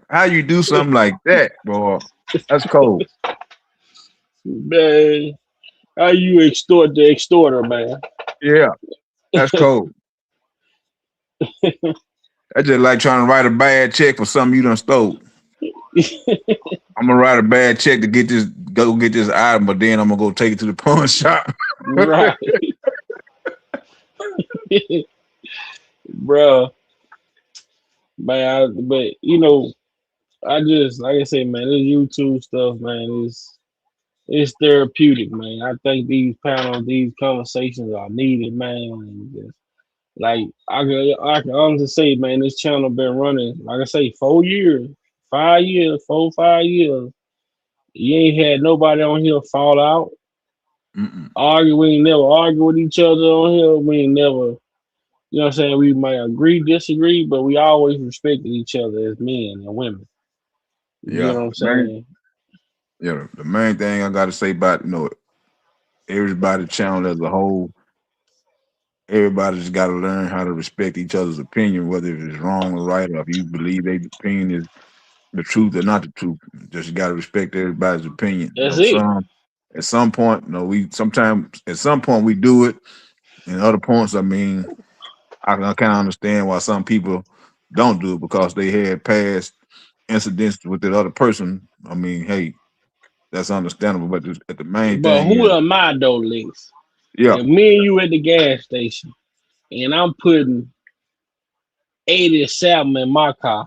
Speaker 7: How you do something like that, boy? That's cold.
Speaker 9: man, how you extort the extorter, man?
Speaker 7: Yeah, that's cold. That's just like trying to write a bad check for something you done stole. I'm gonna write a bad check to go get this item, but then I'm gonna go take it to the pawn shop.
Speaker 9: Right, bruh. But I just like I said, man, this YouTube stuff, man, it's therapeutic, man. I think these panels, these conversations are needed, man. And like I can honestly say, man, this channel been running, like I say, 4 years, 5 years, 4 5 years. You ain't had nobody on here fall out,
Speaker 7: Mm-mm.
Speaker 9: argue. We ain't never argue with each other on here. We ain't never, what I'm saying, we might agree, disagree, but we always respected each other as men and women. You get
Speaker 7: Yeah,
Speaker 9: what I'm saying?
Speaker 7: the main thing I got to say about everybody channel as a whole, everybody just got to learn how to respect each other's opinion, whether it's wrong or right, or if you believe their opinion is the truth or not the truth. Just got to respect everybody's opinion.
Speaker 9: That's it.
Speaker 7: Some at some point, we sometimes at some point we do it, and other points, I mean, I can kind of understand why some people don't do it because they had past incidents with that other person. I mean, hey, that's understandable. But the main
Speaker 9: But
Speaker 7: thing
Speaker 9: who
Speaker 7: is,
Speaker 9: am I though, Lex?
Speaker 7: yeah,
Speaker 9: If me and you at the gas station and I'm putting 80 salmon in my car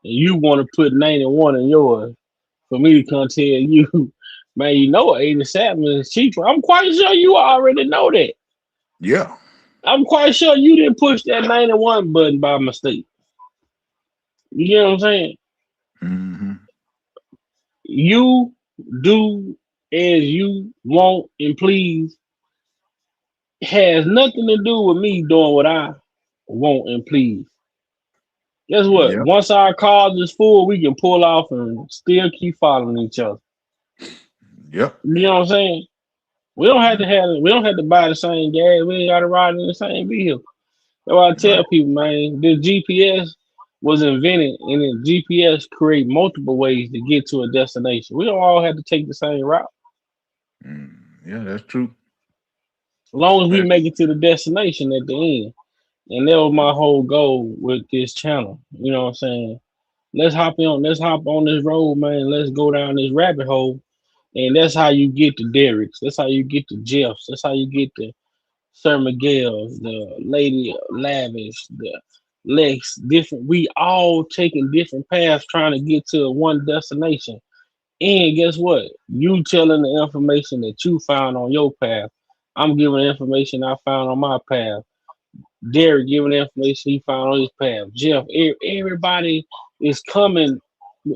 Speaker 9: and you want to put 91 in yours, for me to come tell you, man, you know 80 salmon is cheaper. I'm quite sure you already know that.
Speaker 7: yeah,
Speaker 9: I'm quite sure you didn't push that 91 button by mistake. You get what I'm saying?
Speaker 7: hmm,
Speaker 9: You do as you want and please has nothing to do with me doing what I want and please. Guess what?
Speaker 7: yeah,
Speaker 9: Once our cars is full, we can pull off and still keep following each other.
Speaker 7: yeah,
Speaker 9: You know what I'm saying? We don't have to buy the same gas. We ain't gotta ride in the same vehicle. That's why I
Speaker 7: right,
Speaker 9: tell people, man, the GPS was invented and the GPS create multiple ways to get to a destination. We don't all have to take the same route.
Speaker 7: mm, yeah, that's true.
Speaker 9: As long as we
Speaker 7: That,
Speaker 9: make it to the destination at the end. And that was my whole goal with this channel. You know what I'm saying? Let's hop on this road, man. Let's go down this rabbit hole. And that's how you get to Derek's. That's how you get to Jeff's. That's how you get to Sir Miguel's, the Lady Lavish, the Lex. Different. We all taking different paths trying to get to one destination. And guess what? You telling the information that you found on your path. I'm giving the information I found on my path. Derek giving the information he found on his path. Jeff, everybody is coming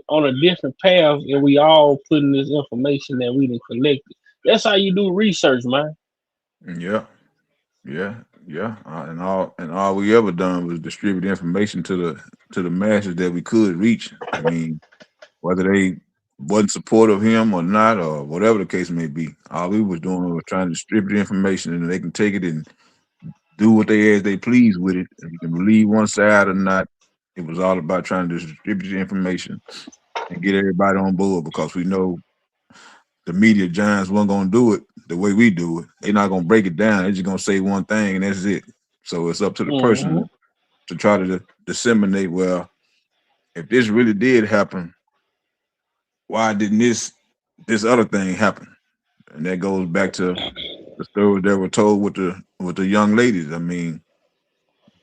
Speaker 9: on a different path, and we all putting this information that we done collected. That's how you do research, man.
Speaker 7: yeah, yeah, yeah. And all we ever done was distribute information to the masses that we could reach. I mean, whether they wasn't supportive of him or not, or whatever the case may be. All we was doing was trying to distribute information, and they can take it and do what they as they please with it. If you can believe one side or not, it was all about trying to distribute the information and get everybody on board because we know the media giants weren't gonna do it the way we do it. They're not gonna break it down. They're just gonna say one thing and that's it. So it's up to the
Speaker 9: Mm-hmm.
Speaker 7: person to try to disseminate. Well, if this really did happen, why didn't this other thing happen? And that goes back to the stories that were told with the young ladies. I mean,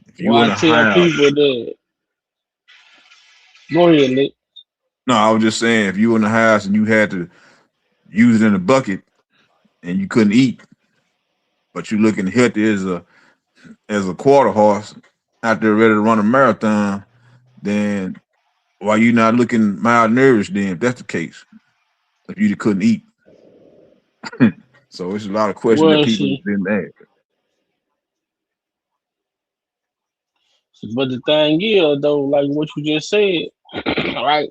Speaker 7: if you
Speaker 9: Well,
Speaker 7: in
Speaker 9: I
Speaker 7: a
Speaker 9: tell
Speaker 7: house,
Speaker 9: people that go ahead, Nick.
Speaker 7: no, I was just saying if you in the house and you had to use it in a bucket and you couldn't eat, but you looking healthy as a quarter horse out there ready to run a marathon, then why you not looking malnourished then if that's the case? If you couldn't eat. So it's a lot of questions that
Speaker 9: Well,
Speaker 7: people
Speaker 9: see,
Speaker 7: didn't ask.
Speaker 9: but the thing is, though, like what you just said, right?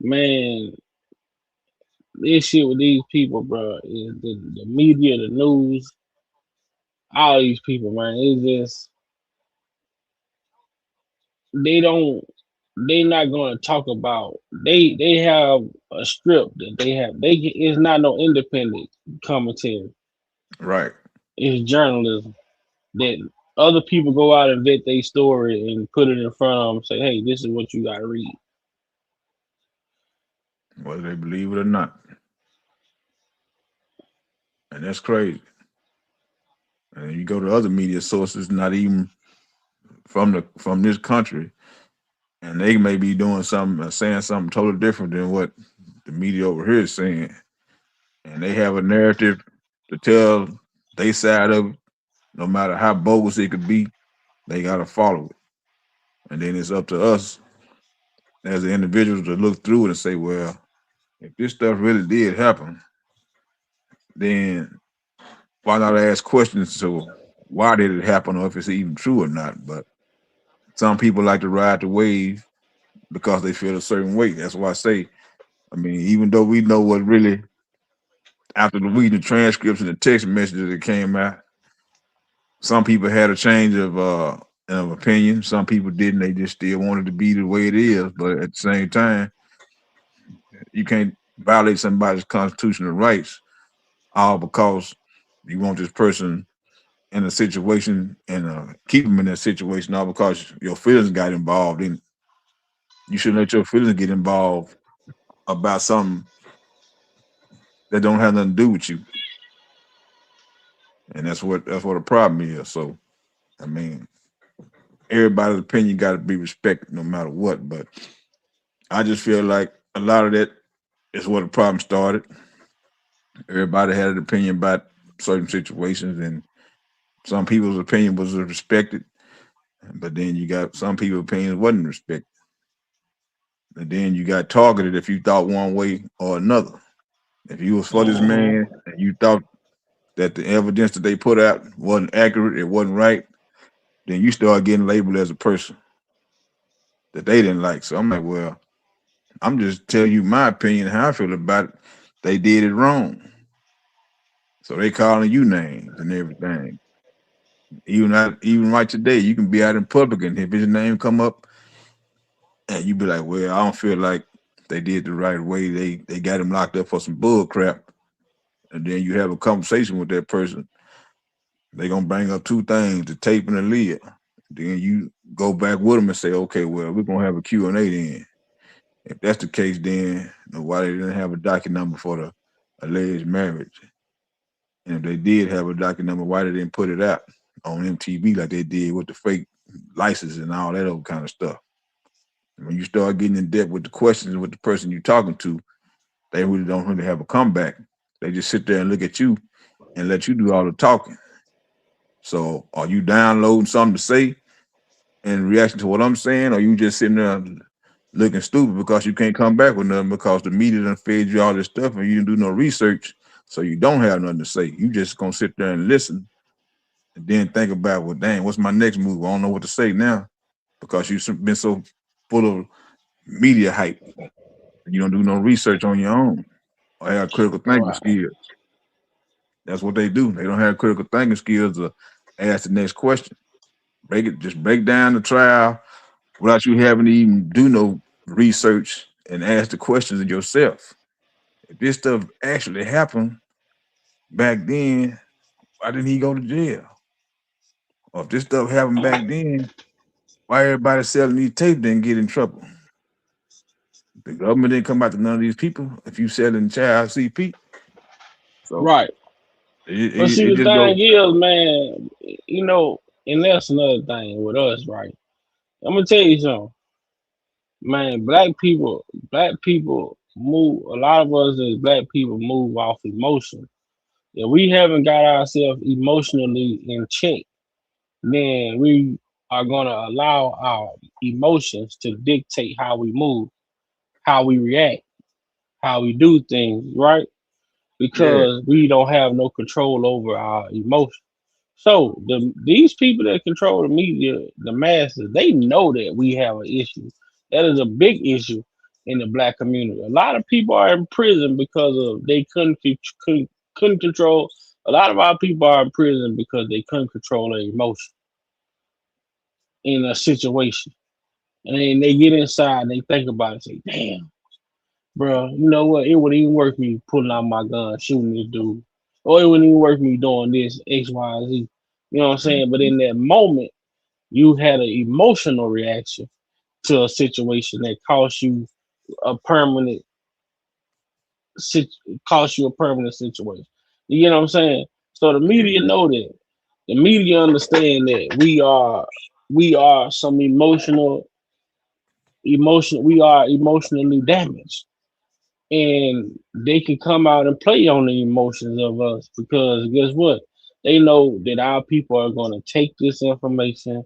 Speaker 9: Man, this shit with these people, bro, is the media, the news, all these people, man. It's just they don't they not going to talk about they have a script that they have it's not no independent commentary.
Speaker 7: Right.
Speaker 9: It's journalism that other people go out and vet their story and put it in front of them and say, hey, this is what you got to read.
Speaker 7: Whether they believe it or not. And that's crazy. And you go to other media sources, not even from this country, and they may be doing something, saying something totally different than what the media over here is saying. And they have a narrative to tell they side of it, no matter how bogus it could be, they gotta follow it. And then it's up to us as the individuals to look through it and say, well, if this stuff really did happen, then why not ask questions to why did it happen or if it's even true or not? But some people like to ride the wave because they feel a certain way. That's why I say, I mean, even though we know what really after reading the transcripts and the text messages that came out, some people had a change of opinion. Some people didn't. They just still wanted to be the way it is. But at the same time, you can't violate somebody's constitutional rights all because you want this person in a situation and keep them in that situation all because your feelings got involved in it. You shouldn't let your feelings get involved about something that don't have nothing to do with you. And that's what the problem is. So I mean, everybody's opinion got to be respected no matter what. But I just feel like a lot of that is where the problem started. Everybody had an opinion about certain situations, and some people's opinion was respected, but then you got some people's opinion wasn't respected. And then you got targeted if you thought one way or another. If you was for this man and you thought that the evidence that they put out wasn't accurate, it wasn't right, then you start getting labeled as a person that they didn't like. So I'm like, well, I'm just telling you my opinion, how I feel about it. They did it wrong. So they calling you names and everything. Even right today, you can be out in public and if his name come up and you be like, well, I don't feel like they did the right way. They got him locked up for some bull crap. And then you have a conversation with that person. They gonna bring up two things, the tape and the lid. Then you go back with them and say, okay, well, we're gonna have a Q&A then. If that's the case, then why they didn't have a docket number for the alleged marriage? And if they did have a docket number, why they didn't put it out on MTV like they did with the fake license and all that other kind of stuff? When you start getting in depth with the questions with the person you're talking to, they really don't really have a comeback. They just sit there and look at you and let you do all the talking. So are you downloading something to say in reaction to what I'm saying, or you just sitting there looking stupid because you can't come back with nothing because the media done fed you all this stuff and you didn't do no research, so you don't have nothing to say. You just gonna sit there and listen and then think about, well, dang, what's my next move? I don't know what to say now because you've been so full of media hype. You don't do no research on your own or have critical thinking skills. That's what they do. They don't have critical thinking skills to ask the next question. Just break down the trial without you having to even do no research and ask the questions of yourself. If this stuff actually happened back then, why didn't he go to jail? Or if this stuff happened back then, why everybody selling these tapes didn't get in trouble? The government didn't come after none of these people if you selling child CP. So
Speaker 9: Right. But see,
Speaker 7: it
Speaker 9: the
Speaker 7: just goes.
Speaker 9: thing is, man, and that's another thing with us, right? I'm gonna tell you something, man. Black people move. A lot of us as black people move off emotion. If we haven't got ourselves emotionally in check, then we are gonna allow our emotions to dictate how we move, how we react, how we do things, right?
Speaker 7: Yeah.
Speaker 9: Because we don't have no control over our emotions. So these people that control the media, the masses, they know that we have an issue. That is a big issue in the black community. A lot of people are in prison because of they couldn't control. A lot of our people are in prison because they couldn't control their emotion in a situation, and then they get inside and they think about it, and say, "Damn, bro, you know what? It wouldn't even worth me pulling out my gun, shooting this dude, or it wouldn't even worth me doing this X, Y, and Z." You know what I'm saying? But in that moment, you had an emotional reaction to a situation that a permanent cost you a permanent situation. You know what I'm saying? So the media know that. The media understand that we are some we are emotionally damaged. And they can come out and play on the emotions of us because guess what? They know that our people are going to take this information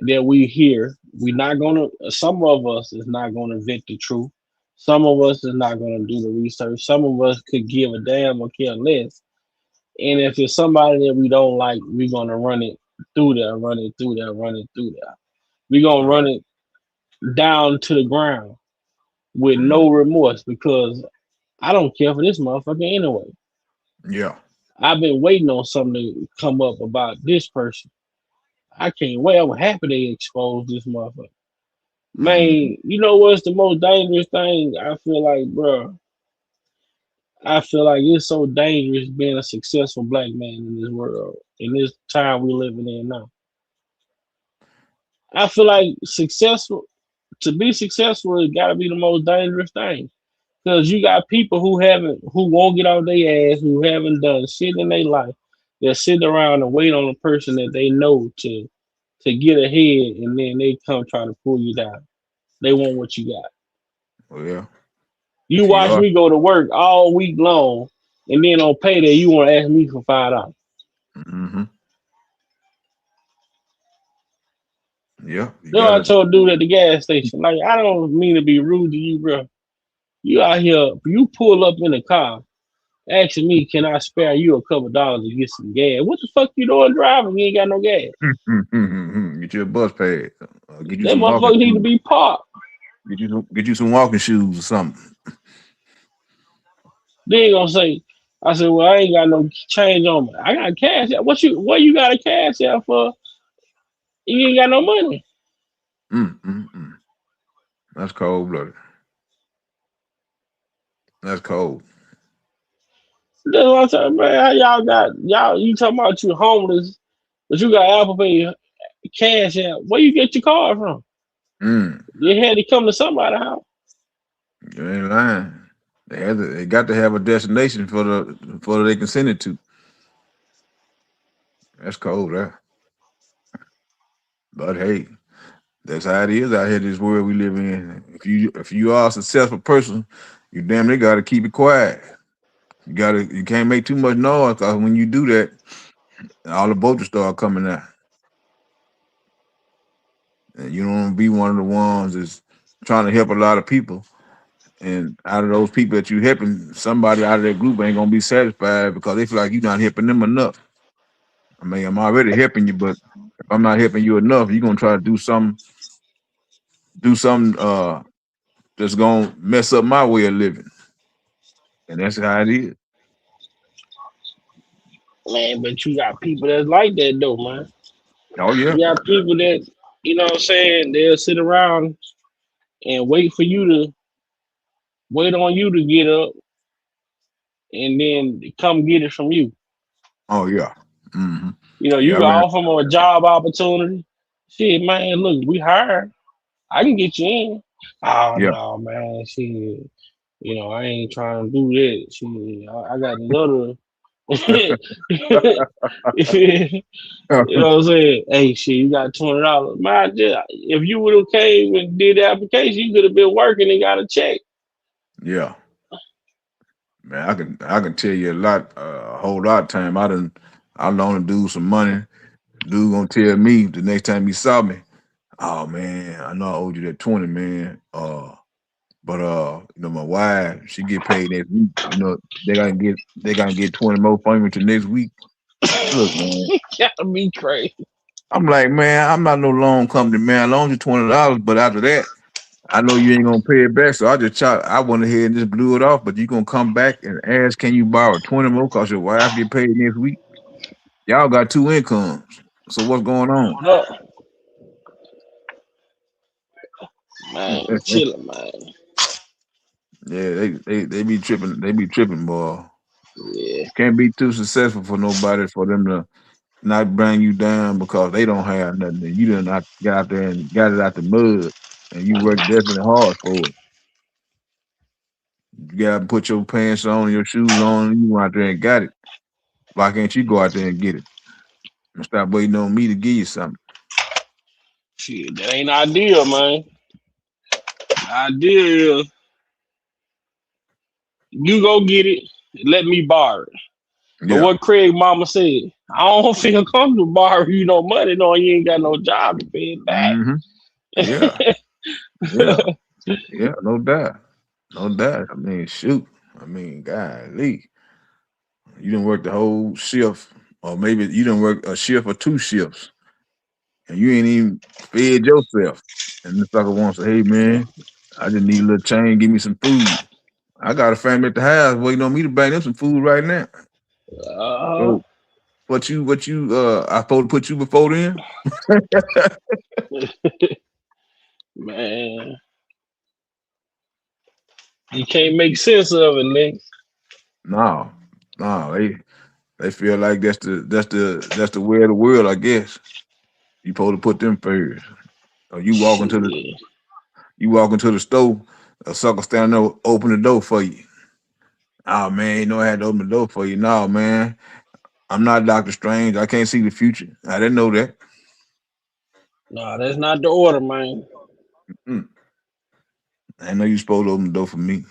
Speaker 9: that we hear. We're not gonna. Some of us is not gonna vet the truth. Some of us is not gonna do the research. Some of us could give a damn or care less. And if it's somebody that we don't like, we're gonna run it through there, run it through there, run it through there. We're gonna run it down to the ground with no remorse because I don't care for this motherfucker anyway.
Speaker 7: Yeah.
Speaker 9: I've been waiting on something to come up about this person. I can't wait. I'm happy they exposed this motherfucker.
Speaker 7: Mm-hmm.
Speaker 9: Man, you know what's the most dangerous thing? I feel like, bro. I feel like it's so dangerous being a successful black man in this world, in this time we living in now. I feel like successful to be successful, it got to be the most dangerous thing because you got people who won't get off their ass, who haven't done shit in their life. They're sitting around and wait on a person that they know to get ahead, and then they come try to pull you down. They want what you got.
Speaker 7: Well, yeah.
Speaker 9: You
Speaker 7: If you
Speaker 9: watch
Speaker 7: are,
Speaker 9: me go to work all week long, and then on payday you want to ask me for $5.
Speaker 7: mm-hmm. Yeah, you
Speaker 9: Then I
Speaker 7: gotta.
Speaker 9: told dude at the gas station, like I don't mean to be rude to you, bro. You out here, you pull up in the car asking me, can I spare you a couple dollars to get some gas? What the fuck you doing driving? You ain't got no gas.
Speaker 7: Get you a bus pad. Get you
Speaker 9: That
Speaker 7: some walking
Speaker 9: motherfucker need to
Speaker 7: shoes.
Speaker 9: be parked.
Speaker 7: Get you some walking shoes or something.
Speaker 9: They ain't gonna say, I said, well, I ain't got no change on me. I got cash out. What you got a cash out for? You ain't got no money.
Speaker 7: Mm. That's cold blooded. That's cold.
Speaker 9: That's what I'm saying, man. How y'all you talking about you homeless, but you got Apple Pay cash out. Where you get your card from?
Speaker 7: Mm.
Speaker 9: You had to come to somebody's house.
Speaker 7: You ain't lying. They got to have a destination for they can send it to. That's cold, that. But hey, that's how it is out here. This world we live in. If you are a successful person, you damn near got to keep it quiet. You can't make too much noise because when you do that, all the boats start coming out, and you don't want to be one of the ones that's trying to help a lot of people. And out of those people that you helping, somebody out of that group ain't gonna be satisfied because they feel like you're not helping them enough. I mean, I'm already helping you, but if I'm not helping you enough, you're gonna try to do something that's gonna mess up my way of living. And that's how it is.
Speaker 9: Man, but you got people that's like that though, man.
Speaker 7: Oh yeah.
Speaker 9: You got people that, you know what I'm saying, they'll sit around and wait on you to get up and then come get it from you.
Speaker 7: Oh yeah. Hmm.
Speaker 9: You know, you
Speaker 7: Yeah,
Speaker 9: can
Speaker 7: man.
Speaker 9: offer them a job opportunity. Shit, man, look, we hired. I can get you in. Oh
Speaker 7: Yeah.
Speaker 9: no, man, shit. You know, I ain't trying to do that. Shit, I got another. You know what I'm saying? Hey, shit, you got $20. Man, if you would have came and did the application, you could have been working and got a check.
Speaker 7: Yeah. Man, I can tell you a whole lot of time. I loaned a dude some money. Dude gonna tell me the next time he saw me, oh man, I know I owed you that 20, man. But my wife, she get paid next week. They gotta get 20 more from me to next week. Look, man.
Speaker 9: Gotta be crazy.
Speaker 7: I'm like, man, I'm not no loan company, man. I loaned you $20, but after that, I know you ain't gonna pay it back. So I went ahead and just blew it off, but you gonna come back and ask, can you borrow 20 more because your wife get paid next week? Y'all got two incomes. So what's going on?
Speaker 9: What up, man? Chilling, man.
Speaker 7: Yeah, they be tripping. They be tripping, boy.
Speaker 9: Yeah,
Speaker 7: You can't be too successful for nobody for them to not bring you down because they don't have nothing. And you done not got out there and got it out the mud, and you worked definitely hard for it. You got to put your pants on, your shoes on, and you went out there and got it. Why can't you go out there and get it and stop waiting on me to give you something?
Speaker 9: shit, that ain't ideal, man. The idea is you go get it, let me borrow it. But
Speaker 7: Yeah.
Speaker 9: what Craig Mama said, I don't feel comfortable borrowing you no money, no, you ain't got no job to pay it back.
Speaker 7: Hmm. Yeah. Yeah. Yeah. No doubt. No doubt. I mean, shoot. I mean, golly. You didn't work the whole shift, or maybe you didn't work a shift or two shifts, and you ain't even fed yourself. And the sucker wants to, hey man, I just need a little change, give me some food. I got a family at the house waiting on me to bring them some food right now.
Speaker 9: Uh,
Speaker 7: So what you I supposed to put you before then?
Speaker 9: man, you can't make sense of it, Nick.
Speaker 7: No, no, they feel like that's the way of the world, I guess. You supposed to put them first. Or
Speaker 9: Shit.
Speaker 7: you walk into the store, a sucker standing there open the door for you. Oh man, you know I had to open the door for you. No, man. I'm not Doctor Strange. I can't see the future. I didn't know that.
Speaker 9: No, that's not the order, man.
Speaker 7: Mm. I know you supposed to open the door for me.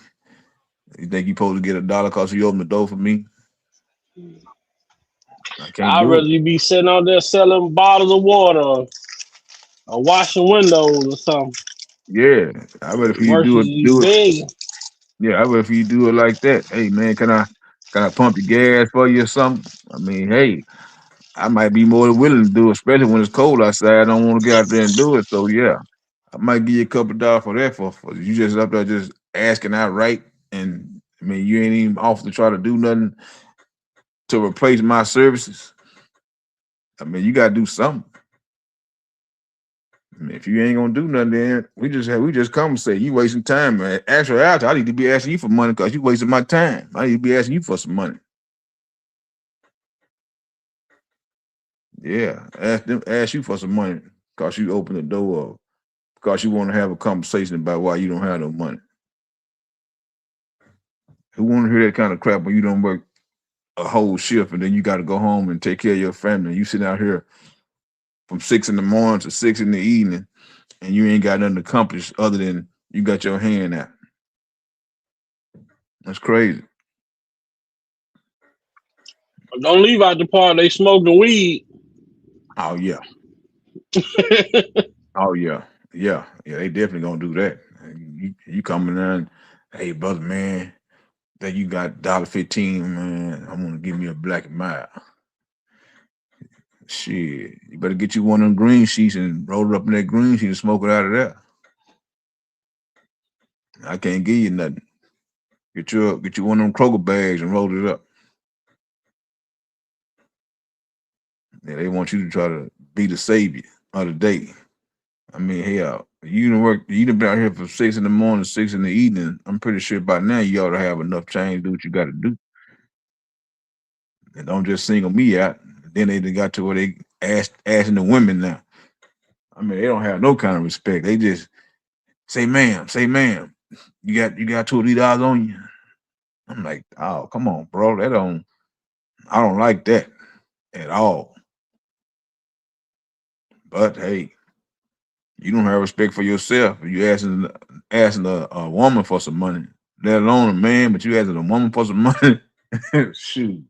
Speaker 7: You think you supposed to get $1 because you open the door for me? I can't
Speaker 9: I'd
Speaker 7: do
Speaker 9: rather
Speaker 7: it.
Speaker 9: you be sitting out there selling bottles of water or washing windows or something
Speaker 7: Yeah, I better for you
Speaker 9: versus you
Speaker 7: do it.
Speaker 9: begging.
Speaker 7: Yeah, I better for you do it like that. Hey man, can I pump your gas for you or something? I mean, hey, I might be more than willing to do it, especially when it's cold outside. I don't want to get out there and do it. So yeah, I might give you a couple of dollars for that for you just up there just asking outright. And I mean, you ain't even off to try to do nothing to replace my services. I mean, you gotta do something. I mean, if you ain't gonna do nothing, then we just conversate. You wasting time, man. Actually, I need to be asking you for money because you wasting my time. I need to be asking you for some money. Yeah, ask you for some money because you open the door up because you want to have a conversation about why you don't have no money. Who want to hear that kind of crap when you don't work a whole shift and then you got to go home and take care of your family? You sit out here from 6 in the morning to 6 in the evening and you ain't got nothing accomplished other than you got your hand out. That's crazy.
Speaker 9: Don't leave out the part they smoking weed.
Speaker 7: Oh yeah. Oh yeah. Yeah. Yeah. They definitely gonna do that. You coming in, hey brother man, that you got $1.15, man. I'm gonna give me a black and mild. Shit. You better get you one of them green sheets and roll it up in that green sheet and smoke it out of there. I can't give you nothing. Get you one of them Kroger bags and roll it up. Yeah, they want you to try to be the savior of the day. I mean, hell, you done been out here from 6 in the morning, 6 in the evening. I'm pretty sure by now you ought to have enough change to do what you gotta do. And don't just single me out. Then they done got to where they asking the women now. I mean, they don't have no kind of respect. They just say ma'am. You got $2 on you. I'm like, oh, come on, bro. I don't like that at all. But hey, you don't have respect for yourself. You asking a woman for some money, let alone a man, but you asking a woman for some money. Shoot,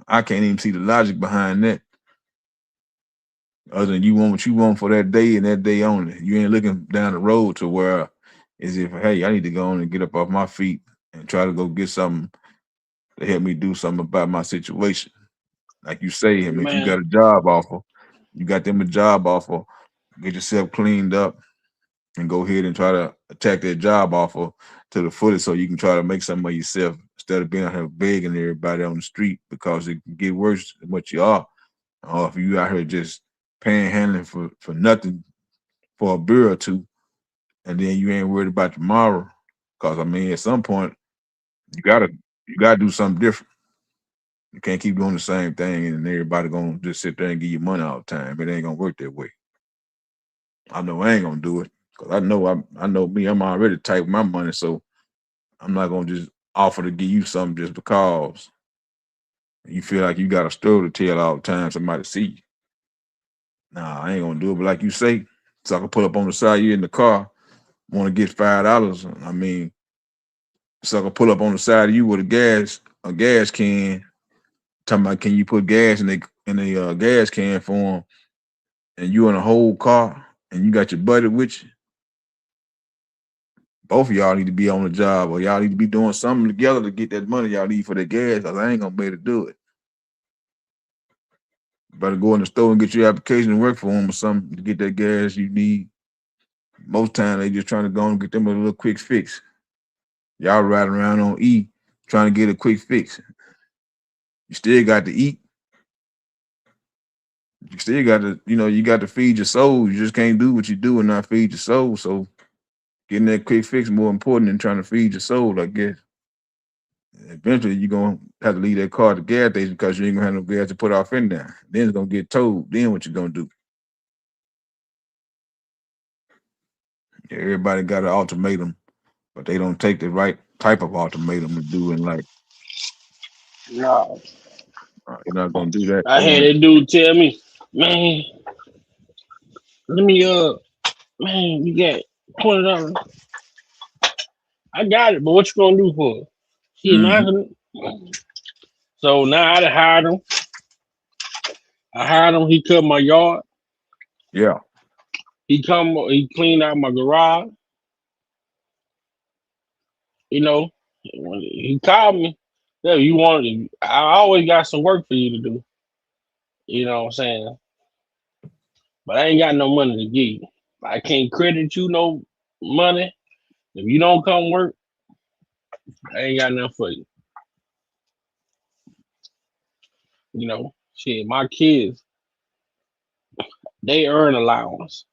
Speaker 7: I can't even see the logic behind that. Other than you want what you want for that day and that day only. You ain't looking down the road to where is if hey, I need to go on and get up off my feet and try to go get something to help me do something about my situation. Like you say, I mean, if you
Speaker 9: Man,
Speaker 7: got a job offer, you got them a job offer, get yourself cleaned up and go ahead and try to attack that job offer to the fullest so you can try to make something of yourself instead of being out here begging everybody on the street because it can get worse than what you are. Or if you out here just panhandling for nothing for a beer or two, and then you ain't worried about tomorrow. Cause I mean, at some point, you gotta you gotta do something different. You can't keep doing the same thing and everybody gonna just sit there and give you money all the time. It ain't gonna work that way. I know I ain't gonna do it. Cause I know me, I'm already tight with my money, so I'm not gonna just offer to give you something just because you feel like you got a story to tell all the time somebody see you. Nah, I ain't gonna do it. But like you say, so I can pull up on the side of you in the car, want to get $5. I mean, so I can pull up on the side of you with a gas can, talking about can you put gas in the gas can for them, and you in a whole car and you got your buddy with you. Both of y'all need to be on the job, or y'all need to be doing something together to get that money y'all need for the gas. Cause I ain't gonna be able to do it. Better go in the store and get your application and work for them or something to get that gas you need. Most times they just trying to go and get them a little quick fix. Y'all riding around on E trying to get a quick fix. You still got to eat. You still got to, you got to feed your soul. You just can't do what you do and not feed your soul. So getting that quick fix more important than trying to feed your soul, I guess. Eventually, you're gonna have to leave that car at the gas station because you ain't gonna have no gas to put off in there. Then it's gonna get towed. Then what you gonna do? Everybody got an ultimatum, but they don't take the right type of ultimatum to do in life.
Speaker 9: No,
Speaker 7: You're not gonna do that.
Speaker 9: I
Speaker 7: They
Speaker 9: had
Speaker 7: gonna
Speaker 9: that dude tell me, man, let me man, you got $20. I got it, but what you gonna do for it? Shit, man,
Speaker 7: Mhm.
Speaker 9: so now I done hired him. I hired him. He cut my yard.
Speaker 7: Yeah,
Speaker 9: He cleaned out my garage. You know, when he called me. Yeah, you wanted. I always got some work for you to do. You know what I'm saying? But I ain't got no money to give you. I can't credit you no money. If you don't come work, I ain't got nothing for you. You know, shit, my kids, they earn allowance.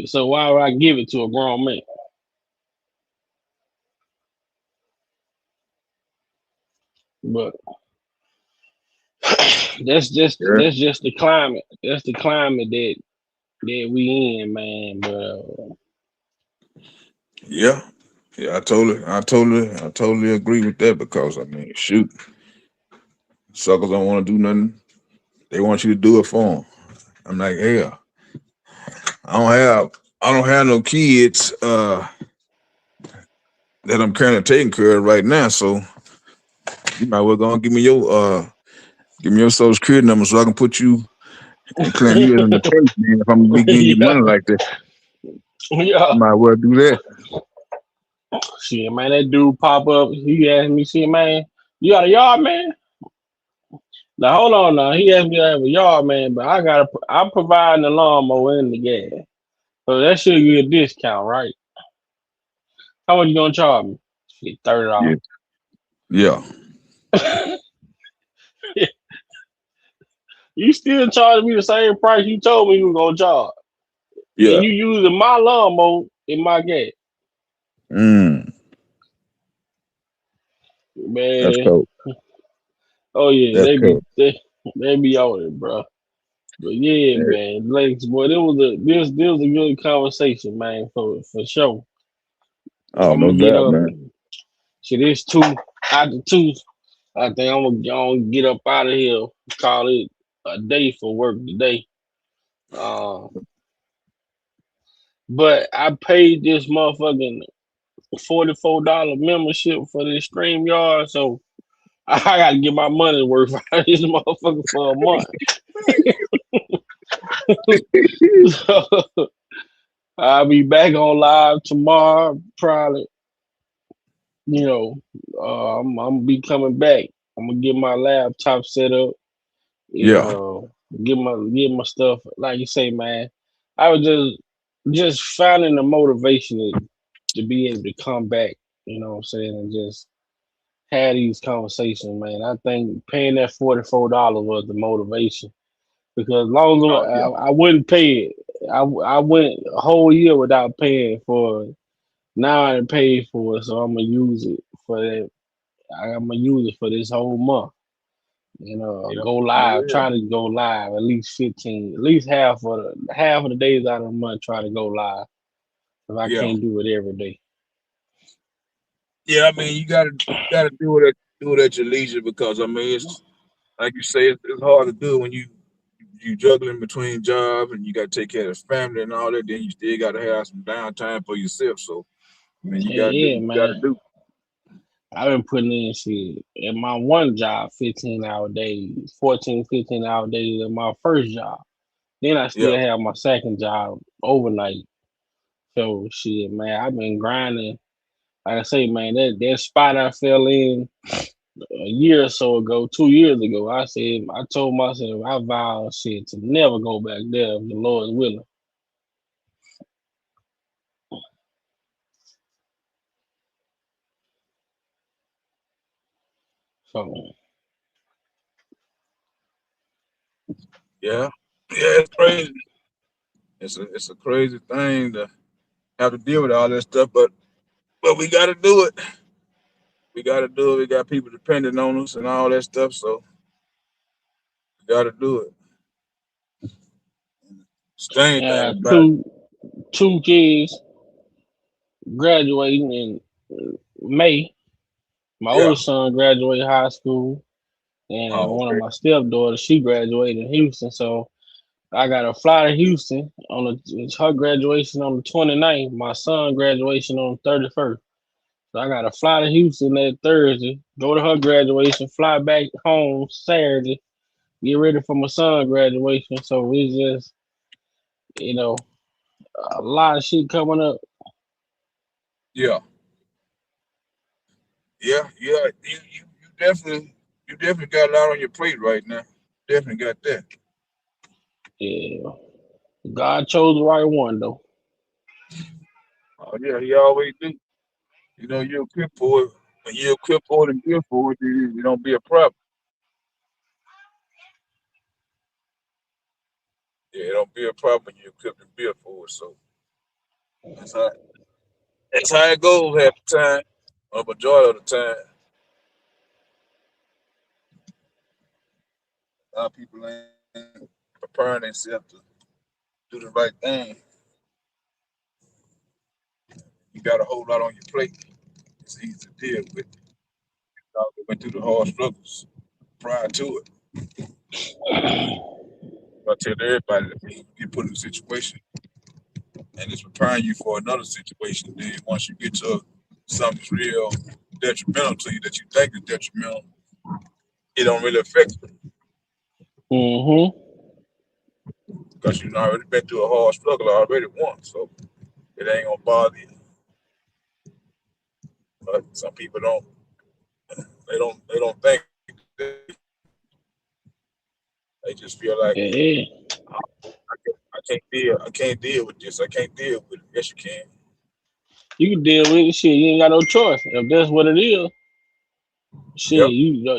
Speaker 9: So why would I give it to a grown man? But that's just
Speaker 7: yeah,
Speaker 9: that's just the climate. That's the climate that we in, man. But
Speaker 7: yeah, yeah. I totally agree with that because I mean, shoot, suckers don't want to do nothing. They want you to do it for them. I'm like, hell, I don't have no kids that I'm currently taking care of right now. So you might well go and give me your social security number so I can put you and claim you as an attorney. Man, if I'm gonna be getting you
Speaker 9: yeah,
Speaker 7: money like that,
Speaker 9: yeah.
Speaker 7: you might well do that.
Speaker 9: Shit, man, that dude pop up. He asked me, "See, man, you got a yard, man?" Now hold on, now he asked me to have a yard, man, but I'm providing the lawnmower and the gas, so that should give a discount, right? How much you gonna charge me? Shit,
Speaker 7: Yeah,
Speaker 9: $30.
Speaker 7: yeah,
Speaker 9: You still charging me the same price you told me you were gonna charge, and
Speaker 7: yeah.
Speaker 9: you using my lawnmower in my gas,
Speaker 7: Mm, that's
Speaker 9: man.
Speaker 7: cool.
Speaker 9: Oh yeah,
Speaker 7: That's cool.
Speaker 9: they be on it, bro. But yeah,
Speaker 7: Yeah.
Speaker 9: man, Lakes, boy, this was a good conversation, man, for sure.
Speaker 7: Oh,
Speaker 9: I'm
Speaker 7: no
Speaker 9: gonna get
Speaker 7: doubt,
Speaker 9: up.
Speaker 7: man.
Speaker 9: Shit, it's two after two. I think I'm gonna get up out of here. Call it a day for work today. Uh, but I paid this motherfucking $44 membership for this StreamYard, so I gotta get my money worth out of this motherfucker for a month. So I'll be back on live tomorrow, probably. You know, I'm be coming back. I'm gonna get my laptop set up and
Speaker 7: Yeah,
Speaker 9: get my stuff. Like you say, man, I was just finding the motivation to be able to come back. You know what I'm saying, and just have these conversations, man. I think paying that $44 was the motivation because as long
Speaker 7: oh
Speaker 9: as
Speaker 7: yeah,
Speaker 9: I wouldn't pay it, I went a whole year without paying for it. Now I done paid for it, so I'm gonna use it for that. I'm gonna use it for this whole month. You know,
Speaker 7: yeah,
Speaker 9: go
Speaker 7: you
Speaker 9: live.
Speaker 7: will.
Speaker 9: Try to go live at least 15, at least half of the days out of the month. Try to go live if I
Speaker 7: Yeah,
Speaker 9: can't do it every day.
Speaker 7: yeah. I mean, you gotta do it at your leisure because I mean, it's like you say, it's hard to do when you juggling between jobs and you got to take care of the family and all that. Then you still got to have some downtime for yourself. So I mean, you
Speaker 9: Yeah,
Speaker 7: got to do
Speaker 9: yeah,
Speaker 7: what you got to
Speaker 9: man.
Speaker 7: do.
Speaker 9: I've been putting in shit at my one job, 15-hour days, 14, 15-hour days at my first job. Then I
Speaker 7: Yeah,
Speaker 9: still have my second job overnight. So shit, man, I've been grinding. Like I say, man, that spot I fell in a year or so ago, 2 years ago, I told myself I vowed shit to never go back there if the Lord's willing. So
Speaker 7: Yeah, yeah, it's crazy. It's a crazy thing to have to deal with all that stuff, but we got to do it. We got to do it. We got people depending on us and all that stuff, so we got to do it. Strange
Speaker 9: I
Speaker 7: thing
Speaker 9: got
Speaker 7: about it.
Speaker 9: two kids graduating in May. My
Speaker 7: Yeah.
Speaker 9: oldest son graduated high school, and
Speaker 7: Oh,
Speaker 9: one of
Speaker 7: okay.
Speaker 9: my stepdaughters, she graduated in Houston. So I got to fly to Houston it's her graduation on the 29th. My son graduation on the 31st. So I got to fly to Houston that Thursday, go to her graduation, fly back home Saturday, get ready for my son graduation. So it's just, you know, a lot of shit coming up.
Speaker 7: Yeah. Yeah. Yeah. You definitely got a lot on your plate right now. Definitely got that.
Speaker 9: Yeah. God chose the right one though.
Speaker 7: Oh yeah, he always do. You know, you're equipped for it. When you're equipped for it and built for it, you don't be a problem. Yeah, it don't be a problem when you're equipped and built for it. So that's how that's how it goes half the time, or majority of the time. A lot of people ain't preparing themselves to do the right thing. You got a whole lot on your plate. It's easy to deal with. We went through the hard struggles prior to it. I tell everybody that when you get put in a situation and it's preparing you for another situation, then once you get to something's real detrimental to you that you think is detrimental, it don't really affect you
Speaker 9: Mm-hmm.
Speaker 7: because you've already been through a hard struggle already once. So it ain't gonna bother you. But some people don't. They don't think. They just feel like
Speaker 9: Yeah.
Speaker 7: I can't deal with this. I can't deal with it. Yes, you can.
Speaker 9: You can deal with it. Shit, you ain't got no choice. If that's what it is, shit,
Speaker 7: Yep.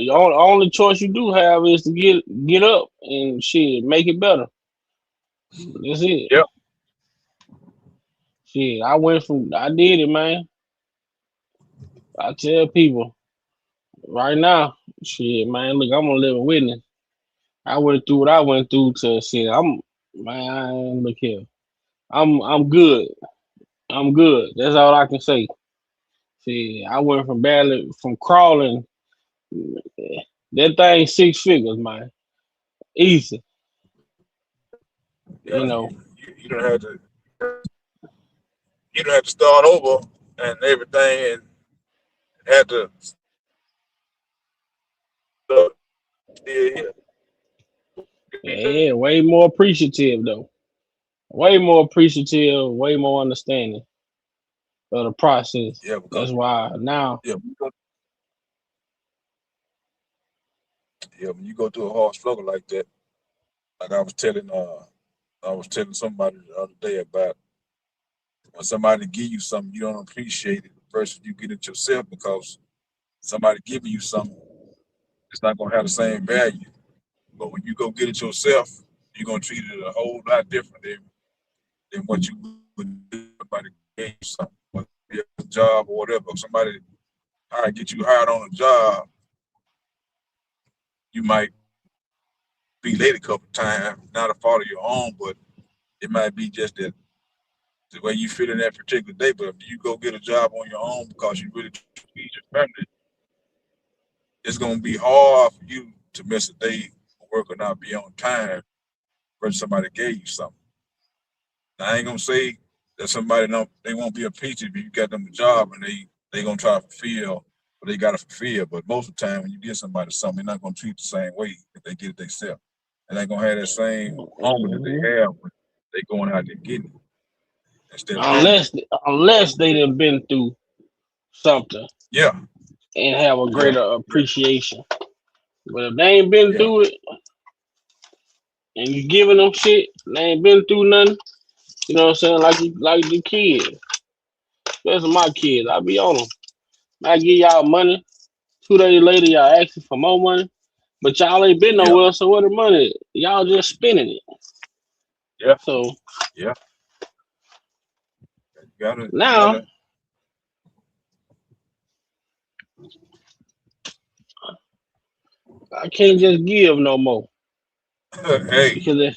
Speaker 9: your only choice you do have is to get up and shit, make it better. That's it.
Speaker 7: Yep.
Speaker 9: Shit, I did it, man. I tell people right now, shit, man, look, I'm gonna live a witness. I went through what I went through to shit. Man, look here. I'm good. I'm good. That's all I can say. See, I went from crawling. That thing 6 figures, man. Easy.
Speaker 7: Yeah.
Speaker 9: You
Speaker 7: You,
Speaker 9: know.
Speaker 7: you you don't have to you don't have to start over and everything and have to start still here.
Speaker 9: Yeah, way more appreciative though. Way more appreciative, way more understanding of the process.
Speaker 7: Yeah, because
Speaker 9: That's why now,
Speaker 7: yeah, when you go through a hard struggle like that, like I was telling somebody the other day about when somebody give you something you don't appreciate it versus you get it yourself because somebody giving you something, it's not gonna have the same value. But when you go get it yourself, you're gonna treat it a whole lot different than what you would do if somebody gave you something, whether it be a job or whatever. If somebody get you hired on a job, you might be late a couple times, not a fault of your own, but it might be just that the way you feel in that particular day. But if you go get a job on your own because you really need your family, it's gonna be hard for you to miss a day of work or not be on time versus somebody gave you something. Now, I ain't gonna say that somebody don't they won't be appreciative if you got them a job and they gonna try to fulfill what they gotta fulfill. But most of the time when you get somebody something, they're not gonna treat the same way if they get it themselves. And they gonna have that same hunger that
Speaker 9: mhm,
Speaker 7: they have when they going out there getting it instead of giving it.
Speaker 9: unless they done been through something
Speaker 7: Yeah,
Speaker 9: and have a
Speaker 7: yeah,
Speaker 9: greater
Speaker 7: yeah,
Speaker 9: appreciation. But if they ain't been
Speaker 7: yeah,
Speaker 9: through it and you giving them shit, they ain't been through nothing. You know what I'm saying? Like the kids, especially my kids. I be on them. I give y'all money. 2 days later, y'all asking for more money. But y'all ain't been
Speaker 7: Yeah,
Speaker 9: nowhere, so where the money? Y'all just spending it.
Speaker 7: yeah,
Speaker 9: So
Speaker 7: yeah. You
Speaker 9: now I can't just give no more
Speaker 7: gotta. Hey,
Speaker 9: because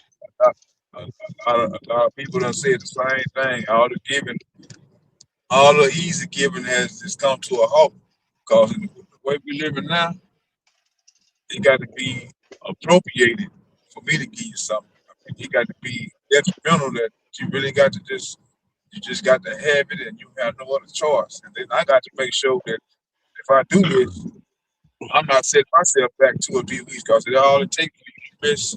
Speaker 7: a lot of people done said the same thing. All the easy giving has just come to a halt because the way we living now, it got to be appropriated for me to give you something. I mean, it got to be detrimental that you really got to you just got to have it and you have no other choice. And then I got to make sure that if I do this, I'm not setting myself back 2 or 3 weeks because all it takes for you to miss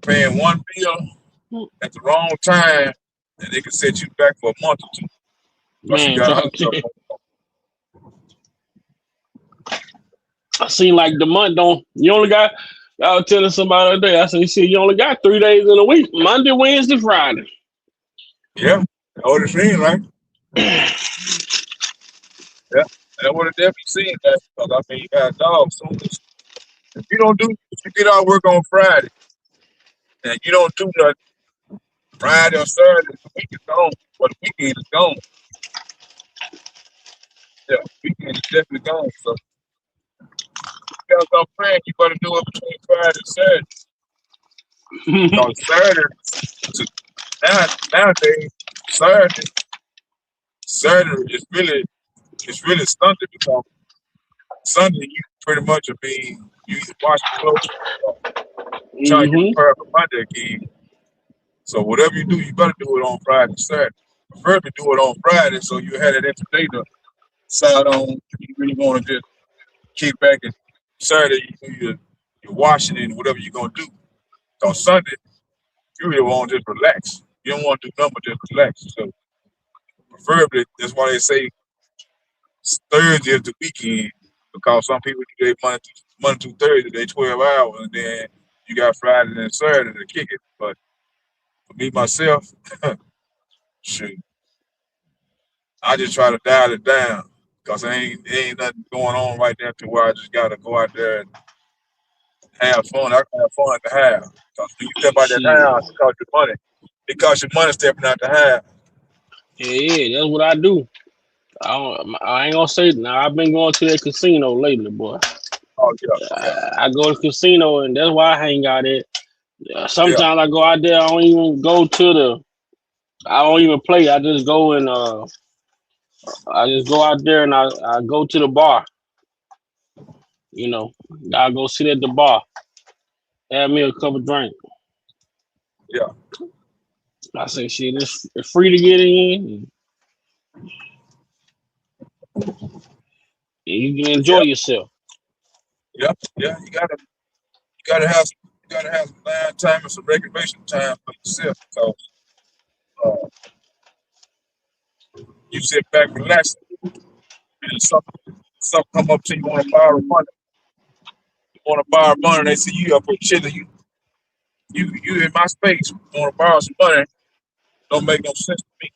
Speaker 7: paying one bill at the wrong time and they can set you back for a month or two because you
Speaker 9: man,
Speaker 7: got
Speaker 9: trying
Speaker 7: other
Speaker 9: to
Speaker 7: stuff
Speaker 9: tell you,
Speaker 7: going on.
Speaker 9: I seem like the month don't. You only got. I was telling somebody the other day. I said, "Shit, you only got 3 days in a week: Monday, Wednesday, Friday."
Speaker 7: Yeah, that's what it seems like. Yeah, and I would have definitely seen that because I mean, dog, soon as if you get out of work on Friday and you don't do nothing Friday or Saturday, the week is gone. Well, the weekend is gone. Yeah, the weekend is definitely gone. So you got some plan, you better do it between Friday and Saturday. Because Saturday, to, nowadays, Saturday, Saturday is really Sunday because Sunday you pretty much are being you either washing clothes or trying to get
Speaker 9: Mm-hmm.
Speaker 7: prepared for Monday again. So whatever you do, you better do it on Friday and Saturday. Prefer to do it on Friday so you had it extra day to decide on if you really want to just kick back and Saturday you do your washing and whatever you're gonna do. On Sunday, you really want to just relax. You don't want to do nothing but just relax. So preferably that's why they say Thursday is the weekend because some people do their Monday through Thursday, they 12 hours, and then you got Friday and Saturday to kick it. But for me myself, shoot, I just try to dial it down because there ain't nothing going on right there to where I just gotta go out there and have fun. I can have fun at the house. Because when you step out that
Speaker 9: Shit.
Speaker 7: house, it costs you money. It costs you money stepping out the house.
Speaker 9: Yeah, that's what I do. I ain't gonna say now. I've been going to that casino lately, boy.
Speaker 7: Oh yeah, yeah,
Speaker 9: I go to the casino, and that's why I hang out at.
Speaker 7: yeah,
Speaker 9: Sometimes I go out there. I don't even go to the. I don't even play. I just go and I just go out there and I go to the bar. You know, I go sit at the bar, have me a couple drinks.
Speaker 7: yeah,
Speaker 9: I say, shit, it's free to get in. And you can enjoy
Speaker 7: yeah,
Speaker 9: yourself.
Speaker 7: yeah, yeah. You gotta have some line time and some recreation time for yourself because uh, you sit back relax and something come up to you want to borrow money. You want to borrow money, they see you up here chilling. You in my space. Want to borrow some money? Don't make no sense to me.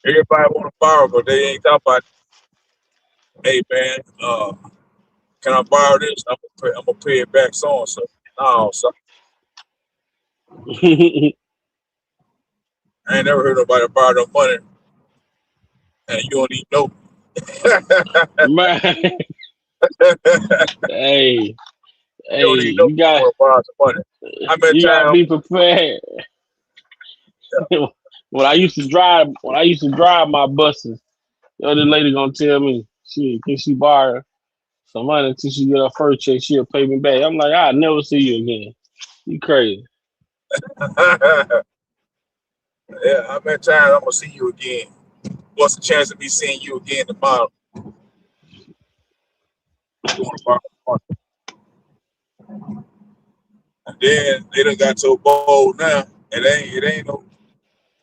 Speaker 7: Everybody want to borrow, but they ain't talking about, hey man, can I borrow this? I'm gonna pay it back so and so. No, so I ain't never heard nobody borrow no money and you don't even know.
Speaker 9: Man, hey,
Speaker 7: You
Speaker 9: hey,
Speaker 7: don't even know
Speaker 9: you
Speaker 7: you
Speaker 9: got
Speaker 7: want to borrow some money. I met
Speaker 9: you gotta
Speaker 7: time.
Speaker 9: be prepared. When I used to drive my buses, the other lady gonna tell me, can she borrow some money until she get her first check, she'll pay me back. I'm like, I'll never see you again. You crazy.
Speaker 7: Yeah, I met time. I'm gonna see you again. What's the chance of me seeing you again tomorrow? You want to borrow some money? And then they done got so bold now. It ain't no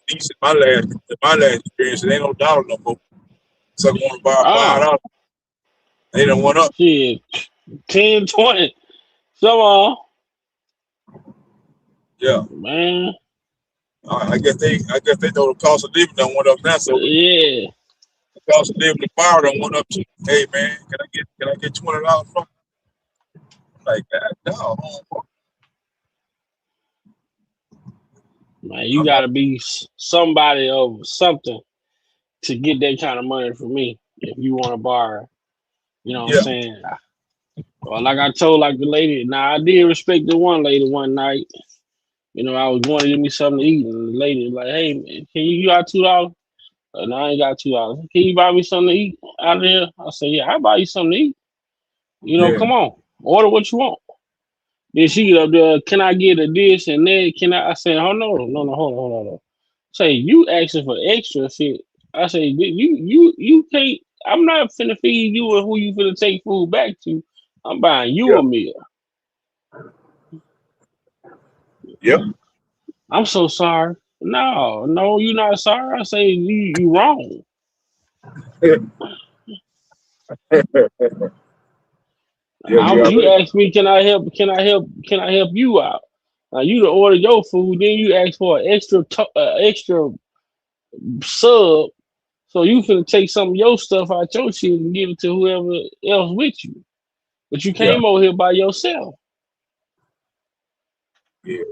Speaker 7: decent. My last experience, it ain't no dollar no more. So I want to borrow
Speaker 9: Ah,
Speaker 7: $5. They done went up.
Speaker 9: shit, 10, 20. Come on,
Speaker 7: Yeah.
Speaker 9: man.
Speaker 7: I guess they know the cost of living done went up now. So
Speaker 9: Yeah.
Speaker 7: cost of living the bar done went up to, hey man, can I get $20 from you? I'm like that? No,
Speaker 9: Man, you
Speaker 7: I'm not.
Speaker 9: gotta be somebody of something to get that kind of money from me if you want to borrow. You know what I'm
Speaker 7: Yeah,
Speaker 9: saying? Well, like I told like the lady, now I did respect the one lady one night. You know, I was going to give me something to eat, and the lady was like, "Hey, man, can you got $2?" No, I ain't got $2. Can you buy me something to eat out of here? I said, "Yeah, I'll buy you something to eat. You know,
Speaker 7: yeah,
Speaker 9: come on, order what you want." Then she get up there, can I get a dish and then can I? I said, "Oh no, hold on. Say you asking for extra shit." I say, You can't. I'm not finna feed you and who you finna take food back to. I'm buying you
Speaker 7: yeah,
Speaker 9: a meal.
Speaker 7: yeah.
Speaker 9: I'm so sorry. No, you're not sorry. I say you wrong.
Speaker 7: Yeah, we
Speaker 9: You
Speaker 7: already.
Speaker 9: asked me, can I help? Can I help you out? Now you to order your food, then you ask for an extra sub, so you finna take some of your stuff out your shit and give it to whoever else with you. But you
Speaker 7: Yeah,
Speaker 9: came over here by yourself.
Speaker 7: yeah.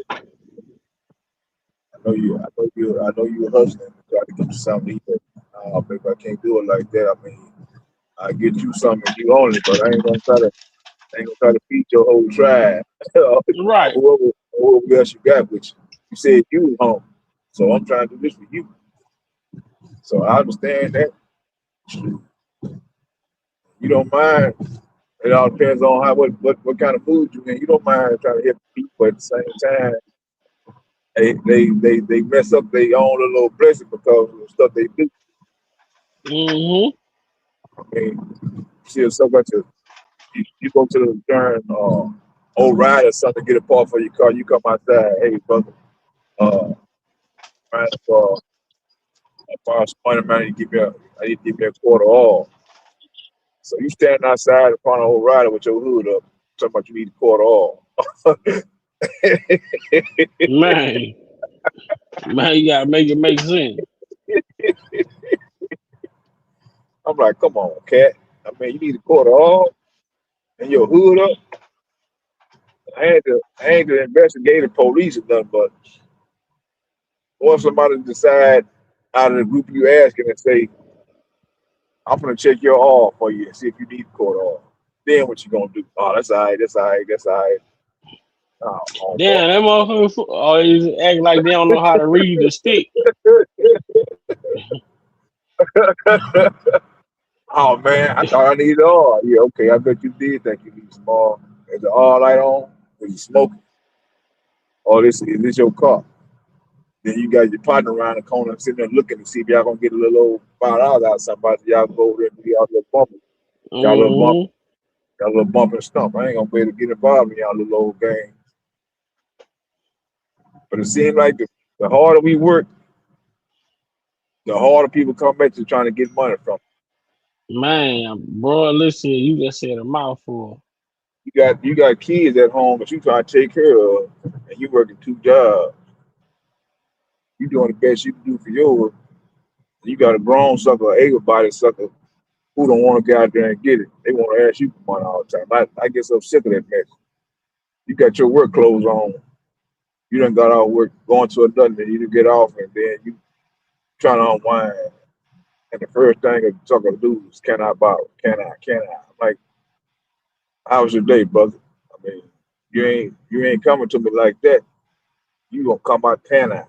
Speaker 7: I know you were hustling to try to get you something to eat. But maybe I can't do it like that. I mean, I get you something you only, but I ain't gonna try to feed your whole tribe.
Speaker 9: Right.
Speaker 7: Whoever else you got with you. You said you was home, so I'm trying to do this for you. So I understand that. You don't mind. It all depends on what kind of food you eat. You don't mind trying to help people, but at the same time, they mess up their own little blessing because of the stuff they do.
Speaker 9: Mm-hmm.
Speaker 7: I mean, see so much of you go to the darn old ride or something, get a part for your car. You come outside, hey brother, man, I borrow some money, man. I need to give me a quarter off. So you standing outside in front of a old rider with your hood up, talking about you need a quarter off.
Speaker 9: Man, you gotta make it make sense.
Speaker 7: I'm like, come on, cat. I mean, you need a quarter off and your hood up. I ain't the investigative police or nothing, but once somebody decide out of the group you asking and say, I'm gonna check your off for you and see if you need a quarter off. Then what you gonna do? Oh, that's all right, that's all right. Oh, boy.
Speaker 9: Damn, that motherfucker always act like they don't know how to read the stick.
Speaker 7: Oh man, I thought I needed all. Yeah, okay, I bet you did think you need some more. Is the all light on? Is you smoking? Or is this your car? Then you got your partner around the corner sitting there looking to see if y'all gonna get a little old $5 out of somebody. Y'all go over there and do y'all little bump, y'all little bump,
Speaker 9: Mm-hmm.
Speaker 7: y'all little bump and stump. I ain't gonna be able to get involved in y'all little old game. But it seems like the harder we work, the harder people come back to trying to get money from.
Speaker 9: Man, bro, listen, you just said a mouthful.
Speaker 7: You got kids at home that you trying to take care of, and you working 2 jobs. You doing the best you can do for yours. You got a grown sucker, able-bodied sucker who don't want to get out there and get it. They want to ask you for money all the time. I get so sick of that mess. You got your work clothes on. You done got out of work, going to another, and you get off, and then you trying to unwind. And the first thing a sucker do is, can I borrow? Can I? I'm like, how was your day, brother? I mean, you ain't coming to me like that. You gonna come out, can I?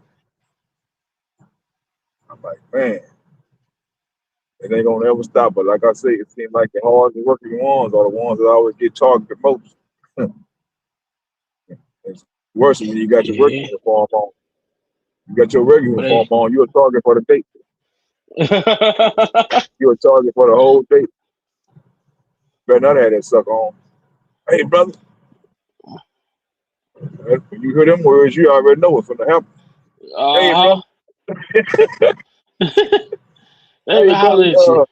Speaker 7: I'm like, man, it ain't gonna ever stop. But like I say, it seems like the hardest working ones are the ones that always get targeted the most. It's worse when you got your work
Speaker 9: Yeah.
Speaker 7: uniform on. You got your work
Speaker 9: But
Speaker 7: uniform on, you're a target for the day. You're a target for the whole day. Better not have that sucker on. Hey, brother, when you hear them words, you already know what's gonna happen. Hey,
Speaker 9: uh-huh.
Speaker 7: brother,
Speaker 9: Let me
Speaker 7: hey, brother,
Speaker 9: holler at you.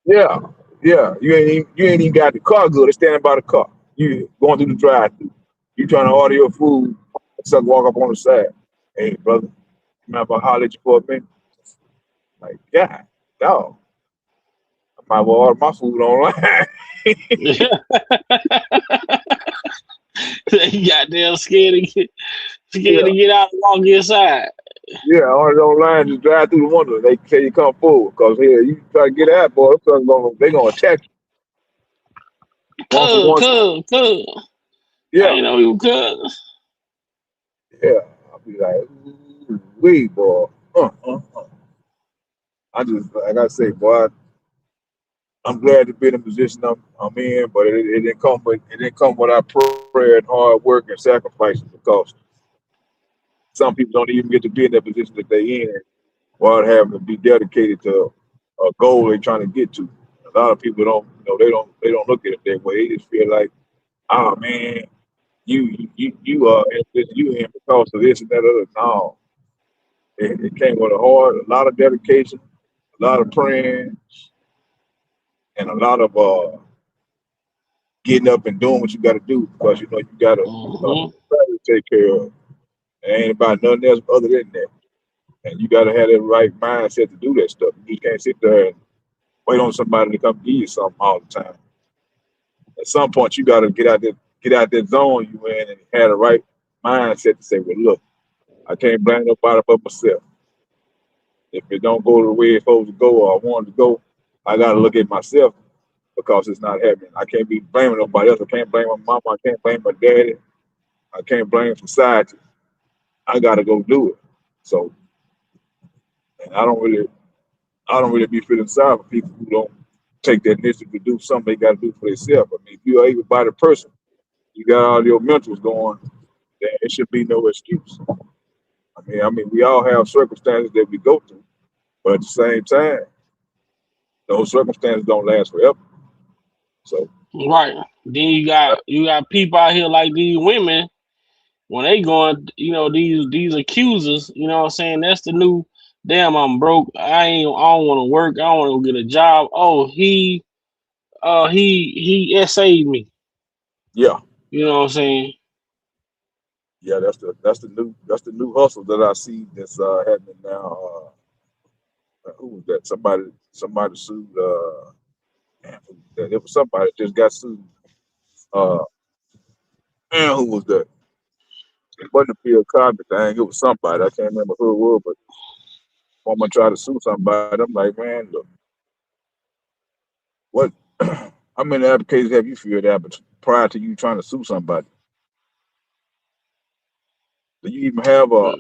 Speaker 7: yeah, yeah. You ain't even got the car good. It's standing by the car. You going through the drive-through. You trying to order your food. Sucker walk up on the side. Hey, brother, you mind if I holler at you for a minute? Like, God. Dog, I might well order my food online.
Speaker 9: They goddamn scared
Speaker 7: Yeah,
Speaker 9: to get out and walk inside.
Speaker 7: yeah, order it online, just drive through the window. They say you come forward because here you try to get out, boy, they gonna attack you one for one.
Speaker 9: Cuz. I
Speaker 7: Yeah,
Speaker 9: ain't know you cuz.
Speaker 7: yeah. I'll be like, ooh, wee, boy. I just like I say, boy, I'm glad to be in the position I'm in, but it didn't come with our prayer and hard work and sacrifices because some people don't even get to be in that position that they in while having to be dedicated to a goal they're trying to get to. A lot of people don't, they don't look at it that way. They just feel like, oh man, you are you in because of this and that other. No, it came with a lot of dedication, a lot of praying, and a lot of getting up and doing what you got to do because you got a
Speaker 9: Mm-hmm.
Speaker 7: family to take care of. It ain't about nothing else other than that. And you got to have that right mindset to do that stuff. You can't sit there and wait on somebody to come give you something all the time. At some point, you got to get out that zone you in and have the right mindset to say, well, look, I can't blame nobody but myself. If it don't go the way it's supposed to go or I want it to go, I got to look at myself because it's not happening. I can't be blaming nobody else. I can't blame my mama. I can't blame my daddy. I can't blame society. I got to go do it. So, and I don't really be feeling sorry for people who don't take that initiative to do something they got to do for themselves. I mean, if you're an able-bodied person, you got all your mentals going, then it should be no excuse. I mean, we all have circumstances that we go through, but at the same time, those circumstances don't last forever. So,
Speaker 9: Right. Then you got people out here like these women when they going, these accusers, you know what I'm saying? That's the new damn I'm broke. I don't want to work. I don't want to get a job. Oh, he essayed me.
Speaker 7: yeah,
Speaker 9: You know what I'm saying?
Speaker 7: yeah, that's the new hustle that I see that's happening now. Who was that? Somebody sued. Man, who was that? It was somebody that just got sued. Uh, man, who was that? It wasn't a Bill Cosby thing. It was somebody. I can't remember who it was, but woman tried to sue somebody. I'm like, man, look, what? How many applications have you filled out prior to you trying to sue somebody? Do you even have a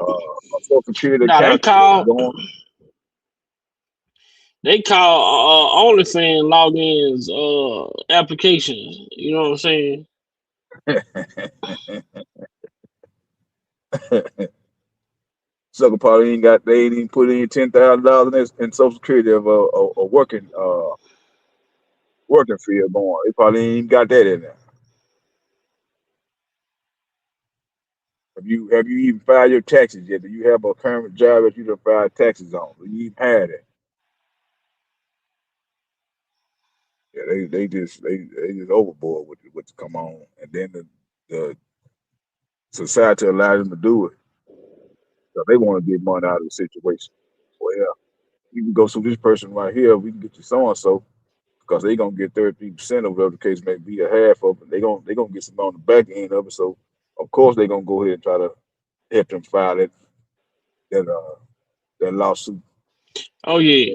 Speaker 7: social security
Speaker 9: Now
Speaker 7: account going?
Speaker 9: they call OnlyFans logins applications. You know what I'm saying?
Speaker 7: Sucker probably ain't got. They ain't even put in $10,000 in social security of a working field going. They probably ain't even got that in there. Have you even filed your taxes yet? Do you have a current job that you done filed taxes on? Do you even have it? Yeah, they just overboard with what's come on, and then the society allows them to do it. So they want to get money out of the situation. Well, yeah, you can go sue this person right here. We can get you so and so because they gonna get 33% of whatever the case may be, a half of it. They gonna get some on the back end of it. So of course they gonna go ahead and try to help them file that that lawsuit.
Speaker 9: Oh yeah.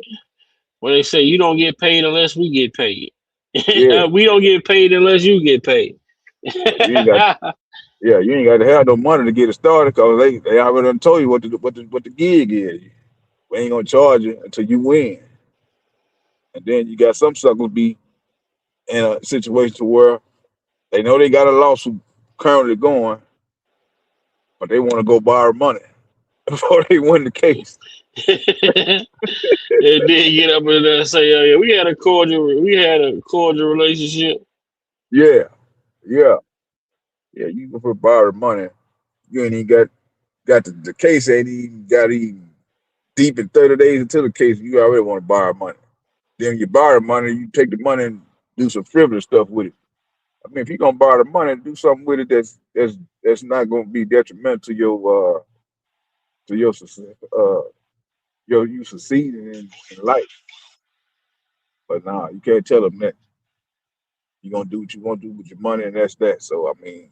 Speaker 9: Well, they say you don't get paid unless we get paid.
Speaker 7: Yeah,
Speaker 9: We don't get paid unless you get paid.
Speaker 7: you ain't got you ain't got to have no money to get it started because they already done told you what the gig is. We ain't gonna charge you until you win. And then you got some suckers be in a situation to where they know they got a lawsuit currently going, but they want to go borrow money before they win the case.
Speaker 9: And then get up in there and say, "Oh yeah, we had a cordial relationship."
Speaker 7: Yeah, yeah, yeah. You go for borrow money. You ain't even got the case ain't even got even deep in 30 days into the case. You already want to borrow money. Then you borrow money, you take the money and do some frivolous stuff with it. I mean, if you're gonna borrow the money, do something with it that's not gonna be detrimental to your you succeeding in life. But nah, you can't tell them that. You're gonna do what you want to do with your money, and that's that. So I mean,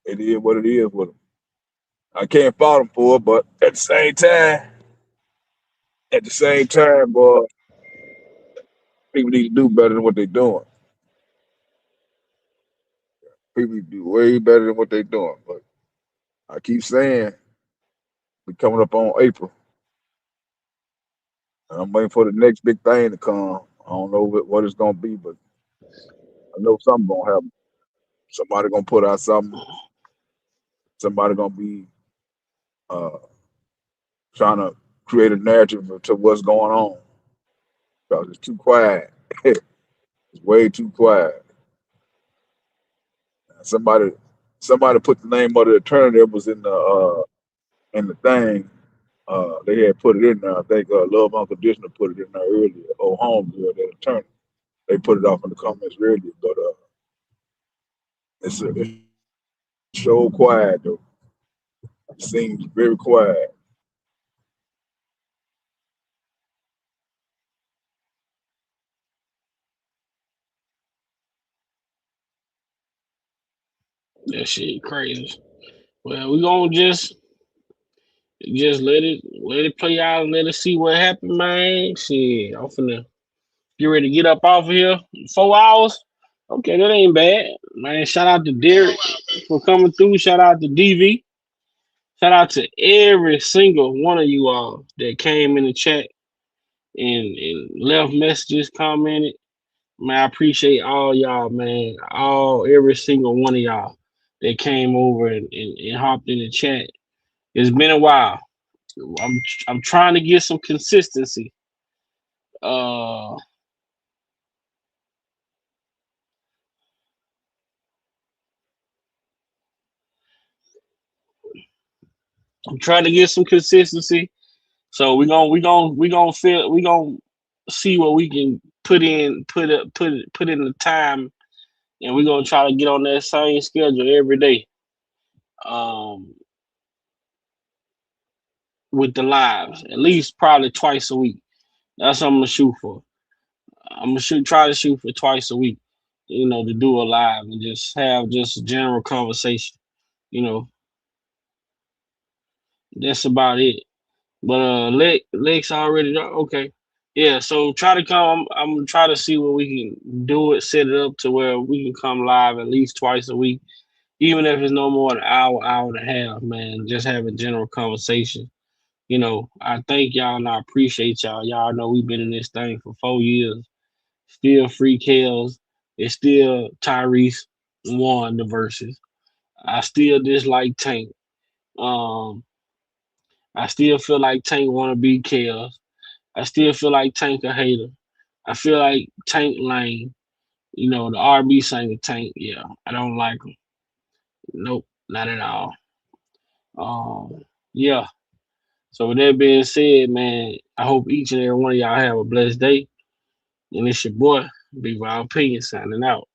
Speaker 7: it is what it is with them. I can't fault them for it, but at the same time, boy, people need to do better than what they're doing. People need to do way better than what they're doing. But I keep saying we coming up on April, and I'm waiting for the next big thing to come. I don't know what it's gonna be, but I know something gonna happen. Somebody gonna put out something. Somebody gonna be uh, trying to create a narrative to what's going on. Because it's too quiet. It's way too quiet. Somebody, somebody put the name of the attorney that was in the thing. They had put it in there. I think Love Unconditional put it in there earlier. Oh, homegirl, that attorney. They put it off in the comments earlier, but it's so quiet though. It seems very quiet.
Speaker 9: That shit crazy. Well, we gonna just let it play out and let us see what happened, man. Shit, I'm finna get ready to get up off of here. 4 hours. Okay, that ain't bad. Man, shout out to Derek for coming through. Shout out to DV. Shout out to every single one of you all that came in the chat and left messages, commented. Man, I appreciate all y'all, man. Every single one of y'all that came over and hopped in the chat. It's been a while. I'm trying to get some consistency. Uh I'm trying to get some consistency. So we gonna see what we can put in the time, and we're gonna try to get on that same schedule every day. Um, with the lives, at least probably twice a week. That's what I'm gonna shoot for. I'm gonna try to shoot for twice a week. To do a live and just have just a general conversation. You know, that's about it. But Lex already know. Okay, yeah. So try to come. I'm gonna try to see what we can do it. Set it up to where we can come live at least twice a week, even if it's no more than an hour, hour and a half. Man, just have a general conversation. I thank y'all and I appreciate y'all. Y'all know we've been in this thing for 4 years. Still free kills. It's still Tyrese won the verses. I still dislike Tank. Um, I still feel like Tank want to be Chaos. I still feel like Tank a hater. I feel like Tank lame. The R&B singer Tank. Yeah, I don't like him. Nope, not at all. Yeah. So with that being said, man, I hope each and every one of y'all have a blessed day. And it's your boy, Big Wild Opinion, signing out.